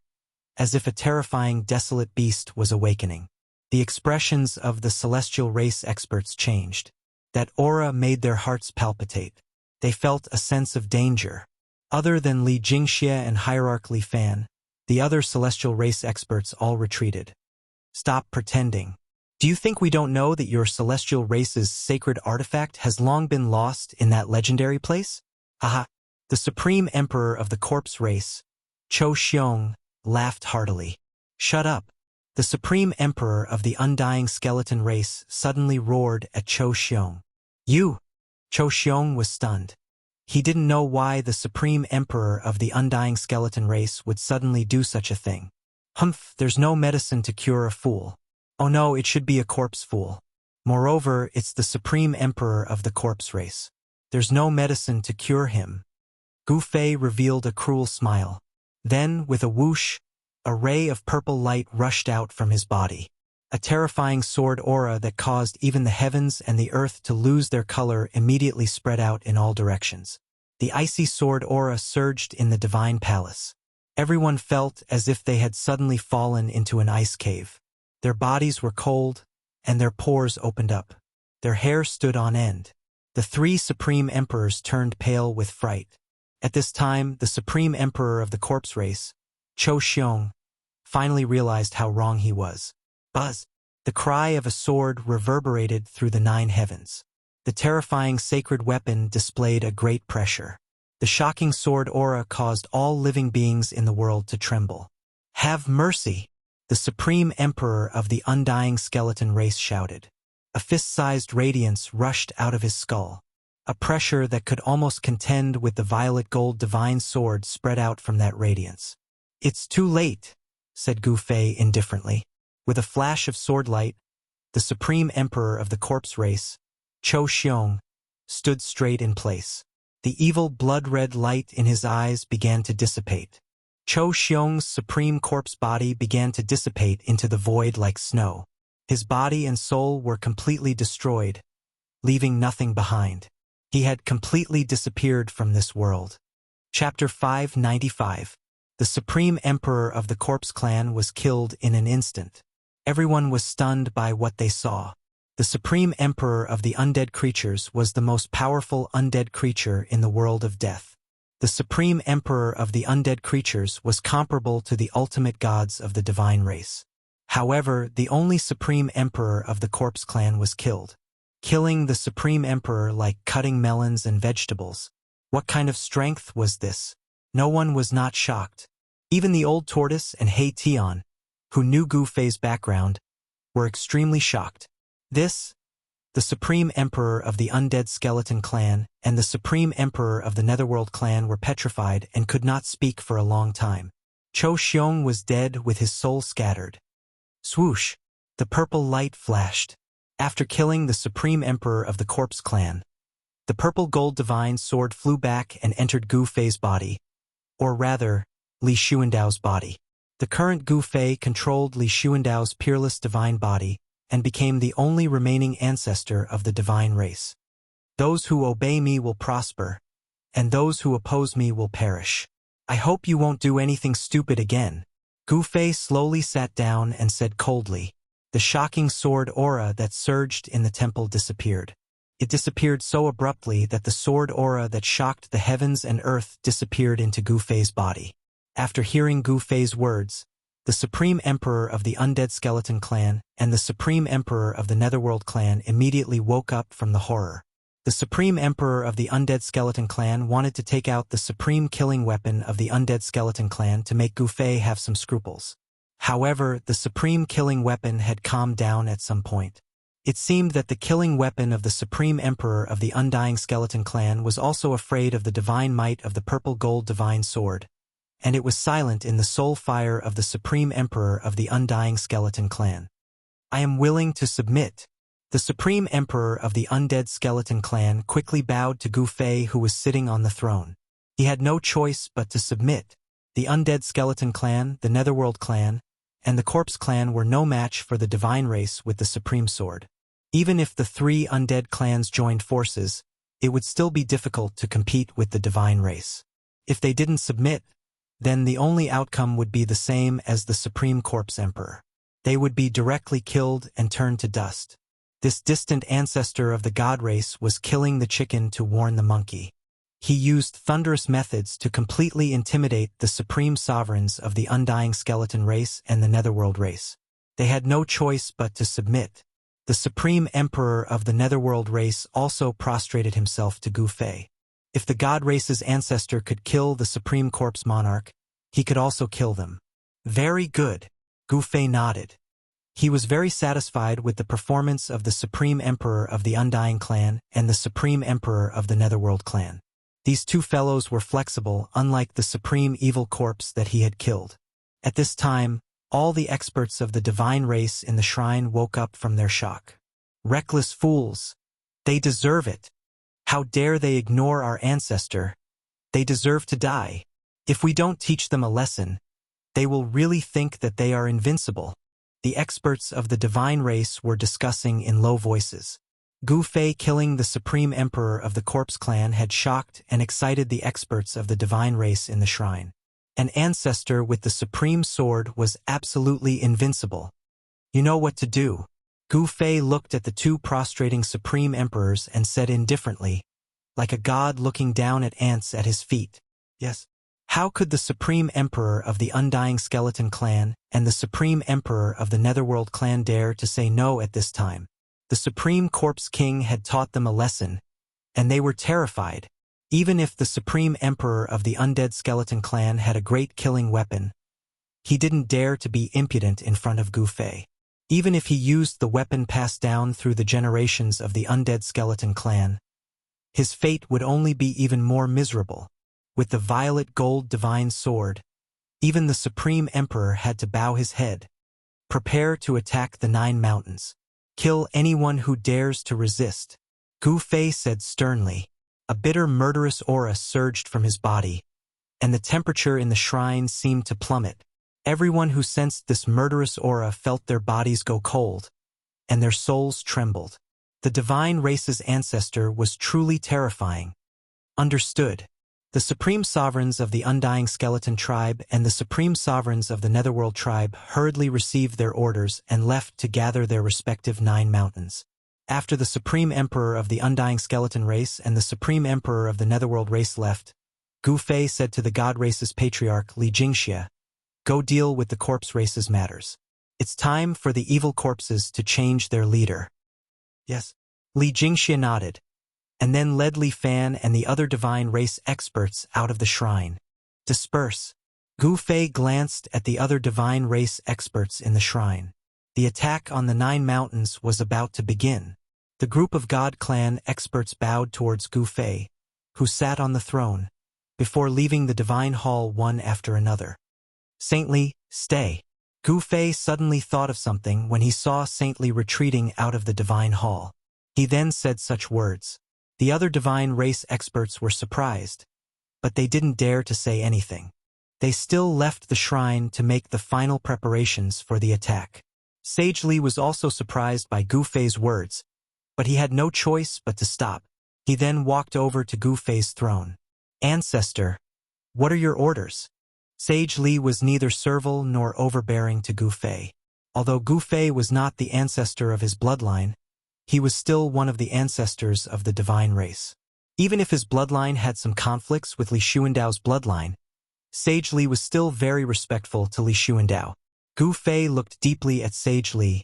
as if a terrifying desolate beast was awakening. The expressions of the celestial race experts changed. That aura made their hearts palpitate. They felt a sense of danger. Other than Li Jingxie and Hierarch Li Fan, the other celestial race experts all retreated. Stop pretending. Do you think we don't know that your celestial race's sacred artifact has long been lost in that legendary place? Haha. The supreme emperor of the corpse race, Chou Xiong, laughed heartily. Shut up. The supreme emperor of the undying skeleton race suddenly roared at Chou Xiong. You! Chou Xiong was stunned. He didn't know why the supreme emperor of the undying skeleton race would suddenly do such a thing. Humph, there's no medicine to cure a fool. Oh no, it should be a corpse fool. Moreover, it's the supreme emperor of the corpse race. There's no medicine to cure him. Gu Fei revealed a cruel smile. Then, with a whoosh, a ray of purple light rushed out from his body. A terrifying sword aura that caused even the heavens and the earth to lose their color immediately spread out in all directions. The icy sword aura surged in the divine palace. Everyone felt as if they had suddenly fallen into an ice cave. Their bodies were cold, and their pores opened up. Their hair stood on end. The three supreme emperors turned pale with fright. At this time, the supreme emperor of the corpse race, Cho Xiong, finally realized how wrong he was. Buzz! The cry of a sword reverberated through the 9 heavens. The terrifying sacred weapon displayed a great pressure. The shocking sword aura caused all living beings in the world to tremble. "Have mercy!" The supreme emperor of the undying skeleton race shouted. A fist-sized radiance rushed out of his skull. A pressure that could almost contend with the violet gold divine sword spread out from that radiance. "It's too late," said Gu Fei indifferently. With a flash of sword light, the supreme emperor of the corpse race, Cho Xiong, stood straight in place. The evil blood-red light in his eyes began to dissipate. Cho Xiong's supreme corpse body began to dissipate into the void like snow. His body and soul were completely destroyed, leaving nothing behind. He had completely disappeared from this world. Chapter 595. The supreme emperor of the corpse clan was killed in an instant. Everyone was stunned by what they saw. The supreme emperor of the undead creatures was the most powerful undead creature in the world of death. The supreme emperor of the undead creatures was comparable to the ultimate gods of the divine race. However, the only supreme emperor of the corpse clan was killed. Killing the supreme emperor like cutting melons and vegetables. What kind of strength was this? No one was not shocked. Even the old tortoise and Hei Tian, who knew Gu Fei's background, were extremely shocked. This, the supreme emperor of the undead skeleton clan and the supreme emperor of the netherworld clan were petrified and could not speak for a long time. Cho Xiong was dead with his soul scattered. Swoosh! The purple light flashed. After killing the supreme emperor of the corpse clan, the purple gold divine sword flew back and entered Gu Fei's body, or rather, Li Xuandao's body. The current Gu Fei controlled Li Xuandao's peerless divine body and became the only remaining ancestor of the divine race. "Those who obey me will prosper, and those who oppose me will perish. I hope you won't do anything stupid again." Gu Fei slowly sat down and said coldly. The shocking sword aura that surged in the temple disappeared. It disappeared so abruptly that the sword aura that shocked the heavens and earth disappeared into Gu Fei's body. After hearing Gu Fei's words, the supreme emperor of the undead skeleton clan and the supreme emperor of the netherworld clan immediately woke up from the horror. The supreme emperor of the undead skeleton clan wanted to take out the supreme killing weapon of the undead skeleton clan to make Gu Fei have some scruples. However, the supreme killing weapon had calmed down at some point. It seemed that the killing weapon of the supreme emperor of the undying skeleton clan was also afraid of the divine might of the purple gold divine sword, and it was silent in the soul fire of the supreme emperor of the undying skeleton clan. "I am willing to submit." The supreme emperor of the undead skeleton clan quickly bowed to Gu Fei, who was sitting on the throne. He had no choice but to submit. The undead skeleton clan, the netherworld clan, and the corpse clan were no match for the divine race with the supreme sword. Even if the 3 undead clans joined forces, it would still be difficult to compete with the divine race. If they didn't submit, then the only outcome would be the same as the supreme corpse emperor. They would be directly killed and turned to dust. This distant ancestor of the god race was killing the chicken to warn the monkey. He used thunderous methods to completely intimidate the supreme sovereigns of the undying skeleton race and the netherworld race. They had no choice but to submit. The supreme emperor of the netherworld race also prostrated himself to Gu Fei. If the god race's ancestor could kill the supreme corpse monarch, he could also kill them. "Very good," Gu Fei nodded. He was very satisfied with the performance of the supreme emperor of the undying clan and the supreme emperor of the netherworld clan. These 2 fellows were flexible, unlike the supreme evil corpse that he had killed. At this time, all the experts of the divine race in the shrine woke up from their shock. "Reckless fools! They deserve it! How dare they ignore our ancestor? They deserve to die. If we don't teach them a lesson, they will really think that they are invincible." the experts of the divine race were discussing in low voices. Gu Fei killing the supreme emperor of the Corpse Clan had shocked and excited the experts of the divine race in the shrine. An ancestor with the supreme sword was absolutely invincible. You know what to do. Gu Fei looked at the two prostrating supreme emperors and said indifferently, like a god looking down at ants at his feet, "Yes." How could the supreme emperor of the Undying Skeleton Clan and the supreme emperor of the Netherworld Clan dare to say no at this time? The Supreme Corpse King had taught them a lesson, and they were terrified. Even if the Supreme Emperor of the Undead Skeleton Clan had a great killing weapon, he didn't dare to be impudent in front of Gu Fei. Even if he used the weapon passed down through the generations of the Undead Skeleton Clan, his fate would only be even more miserable. With the violet gold divine sword, even the Supreme Emperor had to bow his head. Prepare to attack the 9 mountains. Kill anyone who dares to resist, Gu Fei said sternly. A bitter murderous aura surged from his body, and the temperature in the shrine seemed to plummet. Everyone who sensed this murderous aura felt their bodies go cold, and their souls trembled. The divine race's ancestor was truly terrifying. Understood. The supreme sovereigns of the Undying Skeleton Tribe and the supreme sovereigns of the Netherworld Tribe hurriedly received their orders and left to gather their respective 9 mountains. After the Supreme Emperor of the Undying Skeleton Race and the Supreme Emperor of the Netherworld Race left, Gu Fei said to the God Race's patriarch Li Jingxia, "Go deal with the Corpse Race's matters. It's time for the evil corpses to change their leader." "Yes." Li Jingxia nodded, and then led Li Fan and the other divine race experts out of the shrine. Disperse. Gu Fei glanced at the other divine race experts in the shrine. The attack on the 9 mountains was about to begin. The group of God Clan experts bowed towards Gu Fei, who sat on the throne, before leaving the divine hall one after another. "Saintly, stay." Gu Fei suddenly thought of something when he saw Saintly retreating out of the divine hall. He then said such words. The other divine race experts were surprised, but they didn't dare to say anything. They still left the shrine to make the final preparations for the attack. Sage Li was also surprised by Gu Fei's words, but he had no choice but to stop. He then walked over to Gu Fei's throne. "Ancestor, what are your orders?" Sage Li was neither servile nor overbearing to Gu Fei. Although Gu Fei was not the ancestor of his bloodline, he was still one of the ancestors of the divine race. Even if his bloodline had some conflicts with Li Xuandao's bloodline, Sage Li was still very respectful to Li Xuandao. Gu Fei looked deeply at Sage Li,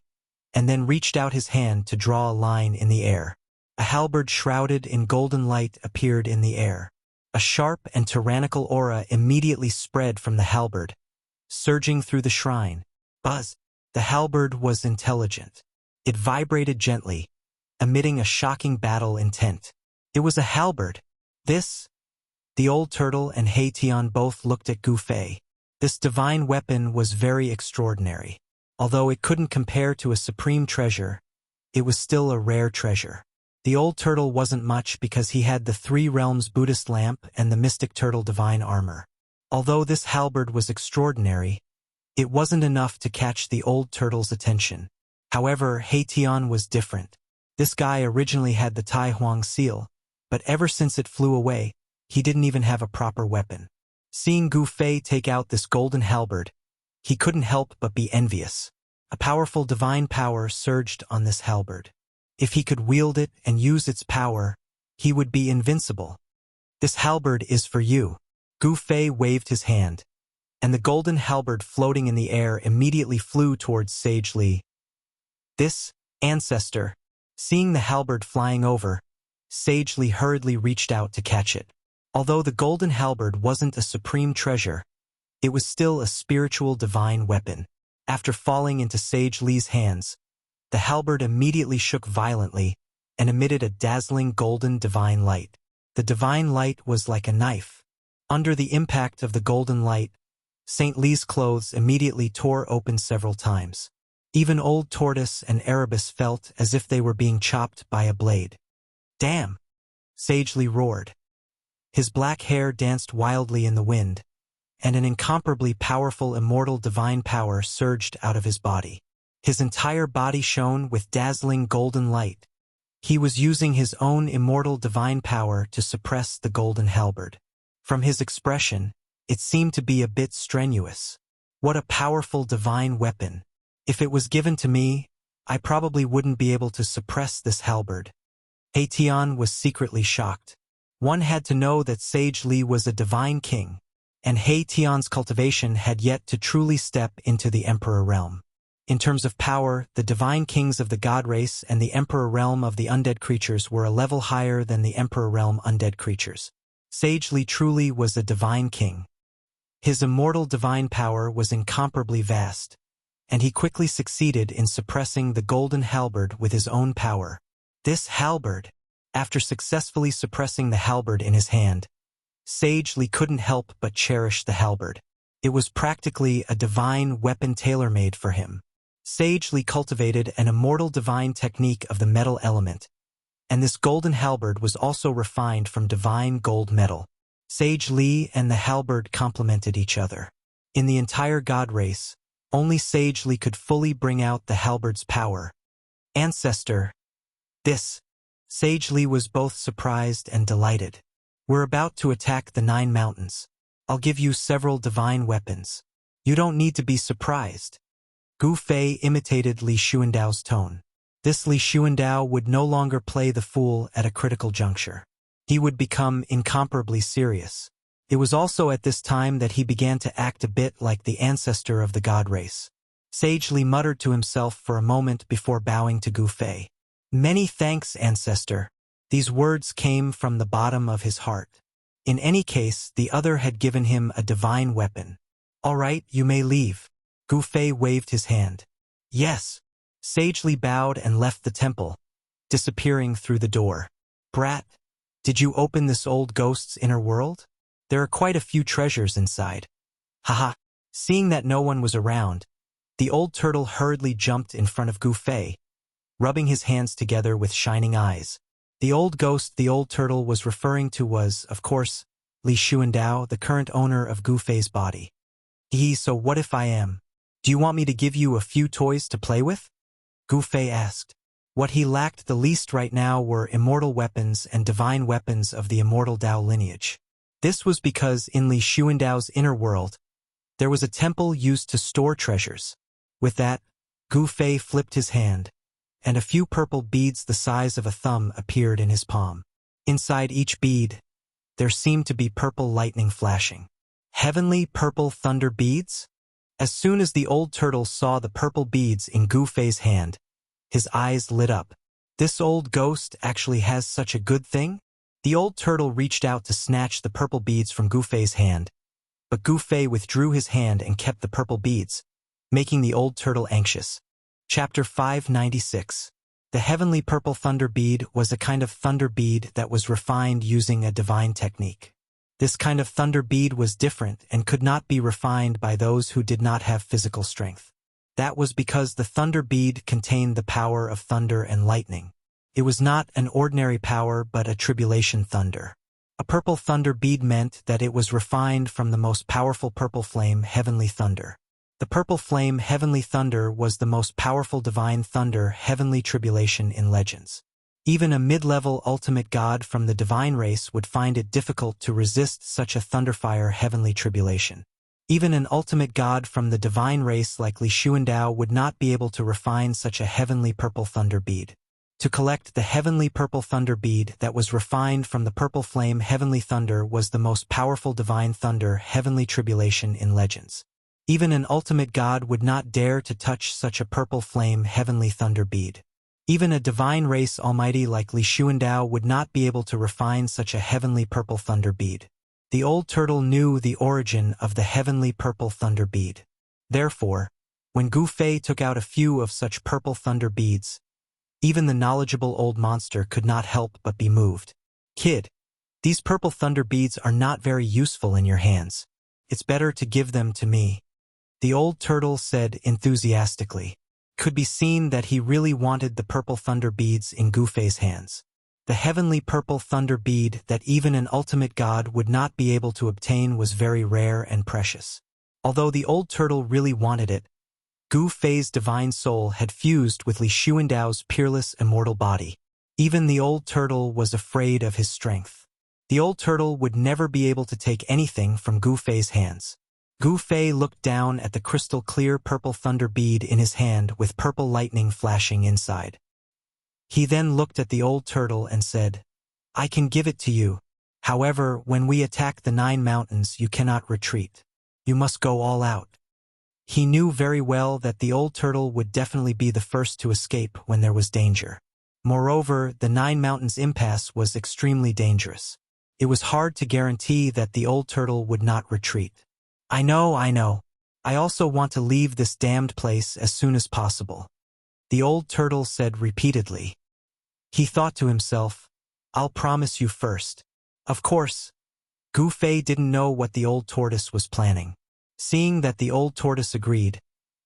and then reached out his hand to draw a line in the air. A halberd shrouded in golden light appeared in the air. A sharp and tyrannical aura immediately spread from the halberd, surging through the shrine. Buzz! The halberd was intelligent. It vibrated gently, emitting a shocking battle intent. It was a halberd. The old turtle and He Tian both looked at Gu Fei. This divine weapon was very extraordinary. Although it couldn't compare to a supreme treasure, it was still a rare treasure. The old turtle wasn't much because he had the 3 realms Buddhist lamp and the mystic turtle divine armor. Although this halberd was extraordinary, it wasn't enough to catch the old turtle's attention. However, He Tian was different. This guy originally had the Tai Huang seal, but ever since it flew away, he didn't even have a proper weapon. Seeing Gu Fei take out this golden halberd, he couldn't help but be envious. A powerful divine power surged on this halberd. If he could wield it and use its power, he would be invincible. "This halberd is for you." Gu Fei waved his hand, and the golden halberd floating in the air immediately flew towards Sage Li. "This, ancestor." Seeing the halberd flying over, Sage Li hurriedly reached out to catch it. Although the golden halberd wasn't a supreme treasure, it was still a spiritual divine weapon. After falling into Sage Li's hands, the halberd immediately shook violently and emitted a dazzling golden divine light. The divine light was like a knife. Under the impact of the golden light, Saint Li's clothes immediately tore open several times. Even old Tortoise and Erebus felt as if they were being chopped by a blade. "Damn!" Sage Li roared. His black hair danced wildly in the wind, and an incomparably powerful immortal divine power surged out of his body. His entire body shone with dazzling golden light. He was using his own immortal divine power to suppress the golden halberd. From his expression, it seemed to be a bit strenuous. What a powerful divine weapon. If it was given to me, I probably wouldn't be able to suppress this halberd. He Tian was secretly shocked. One had to know that Sage Li was a divine king, and He Tian's cultivation had yet to truly step into the Emperor realm. In terms of power, the divine kings of the god race and the Emperor realm of the undead creatures were a level higher than the Emperor realm undead creatures. Sage Li truly was a divine king. His immortal divine power was incomparably vast, and he quickly succeeded in suppressing the golden halberd with his own power. This halberd, after successfully suppressing the halberd in his hand, Sage Li couldn't help but cherish the halberd. It was practically a divine weapon tailor-made for him. Sage Li cultivated an immortal divine technique of the metal element, and this golden halberd was also refined from divine gold metal. Sage Li and the halberd complemented each other. In the entire god race, only Sage Li could fully bring out the halberd's power. Ancestor. This. Sage Li was both surprised and delighted. We're about to attack the 9 mountains. I'll give you several divine weapons. You don't need to be surprised. Gu Fei imitated Li Xuandao's tone. This Li Xuandao would no longer play the fool at a critical juncture. He would become incomparably serious. It was also at this time that he began to act a bit like the ancestor of the god race. Sage Li muttered to himself for a moment before bowing to Gu Fei. Many thanks, ancestor. These words came from the bottom of his heart. In any case, the other had given him a divine weapon. All right, you may leave. Gu Fei waved his hand. Yes. Sage Li bowed and left the temple, disappearing through the door. Brat, did you open this old ghost's inner world? There are quite a few treasures inside. Haha. Seeing that no one was around, the old turtle hurriedly jumped in front of Gu Fei, rubbing his hands together with shining eyes. The old ghost the old turtle was referring to was, of course, Li Xuandao, the current owner of Gu Fei's body. So what if I am? Do you want me to give you a few toys to play with? Gu Fei asked. What he lacked the least right now were immortal weapons and divine weapons of the immortal Dao lineage. This was because in Li Xuandao's inner world, there was a temple used to store treasures. With that, Gu Fei flipped his hand, and a few purple beads the size of a thumb appeared in his palm. Inside each bead, there seemed to be purple lightning flashing. Heavenly purple thunder beads? As soon as the old turtle saw the purple beads in Gu Fei's hand, his eyes lit up. This old ghost actually has such a good thing? The old turtle reached out to snatch the purple beads from Gu Fei's hand, but Gu Fei withdrew his hand and kept the purple beads, making the old turtle anxious. Chapter 596. The heavenly purple thunder bead was a kind of thunder bead that was refined using a divine technique. This kind of thunder bead was different and could not be refined by those who did not have physical strength. That was because the thunder bead contained the power of thunder and lightning. It was not an ordinary power but a tribulation thunder. A purple thunder bead meant that it was refined from the most powerful purple flame, heavenly thunder. The purple flame, heavenly thunder, was the most powerful divine thunder, heavenly tribulation in legends. Even a mid-level ultimate god from the divine race would find it difficult to resist such a thunderfire, heavenly tribulation. Even an ultimate god from the divine race like Li Xuandao would not be able to refine such a heavenly purple thunder bead. To collect the heavenly purple thunder bead that was refined from the purple flame, heavenly thunder, was the most powerful divine thunder, heavenly tribulation in legends. Even an ultimate god would not dare to touch such a purple flame, heavenly thunder bead. Even a divine race almighty like Li Xuandao would not be able to refine such a heavenly purple thunder bead. The old turtle knew the origin of the heavenly purple thunder bead. Therefore, when Gu Fei took out a few of such purple thunder beads, even the knowledgeable old monster could not help but be moved. Kid, these purple thunder beads are not very useful in your hands. It's better to give them to me. The old turtle said enthusiastically. Could be seen that he really wanted the purple thunder beads in Gu Fei's hands. The heavenly purple thunder bead that even an ultimate god would not be able to obtain was very rare and precious. Although the old turtle really wanted it, Gu Fei's divine soul had fused with Li Xuandao's peerless immortal body. Even the old turtle was afraid of his strength. The old turtle would never be able to take anything from Gu Fei's hands. Gu Fei looked down at the crystal-clear purple thunder bead in his hand with purple lightning flashing inside. He then looked at the old turtle and said, "I can give it to you. However, when we attack the 9 mountains, you cannot retreat. You must go all out." He knew very well that the old turtle would definitely be the first to escape when there was danger. Moreover, the 9 mountains impasse was extremely dangerous. It was hard to guarantee that the old turtle would not retreat. I know. I also want to leave this damned place as soon as possible," the old turtle said repeatedly. He thought to himself, "I'll promise you first." Of course, Gu Fei didn't know what the old tortoise was planning. Seeing that the old tortoise agreed,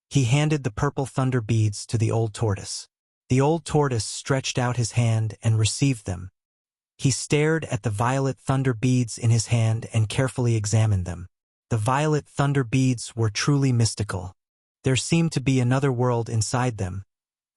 he handed the purple thunder beads to the old tortoise. The old tortoise stretched out his hand and received them. He stared at the violet thunder beads in his hand and carefully examined them. The violet thunder beads were truly mystical. There seemed to be another world inside them,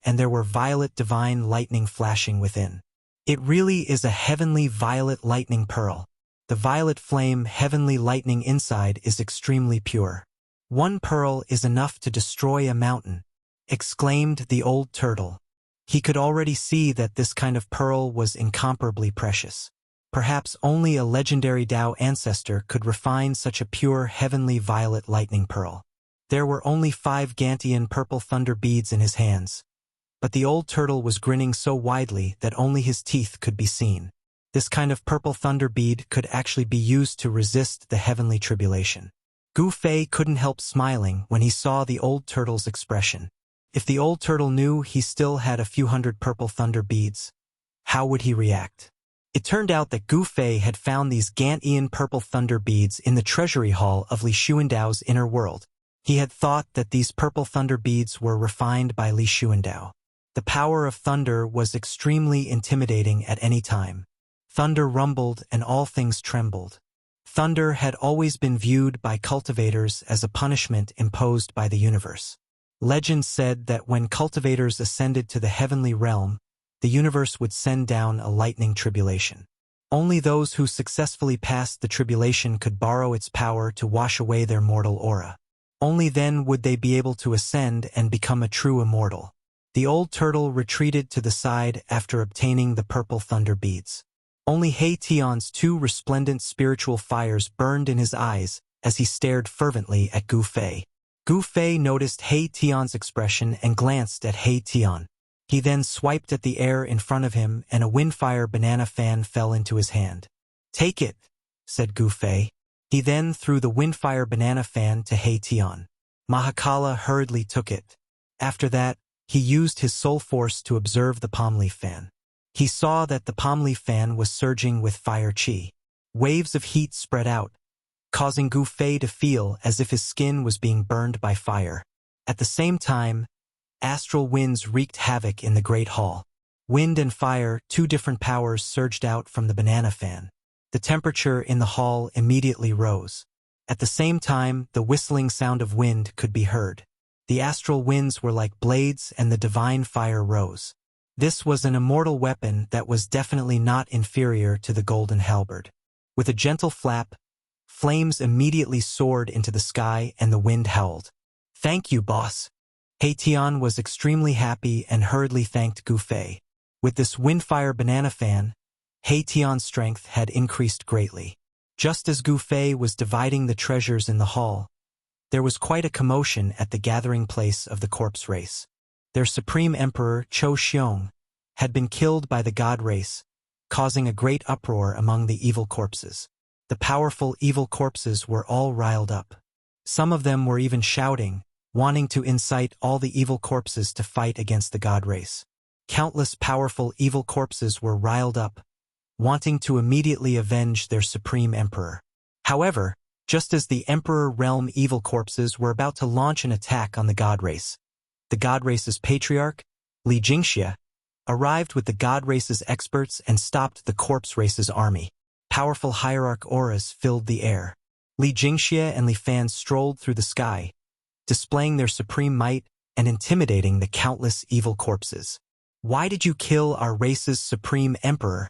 and there were violet divine lightning flashing within. It really is a heavenly violet lightning pearl. The violet flame heavenly lightning inside is extremely pure. "One pearl is enough to destroy a mountain," exclaimed the old turtle. He could already see that this kind of pearl was incomparably precious. Perhaps only a legendary Tao ancestor could refine such a pure heavenly violet lightning pearl. There were only 5 Gantian purple thunder beads in his hands, but the old turtle was grinning so widely that only his teeth could be seen. This kind of purple thunder bead could actually be used to resist the heavenly tribulation. Gu Fei couldn't help smiling when he saw the old turtle's expression. If the old turtle knew he still had a few hundred purple thunder beads, how would he react? It turned out that Gu Fei had found these Gantian purple thunder beads in the treasury hall of Li Xuandao's inner world. He had thought that these purple thunder beads were refined by Li Xuandao. The power of thunder was extremely intimidating at any time. Thunder rumbled and all things trembled. Thunder had always been viewed by cultivators as a punishment imposed by the universe. Legend said that when cultivators ascended to the heavenly realm, the universe would send down a lightning tribulation. Only those who successfully passed the tribulation could borrow its power to wash away their mortal aura. Only then would they be able to ascend and become a true immortal. The old turtle retreated to the side after obtaining the purple thunder beads. Only He Tian's 2 resplendent spiritual fires burned in his eyes as he stared fervently at Gu Fei. Gu Fei noticed He Tian's expression and glanced at He Tian. He then swiped at the air in front of him and a windfire banana fan fell into his hand. "Take it," said Gu Fei. He then threw the windfire banana fan to He Tian. Mahakala hurriedly took it. After that, he used his soul force to observe the palm leaf fan. He saw that the palm leaf fan was surging with fire chi. Waves of heat spread out, causing Gu Fei to feel as if his skin was being burned by fire. At the same time, astral winds wreaked havoc in the Great Hall. Wind and fire, 2 different powers, surged out from the banana fan. The temperature in the hall immediately rose. At the same time, the whistling sound of wind could be heard. The astral winds were like blades and the divine fire rose. This was an immortal weapon that was definitely not inferior to the golden halberd. With a gentle flap, flames immediately soared into the sky and the wind howled. "Thank you, boss." He Tian was extremely happy and hurriedly thanked Gu Fei. With this windfire banana fan, He Tian's strength had increased greatly. Just as Gu Fei was dividing the treasures in the hall, there was quite a commotion at the gathering place of the corpse race. Their supreme emperor, Chou Xiong, had been killed by the god race, causing a great uproar among the evil corpses. The powerful evil corpses were all riled up. Some of them were even shouting, wanting to incite all the evil corpses to fight against the god race. Countless powerful evil corpses were riled up, wanting to immediately avenge their supreme emperor. However, just as the emperor realm evil corpses were about to launch an attack on the god race, the god race's patriarch, Li Jingxia, arrived with the god race's experts and stopped the corpse race's army. Powerful hierarch auras filled the air. Li Jingxia and Li Fan strolled through the sky, displaying their supreme might and intimidating the countless evil corpses. Why did you kill our race's supreme emperor?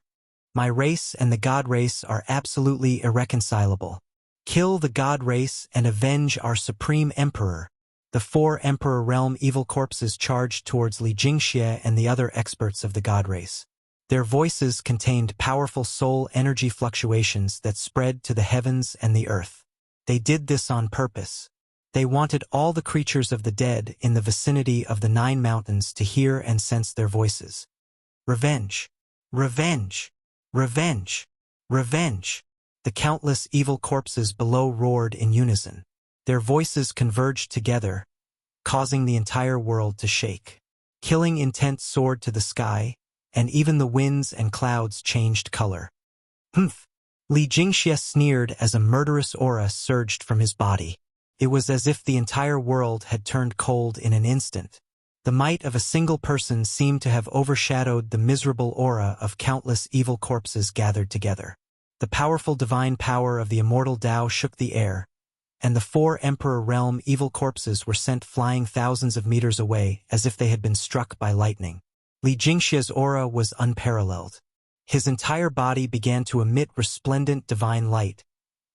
My race and the god race are absolutely irreconcilable. Kill the god race and avenge our supreme emperor. The 4 Emperor Realm evil corpses charged towards Li Jingxie and the other experts of the god race. Their voices contained powerful soul energy fluctuations that spread to the heavens and the earth. They did this on purpose. They wanted all the creatures of the dead in the vicinity of the 9 mountains to hear and sense their voices. Revenge! Revenge! Revenge! Revenge! The countless evil corpses below roared in unison. Their voices converged together, causing the entire world to shake. Killing intent soared to the sky, and even the winds and clouds changed color. Humph! Li Jingxie sneered as a murderous aura surged from his body. It was as if the entire world had turned cold in an instant. The might of a single person seemed to have overshadowed the miserable aura of countless evil corpses gathered together. The powerful divine power of the immortal Tao shook the air, and the 4 Emperor Realm evil corpses were sent flying thousands of meters away as if they had been struck by lightning. Li Jingxie's aura was unparalleled. His entire body began to emit resplendent divine light,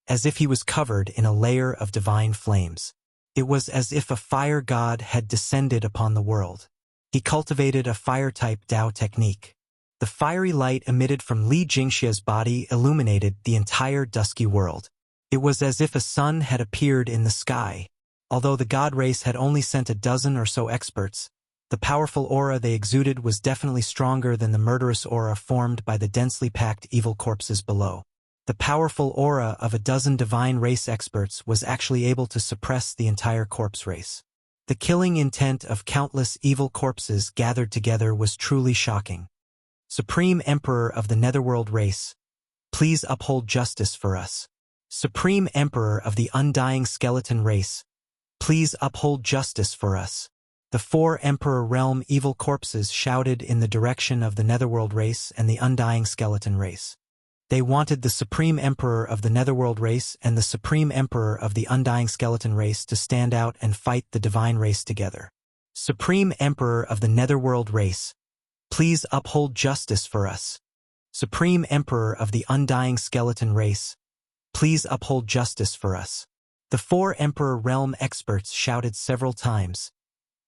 as if he was covered in a layer of divine flames. It was as if a fire god had descended upon the world. He cultivated a fire-type Tao technique. The fiery light emitted from Li Jingxie's body illuminated the entire dusky world. It was as if a sun had appeared in the sky. Although the god race had only sent a dozen or so experts, the powerful aura they exuded was definitely stronger than the murderous aura formed by the densely packed evil corpses below. The powerful aura of a dozen divine race experts was actually able to suppress the entire corpse race. The killing intent of countless evil corpses gathered together was truly shocking. Supreme Emperor of the Netherworld race, please uphold justice for us. Supreme Emperor of the Undying Skeleton race, please uphold justice for us. The 4 Emperor Realm evil corpses shouted in the direction of the Netherworld race and the Undying Skeleton race. They wanted the Supreme Emperor of the Netherworld race and the Supreme Emperor of the Undying Skeleton race to stand out and fight the divine race together. Supreme Emperor of the Netherworld race, please uphold justice for us. Supreme Emperor of the Undying Skeleton race, please uphold justice for us. The 4 Emperor Realm experts shouted several times,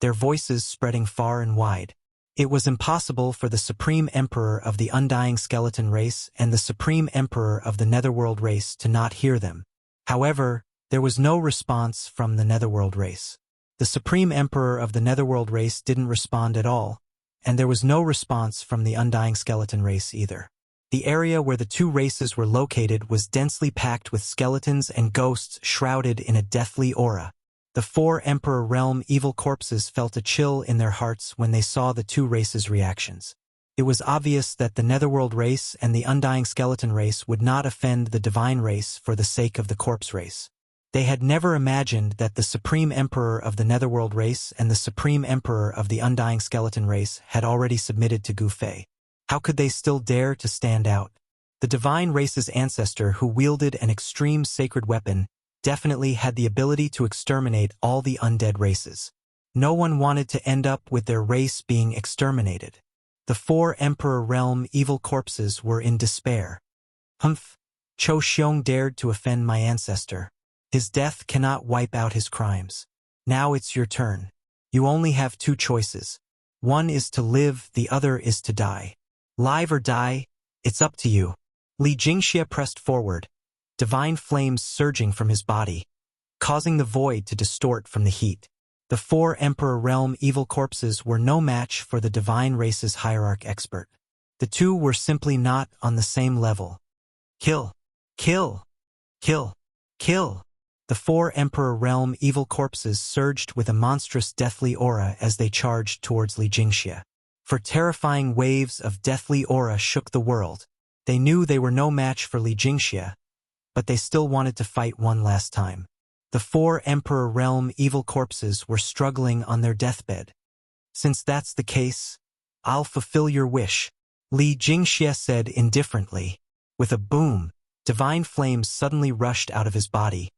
their voices spreading far and wide. It was impossible for the Supreme Emperor of the Undying Skeleton race and the Supreme Emperor of the Netherworld race to not hear them. However, there was no response from the Netherworld race. The Supreme Emperor of the Netherworld race didn't respond at all, and there was no response from the Undying Skeleton race either. The area where the 2 races were located was densely packed with skeletons and ghosts shrouded in a deathly aura. The 4 Emperor Realm evil corpses felt a chill in their hearts when they saw the 2 races' reactions. It was obvious that the Netherworld race and the Undying Skeleton race would not offend the Divine race for the sake of the Corpse race. They had never imagined that the Supreme Emperor of the Netherworld race and the Supreme Emperor of the Undying Skeleton race had already submitted to Gu Fei. How could they still dare to stand out? The Divine race's ancestor, who wielded an extreme sacred weapon, definitely had the ability to exterminate all the undead races. No one wanted to end up with their race being exterminated. The 4 Emperor Realm evil corpses were in despair. Humph! Cho Xiong dared to offend my ancestor. His death cannot wipe out his crimes. Now it's your turn. You only have 2 choices. One is to live, the other is to die. Live or die, it's up to you. Li Jingxie pressed forward, divine flames surging from his body, causing the void to distort from the heat. The 4 Emperor Realm evil corpses were no match for the divine race's hierarch expert. The 2 were simply not on the same level. Kill! Kill! Kill! Kill! The 4 Emperor Realm evil corpses surged with a monstrous deathly aura as they charged towards Li Jingxie. For terrifying waves of deathly aura shook the world. They knew they were no match for Li Jingxie, but they still wanted to fight one last time. The 4 Emperor Realm evil corpses were struggling on their deathbed. Since that's the case, I'll fulfill your wish, Li Jingxie said indifferently. With a boom, divine flames suddenly rushed out of his body,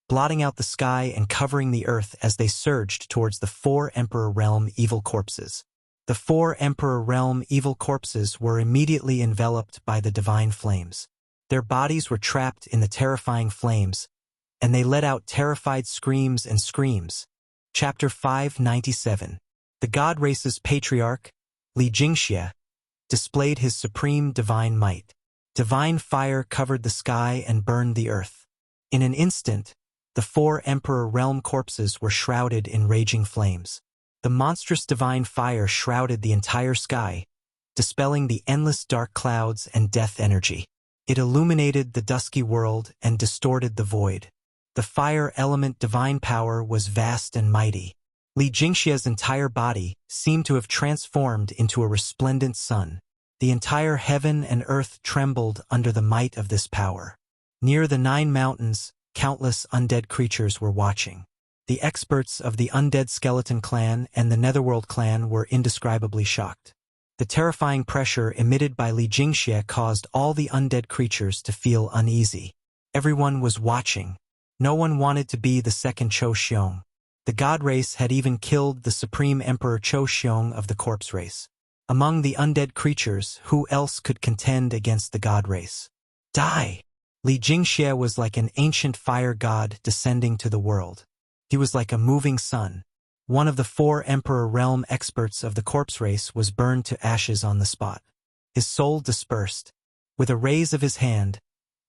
blotting out the sky and covering the earth as they surged towards the 4 Emperor Realm evil corpses. The 4 Emperor Realm evil corpses were immediately enveloped by the divine flames. Their bodies were trapped in the terrifying flames, and they let out terrified screams and screams. Chapter 597. The God Race's patriarch, Li Jingxia, displayed his supreme divine might. Divine fire covered the sky and burned the earth. In an instant, the 4 Emperor Realm corpses were shrouded in raging flames. The monstrous divine fire shrouded the entire sky, dispelling the endless dark clouds and death energy. It illuminated the dusky world and distorted the void. The fire element divine power was vast and mighty. Li Jingxia's entire body seemed to have transformed into a resplendent sun. The entire heaven and earth trembled under the might of this power. Near the 9 mountains, countless undead creatures were watching. The experts of the Undead Skeleton Clan and the Netherworld Clan were indescribably shocked. The terrifying pressure emitted by Li Jingxia caused all the undead creatures to feel uneasy. Everyone was watching. No one wanted to be the second Chou Xiong. The God Race had even killed the Supreme Emperor Chou Xiong of the Corpse Race. Among the undead creatures, who else could contend against the God Race? Die! Li Jingxia was like an ancient fire god descending to the world. He was like a moving sun. One of the 4 Emperor Realm experts of the Corpse Race was burned to ashes on the spot. His soul dispersed. With a raise of his hand,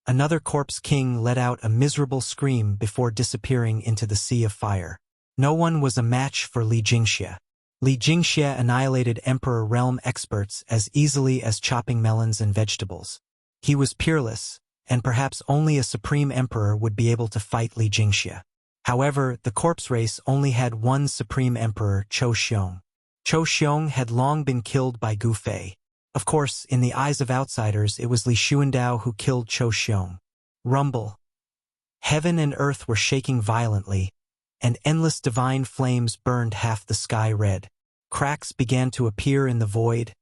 another Corpse King let out a miserable scream before disappearing into the sea of fire. No one was a match for Li Jingxia. Li Jingxia annihilated Emperor Realm experts as easily as chopping melons and vegetables. He was peerless, and perhaps only a Supreme Emperor would be able to fight Li Jingxia. However, the Corpse Race only had one Supreme Emperor, Chou Xiong. Chou Xiong had long been killed by Gu Fei. Of course, in the eyes of outsiders, it was Li Xuandao who killed Chou Xiong. Rumble. Heaven and earth were shaking violently, and endless divine flames burned half the sky red. Cracks began to appear in the void,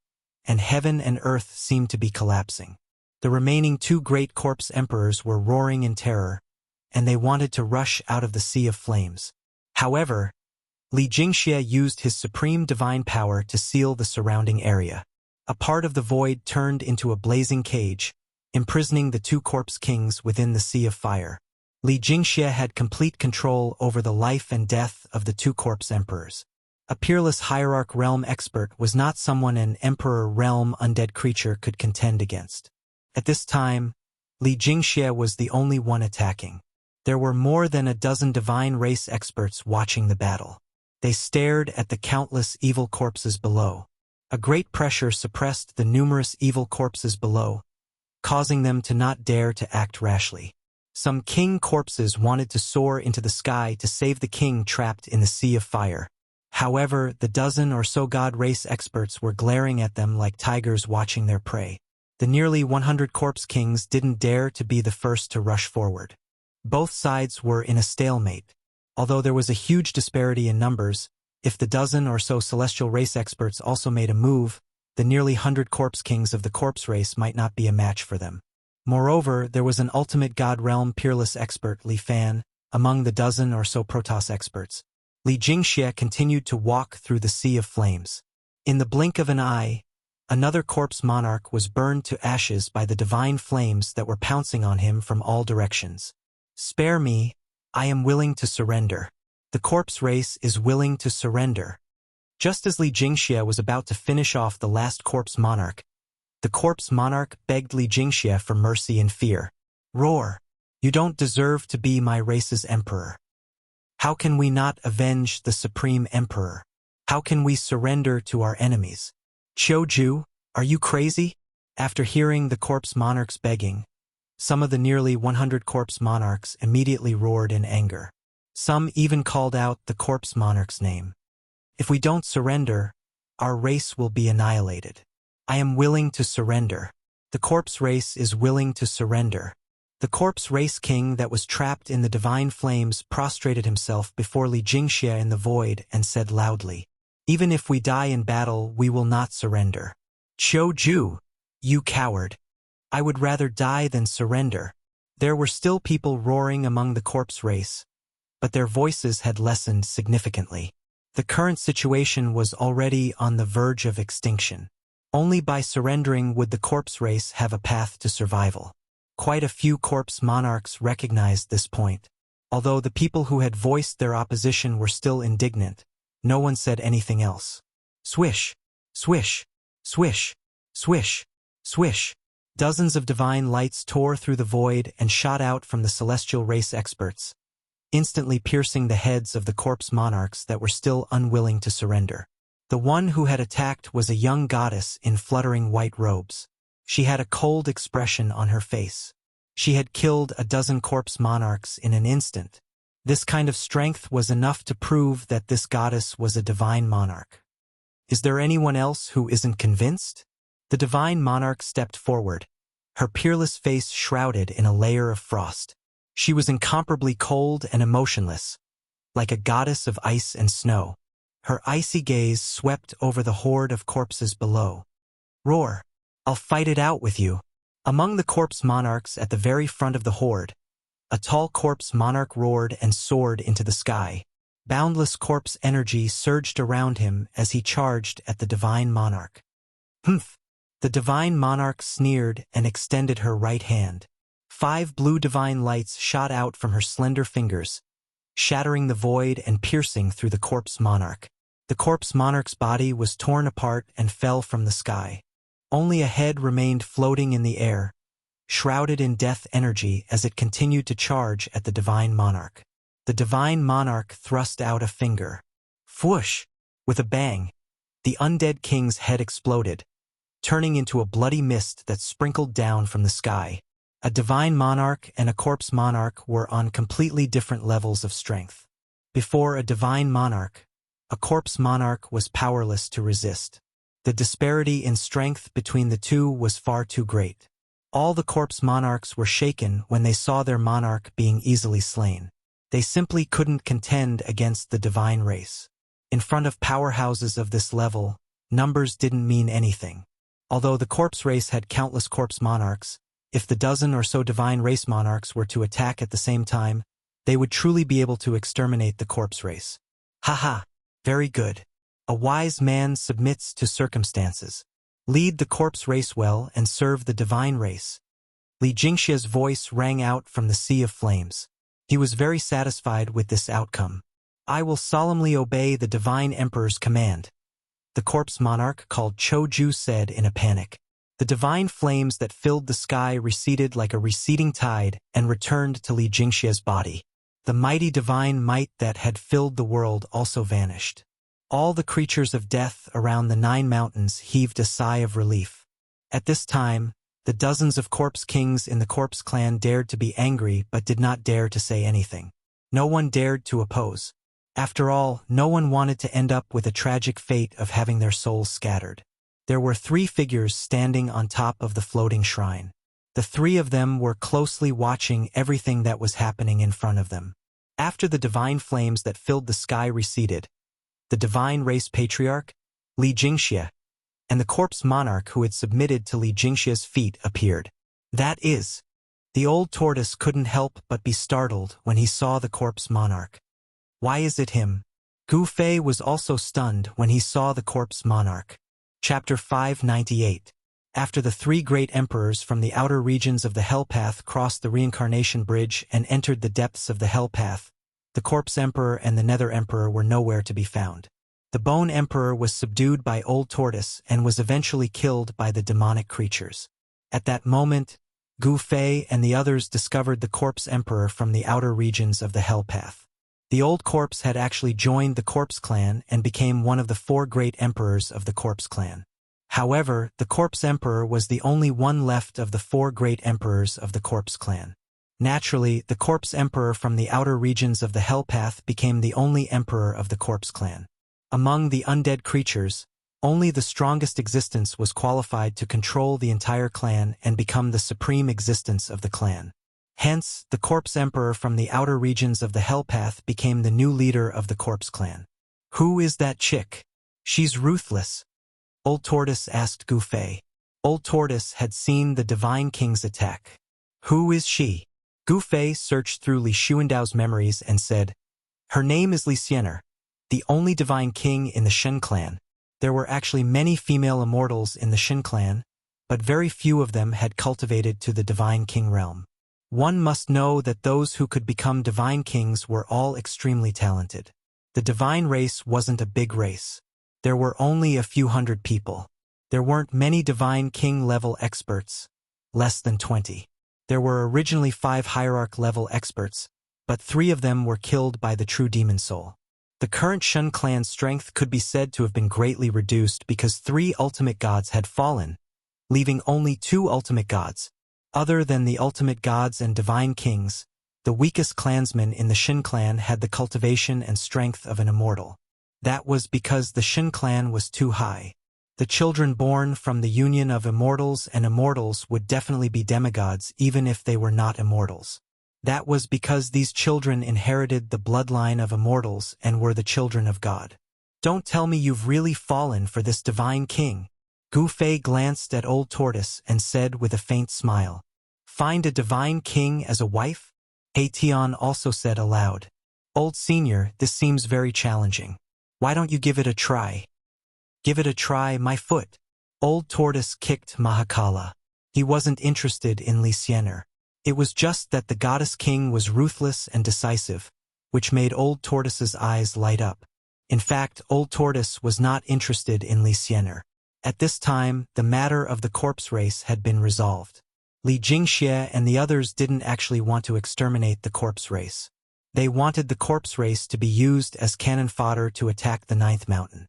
and heaven and earth seemed to be collapsing. The remaining 2 great corpse emperors were roaring in terror, and they wanted to rush out of the sea of flames. However, Li Jingxia used his supreme divine power to seal the surrounding area. A part of the void turned into a blazing cage, imprisoning the 2 corpse kings within the sea of fire. Li Jingxia had complete control over the life and death of the 2 corpse emperors. A peerless hierarch realm expert was not someone an emperor realm undead creature could contend against. At this time, Li Jingxia was the only one attacking. There were more than a dozen divine race experts watching the battle. They stared at the countless evil corpses below. A great pressure suppressed the numerous evil corpses below, causing them to not dare to act rashly. Some king corpses wanted to soar into the sky to save the king trapped in the sea of fire. However, the dozen or so God Race experts were glaring at them like tigers watching their prey. The nearly 100 corpse kings didn't dare to be the first to rush forward. Both sides were in a stalemate. Although there was a huge disparity in numbers, if the dozen or so celestial race experts also made a move, the nearly 100 corpse kings of the corpse race might not be a match for them. Moreover, there was an ultimate god realm peerless expert, Li Fan, among the dozen or so Protoss experts. Li Jingxia continued to walk through the sea of flames. In the blink of an eye, another corpse monarch was burned to ashes by the divine flames that were pouncing on him from all directions. Spare me, I am willing to surrender. The corpse race is willing to surrender. Just as Li Jingxia was about to finish off the last corpse monarch, the corpse monarch begged Li Jingxia for mercy and fear. Roar! You don't deserve to be my race's emperor. How can we not avenge the supreme emperor? How can we surrender to our enemies? Qiuju, are you crazy? After hearing the corpse monarch's begging, some of the nearly 100 corpse monarchs immediately roared in anger. Some even called out the corpse monarch's name. If we don't surrender, our race will be annihilated. I am willing to surrender. The corpse race is willing to surrender. The corpse race king that was trapped in the divine flames prostrated himself before Li Jingxia in the void and said loudly, "Even if we die in battle, we will not surrender." Qiuju, you coward. I would rather die than surrender. There were still people roaring among the corpse race, but their voices had lessened significantly. The current situation was already on the verge of extinction. Only by surrendering would the corpse race have a path to survival. Quite a few corpse monarchs recognized this point. Although the people who had voiced their opposition were still indignant, no one said anything else. Swish, swish, swish, swish, swish. Dozens of divine lights tore through the void and shot out from the celestial race experts, instantly piercing the heads of the corpse monarchs that were still unwilling to surrender. The one who had attacked was a young goddess in fluttering white robes. She had a cold expression on her face. She had killed a dozen corpse monarchs in an instant. This kind of strength was enough to prove that this goddess was a divine monarch. Is there anyone else who isn't convinced? The divine monarch stepped forward, her peerless face shrouded in a layer of frost. She was incomparably cold and emotionless, like a goddess of ice and snow. Her icy gaze swept over the horde of corpses below. Roar! I'll fight it out with you. Among the corpse monarchs at the very front of the horde, a tall corpse monarch roared and soared into the sky. Boundless corpse energy surged around him as he charged at the divine monarch. Humph! The divine monarch sneered and extended her right hand. 5 blue divine lights shot out from her slender fingers, shattering the void and piercing through the corpse monarch. The corpse monarch's body was torn apart and fell from the sky. Only a head remained floating in the air, shrouded in death energy as it continued to charge at the divine monarch. The divine monarch thrust out a finger. Whoosh! With a bang, the undead king's head exploded, turning into a bloody mist that sprinkled down from the sky. A divine monarch and a corpse monarch were on completely different levels of strength. Before a divine monarch, a corpse monarch was powerless to resist. The disparity in strength between the two was far too great. All the corpse monarchs were shaken when they saw their monarch being easily slain. They simply couldn't contend against the divine race. In front of powerhouses of this level, numbers didn't mean anything. Although the corpse race had countless corpse monarchs, if the dozen or so divine race monarchs were to attack at the same time, they would truly be able to exterminate the corpse race. Haha, very good. A wise man submits to circumstances. Lead the corpse race well and serve the divine race. Li Jingxia's voice rang out from the sea of flames. He was very satisfied with this outcome. I will solemnly obey the divine emperor's command, the corpse monarch called Choju said in a panic. The divine flames that filled the sky receded like a receding tide and returned to Li Jingxia's body. The mighty divine might that had filled the world also vanished. All the creatures of death around the 9 mountains heaved a sigh of relief. At this time, the dozens of corpse kings in the corpse clan dared to be angry but did not dare to say anything. No one dared to oppose. After all, no one wanted to end up with a tragic fate of having their souls scattered. There were 3 figures standing on top of the floating shrine. The 3 of them were closely watching everything that was happening in front of them. After the divine flames that filled the sky receded, the divine race patriarch, Li Jingxia, and the corpse monarch who had submitted to Li Jingxia's feet appeared. That is, the old tortoise couldn't help but be startled when he saw the corpse monarch. Why is it him? Gu Fei was also stunned when he saw the corpse monarch. Chapter 598. After the 3 great emperors from the outer regions of the Hell Path crossed the reincarnation bridge and entered the depths of the Hell Path, the corpse emperor and the nether emperor were nowhere to be found. The bone emperor was subdued by Old Tortoise and was eventually killed by the demonic creatures. At that moment, Gu Fei and the others discovered the corpse emperor from the outer regions of the Hell Path. The old corpse had actually joined the corpse clan and became one of the 4 great emperors of the corpse clan. However, the corpse emperor was the only one left of the 4 great emperors of the corpse clan. Naturally, the corpse emperor from the outer regions of the Hell Path became the only emperor of the corpse clan. Among the undead creatures, only the strongest existence was qualified to control the entire clan and become the supreme existence of the clan. Hence, the corpse emperor from the outer regions of the Hell Path became the new leader of the corpse clan. Who is that chick? She's ruthless. Old Tortoise asked Gu Fei. Old Tortoise had seen the Divine King's attack. Who is she? Gu Fei searched through Li Xuandao's memories and said, "Her name is Li Xiener, the only divine king in the Shen clan." There were actually many female immortals in the Shen clan, but very few of them had cultivated to the divine king realm. One must know that those who could become divine kings were all extremely talented. The divine race wasn't a big race. There were only a few hundred people. There weren't many divine king-level experts, less than 20. There were originally 5 hierarch-level experts, but 3 of them were killed by the true demon soul. The current Shen clan's strength could be said to have been greatly reduced because 3 ultimate gods had fallen, leaving only 2 ultimate gods. Other than the ultimate gods and divine kings, the weakest clansman in the Shen clan had the cultivation and strength of an immortal. That was because the Shen clan was too high. The children born from the union of immortals and immortals would definitely be demigods even if they were not immortals. That was because these children inherited the bloodline of immortals and were the children of God. Don't tell me you've really fallen for this divine king. Gu Fei glanced at Old Tortoise and said with a faint smile, "Find a divine king as a wife?" He Tian also said aloud, "Old Senior, this seems very challenging. Why don't you give it a try?" "Give it a try, my foot." Old Tortoise kicked Mahakala. He wasn't interested in Li Xiener. It was just that the goddess king was ruthless and decisive, which made Old Tortoise's eyes light up. In fact, Old Tortoise was not interested in Li Xiener. At this time, the matter of the corpse race had been resolved. Li Jingxie and the others didn't actually want to exterminate the corpse race. They wanted the corpse race to be used as cannon fodder to attack the 9th mountain.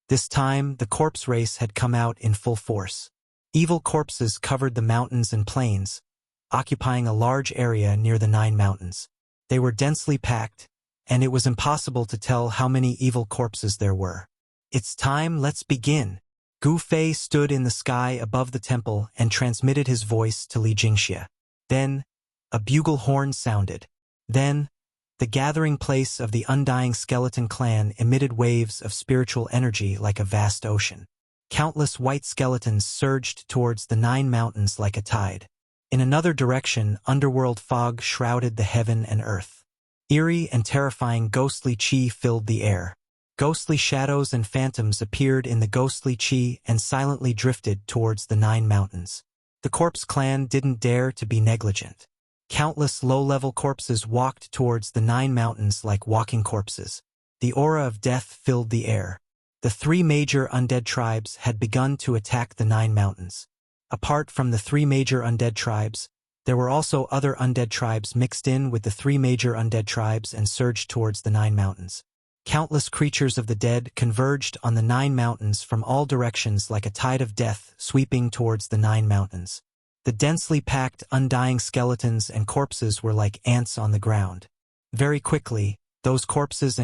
This time, the corpse race had come out in full force. Evil corpses covered the mountains and plains, occupying a large area near the 9 mountains. They were densely packed, and it was impossible to tell how many evil corpses there were. "It's time, let's begin." Gu Fei stood in the sky above the temple and transmitted his voice to Li Jingxie. Then, a bugle horn sounded. Then, the gathering place of the undying skeleton clan emitted waves of spiritual energy like a vast ocean. Countless white skeletons surged towards the 9 mountains like a tide. In another direction, underworld fog shrouded the heaven and earth. Eerie and terrifying ghostly chi filled the air. Ghostly shadows and phantoms appeared in the ghostly chi and silently drifted towards the 9 mountains. The corpse clan didn't dare to be negligent. Countless low-level corpses walked towards the 9 mountains like walking corpses. The aura of death filled the air. The 3 major undead tribes had begun to attack the 9 mountains. Apart from the 3 major undead tribes, there were also other undead tribes mixed in with the 3 major undead tribes and surged towards the 9 mountains. Countless creatures of the dead converged on the 9 mountains from all directions like a tide of death sweeping towards the 9 mountains. The densely packed, undying skeletons and corpses were like ants on the ground. Very quickly, those corpses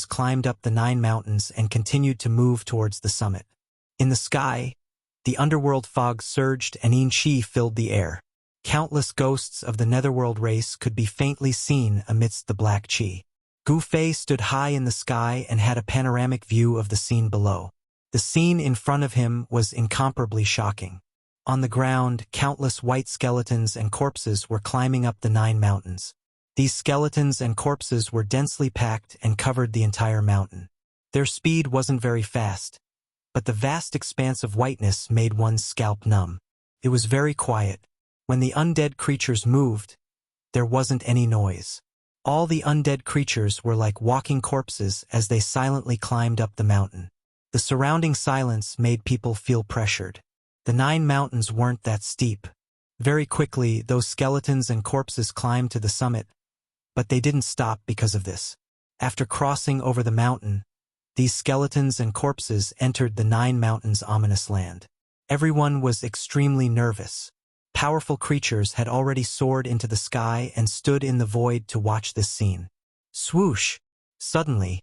climbed up the 9 mountains and continued to move towards the summit. In the sky, the underworld fog surged and yin chi filled the air. Countless ghosts of the netherworld race could be faintly seen amidst the black chi. Gu Fei stood high in the sky and had a panoramic view of the scene below. The scene in front of him was incomparably shocking. On the ground, countless white skeletons and corpses were climbing up the 9 mountains. These skeletons and corpses were densely packed and covered the entire mountain. Their speed wasn't very fast, but the vast expanse of whiteness made one's scalp numb. It was very quiet. When the undead creatures moved, there wasn't any noise. All the undead creatures were like walking corpses as they silently climbed up the mountain. The surrounding silence made people feel pressured. The 9 mountains weren't that steep. Very quickly, those skeletons and corpses climbed to the summit, but they didn't stop because of this. After crossing over the mountain, these skeletons and corpses entered the 9 mountains' ominous land. Everyone was extremely nervous. Powerful creatures had already soared into the sky and stood in the void to watch this scene. Swoosh! Suddenly,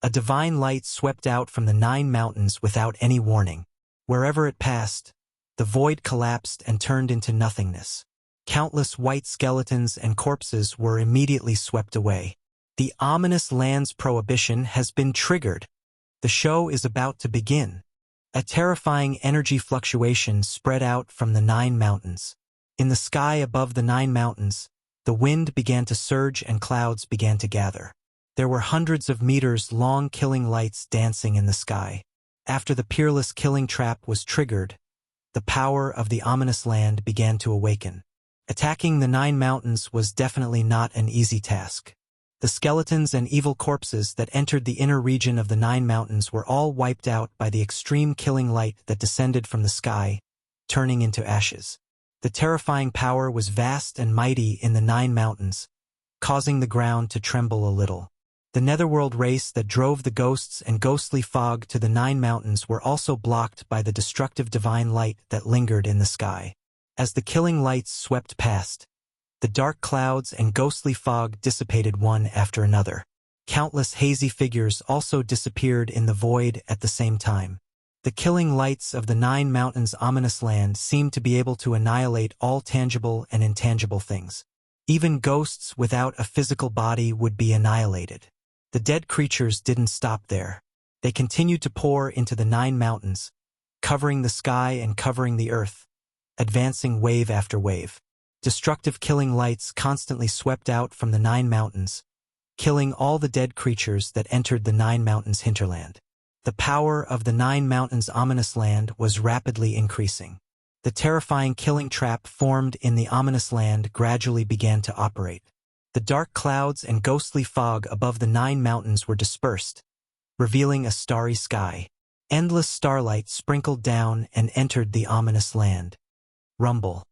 a divine light swept out from the 9 mountains without any warning. Wherever it passed, the void collapsed and turned into nothingness. Countless white skeletons and corpses were immediately swept away. The ominous land's prohibition has been triggered. The show is about to begin. A terrifying energy fluctuation spread out from the 9 mountains. In the sky above the 9 mountains, The wind began to surge and clouds began to gather. There were hundreds of meters long killing lights dancing in the sky. After the peerless killing trap was triggered, the power of the ominous land began to awaken. Attacking the 9 mountains was definitely not an easy task. The skeletons and evil corpses that entered the inner region of the 9 mountains were all wiped out by the extreme killing light that descended from the sky, turning into ashes. The terrifying power was vast and mighty in the 9 mountains, causing the ground to tremble a little. The netherworld race that drove the ghosts and ghostly fog to the 9 mountains were also blocked by the destructive divine light that lingered in the sky. As the killing lights swept past, the dark clouds and ghostly fog dissipated one after another. Countless hazy figures also disappeared in the void at the same time. The killing lights of the 9 mountains' ominous land seemed to be able to annihilate all tangible and intangible things. Even ghosts without a physical body would be annihilated. The dead creatures didn't stop there. They continued to pour into the 9 mountains, covering the sky and covering the earth, advancing wave after wave. Destructive killing lights constantly swept out from the 9 mountains, killing all the dead creatures that entered the 9 mountains' hinterland. The power of the 9 mountains' ominous land was rapidly increasing. The terrifying killing trap formed in the ominous land gradually began to operate. The dark clouds and ghostly fog above the 9 mountains were dispersed, revealing a starry sky. Endless starlight sprinkled down and entered the ominous land. Rumble.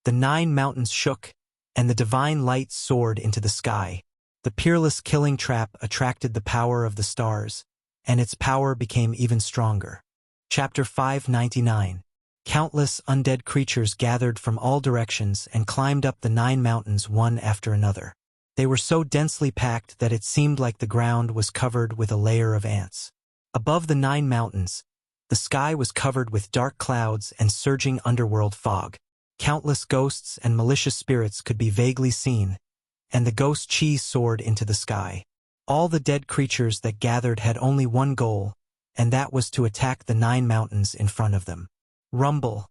The 9 mountains shook, and the divine light soared into the sky. The peerless killing trap attracted the power of the stars, and its power became even stronger. Chapter 599. Countless undead creatures gathered from all directions and climbed up the 9 mountains one after another. They were so densely packed that it seemed like the ground was covered with a layer of ants. Above the 9 mountains, the sky was covered with dark clouds and surging underworld fog. Countless ghosts and malicious spirits could be vaguely seen, and the ghost chi soared into the sky. All the dead creatures that gathered had only one goal, and that was to attack the 9 mountains in front of them. Rumble.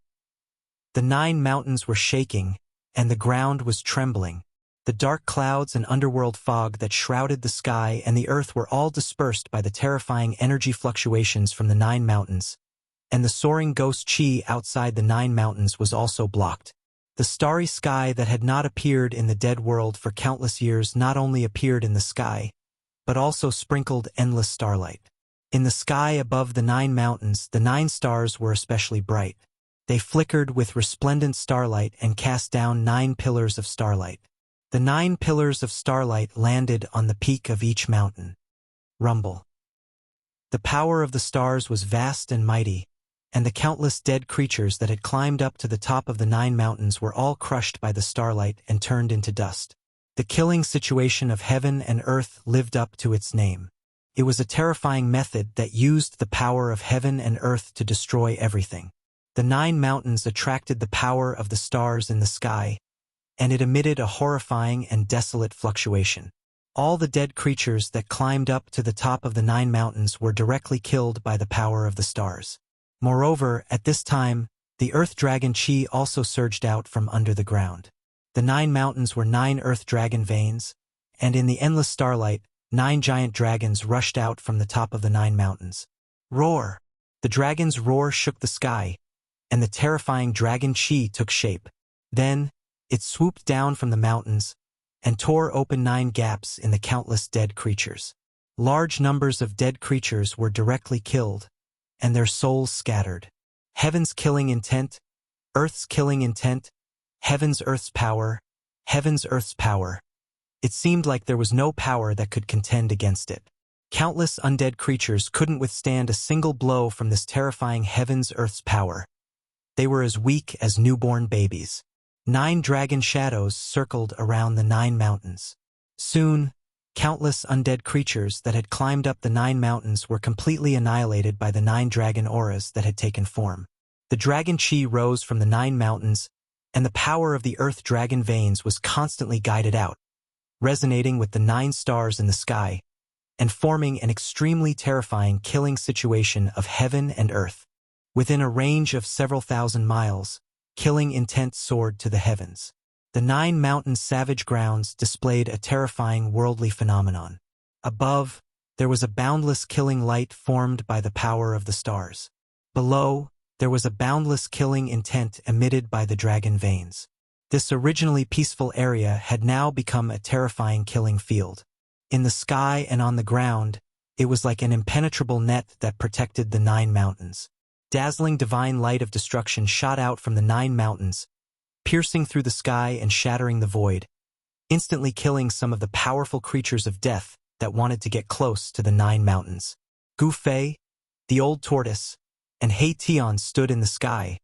The 9 mountains were shaking, and the ground was trembling. The dark clouds and underworld fog that shrouded the sky and the earth were all dispersed by the terrifying energy fluctuations from the 9 mountains, and the soaring ghost chi outside the 9 mountains was also blocked. The starry sky that had not appeared in the dead world for countless years not only appeared in the sky, but also sprinkled endless starlight. In the sky above the 9 mountains, the 9 stars were especially bright. They flickered with resplendent starlight and cast down 9 pillars of starlight. The 9 pillars of starlight landed on the peak of each mountain. Rumble. The power of the stars was vast and mighty, and the countless dead creatures that had climbed up to the top of the 9 mountains were all crushed by the starlight and turned into dust. The killing situation of heaven and earth lived up to its name. It was a terrifying method that used the power of heaven and earth to destroy everything. The 9 mountains attracted the power of the stars in the sky, and it emitted a horrifying and desolate fluctuation. All the dead creatures that climbed up to the top of the 9 mountains were directly killed by the power of the stars. Moreover, at this time, the earth dragon chi also surged out from under the ground. The 9 mountains were 9 earth dragon veins, and in the endless starlight, 9 giant dragons rushed out from the top of the 9 mountains. Roar! The dragon's roar shook the sky, and the terrifying dragon chi took shape. Then, it swooped down from the mountains and tore open 9 gaps in the countless dead creatures. Large numbers of dead creatures were directly killed, and their souls scattered. Heaven's killing intent, earth's killing intent, heaven's earth's power, heaven's earth's power. It seemed like there was no power that could contend against it. Countless undead creatures couldn't withstand a single blow from this terrifying heaven's earth's power. They were as weak as newborn babies. 9 dragon shadows circled around the 9 mountains. Soon, countless undead creatures that had climbed up the 9 mountains were completely annihilated by the 9 dragon auras that had taken form. The dragon chi rose from the 9 mountains, and the power of the earth dragon veins was constantly guided out, resonating with the 9 stars in the sky, and forming an extremely terrifying killing situation of heaven and earth. Within a range of several thousand miles, killing intent soared to the heavens. The 9 mountain savage grounds displayed a terrifying worldly phenomenon. Above, there was a boundless killing light formed by the power of the stars. Below, there was a boundless killing intent emitted by the dragon veins. This originally peaceful area had now become a terrifying killing field. In the sky and on the ground, it was like an impenetrable net that protected the 9 mountains. Dazzling divine light of destruction shot out from the 9 mountains, piercing through the sky and shattering the void, instantly killing some of the powerful creatures of death that wanted to get close to the 9 mountains. Gu Fei, the old tortoise, and He Tian stood in the sky,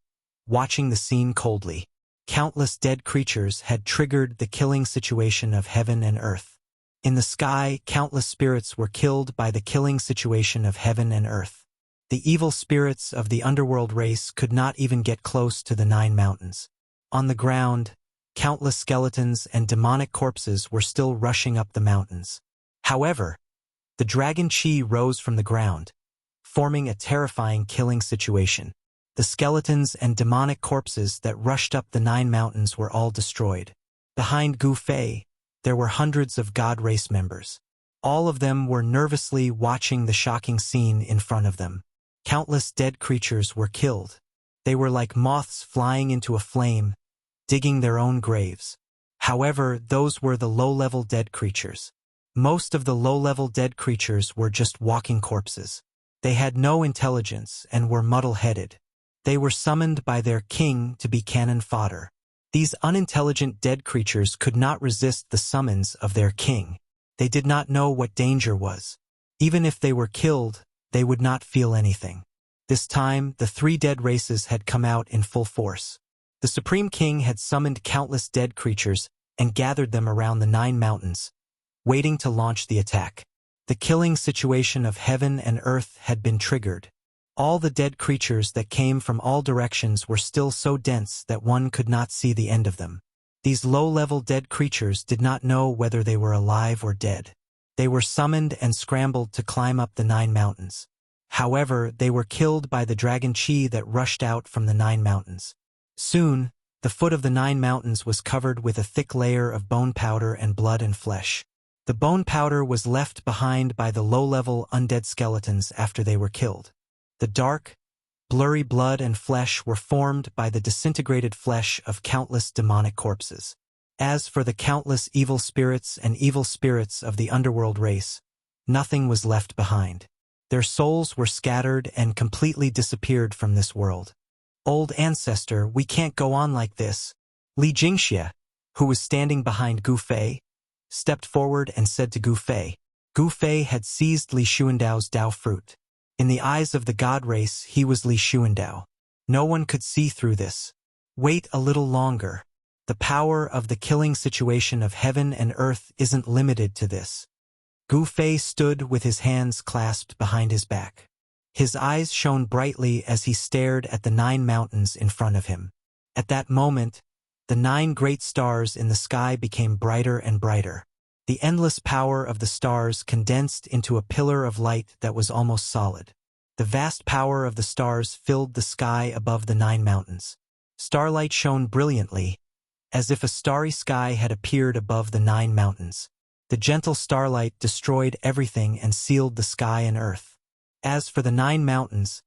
watching the scene coldly. Countless dead creatures had triggered the killing situation of heaven and earth. In the sky, countless spirits were killed by the killing situation of heaven and earth. The evil spirits of the underworld race could not even get close to the 9 mountains. On the ground, countless skeletons and demonic corpses were still rushing up the mountains. However, the dragon chi rose from the ground, forming a terrifying killing situation. The skeletons and demonic corpses that rushed up the 9 mountains were all destroyed. Behind Gu Fei, there were hundreds of god race members. All of them were nervously watching the shocking scene in front of them. Countless dead creatures were killed. They were like moths flying into a flame, digging their own graves. However, those were the low-level dead creatures. Most of the low-level dead creatures were just walking corpses. They had no intelligence and were muddle-headed. They were summoned by their king to be cannon fodder. These unintelligent dead creatures could not resist the summons of their king. They did not know what danger was. Even if they were killed, they would not feel anything. This time, the 3 dead races had come out in full force. The Supreme King had summoned countless dead creatures and gathered them around the 9 mountains, waiting to launch the attack. The killing situation of heaven and earth had been triggered. All the dead creatures that came from all directions were still so dense that one could not see the end of them. These low-level dead creatures did not know whether they were alive or dead. They were summoned and scrambled to climb up the 9 mountains. However, they were killed by the dragon chi that rushed out from the 9 mountains. Soon, the foot of the 9 mountains was covered with a thick layer of bone powder and blood and flesh. The bone powder was left behind by the low-level undead skeletons after they were killed. The dark, blurry blood and flesh were formed by the disintegrated flesh of countless demonic corpses. As for the countless evil spirits and evil spirits of the underworld race, nothing was left behind. Their souls were scattered and completely disappeared from this world. Old ancestor, we can't go on like this. Li Jingxia, who was standing behind Gu Fei, stepped forward and said to Gu Fei. Gu Fei had seized Li Xuandao's Dao fruit. In the eyes of the god race, he was Li Xuandao. No one could see through this. Wait a little longer. The power of the killing situation of heaven and earth isn't limited to this. Gu Fei stood with his hands clasped behind his back. His eyes shone brightly as he stared at the 9 mountains in front of him. At that moment, the 9 great stars in the sky became brighter and brighter. The endless power of the stars condensed into a pillar of light that was almost solid. The vast power of the stars filled the sky above the 9 mountains. Starlight shone brilliantly, as if a starry sky had appeared above the 9 mountains. The gentle starlight destroyed everything and sealed the sky and earth. As for the 9 mountains,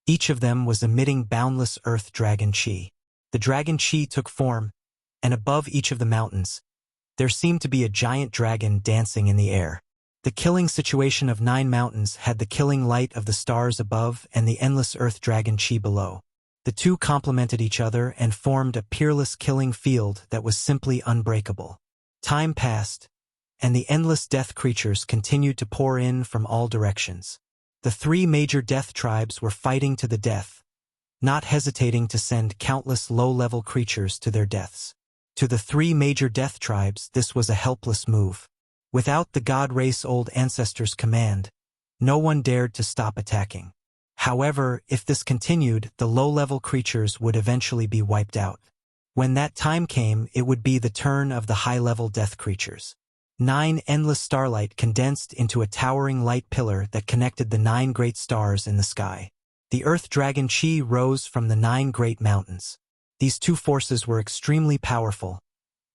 each of them was emitting boundless earth dragon chi. The dragon chi took form, and above each of the mountains, there seemed to be a giant dragon dancing in the air. The killing situation of 9 mountains had the killing light of the stars above and the endless earth dragon chi below. The two complemented each other and formed a peerless killing field that was simply unbreakable. Time passed, and the endless death creatures continued to pour in from all directions. The 3 major death tribes were fighting to the death, not hesitating to send countless low-level creatures to their deaths. To the 3 major death tribes, this was a helpless move. Without the god race old ancestors' command, no one dared to stop attacking. However, if this continued, the low-level creatures would eventually be wiped out. When that time came, it would be the turn of the high-level death creatures. 9 endless starlight condensed into a towering light pillar that connected the 9 great stars in the sky. The earth dragon chi rose from the 9 great mountains. These 2 forces were extremely powerful,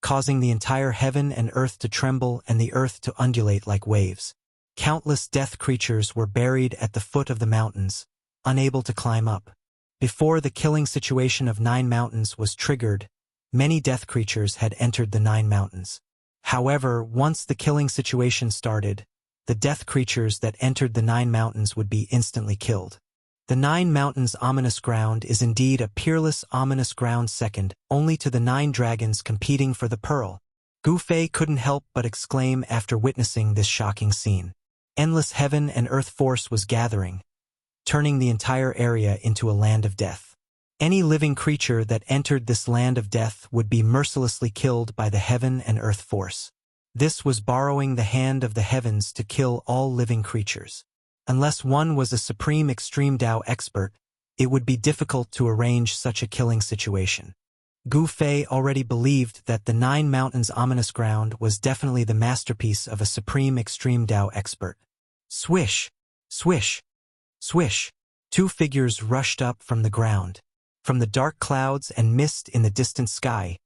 causing the entire heaven and earth to tremble and the earth to undulate like waves. Countless death creatures were buried at the foot of the mountains, unable to climb up. Before the killing situation of 9 mountains was triggered, many death creatures had entered the 9 mountains. However, once the killing situation started, the death creatures that entered the 9 mountains would be instantly killed. The 9 mountains' ominous ground is indeed a peerless ominous ground second only to the 9 dragons competing for the pearl. Gu Fei couldn't help but exclaim after witnessing this shocking scene. Endless heaven and earth force was gathering, turning the entire area into a land of death. Any living creature that entered this land of death would be mercilessly killed by the heaven and earth force. This was borrowing the hand of the heavens to kill all living creatures. Unless one was a supreme extreme Dao expert, it would be difficult to arrange such a killing situation. Gu Fei already believed that the 9 mountains' ominous ground was definitely the masterpiece of a supreme extreme Dao expert. Swish! Swish! Swish! 2 figures rushed up from the ground. From the dark clouds and mist in the distant sky,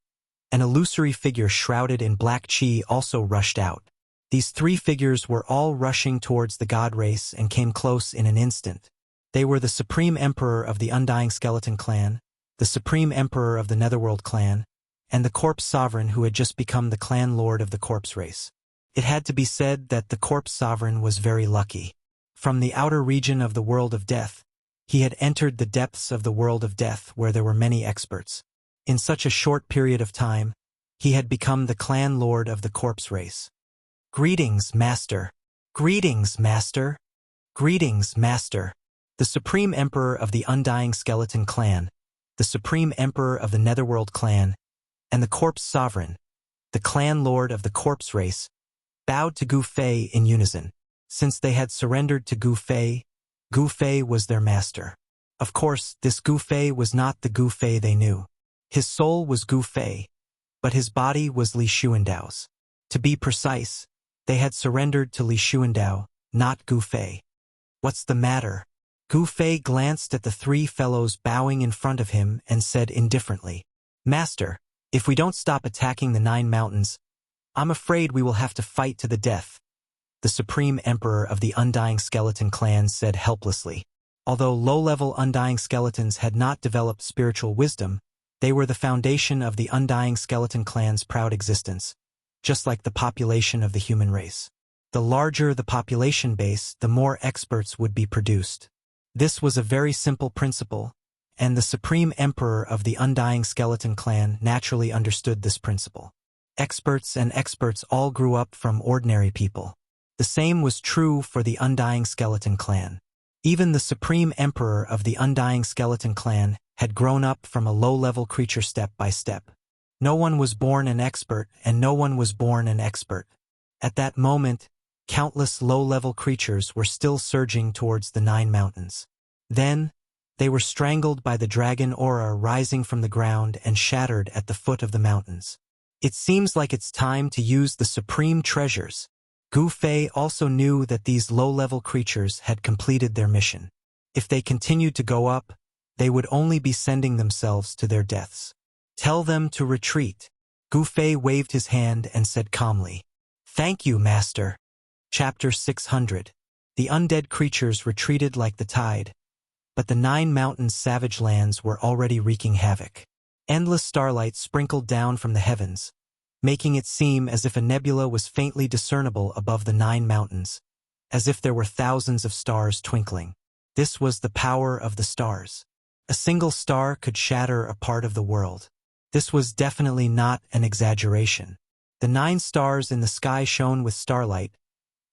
an illusory figure shrouded in black chi also rushed out. These 3 figures were all rushing towards the god race and came close in an instant. They were the Supreme Emperor of the Undying Skeleton Clan, the Supreme Emperor of the Netherworld Clan, and the Corpse Sovereign who had just become the clan lord of the Corpse race. It had to be said that the Corpse Sovereign was very lucky. From the outer region of the world of death, he had entered the depths of the world of death where there were many experts. In such a short period of time, he had become the clan lord of the Corpse race. Greetings, Master. Greetings, Master. Greetings, Master. The Supreme Emperor of the Undying Skeleton Clan, the Supreme Emperor of the Netherworld Clan, and the Corpse Sovereign, the clan lord of the Corpse race, bowed to Gu Fei in unison. Since they had surrendered to Gu Fei was their master. Of course, this Gu Fei was not the Gu Fei they knew. His soul was Gu Fei, but his body was Li Xuandao's. To be precise, they had surrendered to Li Xuandao, not Gu Fei. What's the matter? Gu Fei glanced at the 3 fellows bowing in front of him and said indifferently, Master, if we don't stop attacking the 9 mountains, I'm afraid we will have to fight to the death. The Supreme Emperor of the Undying Skeleton Clan said helplessly. Although low-level Undying Skeletons had not developed spiritual wisdom, they were the foundation of the Undying Skeleton Clan's proud existence, just like the population of the human race. The larger the population base, the more experts would be produced. This was a very simple principle, and the Supreme Emperor of the Undying Skeleton Clan naturally understood this principle. Experts and experts all grew up from ordinary people. The same was true for the Undying Skeleton Clan. Even the Supreme Emperor of the Undying Skeleton Clan had grown up from a low-level creature step by step. No one was born an expert, and no one was born an expert. At that moment, countless low-level creatures were still surging towards the 9 mountains. Then, they were strangled by the dragon aura rising from the ground and shattered at the foot of the mountains. It seems like it's time to use the supreme treasures. Gu Fei also knew that these low-level creatures had completed their mission. If they continued to go up, they would only be sending themselves to their deaths. Tell them to retreat. Gu Fei waved his hand and said calmly, Thank you, Master. Chapter 600. The undead creatures retreated like the tide, but the 9 mountains' savage lands were already wreaking havoc. Endless starlight sprinkled down from the heavens, making it seem as if a nebula was faintly discernible above the 9 mountains, as if there were thousands of stars twinkling. This was the power of the stars. A single star could shatter a part of the world. This was definitely not an exaggeration. The 9 stars in the sky shone with starlight,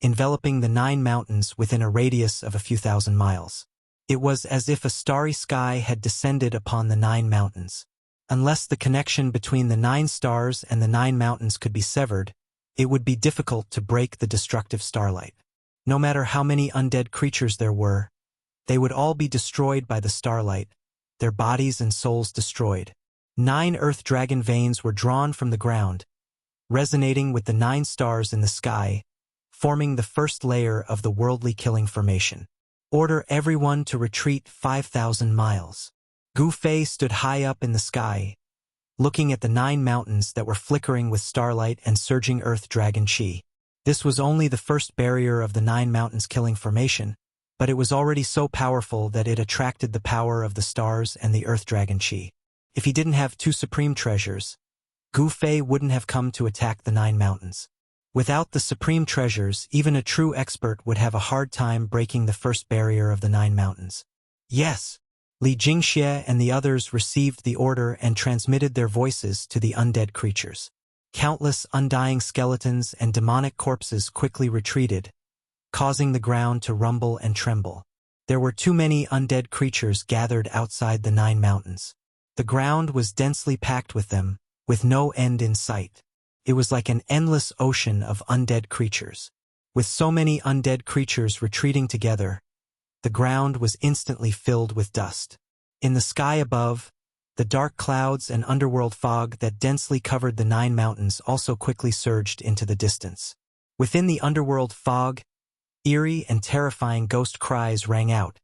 enveloping the 9 mountains within a radius of a few thousand miles. It was as if a starry sky had descended upon the 9 mountains. Unless the connection between the 9 stars and the 9 mountains could be severed, it would be difficult to break the destructive starlight. No matter how many undead creatures there were, they would all be destroyed by the starlight, their bodies and souls destroyed. 9 earth dragon veins were drawn from the ground, resonating with the 9 stars in the sky, forming the first layer of the worldly killing formation. Order everyone to retreat 5,000 miles. Gu Fei stood high up in the sky, looking at the 9 mountains that were flickering with starlight and surging earth dragon chi. This was only the first barrier of the 9 mountains killing formation, but it was already so powerful that it attracted the power of the stars and the earth dragon chi. If he didn't have 2 supreme treasures, Gu Fei wouldn't have come to attack the 9 mountains. Without the supreme treasures, even a true expert would have a hard time breaking the first barrier of the 9 mountains. Yes! Li Jingxie and the others received the order and transmitted their voices to the undead creatures. Countless undying skeletons and demonic corpses quickly retreated, causing the ground to rumble and tremble. There were too many undead creatures gathered outside the 9 mountains. The ground was densely packed with them, with no end in sight. It was like an endless ocean of undead creatures. With so many undead creatures retreating together, the ground was instantly filled with dust. In the sky above, the dark clouds and underworld fog that densely covered the 9 mountains also quickly surged into the distance. Within the underworld fog, eerie and terrifying ghost cries rang out,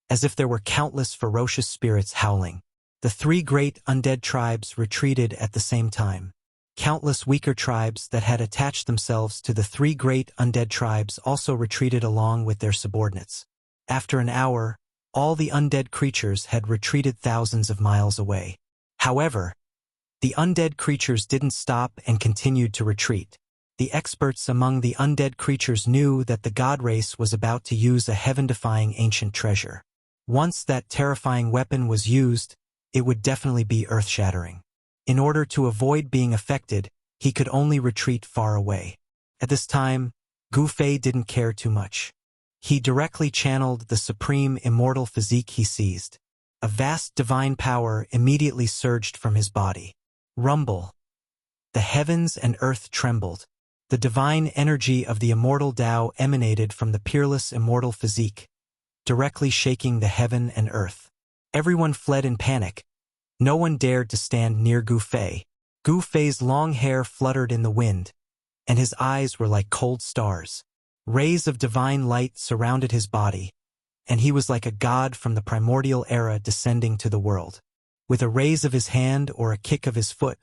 as if there were countless ferocious spirits howling. The 3 great undead tribes retreated at the same time. Countless weaker tribes that had attached themselves to the 3 great undead tribes also retreated along with their subordinates. After an hour, all the undead creatures had retreated thousands of miles away. However, the undead creatures didn't stop and continued to retreat. The experts among the undead creatures knew that the god race was about to use a heaven-defying ancient treasure. Once that terrifying weapon was used, it would definitely be earth-shattering. In order to avoid being affected, he could only retreat far away. At this time, Gu Fei didn't care too much. He directly channeled the supreme immortal physique he seized. A vast divine power immediately surged from his body. Rumble. The heavens and earth trembled. The divine energy of the immortal Tao emanated from the peerless immortal physique, directly shaking the heaven and earth. Everyone fled in panic. No one dared to stand near Gu Fei. Gu Fei's long hair fluttered in the wind, and his eyes were like cold stars. Rays of divine light surrounded his body, and he was like a god from the primordial era descending to the world. With a raise of his hand or a kick of his foot,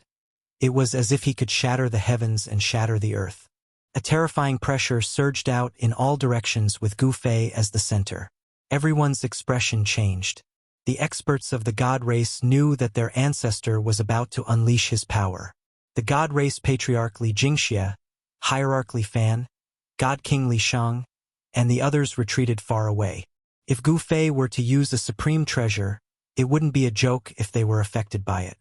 it was as if he could shatter the heavens and shatter the earth. A terrifying pressure surged out in all directions with Gu Fei as the center. Everyone's expression changed. The experts of the god race knew that their ancestor was about to unleash his power. The god race patriarch Li Jingxie, hierarch Li Fan, God King Li Shang, and the others retreated far away. If Gu Fei were to use a supreme treasure, it wouldn't be a joke if they were affected by it.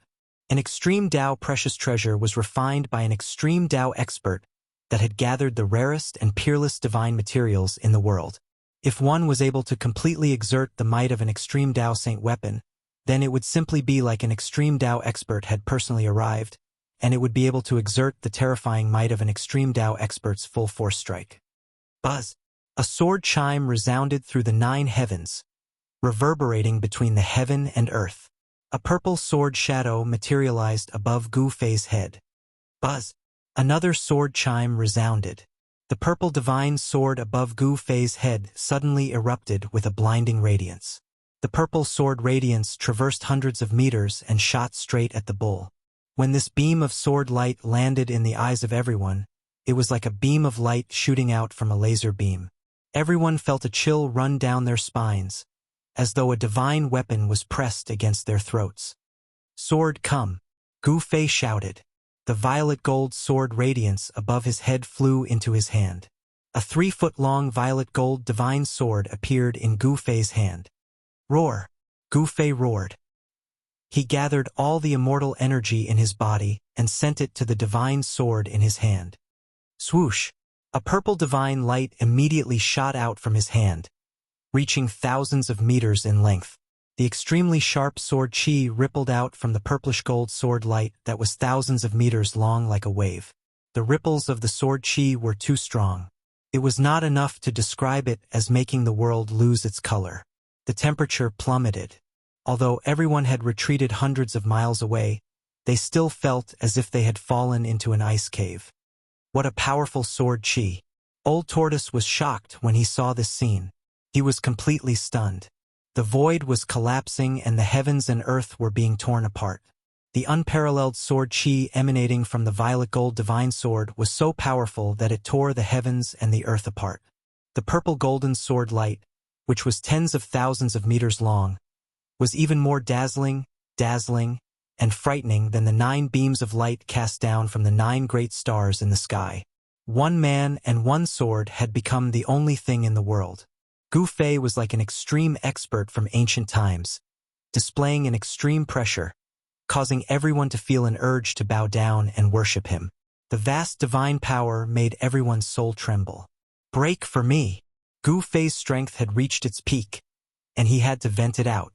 An extreme Tao precious treasure was refined by an extreme Tao expert that had gathered the rarest and peerless divine materials in the world. If one was able to completely exert the might of an extreme Tao saint weapon, then it would simply be like an extreme Tao expert had personally arrived, and it would be able to exert the terrifying might of an extreme Tao expert's full-force strike. Buzz! A sword chime resounded through the 9 heavens, reverberating between the heaven and earth. A purple sword shadow materialized above Gu Fei's head. Buzz! Another sword chime resounded. The purple divine sword above Gu Fei's head suddenly erupted with a blinding radiance. The purple sword radiance traversed hundreds of meters and shot straight at the bull. When this beam of sword light landed in the eyes of everyone, it was like a beam of light shooting out from a laser beam. Everyone felt a chill run down their spines, as though a divine weapon was pressed against their throats. Sword come! Gu Fei shouted. The violet gold sword radiance above his head flew into his hand. A 3-foot-long violet gold divine sword appeared in Gu Fei's hand. Roar! Gu Fei roared. He gathered all the immortal energy in his body and sent it to the divine sword in his hand. Swoosh! A purple divine light immediately shot out from his hand, reaching thousands of meters in length. The extremely sharp sword chi rippled out from the purplish gold sword light that was thousands of meters long like a wave. The ripples of the sword chi were too strong. It was not enough to describe it as making the world lose its color. The temperature plummeted. Although everyone had retreated hundreds of miles away, they still felt as if they had fallen into an ice cave. What a powerful sword chi! Old Tortoise was shocked when he saw this scene. He was completely stunned. The void was collapsing and the heavens and earth were being torn apart. The unparalleled sword chi emanating from the violet gold divine sword was so powerful that it tore the heavens and the earth apart. The purple golden sword light, which was tens of thousands of meters long, was even more dazzling, and frightening than the 9 beams of light cast down from the 9 great stars in the sky. One man and one sword had become the only thing in the world. Gu Fei was like an extreme expert from ancient times, displaying an extreme pressure, causing everyone to feel an urge to bow down and worship him. The vast divine power made everyone's soul tremble. Break for me! Gu Fei's strength had reached its peak, and he had to vent it out.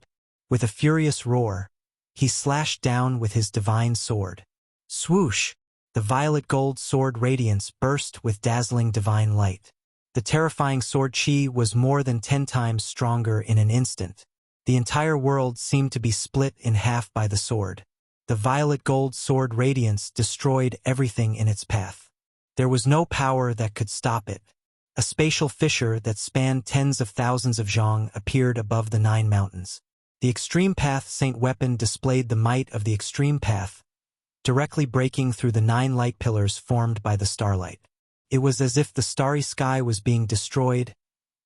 With a furious roar, he slashed down with his divine sword. Swoosh! The violet gold sword radiance burst with dazzling divine light. The terrifying sword chi was more than 10 times stronger in an instant. The entire world seemed to be split in half by the sword. The violet gold sword radiance destroyed everything in its path. There was no power that could stop it. A spatial fissure that spanned tens of thousands of zhang appeared above the 9 mountains. The extreme path saint weapon displayed the might of the extreme path, directly breaking through the 9 light pillars formed by the starlight. It was as if the starry sky was being destroyed,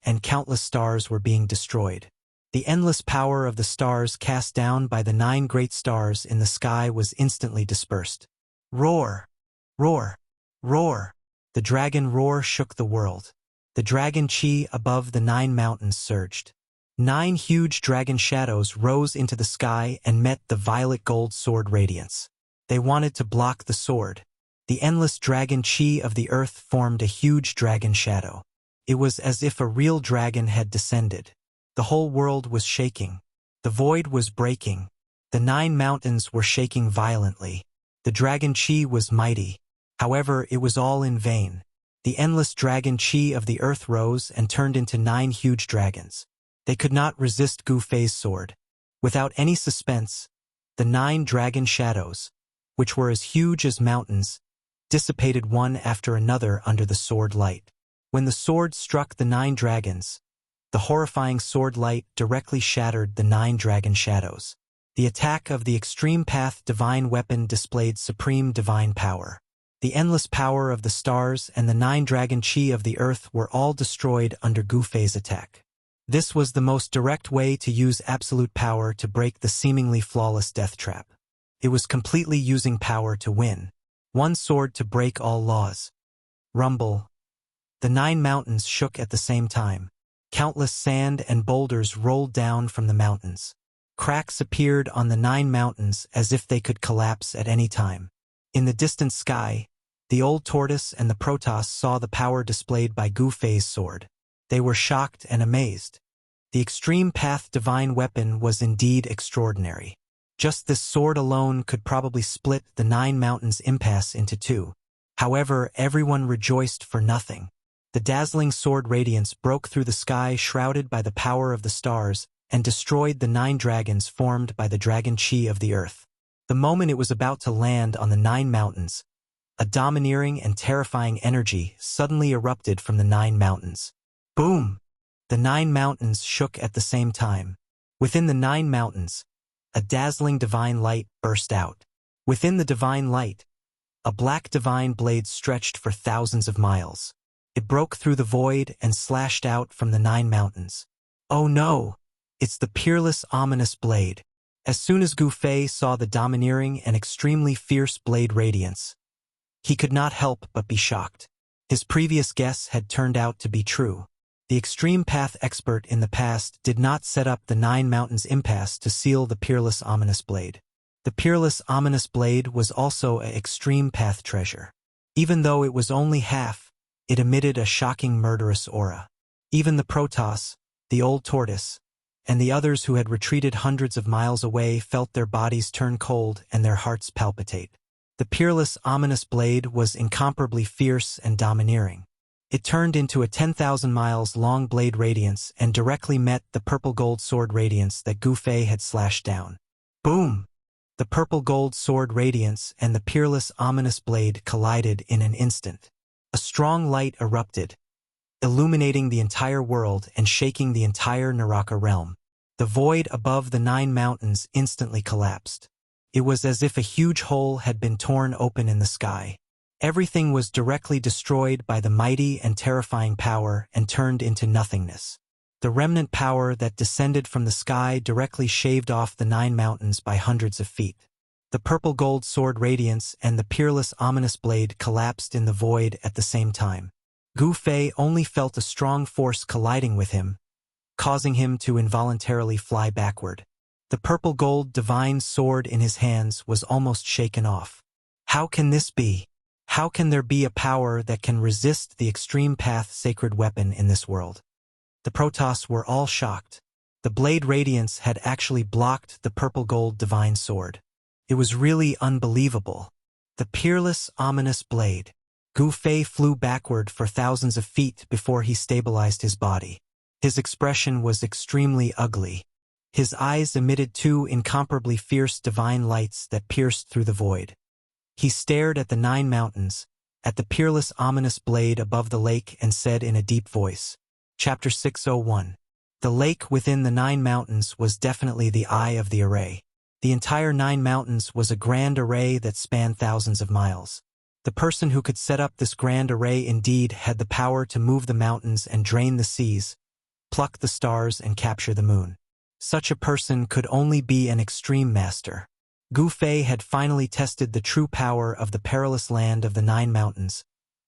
and countless stars were being destroyed. The endless power of the stars cast down by the 9 great stars in the sky was instantly dispersed. Roar! Roar! Roar! The dragon roar shook the world. The dragon chi above the 9 mountains surged. 9 huge dragon shadows rose into the sky and met the violet gold sword radiance. They wanted to block the sword. The endless dragon chi of the earth formed a huge dragon shadow. It was as if a real dragon had descended. The whole world was shaking. The void was breaking. The 9 mountains were shaking violently. The dragon chi was mighty. However, it was all in vain. The endless dragon chi of the earth rose and turned into 9 huge dragons. They could not resist Gu Fei's sword. Without any suspense, the 9 dragon shadows, which were as huge as mountains, dissipated one after another under the sword light. When the sword struck the 9 dragons, the horrifying sword light directly shattered the 9 dragon shadows. The attack of the extreme path divine weapon displayed supreme divine power. The endless power of the stars and the 9 dragon chi of the earth were all destroyed under Gu Fei's attack. This was the most direct way to use absolute power to break the seemingly flawless death trap. It was completely using power to win. One sword to break all laws. Rumble. The 9 mountains shook at the same time. Countless sand and boulders rolled down from the mountains. Cracks appeared on the 9 mountains as if they could collapse at any time. In the distant sky, the old tortoise and the Protoss saw the power displayed by Gu Fei's sword. They were shocked and amazed. The extreme path divine weapon was indeed extraordinary. Just this sword alone could probably split the 9 mountains impasse into 2. However, everyone rejoiced for nothing. The dazzling sword radiance broke through the sky shrouded by the power of the stars and destroyed the 9 dragons formed by the dragon chi of the earth. The moment it was about to land on the 9 mountains, a domineering and terrifying energy suddenly erupted from the 9 mountains. Boom! The 9 mountains shook at the same time. Within the 9 mountains, a dazzling divine light burst out. Within the divine light, a black divine blade stretched for thousands of miles. It broke through the void and slashed out from the 9 mountains. Oh no! It's the peerless, ominous blade. As soon as Gu Fei saw the domineering and extremely fierce blade radiance, he could not help but be shocked. His previous guess had turned out to be true. The extreme path expert in the past did not set up the 9 mountains impasse to seal the peerless, ominous blade. The peerless, ominous blade was also an extreme path treasure. Even though it was only half, it emitted a shocking murderous aura. Even the Protoss, the old tortoise, and the others who had retreated hundreds of miles away felt their bodies turn cold and their hearts palpitate. The peerless, ominous blade was incomparably fierce and domineering. It turned into a 10,000 miles long blade radiance and directly met the purple gold sword radiance that Gu Fei had slashed down. Boom! The purple gold sword radiance and the peerless, ominous blade collided in an instant. A strong light erupted, illuminating the entire world and shaking the entire Naraka realm. The void above the 9 mountains instantly collapsed. It was as if a huge hole had been torn open in the sky. Everything was directly destroyed by the mighty and terrifying power and turned into nothingness. The remnant power that descended from the sky directly shaved off the 9 mountains by hundreds of feet. The purple-gold sword radiance and the peerless ominous blade collapsed in the void at the same time. Gu Fei only felt a strong force colliding with him, causing him to involuntarily fly backward. The purple-gold divine sword in his hands was almost shaken off. How can this be? How can there be a power that can resist the extreme path sacred weapon in this world? The Protoss were all shocked. The blade radiance had actually blocked the purple-gold divine sword. It was really unbelievable. The peerless, ominous blade. Gu Fei flew backward for thousands of feet before he stabilized his body. His expression was extremely ugly. His eyes emitted 2 incomparably fierce divine lights that pierced through the void. He stared at the 9 mountains, at the peerless ominous blade above the lake and said in a deep voice, Chapter 601. The lake within the 9 mountains was definitely the eye of the array. The entire 9 mountains was a grand array that spanned thousands of miles. The person who could set up this grand array indeed had the power to move the mountains and drain the seas, pluck the stars and capture the moon. Such a person could only be an extreme master. Gu Fei had finally tested the true power of the perilous land of the 9 mountains,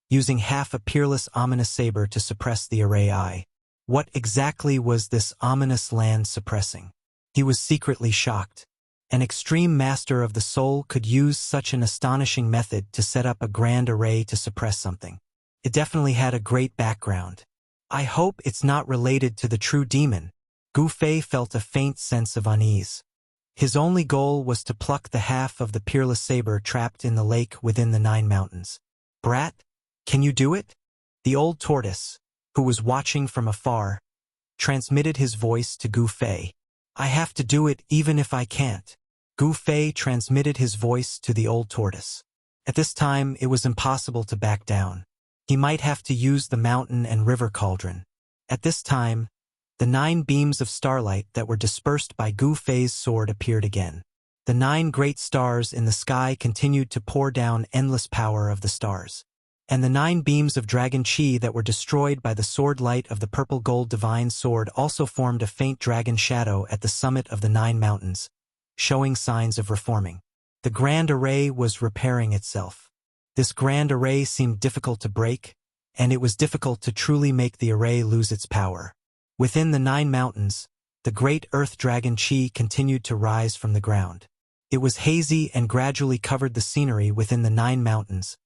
using half a peerless ominous saber to suppress the array eye. What exactly was this ominous land suppressing? He was secretly shocked. An extreme master of the soul could use such an astonishing method to set up a grand array to suppress something. It definitely had a great background. I hope it's not related to the true demon. Gu Fei felt a faint sense of unease. His only goal was to pluck the half of the peerless saber trapped in the lake within the 9 mountains. Brat, can you do it? The old tortoise, who was watching from afar, transmitted his voice to Gu Fei. I have to do it even if I can't. Gu Fei transmitted his voice to the old tortoise. At this time, it was impossible to back down. He might have to use the mountain and river cauldron. At this time, the 9 beams of starlight that were dispersed by Gu Fei's sword appeared again. The 9 great stars in the sky continued to pour down endless power of the stars. And the 9 beams of dragon chi that were destroyed by the sword light of the purple-gold divine sword also formed a faint dragon shadow at the summit of the 9 mountains, showing signs of reforming. The grand array was repairing itself. This grand array seemed difficult to break, and it was difficult to truly make the array lose its power. Within the 9 mountains, the great earth dragon chi continued to rise from the ground. It was hazy and gradually covered the scenery within the 9 mountains,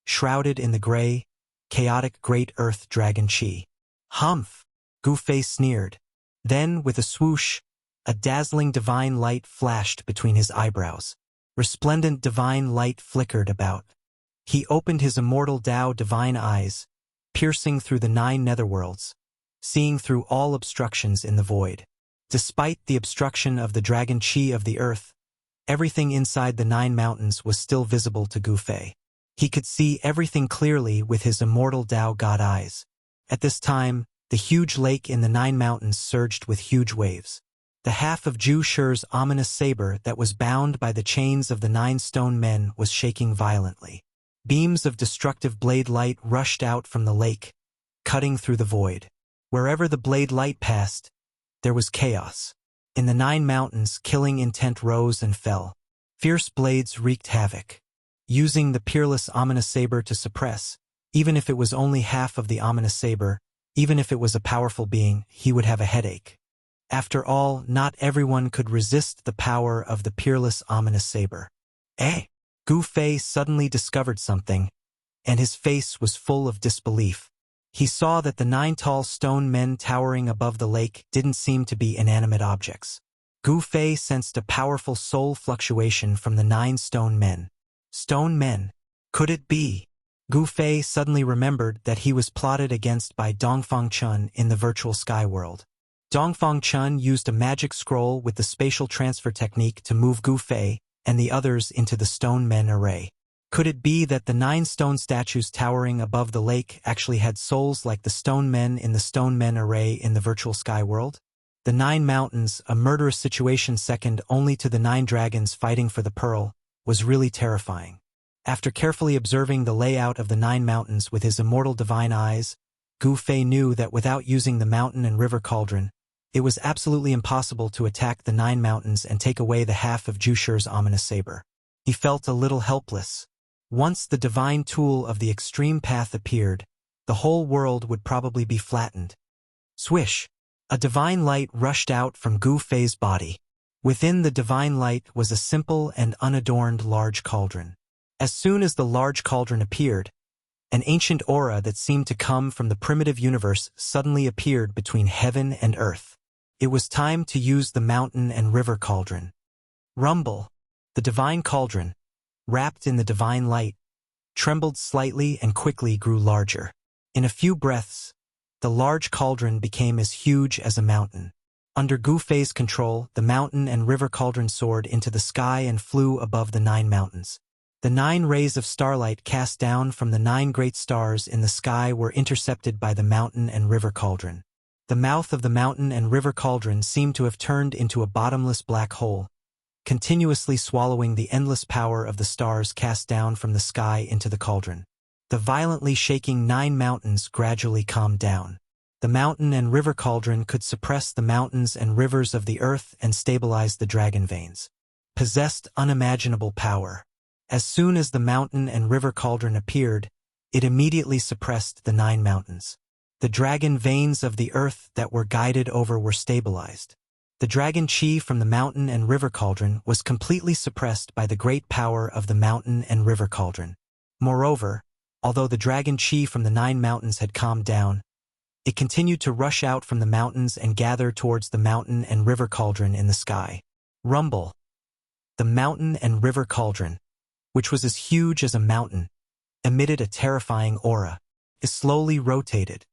shrouded in the gray, chaotic great earth dragon chi. Humph! Gu Fei sneered. Then, with a swoosh, a dazzling divine light flashed between his eyebrows. Resplendent divine light flickered about. He opened his immortal Tao divine eyes, piercing through the 9 netherworlds, seeing through all obstructions in the void. Despite the obstruction of the dragon chi of the earth, everything inside the 9 mountains was still visible to Gu Fei. He could see everything clearly with his immortal Tao God eyes. At this time, the huge lake in the 9 mountains surged with huge waves. The half of Zhu Shi's ominous saber that was bound by the chains of the 9 stone men was shaking violently. Beams of destructive blade light rushed out from the lake, cutting through the void. Wherever the blade light passed, there was chaos. In the 9 mountains, killing intent rose and fell. Fierce blades wreaked havoc. Using the peerless ominous saber to suppress, even if it was only half of the ominous saber, even if it was a powerful being, he would have a headache. After all, not everyone could resist the power of the peerless ominous saber. Gu Fei suddenly discovered something, and his face was full of disbelief. He saw that the 9 tall stone men towering above the lake didn't seem to be inanimate objects. Gu Fei sensed a powerful soul fluctuation from the 9 stone men. Stone men? Could it be? Gu Fei suddenly remembered that he was plotted against by Dongfang Chun in the virtual sky world. Dongfang Chun used a magic scroll with the spatial transfer technique to move Gu Fei and the others into the stone men array. Could it be that the 9 stone statues towering above the lake actually had souls like the stone men in the stone men array in the virtual sky world? The 9 mountains, a murderous situation second only to the 9 dragons fighting for the pearl, was really terrifying. After carefully observing the layout of the 9 mountains with his immortal divine eyes, Gu Fei knew that without using the mountain and river cauldron, it was absolutely impossible to attack the 9 mountains and take away the half of Jushi's ominous saber. He felt a little helpless. Once the divine tool of the extreme path appeared, the whole world would probably be flattened. Swish! A divine light rushed out from Gu Fei's body. Within the divine light was a simple and unadorned large cauldron. As soon as the large cauldron appeared, an ancient aura that seemed to come from the primitive universe suddenly appeared between heaven and earth. It was time to use the mountain and river cauldron. Rumble! The divine cauldron, wrapped in the divine light, trembled slightly and quickly grew larger. In a few breaths, the large cauldron became as huge as a mountain. Under Gu Fei's control, the mountain and river cauldron soared into the sky and flew above the 9 mountains. The 9 rays of starlight cast down from the 9 great stars in the sky were intercepted by the mountain and river cauldron. The mouth of the mountain and river cauldron seemed to have turned into a bottomless black hole, continuously swallowing the endless power of the stars cast down from the sky into the cauldron. The violently shaking 9 mountains gradually calmed down. The mountain and river cauldron could suppress the mountains and rivers of the earth and stabilize the dragon veins. Possessed unimaginable power. As soon as the mountain and river cauldron appeared, it immediately suppressed the 9 mountains. The dragon veins of the earth that were guided over were stabilized. The dragon chi from the mountain and river cauldron was completely suppressed by the great power of the mountain and river cauldron. Moreover, although the dragon chi from the 9 mountains had calmed down, it continued to rush out from the mountains and gather towards the mountain and river cauldron in the sky. Rumble! The mountain and river cauldron, which was as huge as a mountain, emitted a terrifying aura. It slowly rotated.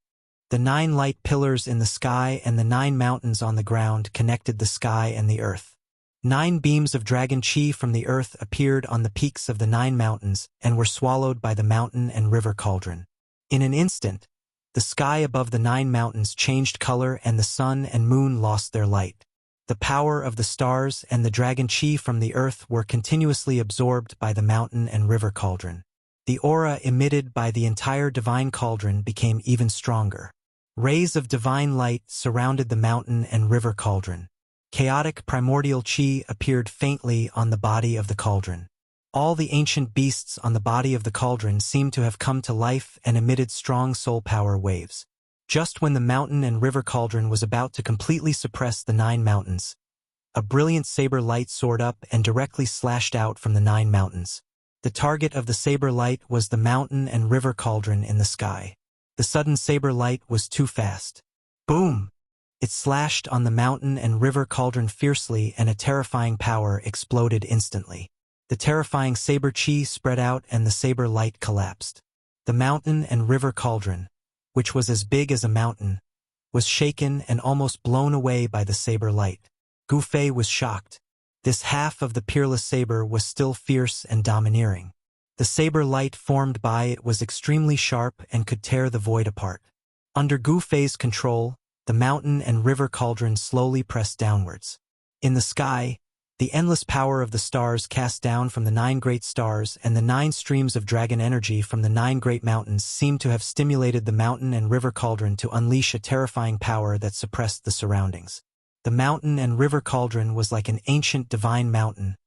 The 9 light pillars in the sky and the 9 mountains on the ground connected the sky and the earth. 9 beams of dragon chi from the earth appeared on the peaks of the 9 mountains and were swallowed by the mountain and river cauldron. In an instant, the sky above the 9 mountains changed color and the sun and moon lost their light. The power of the stars and the dragon chi from the earth were continuously absorbed by the mountain and river cauldron. The aura emitted by the entire divine cauldron became even stronger. Rays of divine light surrounded the mountain and river cauldron. Chaotic primordial chi appeared faintly on the body of the cauldron. All the ancient beasts on the body of the cauldron seemed to have come to life and emitted strong soul power waves. Just when the mountain and river cauldron was about to completely suppress the 9 mountains, a brilliant saber light soared up and directly slashed out from the 9 mountains. The target of the saber light was the mountain and river cauldron in the sky. The sudden saber light was too fast. Boom! It slashed on the mountain and river cauldron fiercely and a terrifying power exploded instantly. The terrifying saber chi spread out and the saber light collapsed. The mountain and river cauldron, which was as big as a mountain, was shaken and almost blown away by the saber light. Gu Fei was shocked. This half of the peerless saber was still fierce and domineering. The saber light formed by it was extremely sharp and could tear the void apart. Under Gu Fei's control, the mountain and river cauldron slowly pressed downwards. In the sky, the endless power of the stars cast down from the 9 great stars and the 9 streams of dragon energy from the 9 great mountains seemed to have stimulated the mountain and river cauldron to unleash a terrifying power that suppressed the surroundings. The mountain and river cauldron was like an ancient divine mountain,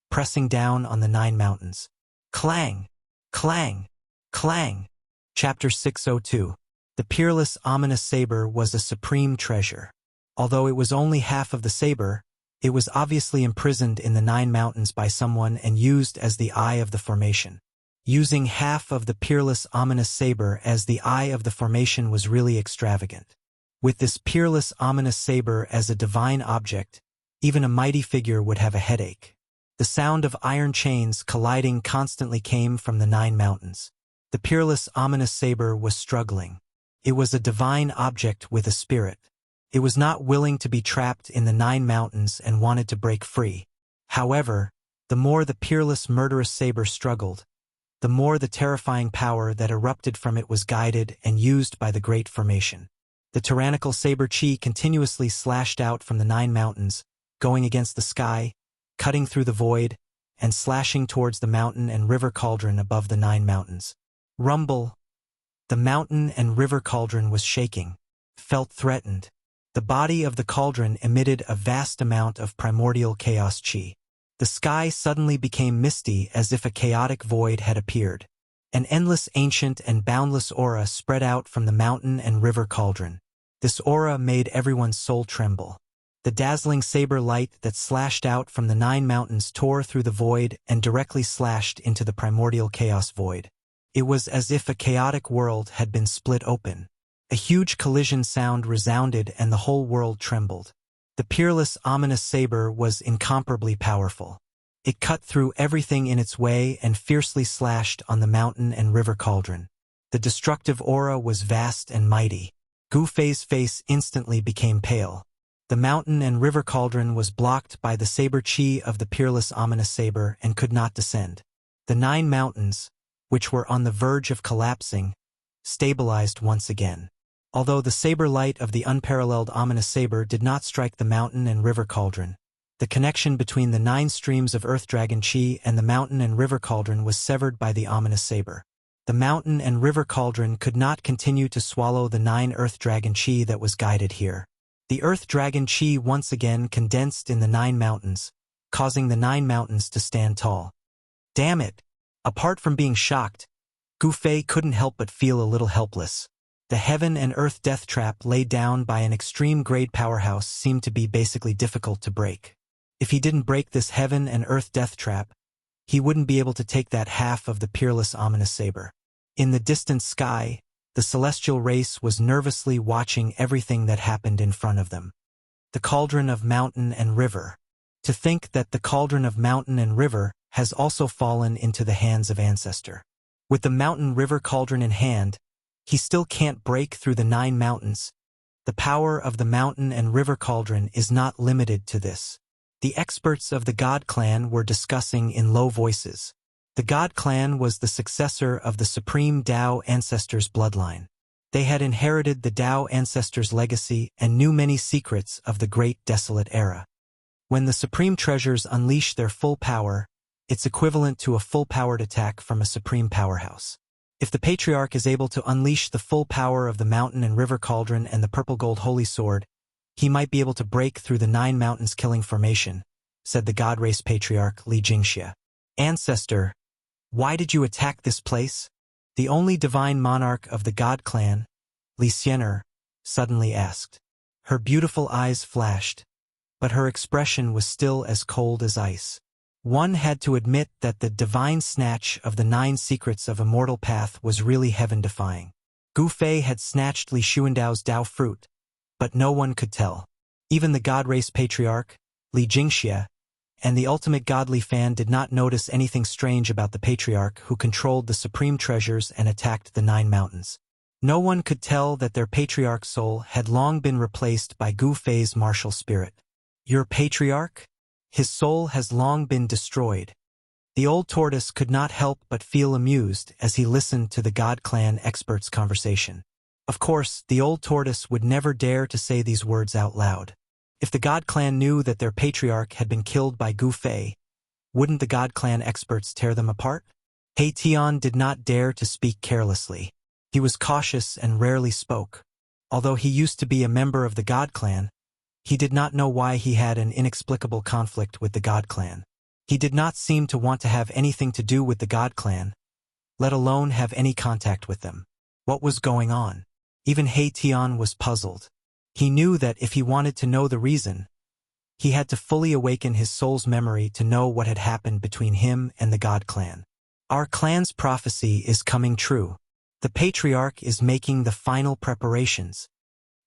pressing down on the 9 mountains. Clang! Clang! Clang! Chapter 602. The peerless ominous saber was a supreme treasure. Although it was only half of the saber, it was obviously imprisoned in the 9 mountains by someone and used as the eye of the formation. Using half of the peerless ominous saber as the eye of the formation was really extravagant. With this peerless ominous saber as a divine object, even a mighty figure would have a headache. The sound of iron chains colliding constantly came from the 9 mountains. The peerless ominous saber was struggling. It was a divine object with a spirit. It was not willing to be trapped in the 9 mountains and wanted to break free. However, the more the peerless murderous saber struggled, the more the terrifying power that erupted from it was guided and used by the great formation. The tyrannical saber chi continuously slashed out from the 9 mountains, going against the sky, cutting through the void, and slashing towards the mountain and river cauldron above the 9 mountains. Rumble! The mountain and river cauldron was shaking, felt threatened. The body of the cauldron emitted a vast amount of primordial chaos chi. The sky suddenly became misty as if a chaotic void had appeared. An endless ancient and boundless aura spread out from the mountain and river cauldron. This aura made everyone's soul tremble. The dazzling saber light that slashed out from the 9 mountains tore through the void and directly slashed into the primordial chaos void. It was as if a chaotic world had been split open. A huge collision sound resounded and the whole world trembled. The peerless, ominous saber was incomparably powerful. It cut through everything in its way and fiercely slashed on the mountain and river cauldron. The destructive aura was vast and mighty. Gu Fei's face instantly became pale. The mountain and river cauldron was blocked by the saber chi of the peerless, ominous saber and could not descend. The 9 mountains, which were on the verge of collapsing, stabilized once again. Although the saber light of the unparalleled ominous saber did not strike the mountain and river cauldron, the connection between the 9 streams of earth dragon chi and the mountain and river cauldron was severed by the ominous saber. The mountain and river cauldron could not continue to swallow the 9 earth dragon chi that was guided here. The earth dragon chi once again condensed in the 9 mountains, causing the 9 mountains to stand tall. Damn it! Apart from being shocked, Gu Fei couldn't help but feel a little helpless. The heaven and earth death trap laid down by an extreme-grade powerhouse seemed to be basically difficult to break. If he didn't break this heaven and earth death trap, he wouldn't be able to take that half of the peerless, ominous saber. In the distant sky, the celestial race was nervously watching everything that happened in front of them. The cauldron of mountain and river. To think that the cauldron of mountain and river has also fallen into the hands of Ancestor. With the mountain-river cauldron in hand, he still can't break through the 9 mountains. The power of the mountain and river cauldron is not limited to this. The experts of the God Clan were discussing in low voices. The God Clan was the successor of the Supreme Tao Ancestors' bloodline. They had inherited the Tao Ancestors' legacy and knew many secrets of the Great Desolate Era. When the Supreme Treasures unleash their full power, it's equivalent to a full-powered attack from a supreme powerhouse. If the Patriarch is able to unleash the full power of the mountain and river cauldron and the purple gold holy sword, he might be able to break through the 9 mountains killing formation, said the God Race Patriarch Li Jingxia. Ancestor, why did you attack this place? The only divine monarch of the God Clan, Li Xian'er, suddenly asked. Her beautiful eyes flashed, but her expression was still as cold as ice. One had to admit that the divine snatch of the 9 secrets of Immortal Path was really heaven-defying. Gu Fei had snatched Li Xuandao's Tao fruit, but no one could tell. Even the God Race Patriarch, Li Jingxia, and the ultimate godly fan did not notice anything strange about the Patriarch who controlled the supreme treasures and attacked the 9 mountains. No one could tell that their Patriarch soul had long been replaced by Gu Fei's martial spirit. Your Patriarch? His soul has long been destroyed. The old tortoise could not help but feel amused as he listened to the God Clan experts' conversation. Of course, the old tortoise would never dare to say these words out loud. If the God Clan knew that their Patriarch had been killed by Gu Fei, wouldn't the God Clan experts tear them apart? He Tian did not dare to speak carelessly. He was cautious and rarely spoke. Although he used to be a member of the God Clan, he did not know why he had an inexplicable conflict with the God Clan. He did not seem to want to have anything to do with the God Clan, let alone have any contact with them. What was going on? Even He Tian was puzzled. He knew that if he wanted to know the reason, he had to fully awaken his soul's memory to know what had happened between him and the God Clan. Our clan's prophecy is coming true. The Patriarch is making the final preparations.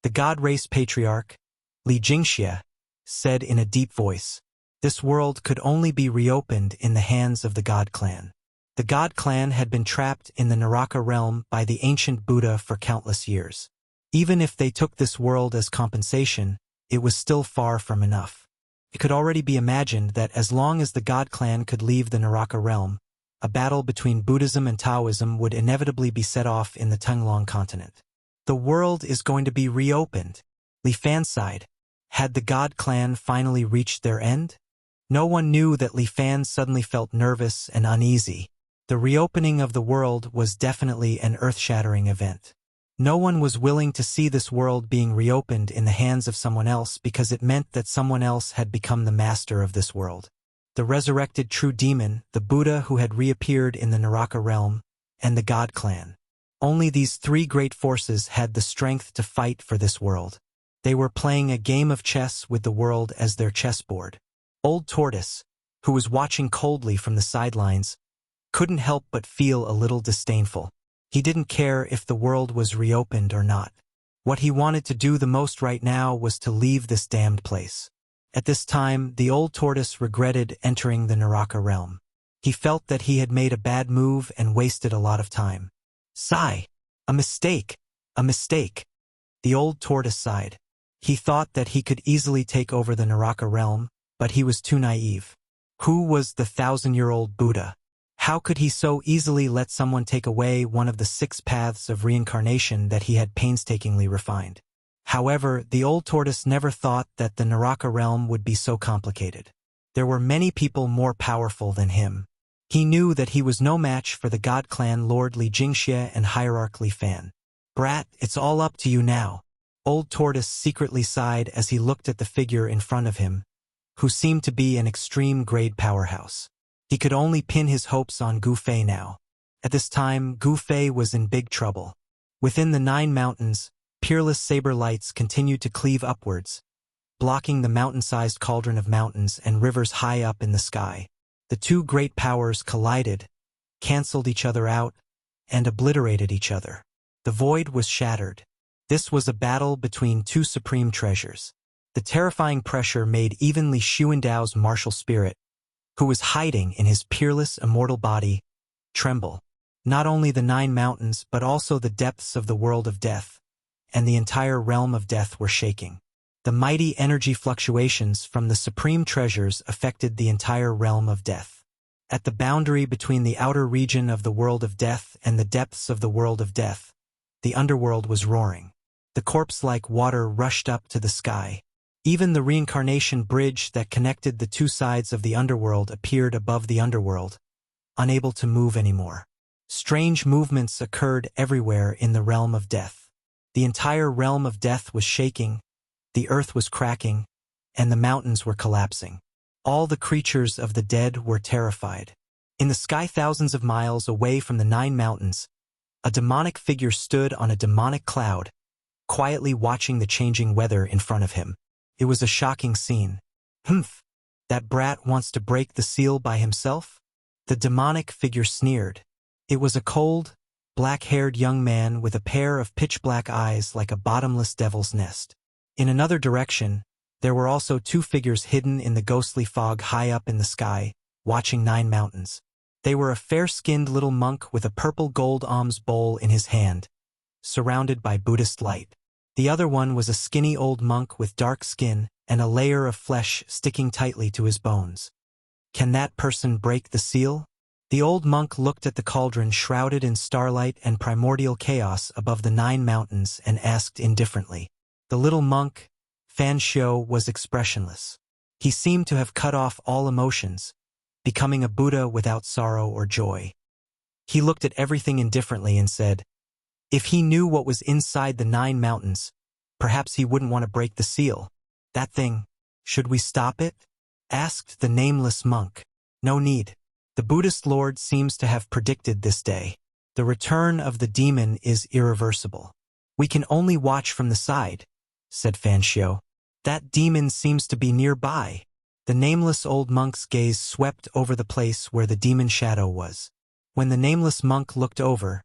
The God Race Patriarch, Li Jingxia, said in a deep voice. This world could only be reopened in the hands of the God Clan. The God Clan had been trapped in the Naraka realm by the ancient Buddha for countless years. Even if they took this world as compensation, it was still far from enough. It could already be imagined that as long as the God Clan could leave the Naraka realm, a battle between Buddhism and Taoism would inevitably be set off in the Tunglong continent. The world is going to be reopened. Li Fan sighed. Had the God clan finally reached their end? No one knew that Li Fan suddenly felt nervous and uneasy. The reopening of the world was definitely an earth-shattering event. No one was willing to see this world being reopened in the hands of someone else because it meant that someone else had become the master of this world. The resurrected true demon, the Buddha who had reappeared in the Naraka realm, and the God clan. Only these three great forces had the strength to fight for this world. They were playing a game of chess with the world as their chessboard. Old Tortoise, who was watching coldly from the sidelines, couldn't help but feel a little disdainful. He didn't care if the world was reopened or not. What he wanted to do the most right now was to leave this damned place. At this time, the old tortoise regretted entering the Naraka realm. He felt that he had made a bad move and wasted a lot of time. Sigh. A mistake. A mistake. The old tortoise sighed. He thought that he could easily take over the Naraka realm, but he was too naive. Who was the 1,000-year-old Buddha? How could he so easily let someone take away one of the 6 paths of reincarnation that he had painstakingly refined? However, the old tortoise never thought that the Naraka realm would be so complicated. There were many people more powerful than him. He knew that he was no match for the God clan Lord Li Jingxie and Hierarch Li Fan. Brat, it's all up to you now. Old Tortoise secretly sighed as he looked at the figure in front of him, who seemed to be an extreme-grade powerhouse. He could only pin his hopes on Gu Fei now. At this time, Gu Fei was in big trouble. Within the 9 mountains, peerless saber lights continued to cleave upwards, blocking the mountain-sized cauldron of mountains and rivers high up in the sky. The 2 great powers collided, cancelled each other out, and obliterated each other. The void was shattered. This was a battle between 2 supreme treasures. The terrifying pressure made even Li Xuandao's martial spirit, who was hiding in his peerless immortal body, tremble. Not only the 9 mountains but also the depths of the world of death, and the entire realm of death were shaking. The mighty energy fluctuations from the supreme treasures affected the entire realm of death. At the boundary between the outer region of the world of death and the depths of the world of death, the underworld was roaring. The corpse-like water rushed up to the sky. Even the reincarnation bridge that connected the 2 sides of the underworld appeared above the underworld, unable to move anymore. Strange movements occurred everywhere in the realm of death. The entire realm of death was shaking, the earth was cracking, and the mountains were collapsing. All the creatures of the dead were terrified. In the sky thousands of miles away from the 9 mountains, a demonic figure stood on a demonic cloud, quietly watching the changing weather in front of him. It was a shocking scene. Humph! That brat wants to break the seal by himself? The demonic figure sneered. It was a cold, black-haired young man with a pair of pitch-black eyes like a bottomless devil's nest. In another direction, there were also 2 figures hidden in the ghostly fog high up in the sky, watching 9 mountains. They were a fair-skinned little monk with a purple gold alms bowl in his hand, surrounded by Buddhist light. The other one was a skinny old monk with dark skin and a layer of flesh sticking tightly to his bones. Can that person break the seal? The old monk looked at the cauldron shrouded in starlight and primordial chaos above the 9 mountains and asked indifferently. The little monk, Fan Xiu, was expressionless. He seemed to have cut off all emotions, becoming a Buddha without sorrow or joy. He looked at everything indifferently and said, if he knew what was inside the 9 mountains, perhaps he wouldn't want to break the seal. That thing, should we stop it? Asked the nameless monk. No need. The Buddhist Lord seems to have predicted this day. The return of the demon is irreversible. We can only watch from the side, said Fan Xiu. That demon seems to be nearby. The nameless old monk's gaze swept over the place where the demon shadow was. When the nameless monk looked over,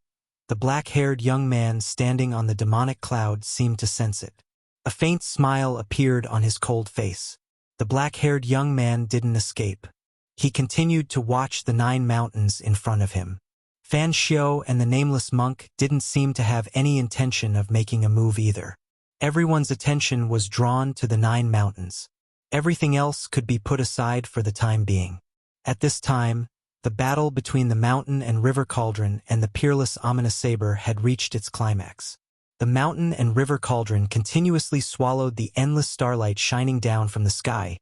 the black-haired young man standing on the demonic cloud seemed to sense it. A faint smile appeared on his cold face. The black-haired young man didn't escape. He continued to watch the 9 mountains in front of him. Fan Xiu and the nameless monk didn't seem to have any intention of making a move either. Everyone's attention was drawn to the 9 mountains. Everything else could be put aside for the time being. At this time, the battle between the mountain and river cauldron and the peerless ominous saber had reached its climax. The mountain and river cauldron continuously swallowed the endless starlight shining down from the sky,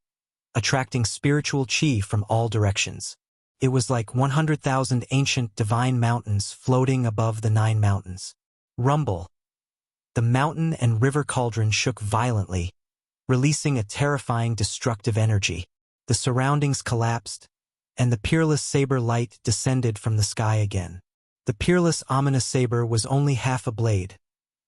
attracting spiritual chi from all directions. It was like 100,000 ancient divine mountains floating above the 9 mountains. Rumble. The mountain and river cauldron shook violently, releasing a terrifying destructive energy. The surroundings collapsed, and the peerless saber light descended from the sky again. The peerless ominous saber was only half a blade,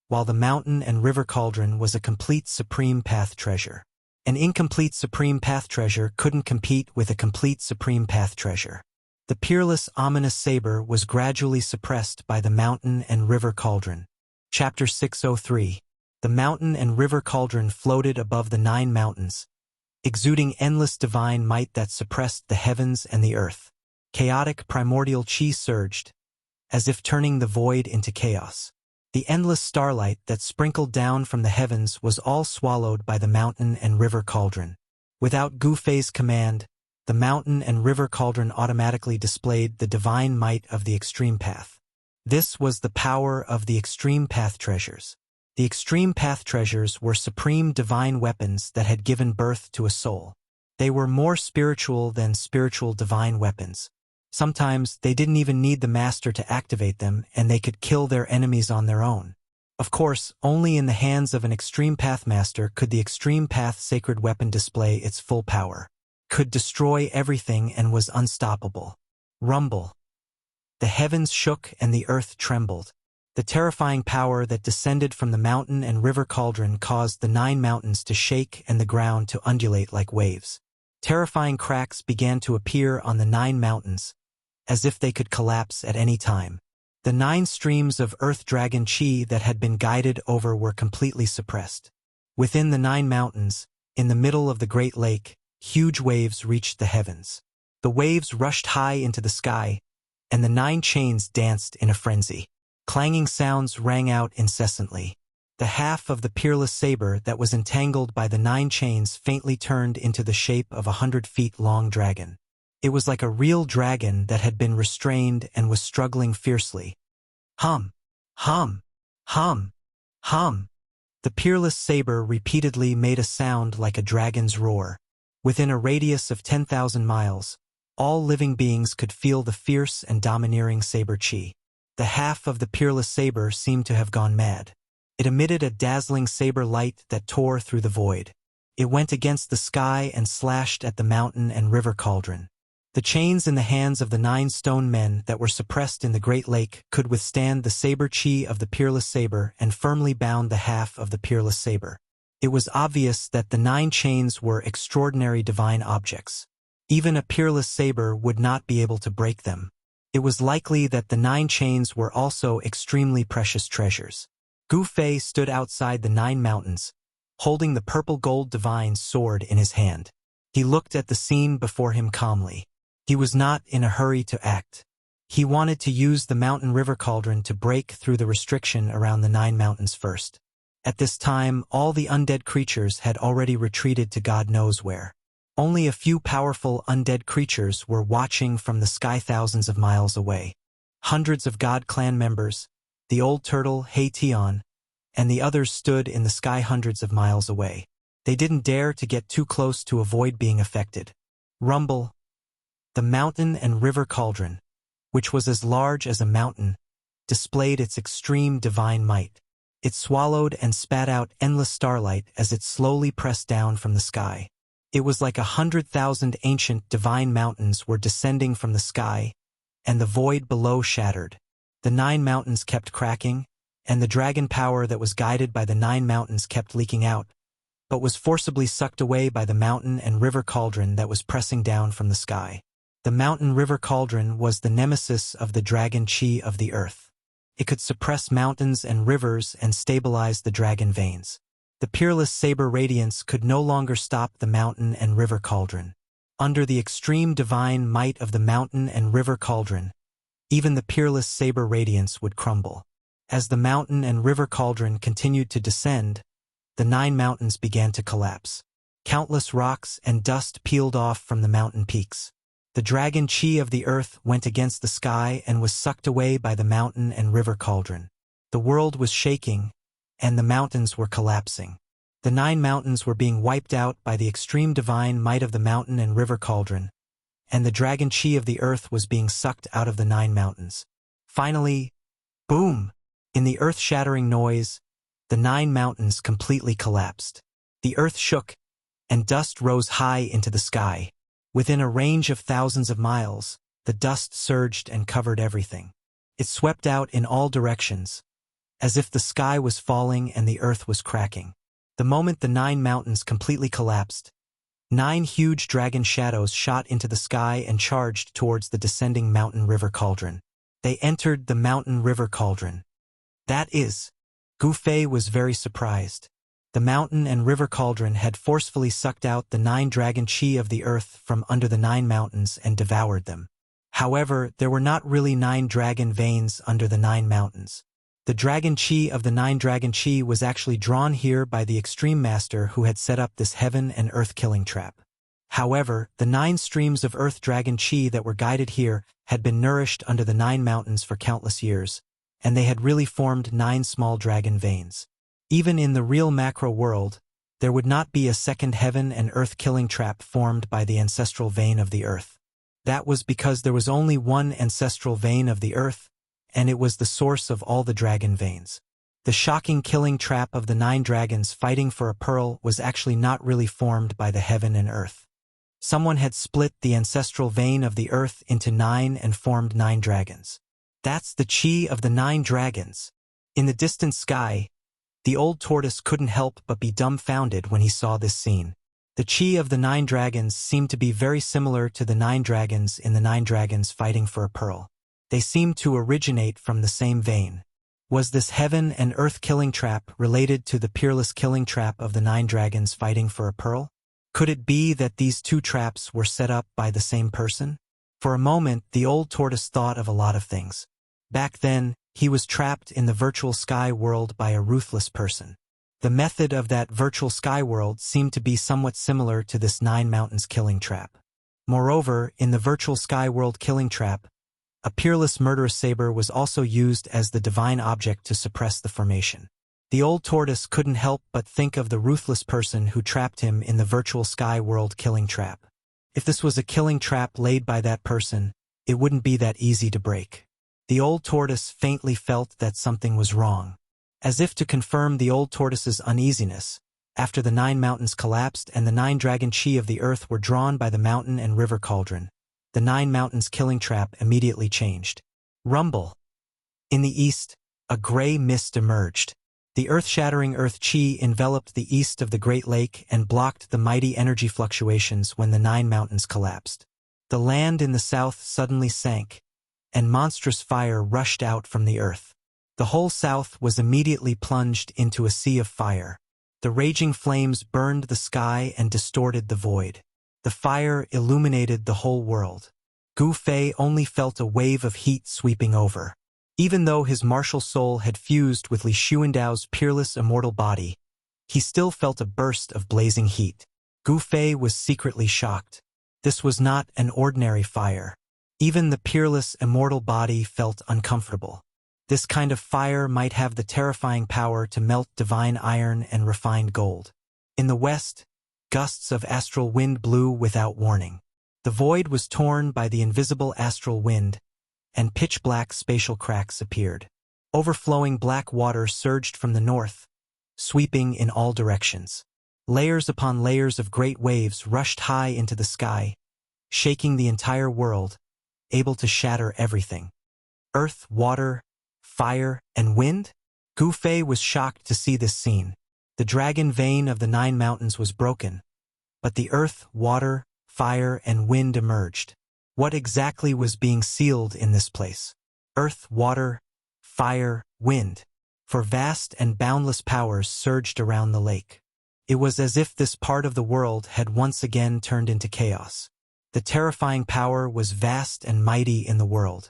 while the mountain and river cauldron was a complete supreme path treasure. An incomplete supreme path treasure couldn't compete with a complete supreme path treasure. The peerless ominous saber was gradually suppressed by the mountain and river cauldron. Chapter 603. The mountain and river cauldron floated above the 9 mountains, exuding endless divine might that suppressed the heavens and the earth. Chaotic primordial chi surged, as if turning the void into chaos. The endless starlight that sprinkled down from the heavens was all swallowed by the mountain and river cauldron. Without Gu Fei's command, the mountain and river cauldron automatically displayed the divine might of the extreme path. This was the power of the extreme path treasures. The extreme path treasures were supreme divine weapons that had given birth to a soul. They were more spiritual than spiritual divine weapons. Sometimes they didn't even need the master to activate them, and they could kill their enemies on their own. Of course, only in the hands of an extreme path master could the extreme path sacred weapon display its full power. Could destroy everything and was unstoppable. Rumble. The heavens shook and the earth trembled. The terrifying power that descended from the mountain and river cauldron caused the 9 mountains to shake and the ground to undulate like waves. Terrifying cracks began to appear on the 9 mountains, as if they could collapse at any time. The 9 streams of earth dragon chi that had been guided over were completely suppressed. Within the 9 mountains, in the middle of the Great Lake, huge waves reached the heavens. The waves rushed high into the sky, and the 9 chains danced in a frenzy. Clanging sounds rang out incessantly. The half of the peerless saber that was entangled by the 9 chains faintly turned into the shape of a 100-feet-long dragon. It was like a real dragon that had been restrained and was struggling fiercely. Hum, hum, hum, hum. The peerless saber repeatedly made a sound like a dragon's roar. Within a radius of 10,000 miles, all living beings could feel the fierce and domineering saber chi. The half of the peerless saber seemed to have gone mad. It emitted a dazzling saber light that tore through the void. It went against the sky and slashed at the mountain and river cauldron. The chains in the hands of the 9 stone men that were suppressed in the Great Lake could withstand the saber chi of the peerless saber and firmly bound the half of the peerless saber. It was obvious that the 9 chains were extraordinary divine objects. Even a peerless saber would not be able to break them. It was likely that the 9 chains were also extremely precious treasures. Gu Fei stood outside the 9 mountains, holding the purple gold divine sword in his hand. He looked at the scene before him calmly. He was not in a hurry to act. He wanted to use the mountain river cauldron to break through the restriction around the 9 mountains first. At this time, all the undead creatures had already retreated to God knows where. Only a few powerful undead creatures were watching from the sky thousands of miles away. Hundreds of God clan members, the old turtle, Hei Tian, and the others stood in the sky hundreds of miles away. They didn't dare to get too close to avoid being affected. Rumble. The mountain and river cauldron, which was as large as a mountain, displayed its extreme divine might. It swallowed and spat out endless starlight as it slowly pressed down from the sky. It was like 100,000 ancient divine mountains were descending from the sky, and the void below shattered. The 9 mountains kept cracking, and the dragon power that was guided by the 9 mountains kept leaking out, but was forcibly sucked away by the mountain and river cauldron that was pressing down from the sky. The mountain river cauldron was the nemesis of the dragon chi of the earth. It could suppress mountains and rivers and stabilize the dragon veins. The peerless saber radiance could no longer stop the mountain and river cauldron. Under the extreme divine might of the mountain and river cauldron, even the peerless saber radiance would crumble. As the mountain and river cauldron continued to descend, the 9 mountains began to collapse. Countless rocks and dust peeled off from the mountain peaks. The dragon chi of the earth went against the sky and was sucked away by the mountain and river cauldron. The world was shaking, and the mountains were collapsing. The 9 mountains were being wiped out by the extreme divine might of the mountain and river cauldron, and the dragon chi of the earth was being sucked out of the 9 mountains. Finally, boom! In the earth-shattering noise, the 9 mountains completely collapsed. The earth shook, and dust rose high into the sky. Within a range of thousands of miles, the dust surged and covered everything. It swept out in all directions, as if the sky was falling and the earth was cracking. The moment the 9 mountains completely collapsed, 9 huge dragon shadows shot into the sky and charged towards the descending mountain river cauldron. They entered the mountain river cauldron. That is, Gu Fei was very surprised. The mountain and river cauldron had forcefully sucked out the 9 dragon chi of the earth from under the 9 mountains and devoured them. However, there were not really 9 dragon veins under the 9 mountains. The dragon chi of the 9 dragon chi was actually drawn here by the extreme master who had set up this heaven and earth killing trap. However, the 9 streams of earth dragon chi that were guided here had been nourished under the 9 mountains for countless years, and they had really formed 9 small dragon veins. Even in the real macro world, there would not be a second heaven and earth killing trap formed by the ancestral vein of the earth. That was because there was only one ancestral vein of the earth, and it was the source of all the dragon veins. The shocking killing trap of the 9 dragons fighting for a pearl was actually not really formed by the heaven and earth. Someone had split the ancestral vein of the earth into 9 and formed 9 dragons. That's the chi of the 9 dragons. In the distant sky, the old tortoise couldn't help but be dumbfounded when he saw this scene. The chi of the 9 dragons seemed to be very similar to the 9 dragons in the 9 dragons fighting for a pearl. They seemed to originate from the same vein. Was this heaven and earth killing trap related to the peerless killing trap of the 9 dragons fighting for a pearl? Could it be that these 2 traps were set up by the same person? For a moment, the old tortoise thought of a lot of things. Back then, he was trapped in the virtual sky world by a ruthless person. The method of that virtual sky world seemed to be somewhat similar to this 9 mountains killing trap. Moreover, in the virtual sky world killing trap, a peerless murderous saber was also used as the divine object to suppress the formation. The old tortoise couldn't help but think of the ruthless person who trapped him in the virtual sky world killing trap. If this was a killing trap laid by that person, it wouldn't be that easy to break. The old tortoise faintly felt that something was wrong. As if to confirm the old tortoise's uneasiness, after the 9 mountains collapsed and the 9 dragon chi of the earth were drawn by the mountain and river cauldron, the 9 mountains killing trap immediately changed. Rumble. In the east, a gray mist emerged. The earth-shattering earth chi enveloped the east of the Great Lake and blocked the mighty energy fluctuations when the 9 mountains collapsed. The land in the south suddenly sank, and monstrous fire rushed out from the earth. The whole south was immediately plunged into a sea of fire. The raging flames burned the sky and distorted the void. The fire illuminated the whole world. Gu Fei only felt a wave of heat sweeping over. Even though his martial soul had fused with Li Xuandao's peerless immortal body, he still felt a burst of blazing heat. Gu Fei was secretly shocked. This was not an ordinary fire. Even the peerless immortal body felt uncomfortable. This kind of fire might have the terrifying power to melt divine iron and refined gold. In the west, gusts of astral wind blew without warning. The void was torn by the invisible astral wind, and pitch-black spatial cracks appeared. Overflowing black water surged from the north, sweeping in all directions. Layers upon layers of great waves rushed high into the sky, shaking the entire world, able to shatter everything. Earth, water, fire, and wind? Gu Fei was shocked to see this scene. The dragon vein of the 9 mountains was broken, but the earth, water, fire, and wind emerged. What exactly was being sealed in this place? Earth, water, fire, wind. For vast and boundless powers surged around the lake. It was as if this part of the world had once again turned into chaos. The terrifying power was vast and mighty in the world.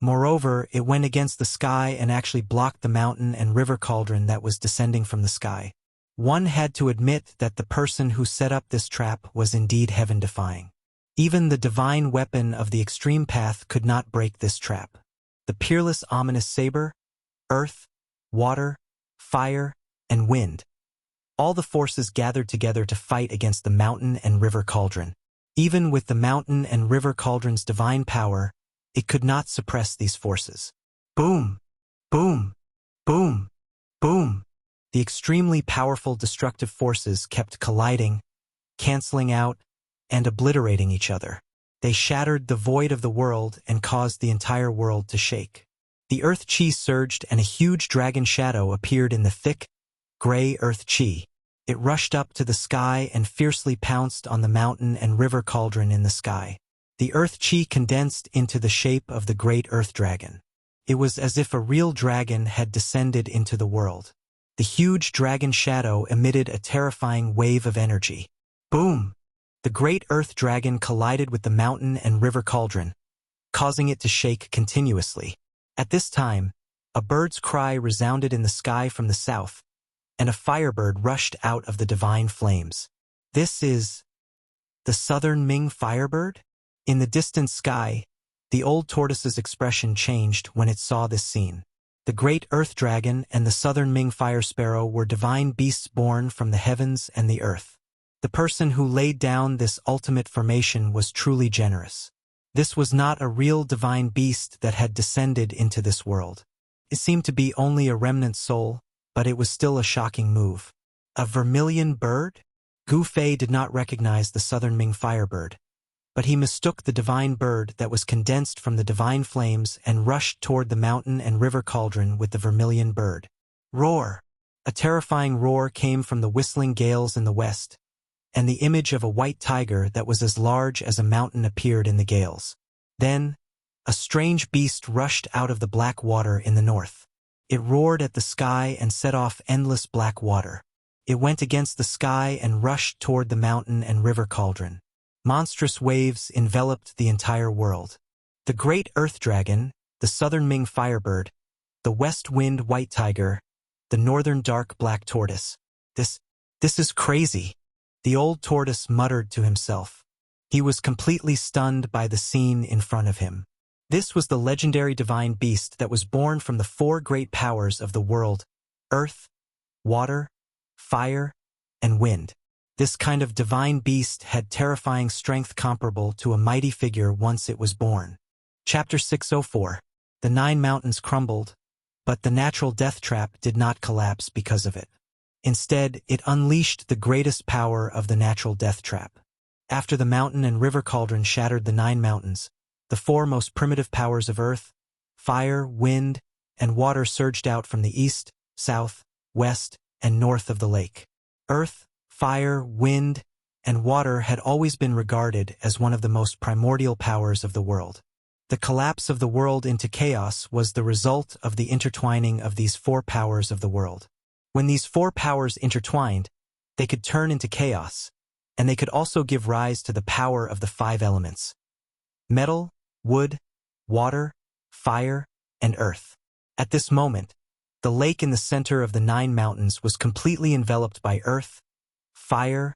Moreover, it went against the sky and actually blocked the mountain and river cauldron that was descending from the sky. One had to admit that the person who set up this trap was indeed heaven-defying. Even the divine weapon of the extreme path could not break this trap. The peerless ominous saber, earth, water, fire, and wind. All the forces gathered together to fight against the mountain and river cauldron. Even with the mountain and river cauldron's divine power, it could not suppress these forces. Boom! Boom! Boom! Boom! The extremely powerful destructive forces kept colliding, canceling out, and obliterating each other. They shattered the void of the world and caused the entire world to shake. The earth chi surged and a huge dragon shadow appeared in the thick, gray earth chi. It rushed up to the sky and fiercely pounced on the mountain and river cauldron in the sky. The earth chi condensed into the shape of the great earth dragon. It was as if a real dragon had descended into the world. The huge dragon shadow emitted a terrifying wave of energy. Boom! The great earth dragon collided with the mountain and river cauldron, causing it to shake continuously. At this time, a bird's cry resounded in the sky from the south, and a firebird rushed out of the divine flames. This is the Southern Ming Firebird? In the distant sky, the old tortoise's expression changed when it saw this scene. The great earth dragon and the Southern Ming fire sparrow were divine beasts born from the heavens and the earth. The person who laid down this ultimate formation was truly generous. This was not a real divine beast that had descended into this world. It seemed to be only a remnant soul, but it was still a shocking move. A vermilion bird? Gu Fei did not recognize the Southern Ming Firebird, but he mistook the divine bird that was condensed from the divine flames and rushed toward the mountain and river cauldron with the vermilion bird. Roar! A terrifying roar came from the whistling gales in the west, and the image of a white tiger that was as large as a mountain appeared in the gales. Then, a strange beast rushed out of the black water in the north. It roared at the sky and set off endless black water. It went against the sky and rushed toward the mountain and river cauldron. Monstrous waves enveloped the entire world. The great earth dragon, the Southern Ming Firebird, the west wind white tiger, the northern dark black tortoise. This is crazy. The old tortoise muttered to himself. He was completely stunned by the scene in front of him. This was the legendary divine beast that was born from the four great powers of the world: earth, water, fire, and wind. This kind of divine beast had terrifying strength comparable to a mighty figure once it was born. Chapter 604. The 9 mountains crumbled, but the natural death trap did not collapse because of it. Instead, it unleashed the greatest power of the natural death trap. After the mountain and river cauldron shattered the 9 mountains, the 4 most primitive powers of earth, fire, wind, and water surged out from the east, south, west, and north of the lake. Earth, fire, wind, and water had always been regarded as one of the most primordial powers of the world. The collapse of the world into chaos was the result of the intertwining of these 4 powers of the world. When these 4 powers intertwined, they could turn into chaos, and they could also give rise to the power of the 5 elements: metal, wood, water, fire, and earth. At this moment, the lake in the center of the 9 mountains was completely enveloped by earth, fire,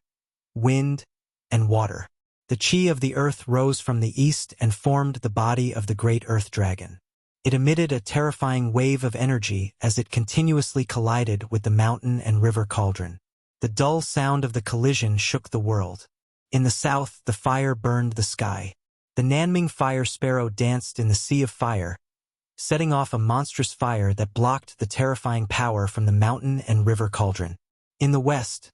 wind, and water. The chi of the earth rose from the east and formed the body of the great earth dragon. It emitted a terrifying wave of energy as it continuously collided with the mountain and river cauldron. The dull sound of the collision shook the world. In the south, the fire burned the sky. The Nanming fire sparrow danced in the sea of fire, setting off a monstrous fire that blocked the terrifying power from the mountain and river cauldron. In the west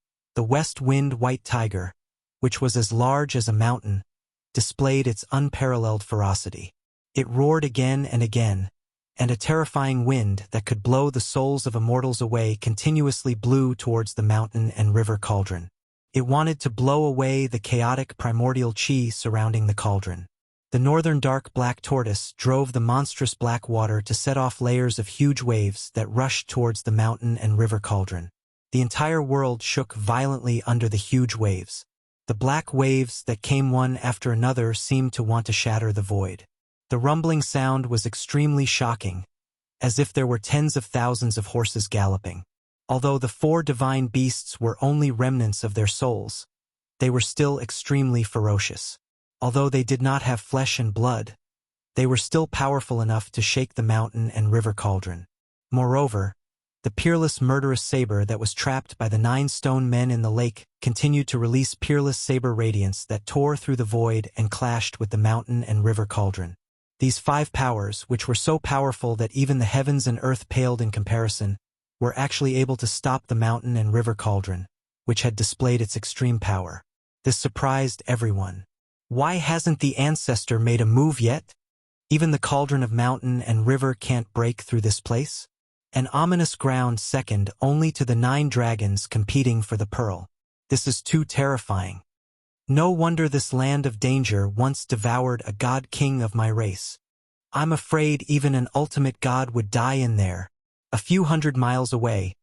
wind white tiger, which was as large as a mountain, displayed its unparalleled ferocity. It roared again and again, and a terrifying wind that could blow the souls of immortals away continuously blew towards the mountain and river cauldron. It wanted to blow away the chaotic primordial chi surrounding the cauldron. The northern dark black tortoise drove the monstrous black water to set off layers of huge waves that rushed towards the mountain and river cauldron. The entire world shook violently under the huge waves. The black waves that came one after another seemed to want to shatter the void. The rumbling sound was extremely shocking, as if there were tens of thousands of horses galloping. Although the 4 divine beasts were only remnants of their souls, they were still extremely ferocious. Although they did not have flesh and blood, they were still powerful enough to shake the mountain and river cauldron. Moreover, The peerless murderous saber that was trapped by the 9 stone men in the lake continued to release peerless saber radiance that tore through the void and clashed with the mountain and river cauldron. These 5 powers, which were so powerful that even the heavens and earth paled in comparison, were actually able to stop the mountain and river cauldron, which had displayed its extreme power. This surprised everyone. Why hasn't the ancestor made a move yet? Even the cauldron of mountain and river can't break through this place? An ominous ground second only to the 9 dragons competing for the pearl. This is too terrifying. No wonder this land of danger once devoured a god-king of my race. I'm afraid even an ultimate god would die in there. A few hundred miles away,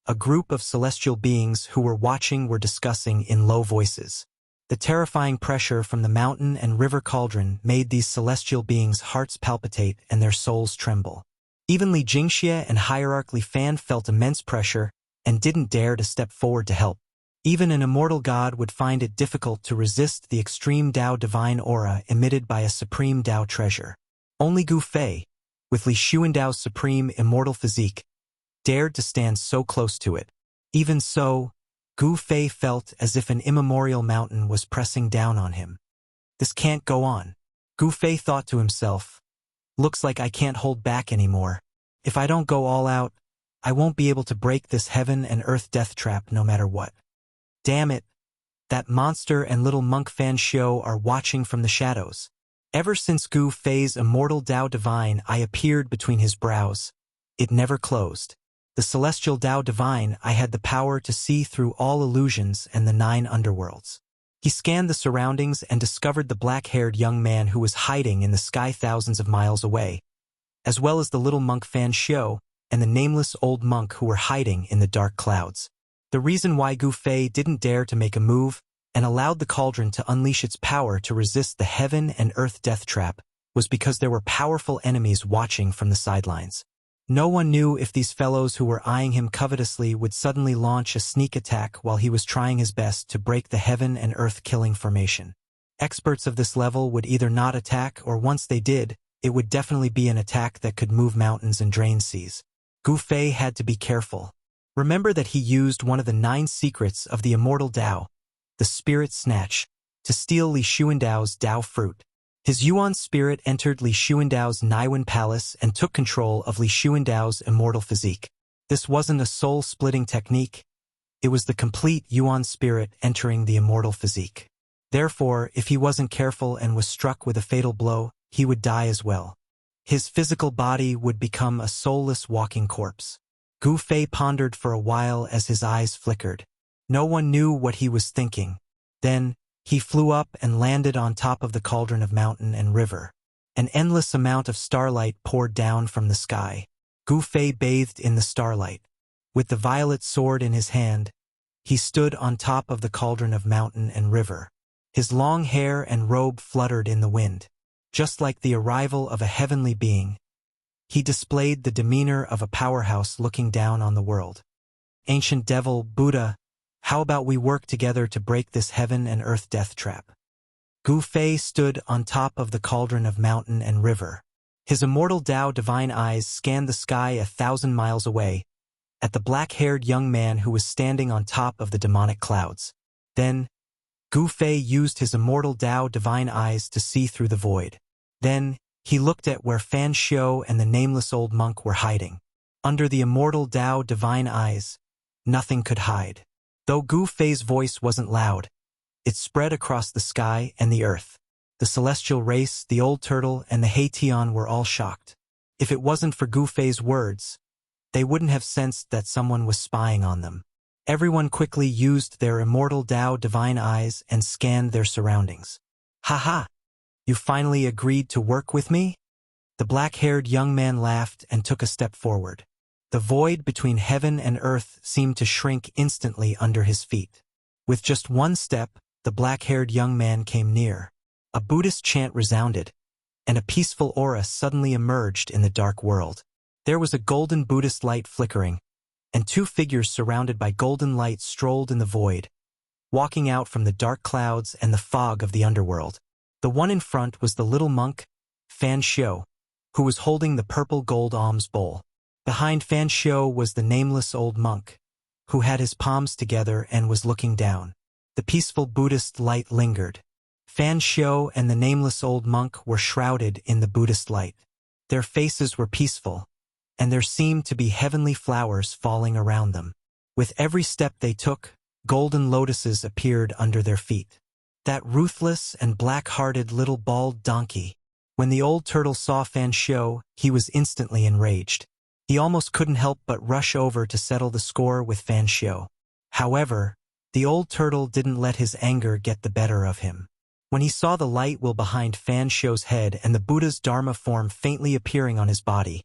a group of celestial beings who were watching were discussing in low voices. The terrifying pressure from the mountain and river cauldron made these celestial beings' hearts palpitate and their souls tremble. Even Li Jingxia and Hierarch Li Fan felt immense pressure and didn't dare to step forward to help. Even an immortal god would find it difficult to resist the extreme Dao divine aura emitted by a supreme Dao treasure. Only Gu Fei, with Li Xuandao's supreme immortal physique, dared to stand so close to it. Even so, Gu Fei felt as if an immemorial mountain was pressing down on him. This can't go on. Gu Fei thought to himself. Looks like I can't hold back anymore. If I don't go all out, I won't be able to break this heaven and earth death trap no matter what. Damn it. That monster and little monk Fan Xiao are watching from the shadows. Ever since Gu Fei's immortal Dao Divine Eye appeared between his brows, it never closed. The celestial Dao Divine Eye had the power to see through all illusions and the 9 underworlds. He scanned the surroundings and discovered the black-haired young man who was hiding in the sky thousands of miles away, as well as the little monk Fan Xiao and the nameless old monk who were hiding in the dark clouds. The reason why Gu Fei didn't dare to make a move and allowed the cauldron to unleash its power to resist the heaven and earth death trap was because there were powerful enemies watching from the sidelines. No one knew if these fellows who were eyeing him covetously would suddenly launch a sneak attack while he was trying his best to break the heaven and earth killing formation. Experts of this level would either not attack, or once they did, it would definitely be an attack that could move mountains and drain seas. Gu Fei had to be careful. Remember that he used one of the 9 secrets of the immortal Dao, the Spirit Snatch, to steal Li Xuandao's Dao fruit. His Yuan spirit entered Li Xuandao's Naiwan palace and took control of Li Xuandao's immortal physique. This wasn't a soul-splitting technique. It was the complete Yuan spirit entering the immortal physique. Therefore, if he wasn't careful and was struck with a fatal blow, he would die as well. His physical body would become a soulless walking corpse. Gu Fei pondered for a while as his eyes flickered. No one knew what he was thinking. Then, he flew up and landed on top of the cauldron of mountain and river. An endless amount of starlight poured down from the sky. Gu Fei bathed in the starlight. With the violet sword in his hand, he stood on top of the cauldron of mountain and river. His long hair and robe fluttered in the wind. Just like the arrival of a heavenly being, he displayed the demeanor of a powerhouse looking down on the world. Ancient devil, Buddha, how about we work together to break this heaven and earth death trap? Gu Fei stood on top of the cauldron of mountain and river. His immortal Dao divine eyes scanned the sky 1,000 miles away, at the black-haired young man who was standing on top of the demonic clouds. Then, Gu Fei used his immortal Dao divine eyes to see through the void. Then, he looked at where Fan Xiao and the nameless old monk were hiding. Under the immortal Dao divine eyes, nothing could hide. Though Gu Fei's voice wasn't loud, it spread across the sky and the earth. The celestial race, the old turtle, and the Haitian were all shocked. If it wasn't for Gu Fei's words, they wouldn't have sensed that someone was spying on them. Everyone quickly used their immortal Dao divine eyes and scanned their surroundings. "Ha! You finally agreed to work with me?" The black-haired young man laughed and took a step forward. The void between heaven and earth seemed to shrink instantly under his feet. With just one step, the black-haired young man came near. A Buddhist chant resounded, and a peaceful aura suddenly emerged in the dark world. There was a golden Buddhist light flickering, and 2 figures surrounded by golden light strolled in the void, walking out from the dark clouds and the fog of the underworld. The one in front was the little monk, Fan Xiao, who was holding the purple gold alms bowl. Behind Fan Xiu was the nameless old monk, who had his palms together and was looking down. The peaceful Buddhist light lingered. Fan Xiu and the nameless old monk were shrouded in the Buddhist light. Their faces were peaceful, and there seemed to be heavenly flowers falling around them. With every step they took, golden lotuses appeared under their feet. That ruthless and black-hearted little bald donkey. When the old turtle saw Fan Xiu, he was instantly enraged. He almost couldn't help but rush over to settle the score with Fan Xiu. However, the old turtle didn't let his anger get the better of him. When he saw the light wheel behind Fan Xiu's head and the Buddha's Dharma form faintly appearing on his body,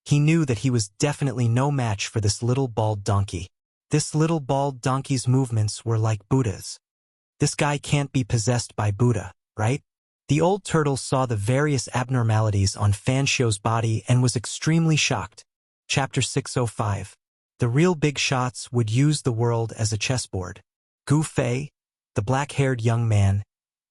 he knew that he was definitely no match for this little bald donkey. This little bald donkey's movements were like Buddha's. This guy can't be possessed by Buddha, right? The old turtle saw the various abnormalities on Fan Xiu's body and was extremely shocked. Chapter 605. The real big shots would use the world as a chessboard. Gu Fei, the black-haired young man,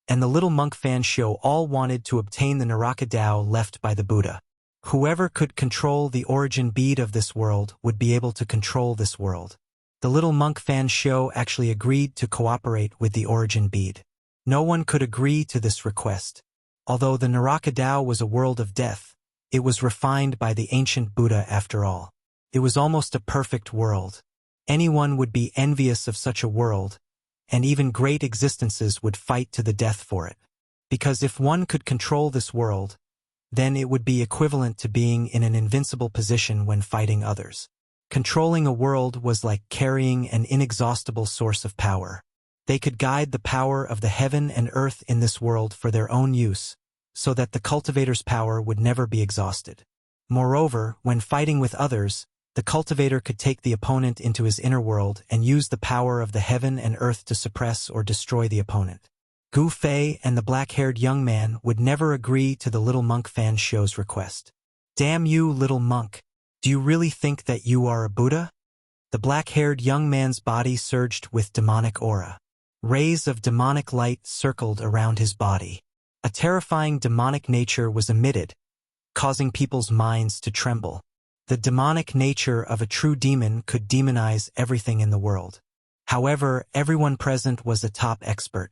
and the little monk Fan Xiu all wanted to obtain the Naraka Tao left by the Buddha. Whoever could control the origin bead of this world would be able to control this world. The little monk Fan Xiu actually agreed to cooperate with the origin bead. No one could agree to this request. Although the Naraka Tao was a world of death, it was refined by the ancient Buddha after all. It was almost a perfect world. Anyone would be envious of such a world, and even great existences would fight to the death for it. Because if one could control this world, then it would be equivalent to being in an invincible position when fighting others. Controlling a world was like carrying an inexhaustible source of power. They could guide the power of the heaven and earth in this world for their own use, so that the cultivator's power would never be exhausted. Moreover, when fighting with others, the cultivator could take the opponent into his inner world and use the power of the heaven and earth to suppress or destroy the opponent. Gu Fei and the black-haired young man would never agree to the little monk Fan Xiu's request. Damn you, little monk! Do you really think that you are a Buddha? The black-haired young man's body surged with demonic aura. Rays of demonic light circled around his body. A terrifying demonic nature was emitted, causing people's minds to tremble. The demonic nature of a true demon could demonize everything in the world. However, everyone present was a top expert.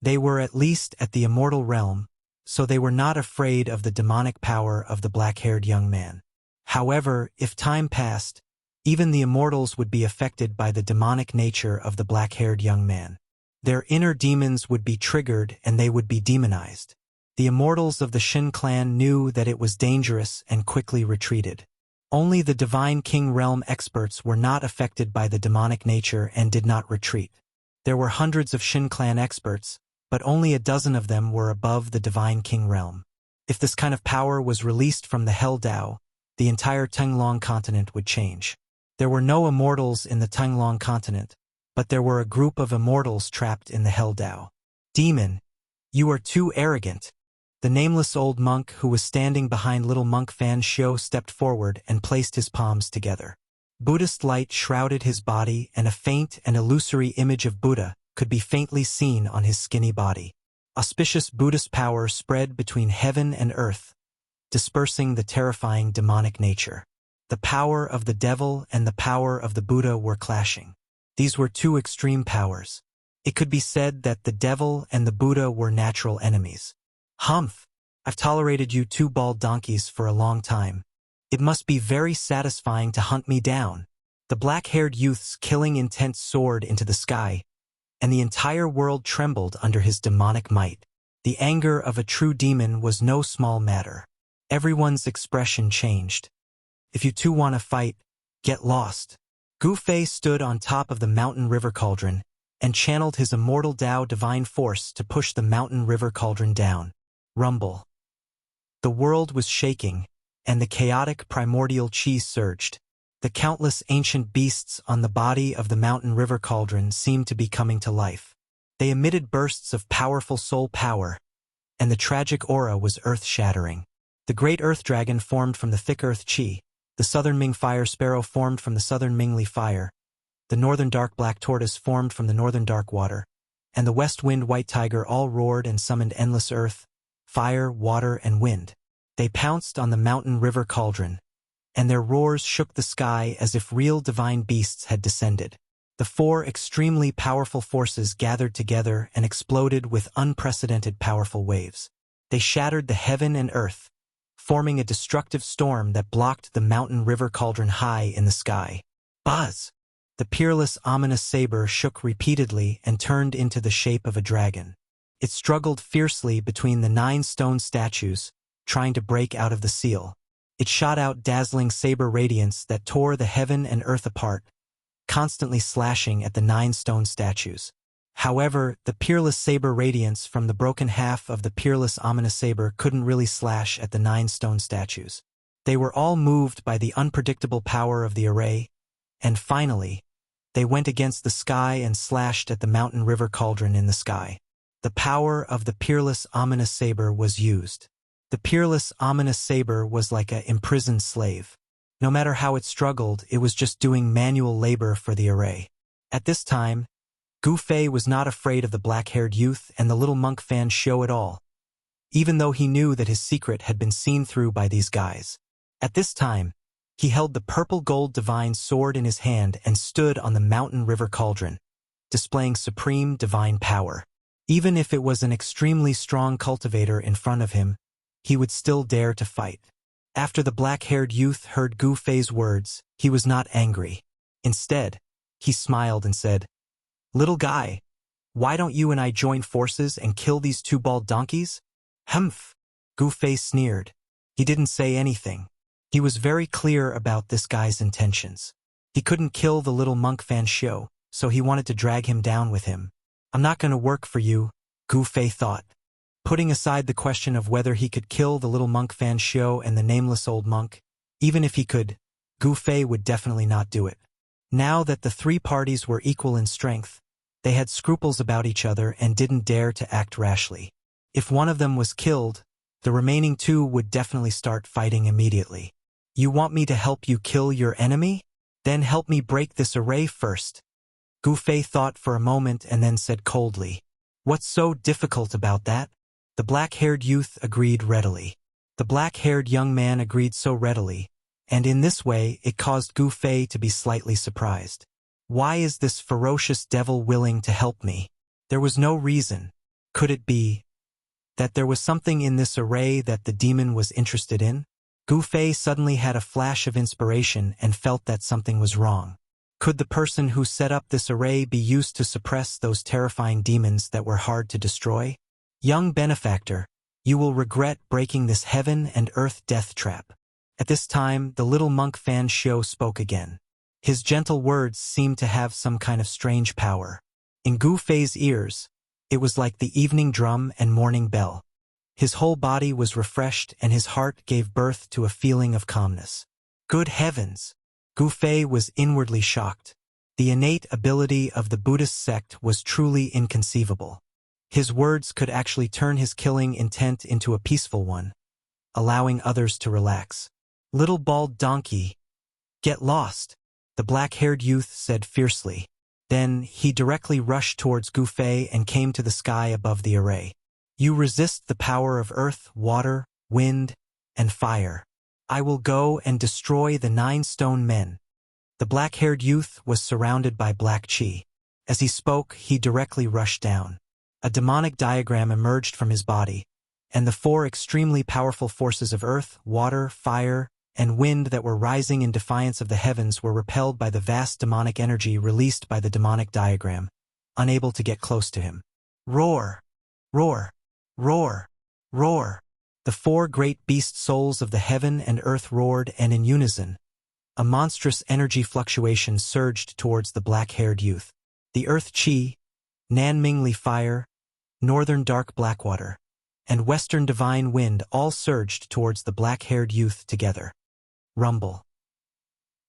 They were at least at the immortal realm, so they were not afraid of the demonic power of the black-haired young man. However, if time passed, even the immortals would be affected by the demonic nature of the black-haired young man. Their inner demons would be triggered and they would be demonized. The immortals of the Shin clan knew that it was dangerous and quickly retreated. Only the Divine King Realm experts were not affected by the demonic nature and did not retreat. There were hundreds of Shin clan experts, but only a dozen of them were above the Divine King Realm. If this kind of power was released from the Hell Tao, the entire Tenglong continent would change. There were no immortals in the Tenglong continent, but there were a group of immortals trapped in the Hell Tao. Demon, you are too arrogant. The nameless old monk who was standing behind little monk Fan Xiu stepped forward and placed his palms together. Buddhist light shrouded his body and a faint and illusory image of Buddha could be faintly seen on his skinny body. Auspicious Buddhist power spread between heaven and earth, dispersing the terrifying demonic nature. The power of the devil and the power of the Buddha were clashing. These were two extreme powers. It could be said that the devil and the Buddha were natural enemies. Humph! I've tolerated you two bald donkeys for a long time. It must be very satisfying to hunt me down. The black-haired youth's killing intent soared into the sky, and the entire world trembled under his demonic might. The anger of a true demon was no small matter. Everyone's expression changed. If you two want to fight, get lost. Gu Fei stood on top of the mountain river cauldron and channeled his immortal Tao divine force to push the mountain river cauldron down. Rumble. The world was shaking, and the chaotic primordial chi surged. The countless ancient beasts on the body of the mountain river cauldron seemed to be coming to life. They emitted bursts of powerful soul power, and the tragic aura was earth-shattering. The great earth dragon formed from the thick earth chi, the southern Ming fire sparrow formed from the southern Mingli fire, the northern dark black tortoise formed from the northern dark water, and the west wind white tiger all roared and summoned endless earth, fire, water, and wind. They pounced on the mountain river cauldron, and their roars shook the sky as if real divine beasts had descended. The four extremely powerful forces gathered together and exploded with unprecedented powerful waves. They shattered the heaven and earth, forming a destructive storm that blocked the mountain river cauldron high in the sky. Buzz! The peerless, ominous saber shook repeatedly and turned into the shape of a dragon. It struggled fiercely between the 9 stone statues, trying to break out of the seal. It shot out dazzling saber radiance that tore the heaven and earth apart, constantly slashing at the 9 stone statues. However, the peerless saber radiance from the broken half of the peerless ominous saber couldn't really slash at the 9 stone statues. They were all moved by the unpredictable power of the array, and finally, they went against the sky and slashed at the mountain river cauldron in the sky. The power of the peerless ominous saber was used. The peerless ominous saber was like an imprisoned slave. No matter how it struggled, it was just doing manual labor for the array. At this time, Gu Fei was not afraid of the black-haired youth and the little monk Fan Shou at all, even though he knew that his secret had been seen through by these guys. At this time, he held the purple-gold divine sword in his hand and stood on the mountain river cauldron, displaying supreme divine power. Even if it was an extremely strong cultivator in front of him, he would still dare to fight. After the black-haired youth heard Gu Fei's words, he was not angry. Instead, he smiled and said, "Little guy, why don't you and I join forces and kill these 2 bald donkeys?" "Humph!" Gu Fei sneered. He didn't say anything. He was very clear about this guy's intentions. He couldn't kill the little monk Fan Shou, so he wanted to drag him down with him. "I'm not going to work for you," Gu Fei thought. Putting aside the question of whether he could kill the little monk Fan Shou and the nameless old monk, even if he could, Gu Fei would definitely not do it. Now that the 3 parties were equal in strength, they had scruples about each other and didn't dare to act rashly. If one of them was killed, the remaining 2 would definitely start fighting immediately. "You want me to help you kill your enemy? Then help me break this array first." Gu Fei thought for a moment and then said coldly, "What's so difficult about that?" The black-haired youth agreed readily. The black-haired young man agreed so readily, and in this way it caused Gu Fei to be slightly surprised. Why is this ferocious devil willing to help me? There was no reason. Could it be that there was something in this array that the demon was interested in? Gu Fei suddenly had a flash of inspiration and felt that something was wrong. Could the person who set up this array be used to suppress those terrifying demons that were hard to destroy? "Young benefactor, you will regret breaking this heaven and earth death trap." At this time, the little monk Fan Shou spoke again. His gentle words seemed to have some kind of strange power. In Gu Fei's ears, it was like the evening drum and morning bell. His whole body was refreshed and his heart gave birth to a feeling of calmness. Good heavens! Gu Fei was inwardly shocked. The innate ability of the Buddhist sect was truly inconceivable. His words could actually turn his killing intent into a peaceful one, allowing others to relax. "Little bald donkey, get lost," the black-haired youth said fiercely. Then he directly rushed towards Gu Fei and came to the sky above the array. "You resist the power of earth, water, wind, and fire. I will go and destroy the 9 stone men." The black-haired youth was surrounded by black chi. As he spoke, he directly rushed down. A demonic diagram emerged from his body, and the 4 extremely powerful forces of earth, water, fire, and wind that were rising in defiance of the heavens were repelled by the vast demonic energy released by the demonic diagram, unable to get close to him. Roar! Roar! Roar! Roar! The 4 great beast souls of the heaven and earth roared, and in unison, a monstrous energy fluctuation surged towards the black-haired youth. The earth chi, Nanmingli fire, northern dark blackwater, and western divine wind all surged towards the black-haired youth together. Rumble.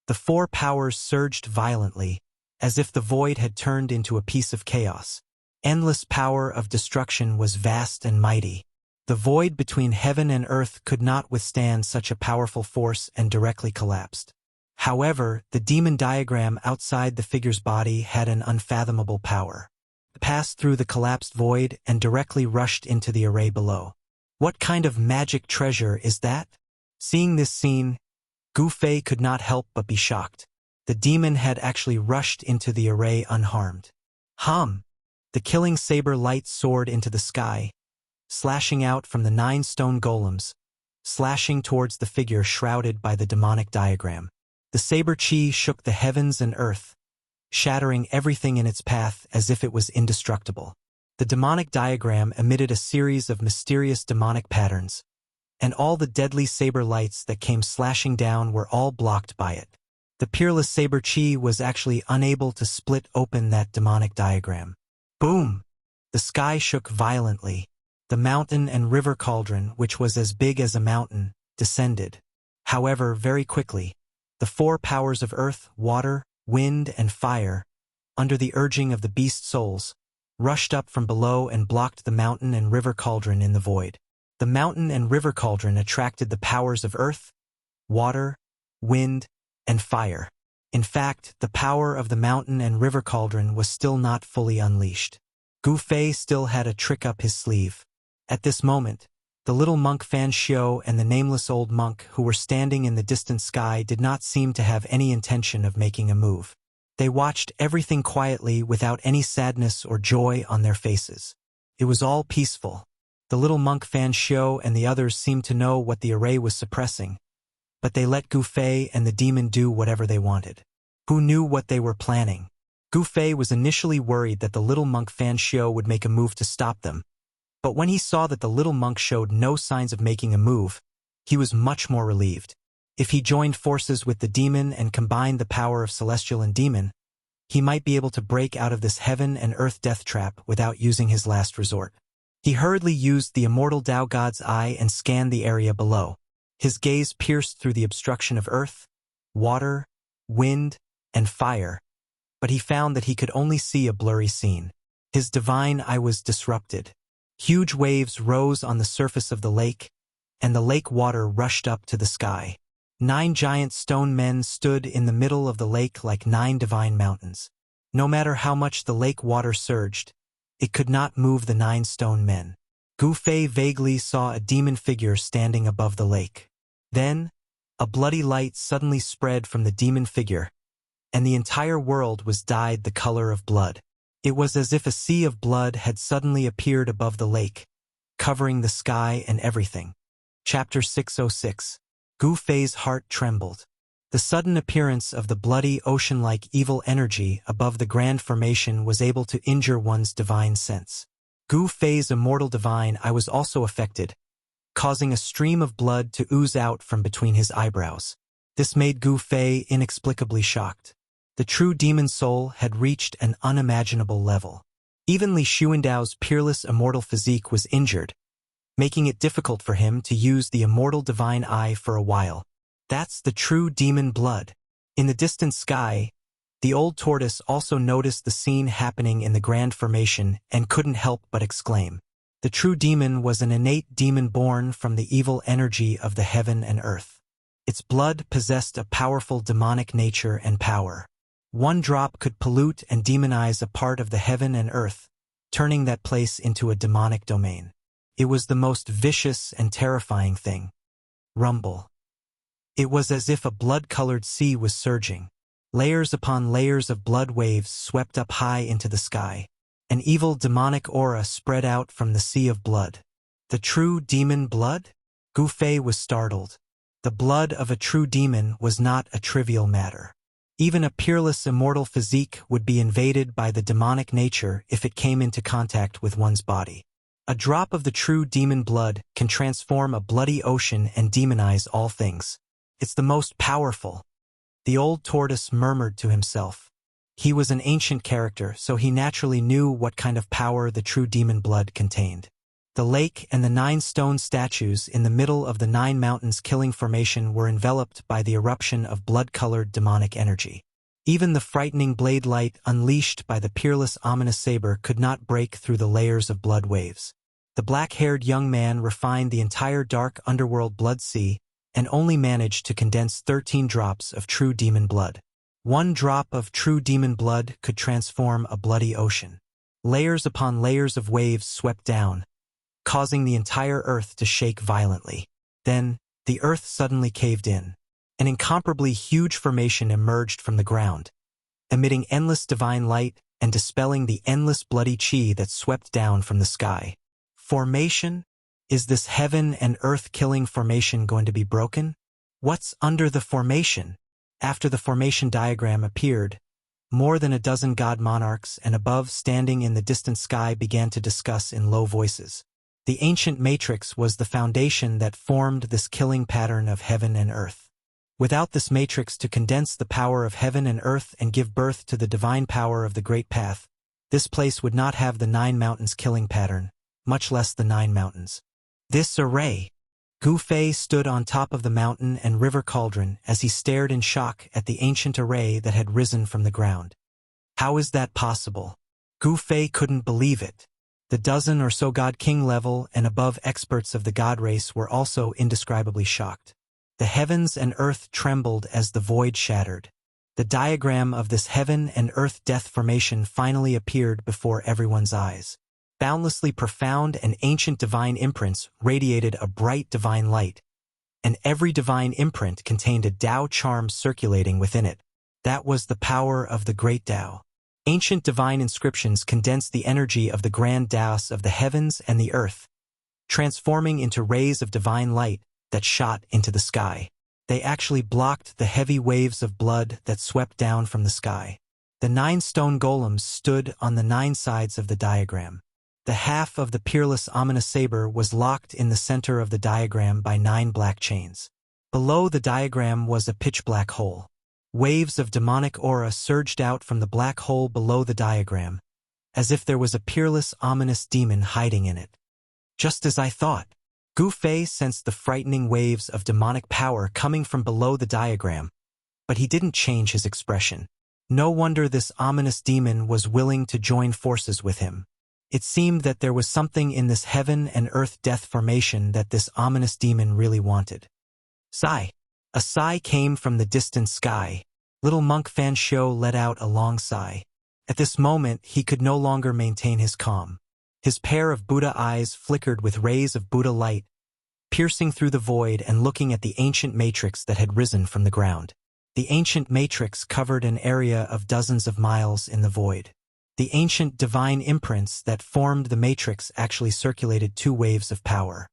The 4 powers surged violently, as if the void had turned into a piece of chaos. Endless power of destruction was vast and mighty. The void between heaven and earth could not withstand such a powerful force and directly collapsed. However, the demon diagram outside the figure's body had an unfathomable power. It passed through the collapsed void and directly rushed into the array below. What kind of magic treasure is that? Seeing this scene, Gu Fei could not help but be shocked. The demon had actually rushed into the array unharmed. Hum! The killing saber light soared into the sky, slashing out from the 9 stone golems, slashing towards the figure shrouded by the demonic diagram. The saber chi shook the heavens and earth, shattering everything in its path as if it was indestructible. The demonic diagram emitted a series of mysterious demonic patterns, and all the deadly saber lights that came slashing down were all blocked by it. The peerless saber chi was actually unable to split open that demonic diagram. Boom! The sky shook violently. The mountain and river cauldron, which was as big as a mountain, descended. However, very quickly, the 4 powers of earth, water, wind, and fire, under the urging of the beast souls, rushed up from below and blocked the mountain and river cauldron in the void. The mountain and river cauldron attracted the powers of earth, water, wind, and fire. In fact, the power of the mountain and river cauldron was still not fully unleashed. Gu Fei still had a trick up his sleeve. At this moment, the little monk Fan Xiu and the nameless old monk who were standing in the distant sky did not seem to have any intention of making a move. They watched everything quietly without any sadness or joy on their faces. It was all peaceful. The little monk Fan Xiu and the others seemed to know what the array was suppressing, but they let Gu Fei and the demon do whatever they wanted. Who knew what they were planning? Gu Fei was initially worried that the little monk Fan Xiu would make a move to stop them, but when he saw that the little monk showed no signs of making a move, he was much more relieved. If he joined forces with the demon and combined the power of celestial and demon, he might be able to break out of this heaven and earth death trap without using his last resort. He hurriedly used the immortal Tao God's eye and scanned the area below. His gaze pierced through the obstruction of earth, water, wind, and fire, but he found that he could only see a blurry scene. His divine eye was disrupted. Huge waves rose on the surface of the lake, and the lake water rushed up to the sky. 9 giant stone men stood in the middle of the lake like 9 divine mountains. No matter how much the lake water surged, it could not move the 9 stone men. Gu Fei vaguely saw a demon figure standing above the lake. Then, a bloody light suddenly spread from the demon figure, and the entire world was dyed the color of blood. It was as if a sea of blood had suddenly appeared above the lake, covering the sky and everything. Chapter 606. Gu Fei's heart trembled. The sudden appearance of the bloody ocean-like evil energy above the grand formation was able to injure one's divine sense. Gu Fei's immortal divine eye was also affected, causing a stream of blood to ooze out from between his eyebrows. This made Gu Fei inexplicably shocked. The true demon soul had reached an unimaginable level. Even Li Xuandao's peerless immortal physique was injured, making it difficult for him to use the immortal divine eye for a while. That's the true demon blood. In the distant sky, the old tortoise also noticed the scene happening in the grand formation and couldn't help but exclaim. The true demon was an innate demon born from the evil energy of the heaven and earth. Its blood possessed a powerful demonic nature and power. 1 drop could pollute and demonize a part of the heaven and earth, turning that place into a demonic domain. It was the most vicious and terrifying thing. Rumble. It was as if a blood-colored sea was surging. Layers upon layers of blood waves swept up high into the sky. An evil demonic aura spread out from the sea of blood. The true demon blood? Gu Fei was startled. The blood of a true demon was not a trivial matter. Even a peerless immortal physique would be invaded by the demonic nature if it came into contact with one's body. A drop of the true demon blood can transform a bloody ocean and demonize all things. It's the most powerful. The old tortoise murmured to himself. He was an ancient character, so he naturally knew what kind of power the true demon blood contained. The lake and the 9 stone statues in the middle of the 9 mountains killing formation were enveloped by the eruption of blood-colored demonic energy. Even the frightening blade light unleashed by the peerless ominous saber could not break through the layers of blood waves. The black-haired young man refined the entire dark underworld blood sea and only managed to condense 13 drops of true demon blood. 1 drop of true demon blood could transform a bloody ocean. Layers upon layers of waves swept down, causing the entire earth to shake violently. Then, the earth suddenly caved in. An incomparably huge formation emerged from the ground, emitting endless divine light and dispelling the endless bloody chi that swept down from the sky. Formation? Is this heaven and earth killing formation going to be broken? What's under the formation? After the formation diagram appeared, more than a dozen god monarchs and above standing in the distant sky began to discuss in low voices. The ancient matrix was the foundation that formed this killing pattern of heaven and earth. Without this matrix to condense the power of heaven and earth and give birth to the divine power of the Great Path, this place would not have the 9 mountains killing pattern, much less the 9 mountains. This array. Gu Fei stood on top of the mountain and river cauldron as he stared in shock at the ancient array that had risen from the ground. How is that possible? Gu Fei couldn't believe it. The dozen or so God King level and above experts of the God race were also indescribably shocked. The heavens and earth trembled as the void shattered. The diagram of this heaven and earth death formation finally appeared before everyone's eyes. Boundlessly profound and ancient divine imprints radiated a bright divine light, and every divine imprint contained a Tao charm circulating within it. That was the power of the great Tao. Ancient divine inscriptions condensed the energy of the grand Taos of the heavens and the earth, transforming into rays of divine light that shot into the sky. They actually blocked the heavy waves of blood that swept down from the sky. The 9 stone golems stood on the 9 sides of the diagram. The half of the peerless ominous saber was locked in the center of the diagram by 9 black chains. Below the diagram was a pitch-black hole. Waves of demonic aura surged out from the black hole below the diagram, as if there was a peerless ominous demon hiding in it. Just as I thought. Gu Fei sensed the frightening waves of demonic power coming from below the diagram, but he didn't change his expression. No wonder this ominous demon was willing to join forces with him. It seemed that there was something in this heaven and earth death formation that this ominous demon really wanted. Sigh. A sigh came from the distant sky. Little monk Fan Shou let out a long sigh. At this moment he could no longer maintain his calm. His pair of Buddha eyes flickered with rays of Buddha light, piercing through the void and looking at the ancient matrix that had risen from the ground. The ancient matrix covered an area of dozens of miles in the void. The ancient divine imprints that formed the matrix actually circulated 2 waves of power.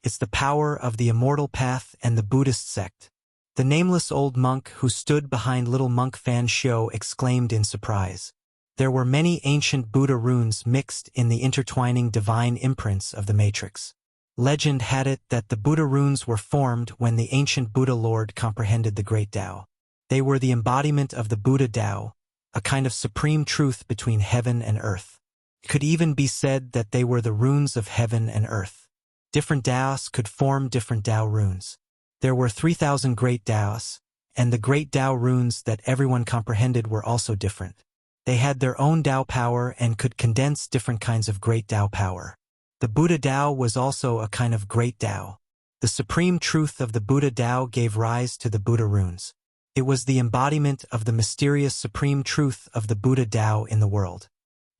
It's the power of the Immortal path and the Buddhist sect. The nameless old monk who stood behind little monk Fan Shou exclaimed in surprise. There were many ancient Buddha runes mixed in the intertwining divine imprints of the matrix. Legend had it that the Buddha runes were formed when the ancient Buddha Lord comprehended the great Tao. They were the embodiment of the Buddha Tao, a kind of supreme truth between heaven and earth. It could even be said that they were the runes of heaven and earth. Different Taos could form different Tao runes. There were 3,000 great Taos, and the great Tao runes that everyone comprehended were also different. They had their own Tao power and could condense different kinds of great Tao power. The Buddha Tao was also a kind of great Tao. The supreme truth of the Buddha Tao gave rise to the Buddha runes. It was the embodiment of the mysterious supreme truth of the Buddha Tao in the world.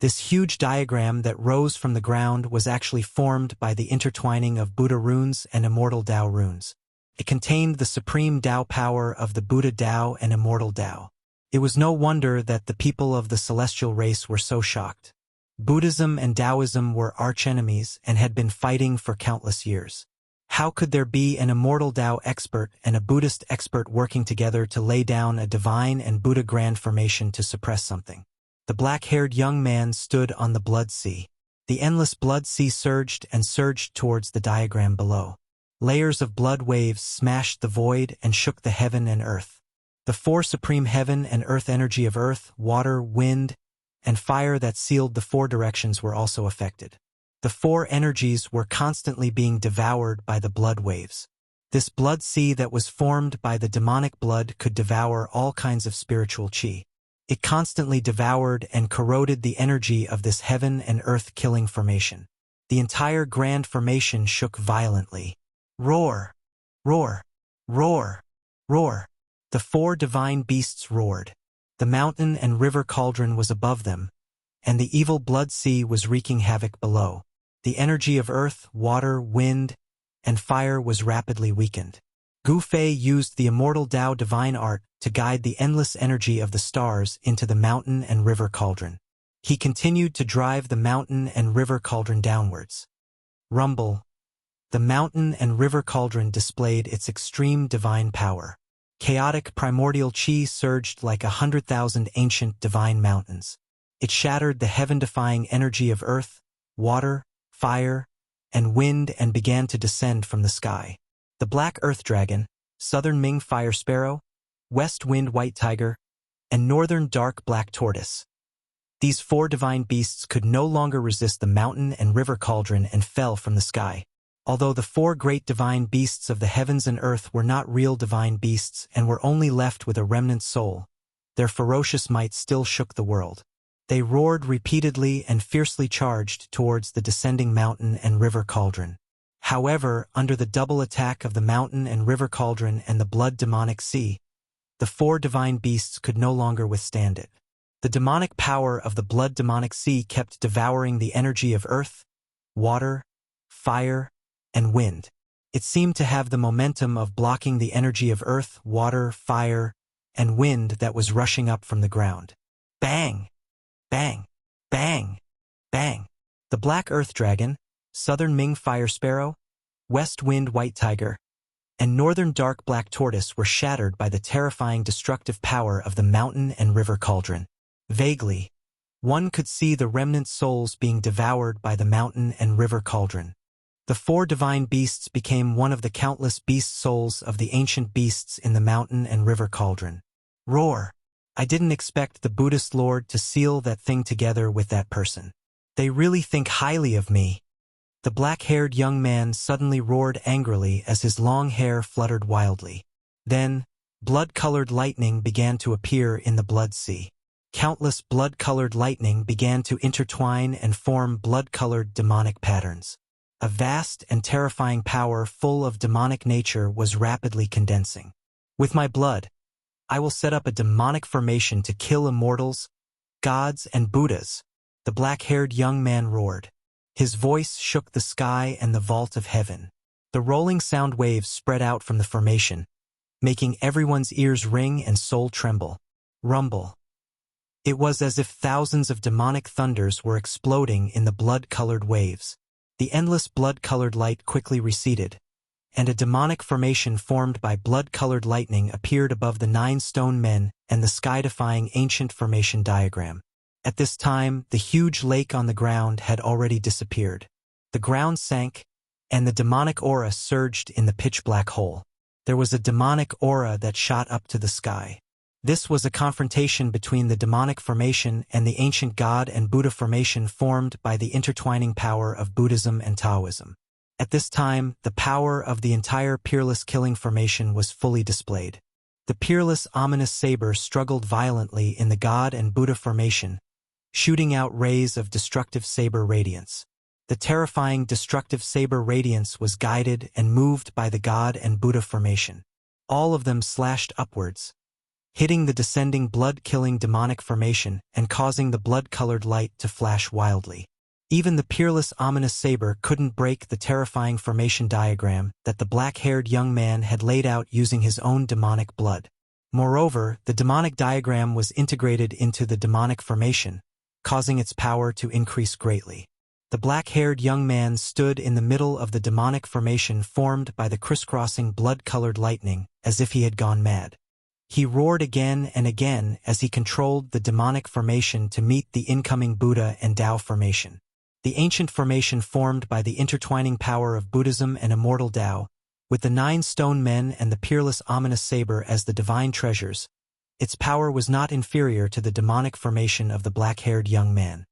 This huge diagram that rose from the ground was actually formed by the intertwining of Buddha runes and Immortal Tao runes. It contained the supreme Tao power of the Buddha Tao and Immortal Tao. It was no wonder that the people of the celestial race were so shocked. Buddhism and Taoism were archenemies and had been fighting for countless years. How could there be an Immortal Tao expert and a Buddhist expert working together to lay down a divine and Buddha grand formation to suppress something? The black-haired young man stood on the blood sea. The endless blood sea surged and surged towards the diagram below. Layers of blood waves smashed the void and shook the heaven and earth. The 4 supreme heaven and earth energy of earth, water, wind, and fire that sealed the 4 directions were also affected. The 4 energies were constantly being devoured by the blood waves. This blood sea that was formed by the demonic blood could devour all kinds of spiritual chi. It constantly devoured and corroded the energy of this heaven and earth killing formation. The entire grand formation shook violently. Roar! Roar! Roar! Roar! The 4 divine beasts roared. The mountain and river cauldron was above them, and the evil blood sea was wreaking havoc below. The energy of earth, water, wind, and fire was rapidly weakened. Gu Fei used the immortal Tao divine art to guide the endless energy of the stars into the mountain and river cauldron. He continued to drive the mountain and river cauldron downwards. Rumble. The mountain and river cauldron displayed its extreme divine power. Chaotic primordial chi surged like 100,000 ancient divine mountains. It shattered the heaven-defying energy of earth, water, fire, and wind and began to descend from the sky. The black earth dragon, southern Ming fire sparrow, west wind white tiger, and northern dark black tortoise. These four divine beasts could no longer resist the mountain and river cauldron and fell from the sky. Although the four great divine beasts of the heavens and earth were not real divine beasts and were only left with a remnant soul, their ferocious might still shook the world. They roared repeatedly and fiercely charged towards the descending mountain and river cauldron. However, under the double attack of the mountain and river cauldron and the blood demonic sea, the four divine beasts could no longer withstand it. The demonic power of the blood demonic sea kept devouring the energy of earth, water, fire, and wind. It seemed to have the momentum of blocking the energy of earth, water, fire, and wind that was rushing up from the ground. Bang! Bang! Bang! Bang! The black earth dragon, southern Ming fire sparrow, west wind white tiger, and northern dark black tortoise were shattered by the terrifying destructive power of the mountain and river cauldron. Vaguely, one could see the remnant souls being devoured by the mountain and river cauldron. The four divine beasts became one of the countless beast souls of the ancient beasts in the mountain and river cauldron. Roar! I didn't expect the Buddhist Lord to seal that thing together with that person. They really think highly of me. The black-haired young man suddenly roared angrily as his long hair fluttered wildly. Then, blood-colored lightning began to appear in the blood sea. Countless blood-colored lightning began to intertwine and form blood-colored demonic patterns. A vast and terrifying power full of demonic nature was rapidly condensing. With my blood, I will set up a demonic formation to kill immortals, gods, and Buddhas, the black-haired young man roared. His voice shook the sky and the vault of heaven. The rolling sound waves spread out from the formation, making everyone's ears ring and soul tremble. Rumble. It was as if thousands of demonic thunders were exploding in the blood-colored waves. The endless blood-colored light quickly receded, and a demonic formation formed by blood-colored lightning appeared above the 9 stone men and the sky-defying ancient formation diagram. At this time, the huge lake on the ground had already disappeared. The ground sank, and the demonic aura surged in the pitch-black hole. There was a demonic aura that shot up to the sky. This was a confrontation between the demonic formation and the ancient God and Buddha formation formed by the intertwining power of Buddhism and Taoism. At this time, the power of the entire peerless killing formation was fully displayed. The peerless ominous saber struggled violently in the God and Buddha formation, shooting out rays of destructive saber radiance. The terrifying destructive saber radiance was guided and moved by the God and Buddha formation. All of them slashed upwards, hitting the descending blood-killing demonic formation and causing the blood-colored light to flash wildly. Even the peerless ominous saber couldn't break the terrifying formation diagram that the black-haired young man had laid out using his own demonic blood. Moreover, the demonic diagram was integrated into the demonic formation, causing its power to increase greatly. The black-haired young man stood in the middle of the demonic formation formed by the crisscrossing blood-colored lightning, as if he had gone mad. He roared again and again as he controlled the demonic formation to meet the incoming Buddha and Tao formation. The ancient formation formed by the intertwining power of Buddhism and Immortal Tao, with the 9 stone men and the peerless ominous saber as the divine treasures, its power was not inferior to the demonic formation of the black-haired young man.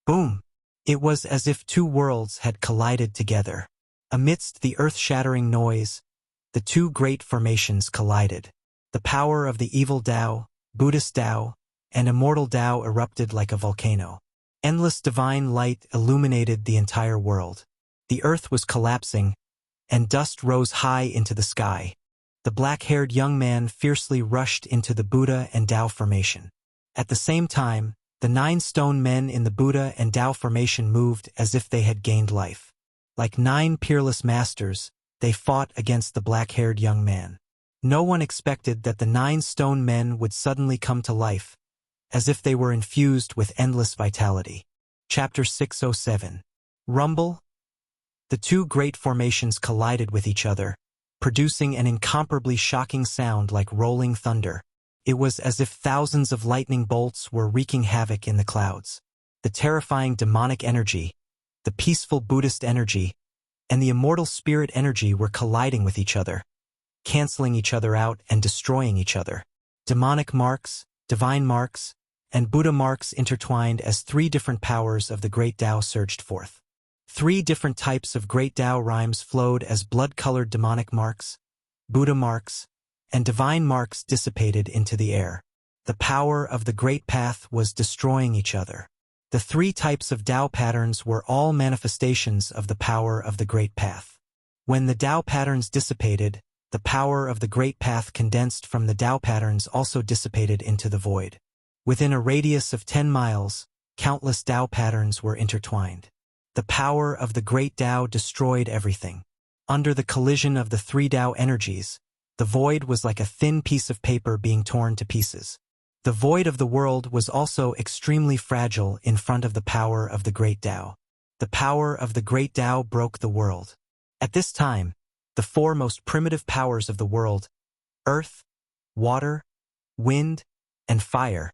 Boom! It was as if 2 worlds had collided together. Amidst the earth-shattering noise, the 2 great formations collided. The power of the evil Tao, Buddhist Tao, and Immortal Tao erupted like a volcano. Endless divine light illuminated the entire world. The earth was collapsing, and dust rose high into the sky. The black-haired young man fiercely rushed into the Buddha and Tao formation. At the same time, the 9 stone men in the Buddha and Tao formation moved as if they had gained life. Like 9 peerless masters, they fought against the black-haired young man. No one expected that the 9 stone men would suddenly come to life, as if they were infused with endless vitality. Chapter 607. Rumble. The 2 great formations collided with each other, producing an incomparably shocking sound like rolling thunder. It was as if thousands of lightning bolts were wreaking havoc in the clouds. The terrifying demonic energy, the peaceful Buddhist energy, and the immortal spirit energy were colliding with each other, canceling each other out and destroying each other. Demonic marks, divine marks, and Buddha marks intertwined as 3 different powers of the Great Tao surged forth. 3 different types of Great Tao rhymes flowed as blood-colored demonic marks, Buddha marks, and divine marks dissipated into the air. The power of the Great Path was destroying each other. The 3 types of Tao patterns were all manifestations of the power of the Great Path. When the Tao patterns dissipated, the power of the Great Path condensed from the Tao patterns also dissipated into the void. Within a radius of 10 miles, countless Tao patterns were intertwined. The power of the Great Tao destroyed everything. Under the collision of the 3 Tao energies, the void was like a thin piece of paper being torn to pieces. The void of the world was also extremely fragile in front of the power of the Great Tao. The power of the Great Tao broke the world. At this time, the 4 most primitive powers of the world, earth, water, wind, and fire,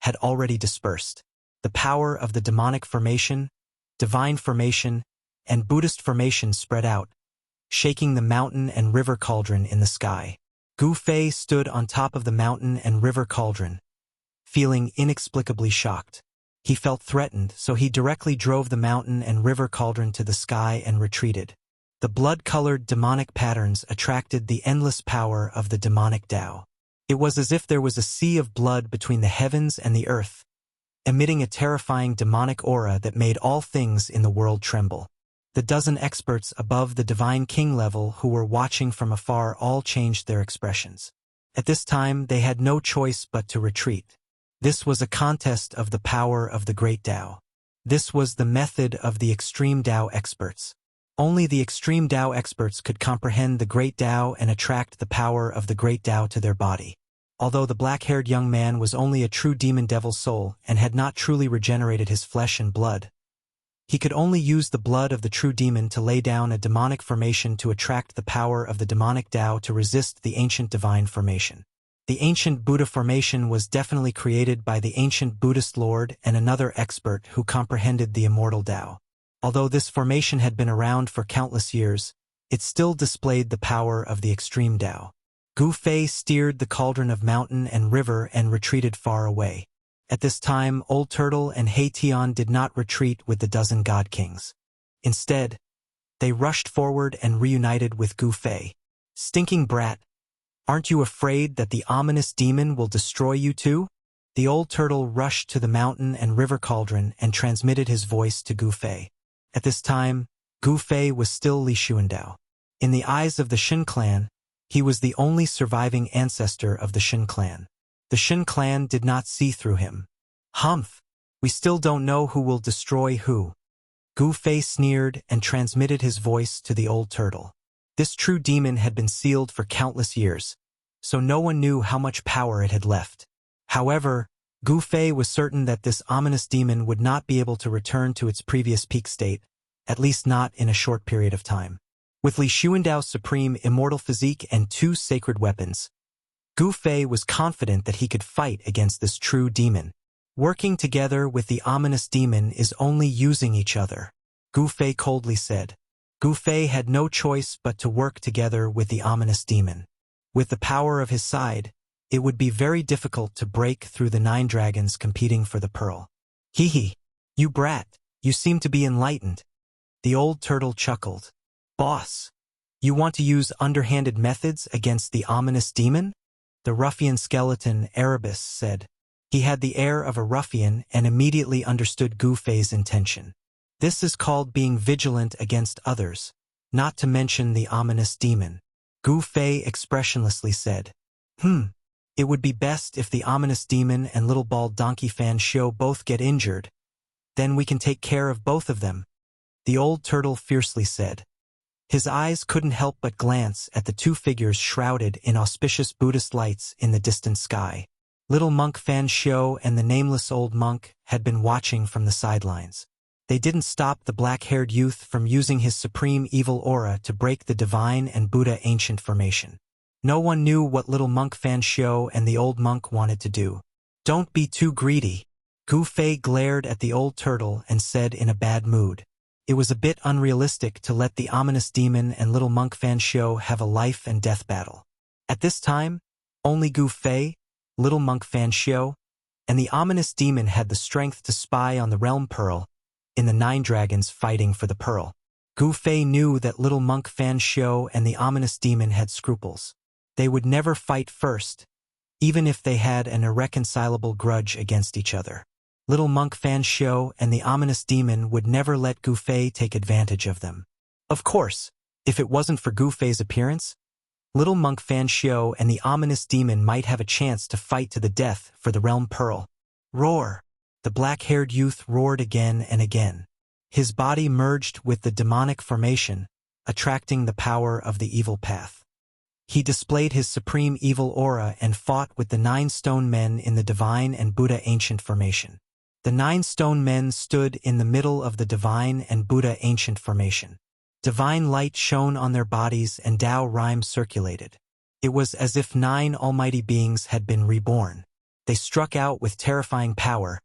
had already dispersed. The power of the demonic formation, divine formation, and Buddhist formation spread out, shaking the mountain and river cauldron in the sky. Gu Fei stood on top of the mountain and river cauldron, feeling inexplicably shocked. He felt threatened, so he directly drove the mountain and river cauldron to the sky and retreated. The blood-colored demonic patterns attracted the endless power of the demonic Tao. It was as if there was a sea of blood between the heavens and the earth, emitting a terrifying demonic aura that made all things in the world tremble. The 12 experts above the Divine King level who were watching from afar all changed their expressions. At this time, they had no choice but to retreat. This was a contest of the power of the Great Tao. This was the method of the extreme Tao experts. Only the extreme Tao experts could comprehend the Great Tao and attract the power of the Great Tao to their body. Although the black-haired young man was only a true demon devil soul and had not truly regenerated his flesh and blood, he could only use the blood of the true demon to lay down a demonic formation to attract the power of the demonic Tao to resist the ancient divine formation. The ancient Buddha formation was definitely created by the ancient Buddhist Lord and another expert who comprehended the immortal Tao. Although this formation had been around for countless years, it still displayed the power of the extreme Tao. Gu Fei steered the cauldron of mountain and river and retreated far away. At this time, Old Turtle and Hei Tian did not retreat with the 12 God Kings. Instead, they rushed forward and reunited with Gu Fei. "Stinking brat, aren't you afraid that the ominous demon will destroy you too?" The Old Turtle rushed to the mountain and river cauldron and transmitted his voice to Gu Fei. At this time, Gu Fei was still Li Xuandao. In the eyes of the Shin clan, he was the only surviving ancestor of the Shin clan. The Shin clan did not see through him. "Humph, we still don't know who will destroy who." Gu Fei sneered and transmitted his voice to the Old Turtle. This true demon had been sealed for countless years, so no one knew how much power it had left. However, Gu Fei was certain that this ominous demon would not be able to return to its previous peak state, at least not in a short period of time. With Li Xuandao's supreme immortal physique and 2 sacred weapons, Gu Fei was confident that he could fight against this true demon. Working together with the ominous demon is only using each other, Gu Fei coldly said. Gu Fei had no choice but to work together with the ominous demon. With the power of his side, it would be very difficult to break through the 9 dragons competing for the pearl. "Hee hee, you brat, you seem to be enlightened." The Old Turtle chuckled. "Boss, you want to use underhanded methods against the ominous demon?" The ruffian skeleton, Erebus, said. He had the air of a ruffian and immediately understood Gu Fei's intention. "This is called being vigilant against others, not to mention the ominous demon." Gu Fei expressionlessly said, It would be best if the ominous demon and little bald donkey Fan Xiu both get injured. Then we can take care of both of them," the Old Turtle fiercely said. His eyes couldn't help but glance at the two figures shrouded in auspicious Buddhist lights in the distant sky. Little monk Fan Xiu and the nameless old monk had been watching from the sidelines. They didn't stop the black-haired youth from using his supreme evil aura to break the divine and Buddha ancient formation. No one knew what little monk Fan Xiu and the old monk wanted to do. "Don't be too greedy." Gu Fei glared at the old turtle and said in a bad mood. It was a bit unrealistic to let the ominous demon and little monk Fan Xiu have a life-and-death battle. At this time, only Gu Fei, little monk Fan Xiu, and the ominous demon had the strength to spy on the realm pearl, in the 9 dragons fighting for the pearl. Gu Fei knew that little monk Fan Xiu and the ominous demon had scruples. They would never fight first, even if they had an irreconcilable grudge against each other. Little monk Fan Xiu and the ominous demon would never let Gu Fei take advantage of them. Of course, if it wasn't for Gu Fei's appearance, little monk Fan Xiu and the ominous demon might have a chance to fight to the death for the realm pearl. Roar! The black-haired youth roared again and again. His body merged with the demonic formation, attracting the power of the evil path. He displayed his supreme evil aura and fought with the 9 stone men in the divine and Buddha ancient formation. The 9 stone men stood in the middle of the divine and Buddha ancient formation. Divine light shone on their bodies and Tao rhyme circulated. It was as if 9 almighty beings had been reborn. They struck out with terrifying power,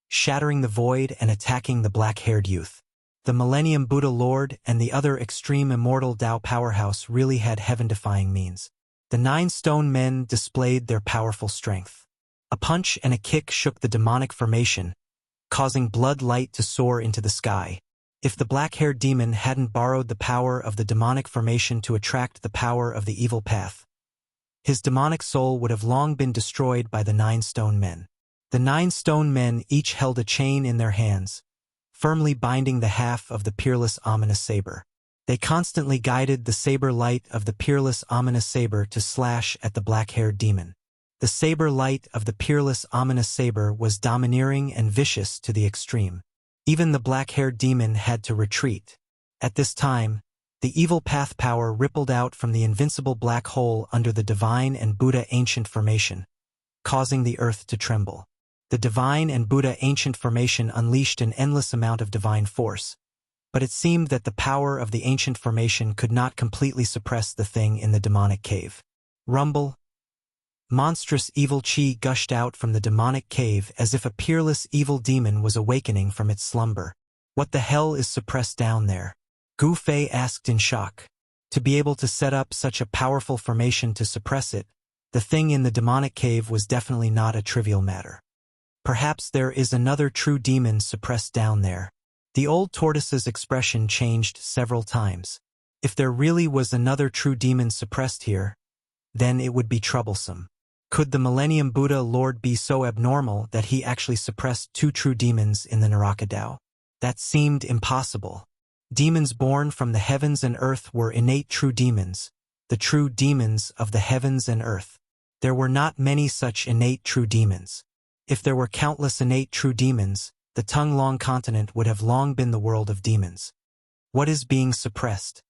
shattering the void and attacking the black-haired youth. The Millennium Buddha Lord and the other extreme immortal Tao powerhouse really had heaven-defying means. The 9 stone men displayed their powerful strength. A punch and a kick shook the demonic formation, causing blood light to soar into the sky. If the black-haired demon hadn't borrowed the power of the demonic formation to attract the power of the evil path, his demonic soul would have long been destroyed by the 9 stone men. The 9 stone men each held a chain in their hands, firmly binding the half of the peerless ominous saber. They constantly guided the saber light of the peerless ominous saber to slash at the black-haired demon. The saber light of the peerless ominous saber was domineering and vicious to the extreme. Even the black-haired demon had to retreat. At this time, the evil path power rippled out from the invincible black hole under the divine and Buddha ancient formation, causing the earth to tremble. The divine and Buddha ancient formation unleashed an endless amount of divine force, but it seemed that the power of the ancient formation could not completely suppress the thing in the demonic cave. Rumble! Monstrous evil chi gushed out from the demonic cave as if a peerless evil demon was awakening from its slumber. What the hell is suppressed down there? Gu Fei asked in shock. To be able to set up such a powerful formation to suppress it, the thing in the demonic cave was definitely not a trivial matter. Perhaps there is another true demon suppressed down there. The old tortoise's expression changed several times. If there really was another true demon suppressed here, then it would be troublesome. Could the Millennium Buddha Lord be so abnormal that he actually suppressed 2 true demons in the Naraka Tao? That seemed impossible. Demons born from the heavens and earth were innate true demons, the true demons of the heavens and earth. There were not many such innate true demons. If there were countless innate true demons, the Tung-Long continent would have long been the world of demons. What is being suppressed?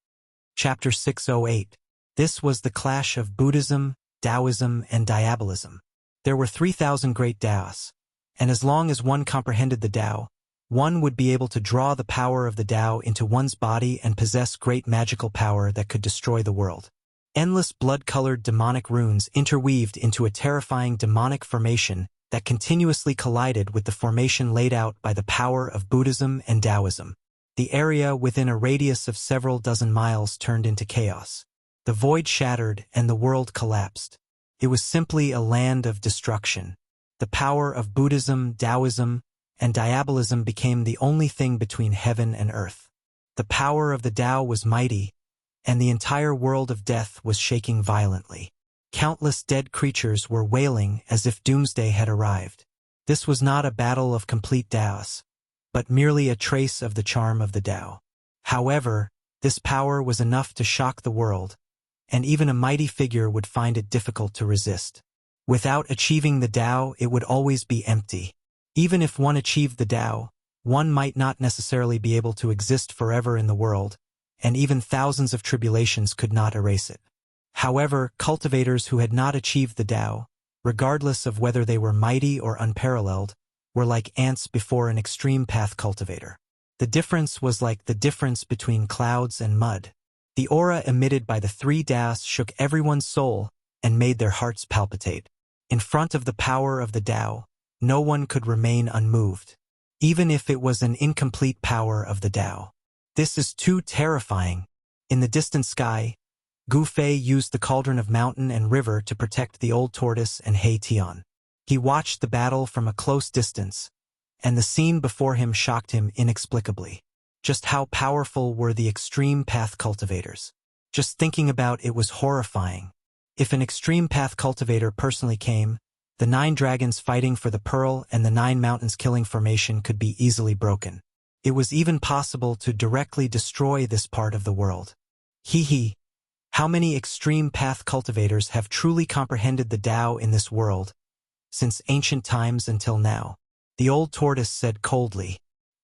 Chapter 608. This was the clash of Buddhism, Taoism, and Diabolism. There were 3,000 great Taos, and as long as one comprehended the Tao, one would be able to draw the power of the Tao into one's body and possess great magical power that could destroy the world. Endless blood-colored demonic runes interweaved into a terrifying demonic formation that continuously collided with the formation laid out by the power of Buddhism and Taoism. The area within a radius of several dozen miles turned into chaos. The void shattered and the world collapsed. It was simply a land of destruction. The power of Buddhism, Taoism, and Diabolism became the only thing between heaven and earth. The power of the Tao was mighty, and the entire world of death was shaking violently. Countless dead creatures were wailing as if doomsday had arrived. This was not a battle of complete Taos, but merely a trace of the charm of the Tao. However, this power was enough to shock the world, and even a mighty figure would find it difficult to resist. Without achieving the Tao, it would always be empty. Even if one achieved the Tao, one might not necessarily be able to exist forever in the world, and even thousands of tribulations could not erase it. However, cultivators who had not achieved the Tao, regardless of whether they were mighty or unparalleled, were like ants before an extreme path cultivator. The difference was like the difference between clouds and mud. The aura emitted by the three Taos shook everyone's soul and made their hearts palpitate. In front of the power of the Tao, no one could remain unmoved, even if it was an incomplete power of the Tao. This is too terrifying. In the distant sky, Gu Fei used the cauldron of mountain and river to protect the old tortoise and He Tian. He watched the battle from a close distance, and the scene before him shocked him inexplicably. Just how powerful were the extreme path cultivators? Just thinking about it was horrifying. If an extreme path cultivator personally came, the 9 dragons fighting for the pearl and the 9 mountains killing formation could be easily broken. It was even possible to directly destroy this part of the world. How many extreme path cultivators have truly comprehended the Tao in this world, since ancient times until now? The old tortoise said coldly.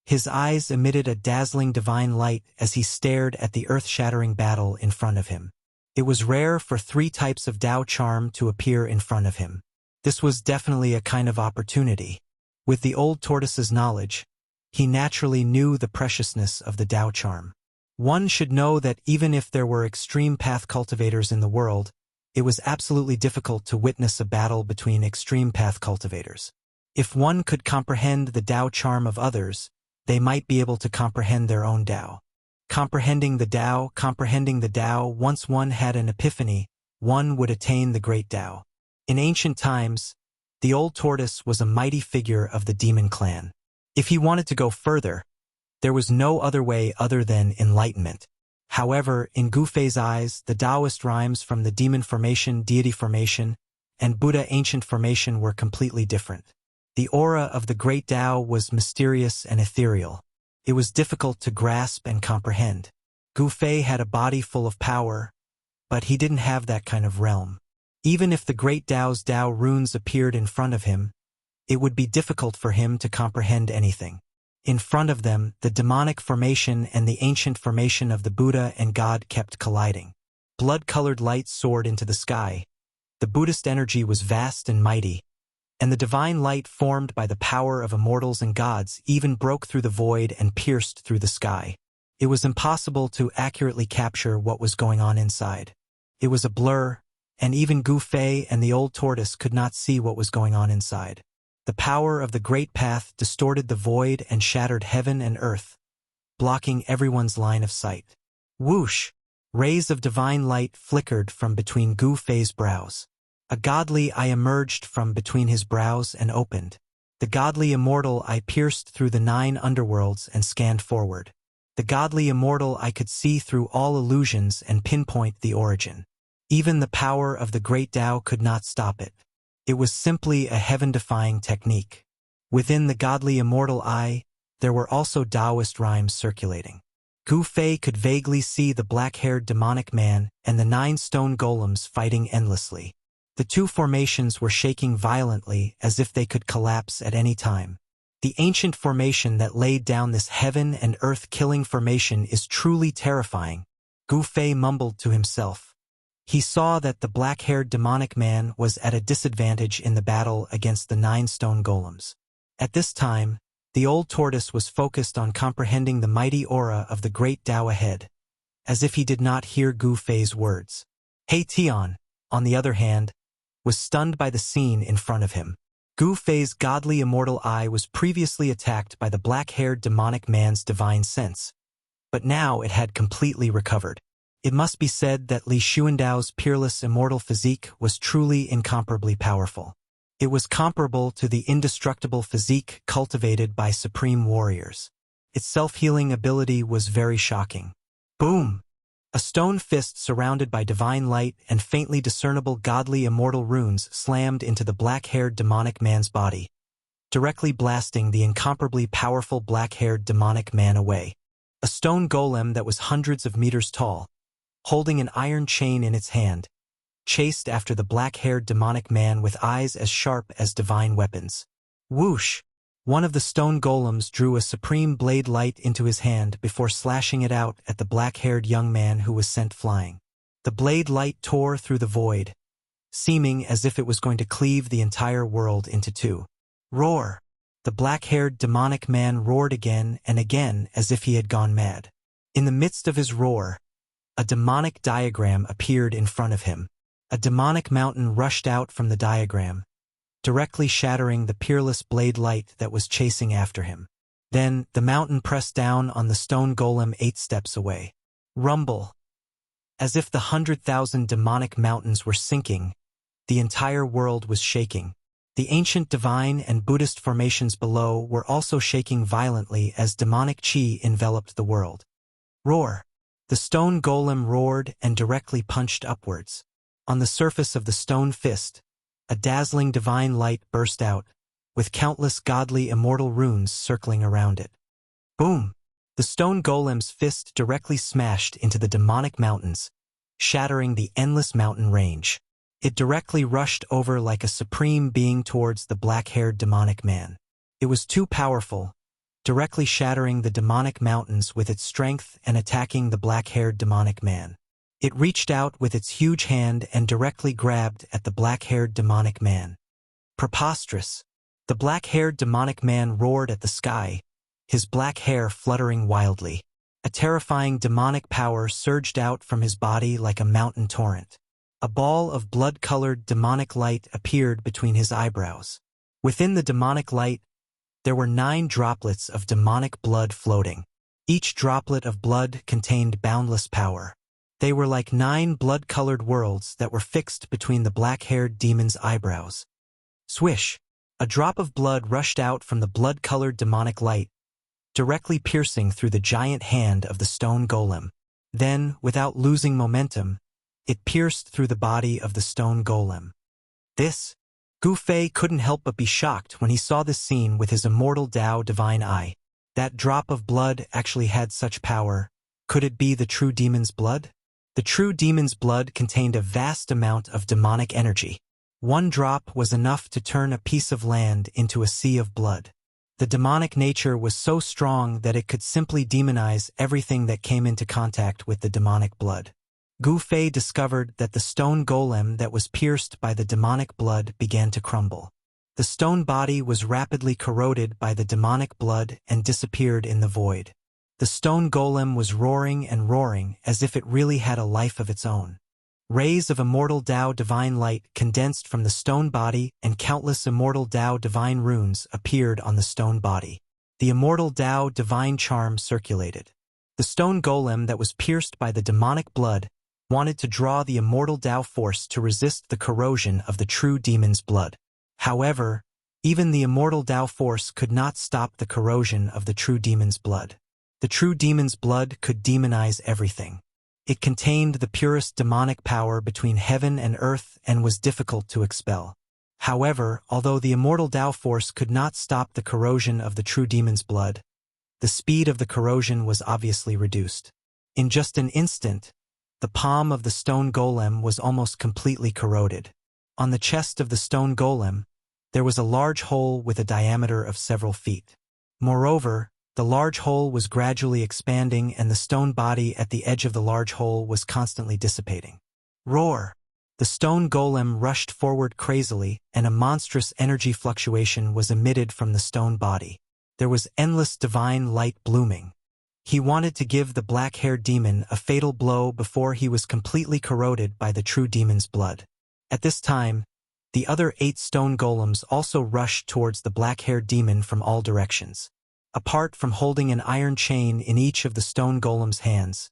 His eyes emitted a dazzling divine light as he stared at the earth-shattering battle in front of him. It was rare for 3 types of Tao charm to appear in front of him. This was definitely a kind of opportunity. With the old tortoise's knowledge, he naturally knew the preciousness of the Tao charm. One should know that even if there were extreme path cultivators in the world, it was absolutely difficult to witness a battle between extreme path cultivators. If one could comprehend the Tao charm of others, they might be able to comprehend their own Tao. Comprehending the Tao, once one had an epiphany, one would attain the great Tao. In ancient times, the old tortoise was a mighty figure of the demon clan. If he wanted to go further, there was no other way other than enlightenment. However, in Gu Fei's eyes, the Taoist rhymes from the demon formation, deity formation, and Buddha ancient formation were completely different. The aura of the great Tao was mysterious and ethereal. It was difficult to grasp and comprehend. Gu Fei had a body full of power, but he didn't have that kind of realm. Even if the great Tao's Tao runes appeared in front of him, it would be difficult for him to comprehend anything. In front of them, the demonic formation and the ancient formation of the Buddha and God kept colliding. Blood-colored light soared into the sky. The Buddhist energy was vast and mighty, and the divine light formed by the power of immortals and gods even broke through the void and pierced through the sky. It was impossible to accurately capture what was going on inside. It was a blur, and even Gu Fei and the old tortoise could not see what was going on inside. The power of the great path distorted the void and shattered heaven and earth, blocking everyone's line of sight. Whoosh! Rays of divine light flickered from between Gu Fei's brows. A godly eye emerged from between his brows and opened. The godly immortal eye pierced through the 9 underworlds and scanned forward. The godly immortal eye could see through all illusions and pinpoint the origin. Even the power of the great Tao could not stop it. It was simply a heaven-defying technique. Within the godly immortal eye, there were also Taoist rhymes circulating. Gu Fei could vaguely see the black-haired demonic man and the 9 stone golems fighting endlessly. The 2 formations were shaking violently as if they could collapse at any time. The ancient formation that laid down this heaven and earth-killing formation is truly terrifying, Gu Fei mumbled to himself. He saw that the black-haired demonic man was at a disadvantage in the battle against the 9 stone golems. At this time, the old tortoise was focused on comprehending the mighty aura of the great Tao ahead, as if he did not hear Gu Fei's words. He Tian, on the other hand, was stunned by the scene in front of him. Gu Fei's godly immortal eye was previously attacked by the black-haired demonic man's divine sense, but now it had completely recovered. It must be said that Li Xuandao's peerless immortal physique was truly incomparably powerful. It was comparable to the indestructible physique cultivated by supreme warriors. Its self-healing ability was very shocking. Boom! A stone fist surrounded by divine light and faintly discernible godly immortal runes slammed into the black-haired demonic man's body, directly blasting the incomparably powerful black-haired demonic man away. A stone golem that was hundreds of meters tall, holding an iron chain in its hand, chased after the black-haired demonic man with eyes as sharp as divine weapons. Whoosh! One of the stone golems drew a supreme blade light into his hand before slashing it out at the black-haired young man who was sent flying. The blade light tore through the void, seeming as if it was going to cleave the entire world into two. Roar! The black-haired demonic man roared again and again as if he had gone mad. In the midst of his roar, a demonic diagram appeared in front of him. A demonic mountain rushed out from the diagram, directly shattering the peerless blade light that was chasing after him. Then, the mountain pressed down on the stone golem 8 steps away. Rumble! As if the 100,000 demonic mountains were sinking, the entire world was shaking. The ancient divine and Buddhist formations below were also shaking violently as demonic chi enveloped the world. Roar! The stone golem roared and directly punched upwards. On the surface of the stone fist, a dazzling divine light burst out, with countless godly immortal runes circling around it. Boom! The stone golem's fist directly smashed into the demonic mountains, shattering the endless mountain range. It directly rushed over like a supreme being towards the black-haired demonic man. It was too powerful, directly shattering the demonic mountains with its strength and attacking the black-haired demonic man. It reached out with its huge hand and directly grabbed at the black-haired demonic man. Preposterous! The black-haired demonic man roared at the sky, his black hair fluttering wildly. A terrifying demonic power surged out from his body like a mountain torrent. A ball of blood-colored demonic light appeared between his eyebrows. Within the demonic light, there were 9 droplets of demonic blood floating. Each droplet of blood contained boundless power. They were like 9 blood-colored worlds that were fixed between the black-haired demon's eyebrows. Swish! A drop of blood rushed out from the blood-colored demonic light, directly piercing through the giant hand of the stone golem. Then, without losing momentum, it pierced through the body of the stone golem. Gu Fei couldn't help but be shocked when he saw this scene with his immortal Tao divine eye. That drop of blood actually had such power. Could it be the true demon's blood? The true demon's blood contained a vast amount of demonic energy. 1 drop was enough to turn a piece of land into a sea of blood. The demonic nature was so strong that it could simply demonize everything that came into contact with the demonic blood. Gu Fei discovered that the stone golem that was pierced by the demonic blood began to crumble. The stone body was rapidly corroded by the demonic blood and disappeared in the void. The stone golem was roaring and roaring as if it really had a life of its own. Rays of immortal Tao divine light condensed from the stone body and countless immortal Tao divine runes appeared on the stone body. The immortal Tao divine charm circulated. The stone golem that was pierced by the demonic blood wanted to draw the immortal Tao force to resist the corrosion of the true demon's blood. However, even the immortal Tao force could not stop the corrosion of the true demon's blood. The true demon's blood could demonize everything. It contained the purest demonic power between heaven and earth and was difficult to expel. However, although the immortal Tao force could not stop the corrosion of the true demon's blood, the speed of the corrosion was obviously reduced. In just an instant, the palm of the stone golem was almost completely corroded. On the chest of the stone golem, there was a large hole with a diameter of several feet. Moreover, the large hole was gradually expanding and the stone body at the edge of the large hole was constantly dissipating. Roar! The stone golem rushed forward crazily and a monstrous energy fluctuation was emitted from the stone body. There was endless divine light blooming. He wanted to give the black-haired demon a fatal blow before he was completely corroded by the true demon's blood. At this time, the other 8 stone golems also rushed towards the black-haired demon from all directions. Apart from holding an iron chain in each of the stone golem's hands,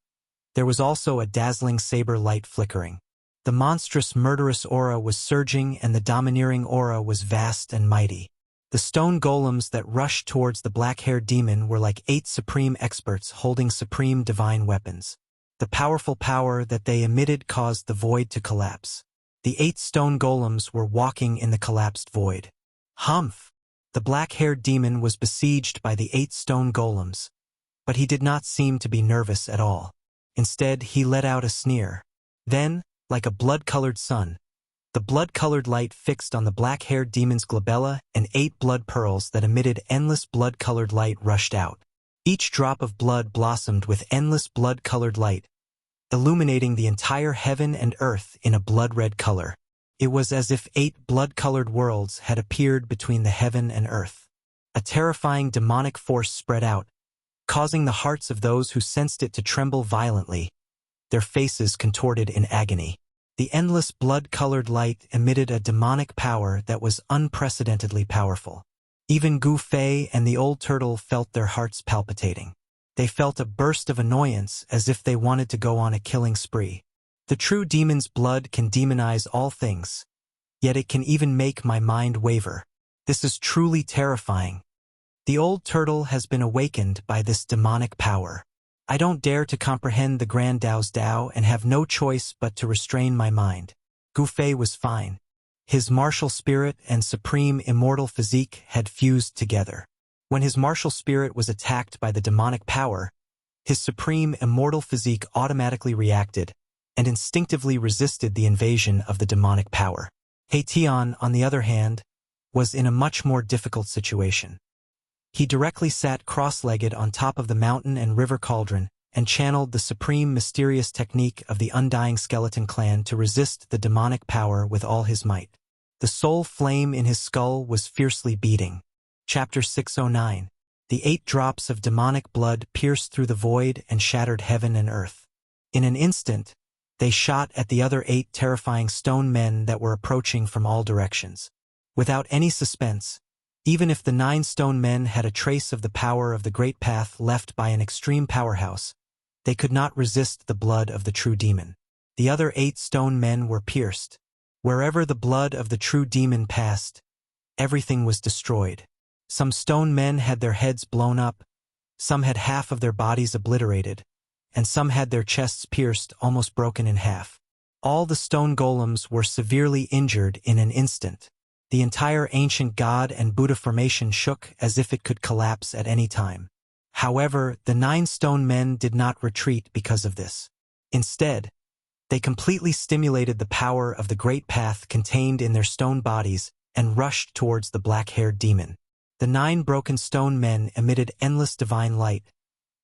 there was also a dazzling saber light flickering. The monstrous murderous aura was surging and the domineering aura was vast and mighty. The stone golems that rushed towards the black-haired demon were like 8 supreme experts holding supreme divine weapons. The powerful power that they emitted caused the void to collapse. The 8 stone golems were walking in the collapsed void. Humph! The black-haired demon was besieged by the 8 stone golems, but he did not seem to be nervous at all. Instead, he let out a sneer. Then, like a blood-colored sun, The blood-colored light fixed on the black-haired demon's glabella, and 8 blood pearls that emitted endless blood-colored light rushed out. Each drop of blood blossomed with endless blood-colored light, illuminating the entire heaven and earth in a blood-red color. It was as if 8 blood-colored worlds had appeared between the heaven and earth. A terrifying demonic force spread out, causing the hearts of those who sensed it to tremble violently, their faces contorted in agony. The endless blood-colored light emitted a demonic power that was unprecedentedly powerful. Even Gu Fei and the old turtle felt their hearts palpitating. They felt a burst of annoyance as if they wanted to go on a killing spree. The true demon's blood can demonize all things, yet it can even make my mind waver. This is truly terrifying. The old turtle has been awakened by this demonic power. I don't dare to comprehend the Grand Tao's Tao and have no choice but to restrain my mind. Gu Fei was fine. His martial spirit and supreme immortal physique had fused together. When his martial spirit was attacked by the demonic power, his supreme immortal physique automatically reacted and instinctively resisted the invasion of the demonic power. He Tian, on the other hand, was in a much more difficult situation. He directly sat cross-legged on top of the mountain and river cauldron and channeled the supreme mysterious technique of the Undying Skeleton Clan to resist the demonic power with all his might. The soul flame in his skull was fiercely beating. Chapter 609. The 8 drops of demonic blood pierced through the void and shattered heaven and earth. In an instant, they shot at the other 8 terrifying stone men that were approaching from all directions. Without any suspense, even if the 9 stone men had a trace of the power of the great path left by an extreme powerhouse, they could not resist the blood of the true demon. The other 8 stone men were pierced. Wherever the blood of the true demon passed, everything was destroyed. Some stone men had their heads blown up, some had half of their bodies obliterated, and some had their chests pierced, almost broken in half. All the stone golems were severely injured in an instant. The entire ancient God and Buddha formation shook as if it could collapse at any time. However, the 9 stone men did not retreat because of this. Instead, they completely stimulated the power of the great path contained in their stone bodies and rushed towards the black-haired demon. The 9 broken stone men emitted endless divine light,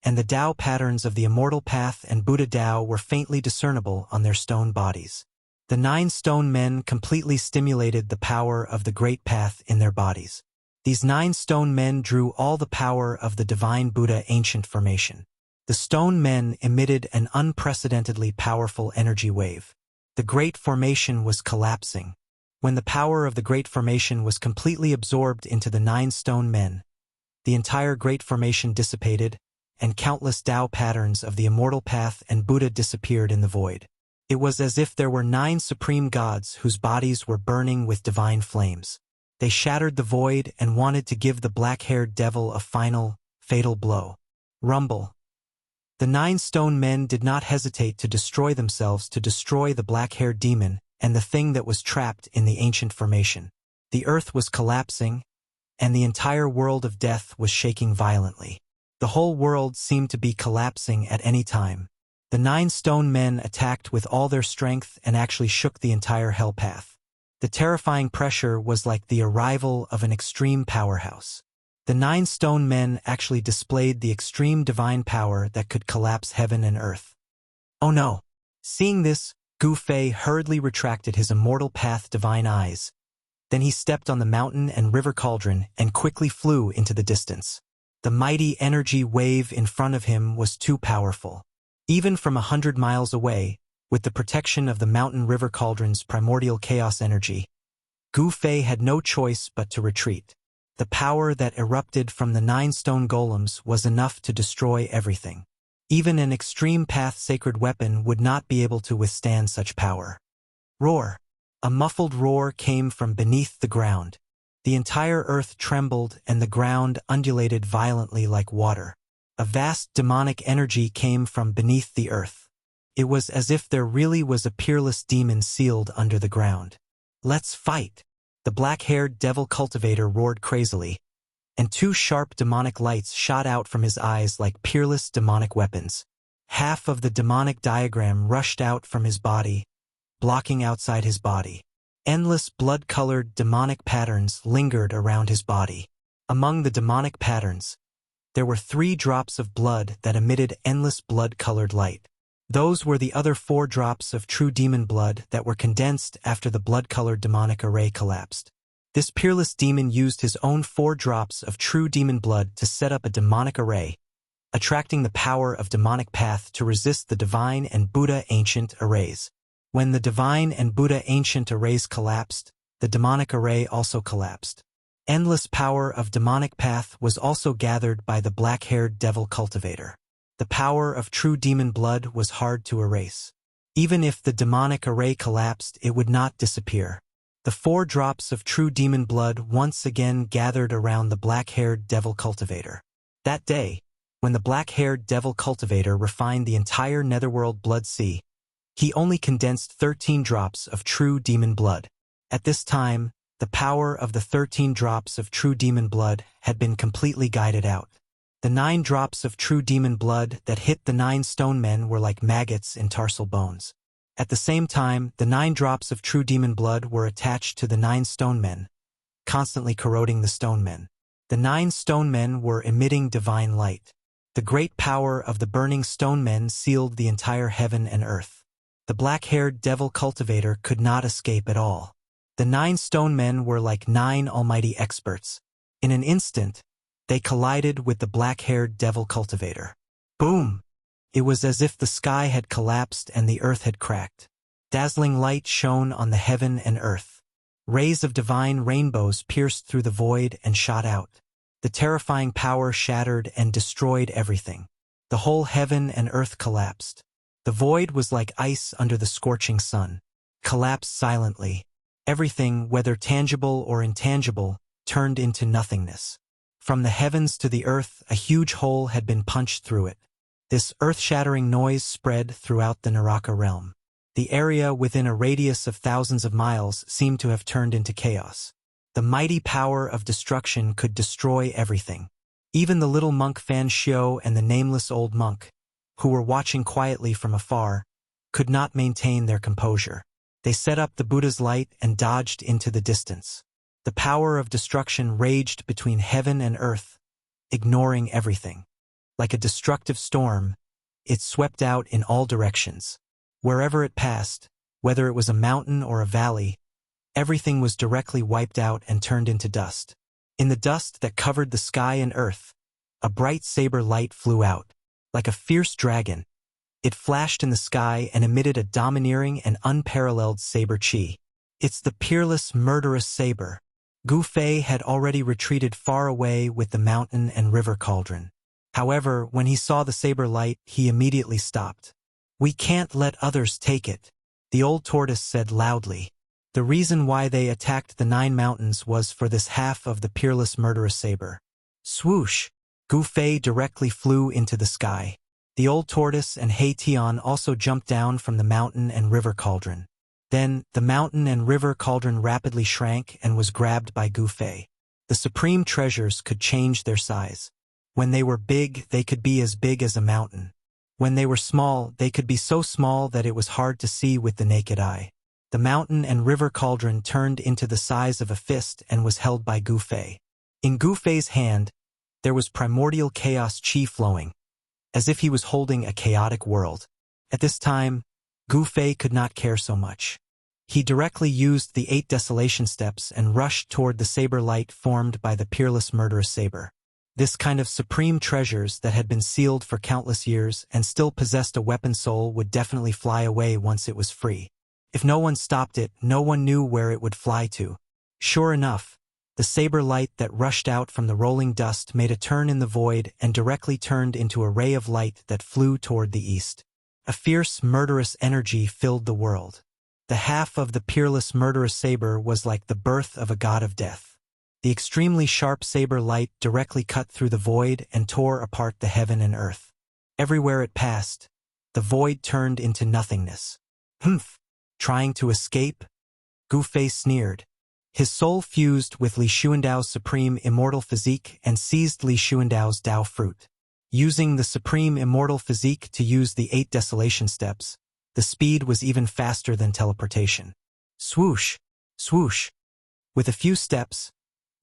and the Tao patterns of the Immortal Path and Buddha Tao were faintly discernible on their stone bodies. The 9 stone men completely stimulated the power of the great path in their bodies. These 9 stone men drew all the power of the divine Buddha ancient formation. The stone men emitted an unprecedentedly powerful energy wave. The great formation was collapsing. When the power of the great formation was completely absorbed into the 9 stone men, the entire great formation dissipated, and countless Tao patterns of the Immortal Path and Buddha disappeared in the void. It was as if there were 9 supreme gods whose bodies were burning with divine flames. They shattered the void and wanted to give the black-haired devil a final, fatal blow. Rumble. The 9 stone men did not hesitate to destroy themselves to destroy the black-haired demon and the thing that was trapped in the ancient formation. The earth was collapsing, and the entire world of death was shaking violently. The whole world seemed to be collapsing at any time. The 9 stone men attacked with all their strength and actually shook the entire hell path. The terrifying pressure was like the arrival of an extreme powerhouse. The 9 stone men actually displayed the extreme divine power that could collapse heaven and earth. Oh no! Seeing this, Gu Fei hurriedly retracted his Immortal Path divine eyes. Then he stepped on the mountain and river cauldron and quickly flew into the distance. The mighty energy wave in front of him was too powerful. Even from 100 miles away, with the protection of the mountain river cauldron's primordial chaos energy, Gu Fei had no choice but to retreat. The power that erupted from the 9 stone golems was enough to destroy everything. Even an extreme path sacred weapon would not be able to withstand such power. Roar! A muffled roar came from beneath the ground. The entire earth trembled and the ground undulated violently like water. A vast demonic energy came from beneath the earth. It was as if there really was a peerless demon sealed under the ground. Let's fight! The black-haired devil cultivator roared crazily, and 2 sharp demonic lights shot out from his eyes like peerless demonic weapons. Half of the demonic diagram rushed out from his body, blocking outside his body. Endless blood-colored demonic patterns lingered around his body. Among the demonic patterns, there were 3 drops of blood that emitted endless blood-colored light. Those were the other 4 drops of true demon blood that were condensed after the blood-colored demonic array collapsed. This peerless demon used his own 4 drops of true demon blood to set up a demonic array, attracting the power of demonic path to resist the divine and Buddha ancient arrays. When the divine and Buddha ancient arrays collapsed, the demonic array also collapsed. Endless power of demonic path was also gathered by the black-haired devil cultivator. The power of true demon blood was hard to erase. Even if the demonic array collapsed, it would not disappear. The 4 drops of true demon blood once again gathered around the black-haired devil cultivator. That day, when the black-haired devil cultivator refined the entire netherworld blood sea, he only condensed 13 drops of true demon blood. At this time, the power of the 13 drops of true demon blood had been completely guided out. The 9 drops of true demon blood that hit the 9 stone men were like maggots in tarsal bones. At the same time, the 9 drops of true demon blood were attached to the 9 stone men, constantly corroding the stone men. The 9 stone men were emitting divine light. The great power of the burning stone men sealed the entire heaven and earth. The black-haired devil cultivator could not escape at all. The 9 stone men were like 9 almighty experts. In an instant, they collided with the black-haired devil cultivator. Boom! It was as if the sky had collapsed and the earth had cracked. Dazzling light shone on the heaven and earth. Rays of divine rainbows pierced through the void and shot out. The terrifying power shattered and destroyed everything. The whole heaven and earth collapsed. The void was like ice under the scorching sun. Collapsed silently. Everything, whether tangible or intangible, turned into nothingness. From the heavens to the earth, a huge hole had been punched through it. This earth-shattering noise spread throughout the Naraka realm. The area within a radius of thousands of miles seemed to have turned into chaos. The mighty power of destruction could destroy everything. Even the little monk Fan Xiao and the nameless old monk, who were watching quietly from afar, could not maintain their composure. They set up the Buddha's light and dodged into the distance. The power of destruction raged between heaven and earth, ignoring everything. Like a destructive storm, it swept out in all directions. Wherever it passed, whether it was a mountain or a valley, everything was directly wiped out and turned into dust. In the dust that covered the sky and earth, a bright saber light flew out. Like a fierce dragon, it flashed in the sky and emitted a domineering and unparalleled saber chi. It's the peerless, murderous saber. Gu Fei had already retreated far away with the mountain and river cauldron. However, when he saw the saber light, he immediately stopped. "We can't let others take it," the old tortoise said loudly. The reason why they attacked the 9 mountains was for this half of the peerless murderous saber. Swoosh! Gu Fei directly flew into the sky. The old tortoise and Hei Tian also jumped down from the mountain and river cauldron. Then, the mountain and river cauldron rapidly shrank and was grabbed by Gu Fei. The supreme treasures could change their size. When they were big, they could be as big as a mountain. When they were small, they could be so small that it was hard to see with the naked eye. The mountain and river cauldron turned into the size of a fist and was held by Gu Fei. In Gu Fei's hand, there was primordial chaos chi flowing, as if he was holding a chaotic world. At this time, Gu Fei could not care so much. He directly used the 8 desolation steps and rushed toward the saber light formed by the peerless murderous saber. This kind of supreme treasures that had been sealed for countless years and still possessed a weapon soul would definitely fly away once it was free. If no one stopped it, no one knew where it would fly to. Sure enough, the saber light that rushed out from the rolling dust made a turn in the void and directly turned into a ray of light that flew toward the east. A fierce, murderous energy filled the world. The half of the peerless murderous saber was like the birth of a god of death. The extremely sharp saber light directly cut through the void and tore apart the heaven and earth. Everywhere it passed, the void turned into nothingness. Humph! Trying to escape? Gu Fei sneered. His soul fused with Li Xuandao's supreme immortal physique and seized Li Xuandao's Dao fruit. Using the supreme immortal physique to use the 8 desolation steps, the speed was even faster than teleportation. Swoosh! Swoosh! With a few steps,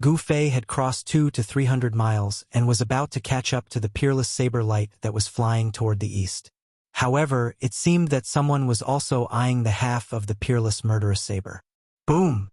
Gu Fei had crossed 200 to 300 miles and was about to catch up to the peerless saber light that was flying toward the east. However, it seemed that someone was also eyeing the half of the peerless murderous saber. Boom!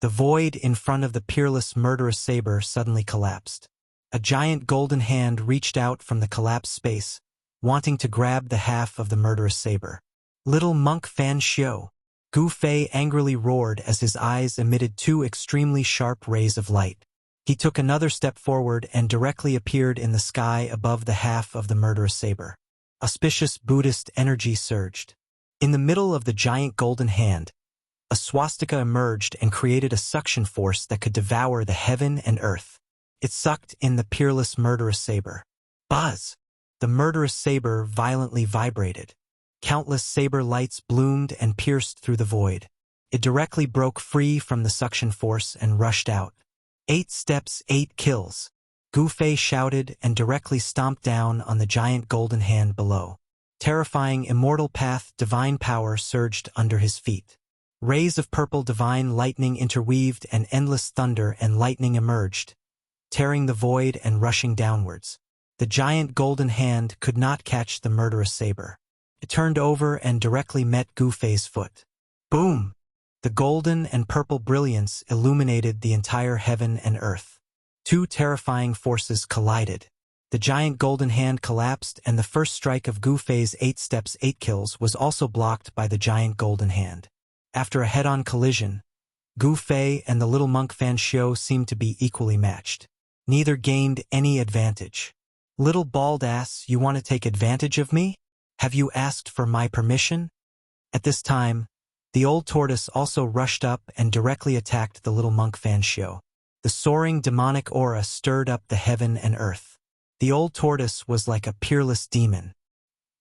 The void in front of the peerless murderous saber suddenly collapsed. A giant golden hand reached out from the collapsed space, wanting to grab the half of the murderous saber. Little monk Fan Xiu! Gu Fei angrily roared as his eyes emitted 2 extremely sharp rays of light. He took another step forward and directly appeared in the sky above the half of the murderous saber. Auspicious Buddhist energy surged. In the middle of the giant golden hand, a swastika emerged and created a suction force that could devour the heaven and earth. It sucked in the peerless murderous saber. Buzz! The murderous saber violently vibrated. Countless saber lights bloomed and pierced through the void. It directly broke free from the suction force and rushed out. 8 steps, 8 kills. Gu Fei shouted and directly stomped down on the giant golden hand below. Terrifying immortal path divine power surged under his feet. Rays of purple divine lightning interweaved and endless thunder and lightning emerged, tearing the void and rushing downwards. The giant golden hand could not catch the murderous saber. It turned over and directly met Gu Fei's foot. Boom! The golden and purple brilliance illuminated the entire heaven and earth. 2 terrifying forces collided. The giant golden hand collapsed and the first strike of Gu Fei's 8 steps 8 kills was also blocked by the giant golden hand. After a head-on collision, Gu Fei and the little monk Fan Xiu seemed to be equally matched. Neither gained any advantage. Little bald ass, you want to take advantage of me? Have you asked for my permission? At this time, the old tortoise also rushed up and directly attacked the little monk Fan Xiu. The soaring demonic aura stirred up the heaven and earth. The old tortoise was like a peerless demon.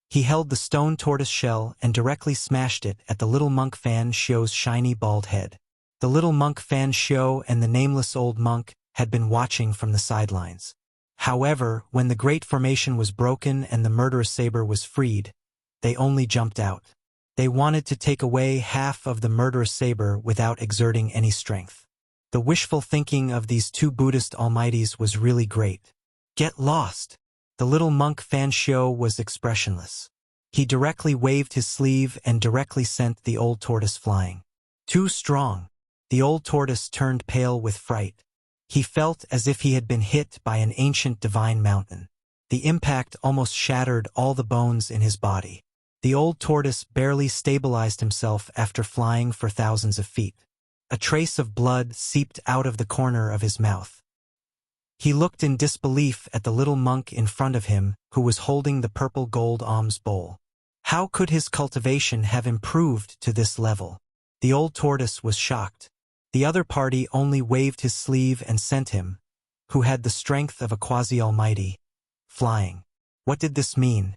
He held the stone tortoise shell and directly smashed it at the little monk Fan Xiu's shiny bald head. The little monk Fan Xiu and the nameless old monk had been watching from the sidelines. However, when the great formation was broken and the murderous saber was freed, they only jumped out. They wanted to take away half of the murderous saber without exerting any strength. The wishful thinking of these 2 Buddhist almighties was really great. Get lost! The little monk Fan Xiu was expressionless. He directly waved his sleeve and directly sent the old tortoise flying. Too strong. The old tortoise turned pale with fright. He felt as if he had been hit by an ancient divine mountain. The impact almost shattered all the bones in his body. The old tortoise barely stabilized himself after flying for thousands of feet. A trace of blood seeped out of the corner of his mouth. He looked in disbelief at the little monk in front of him, who was holding the purple gold alms bowl. How could his cultivation have improved to this level? The old tortoise was shocked. The other party only waved his sleeve and sent him, who had the strength of a quasi-almighty, flying. What did this mean?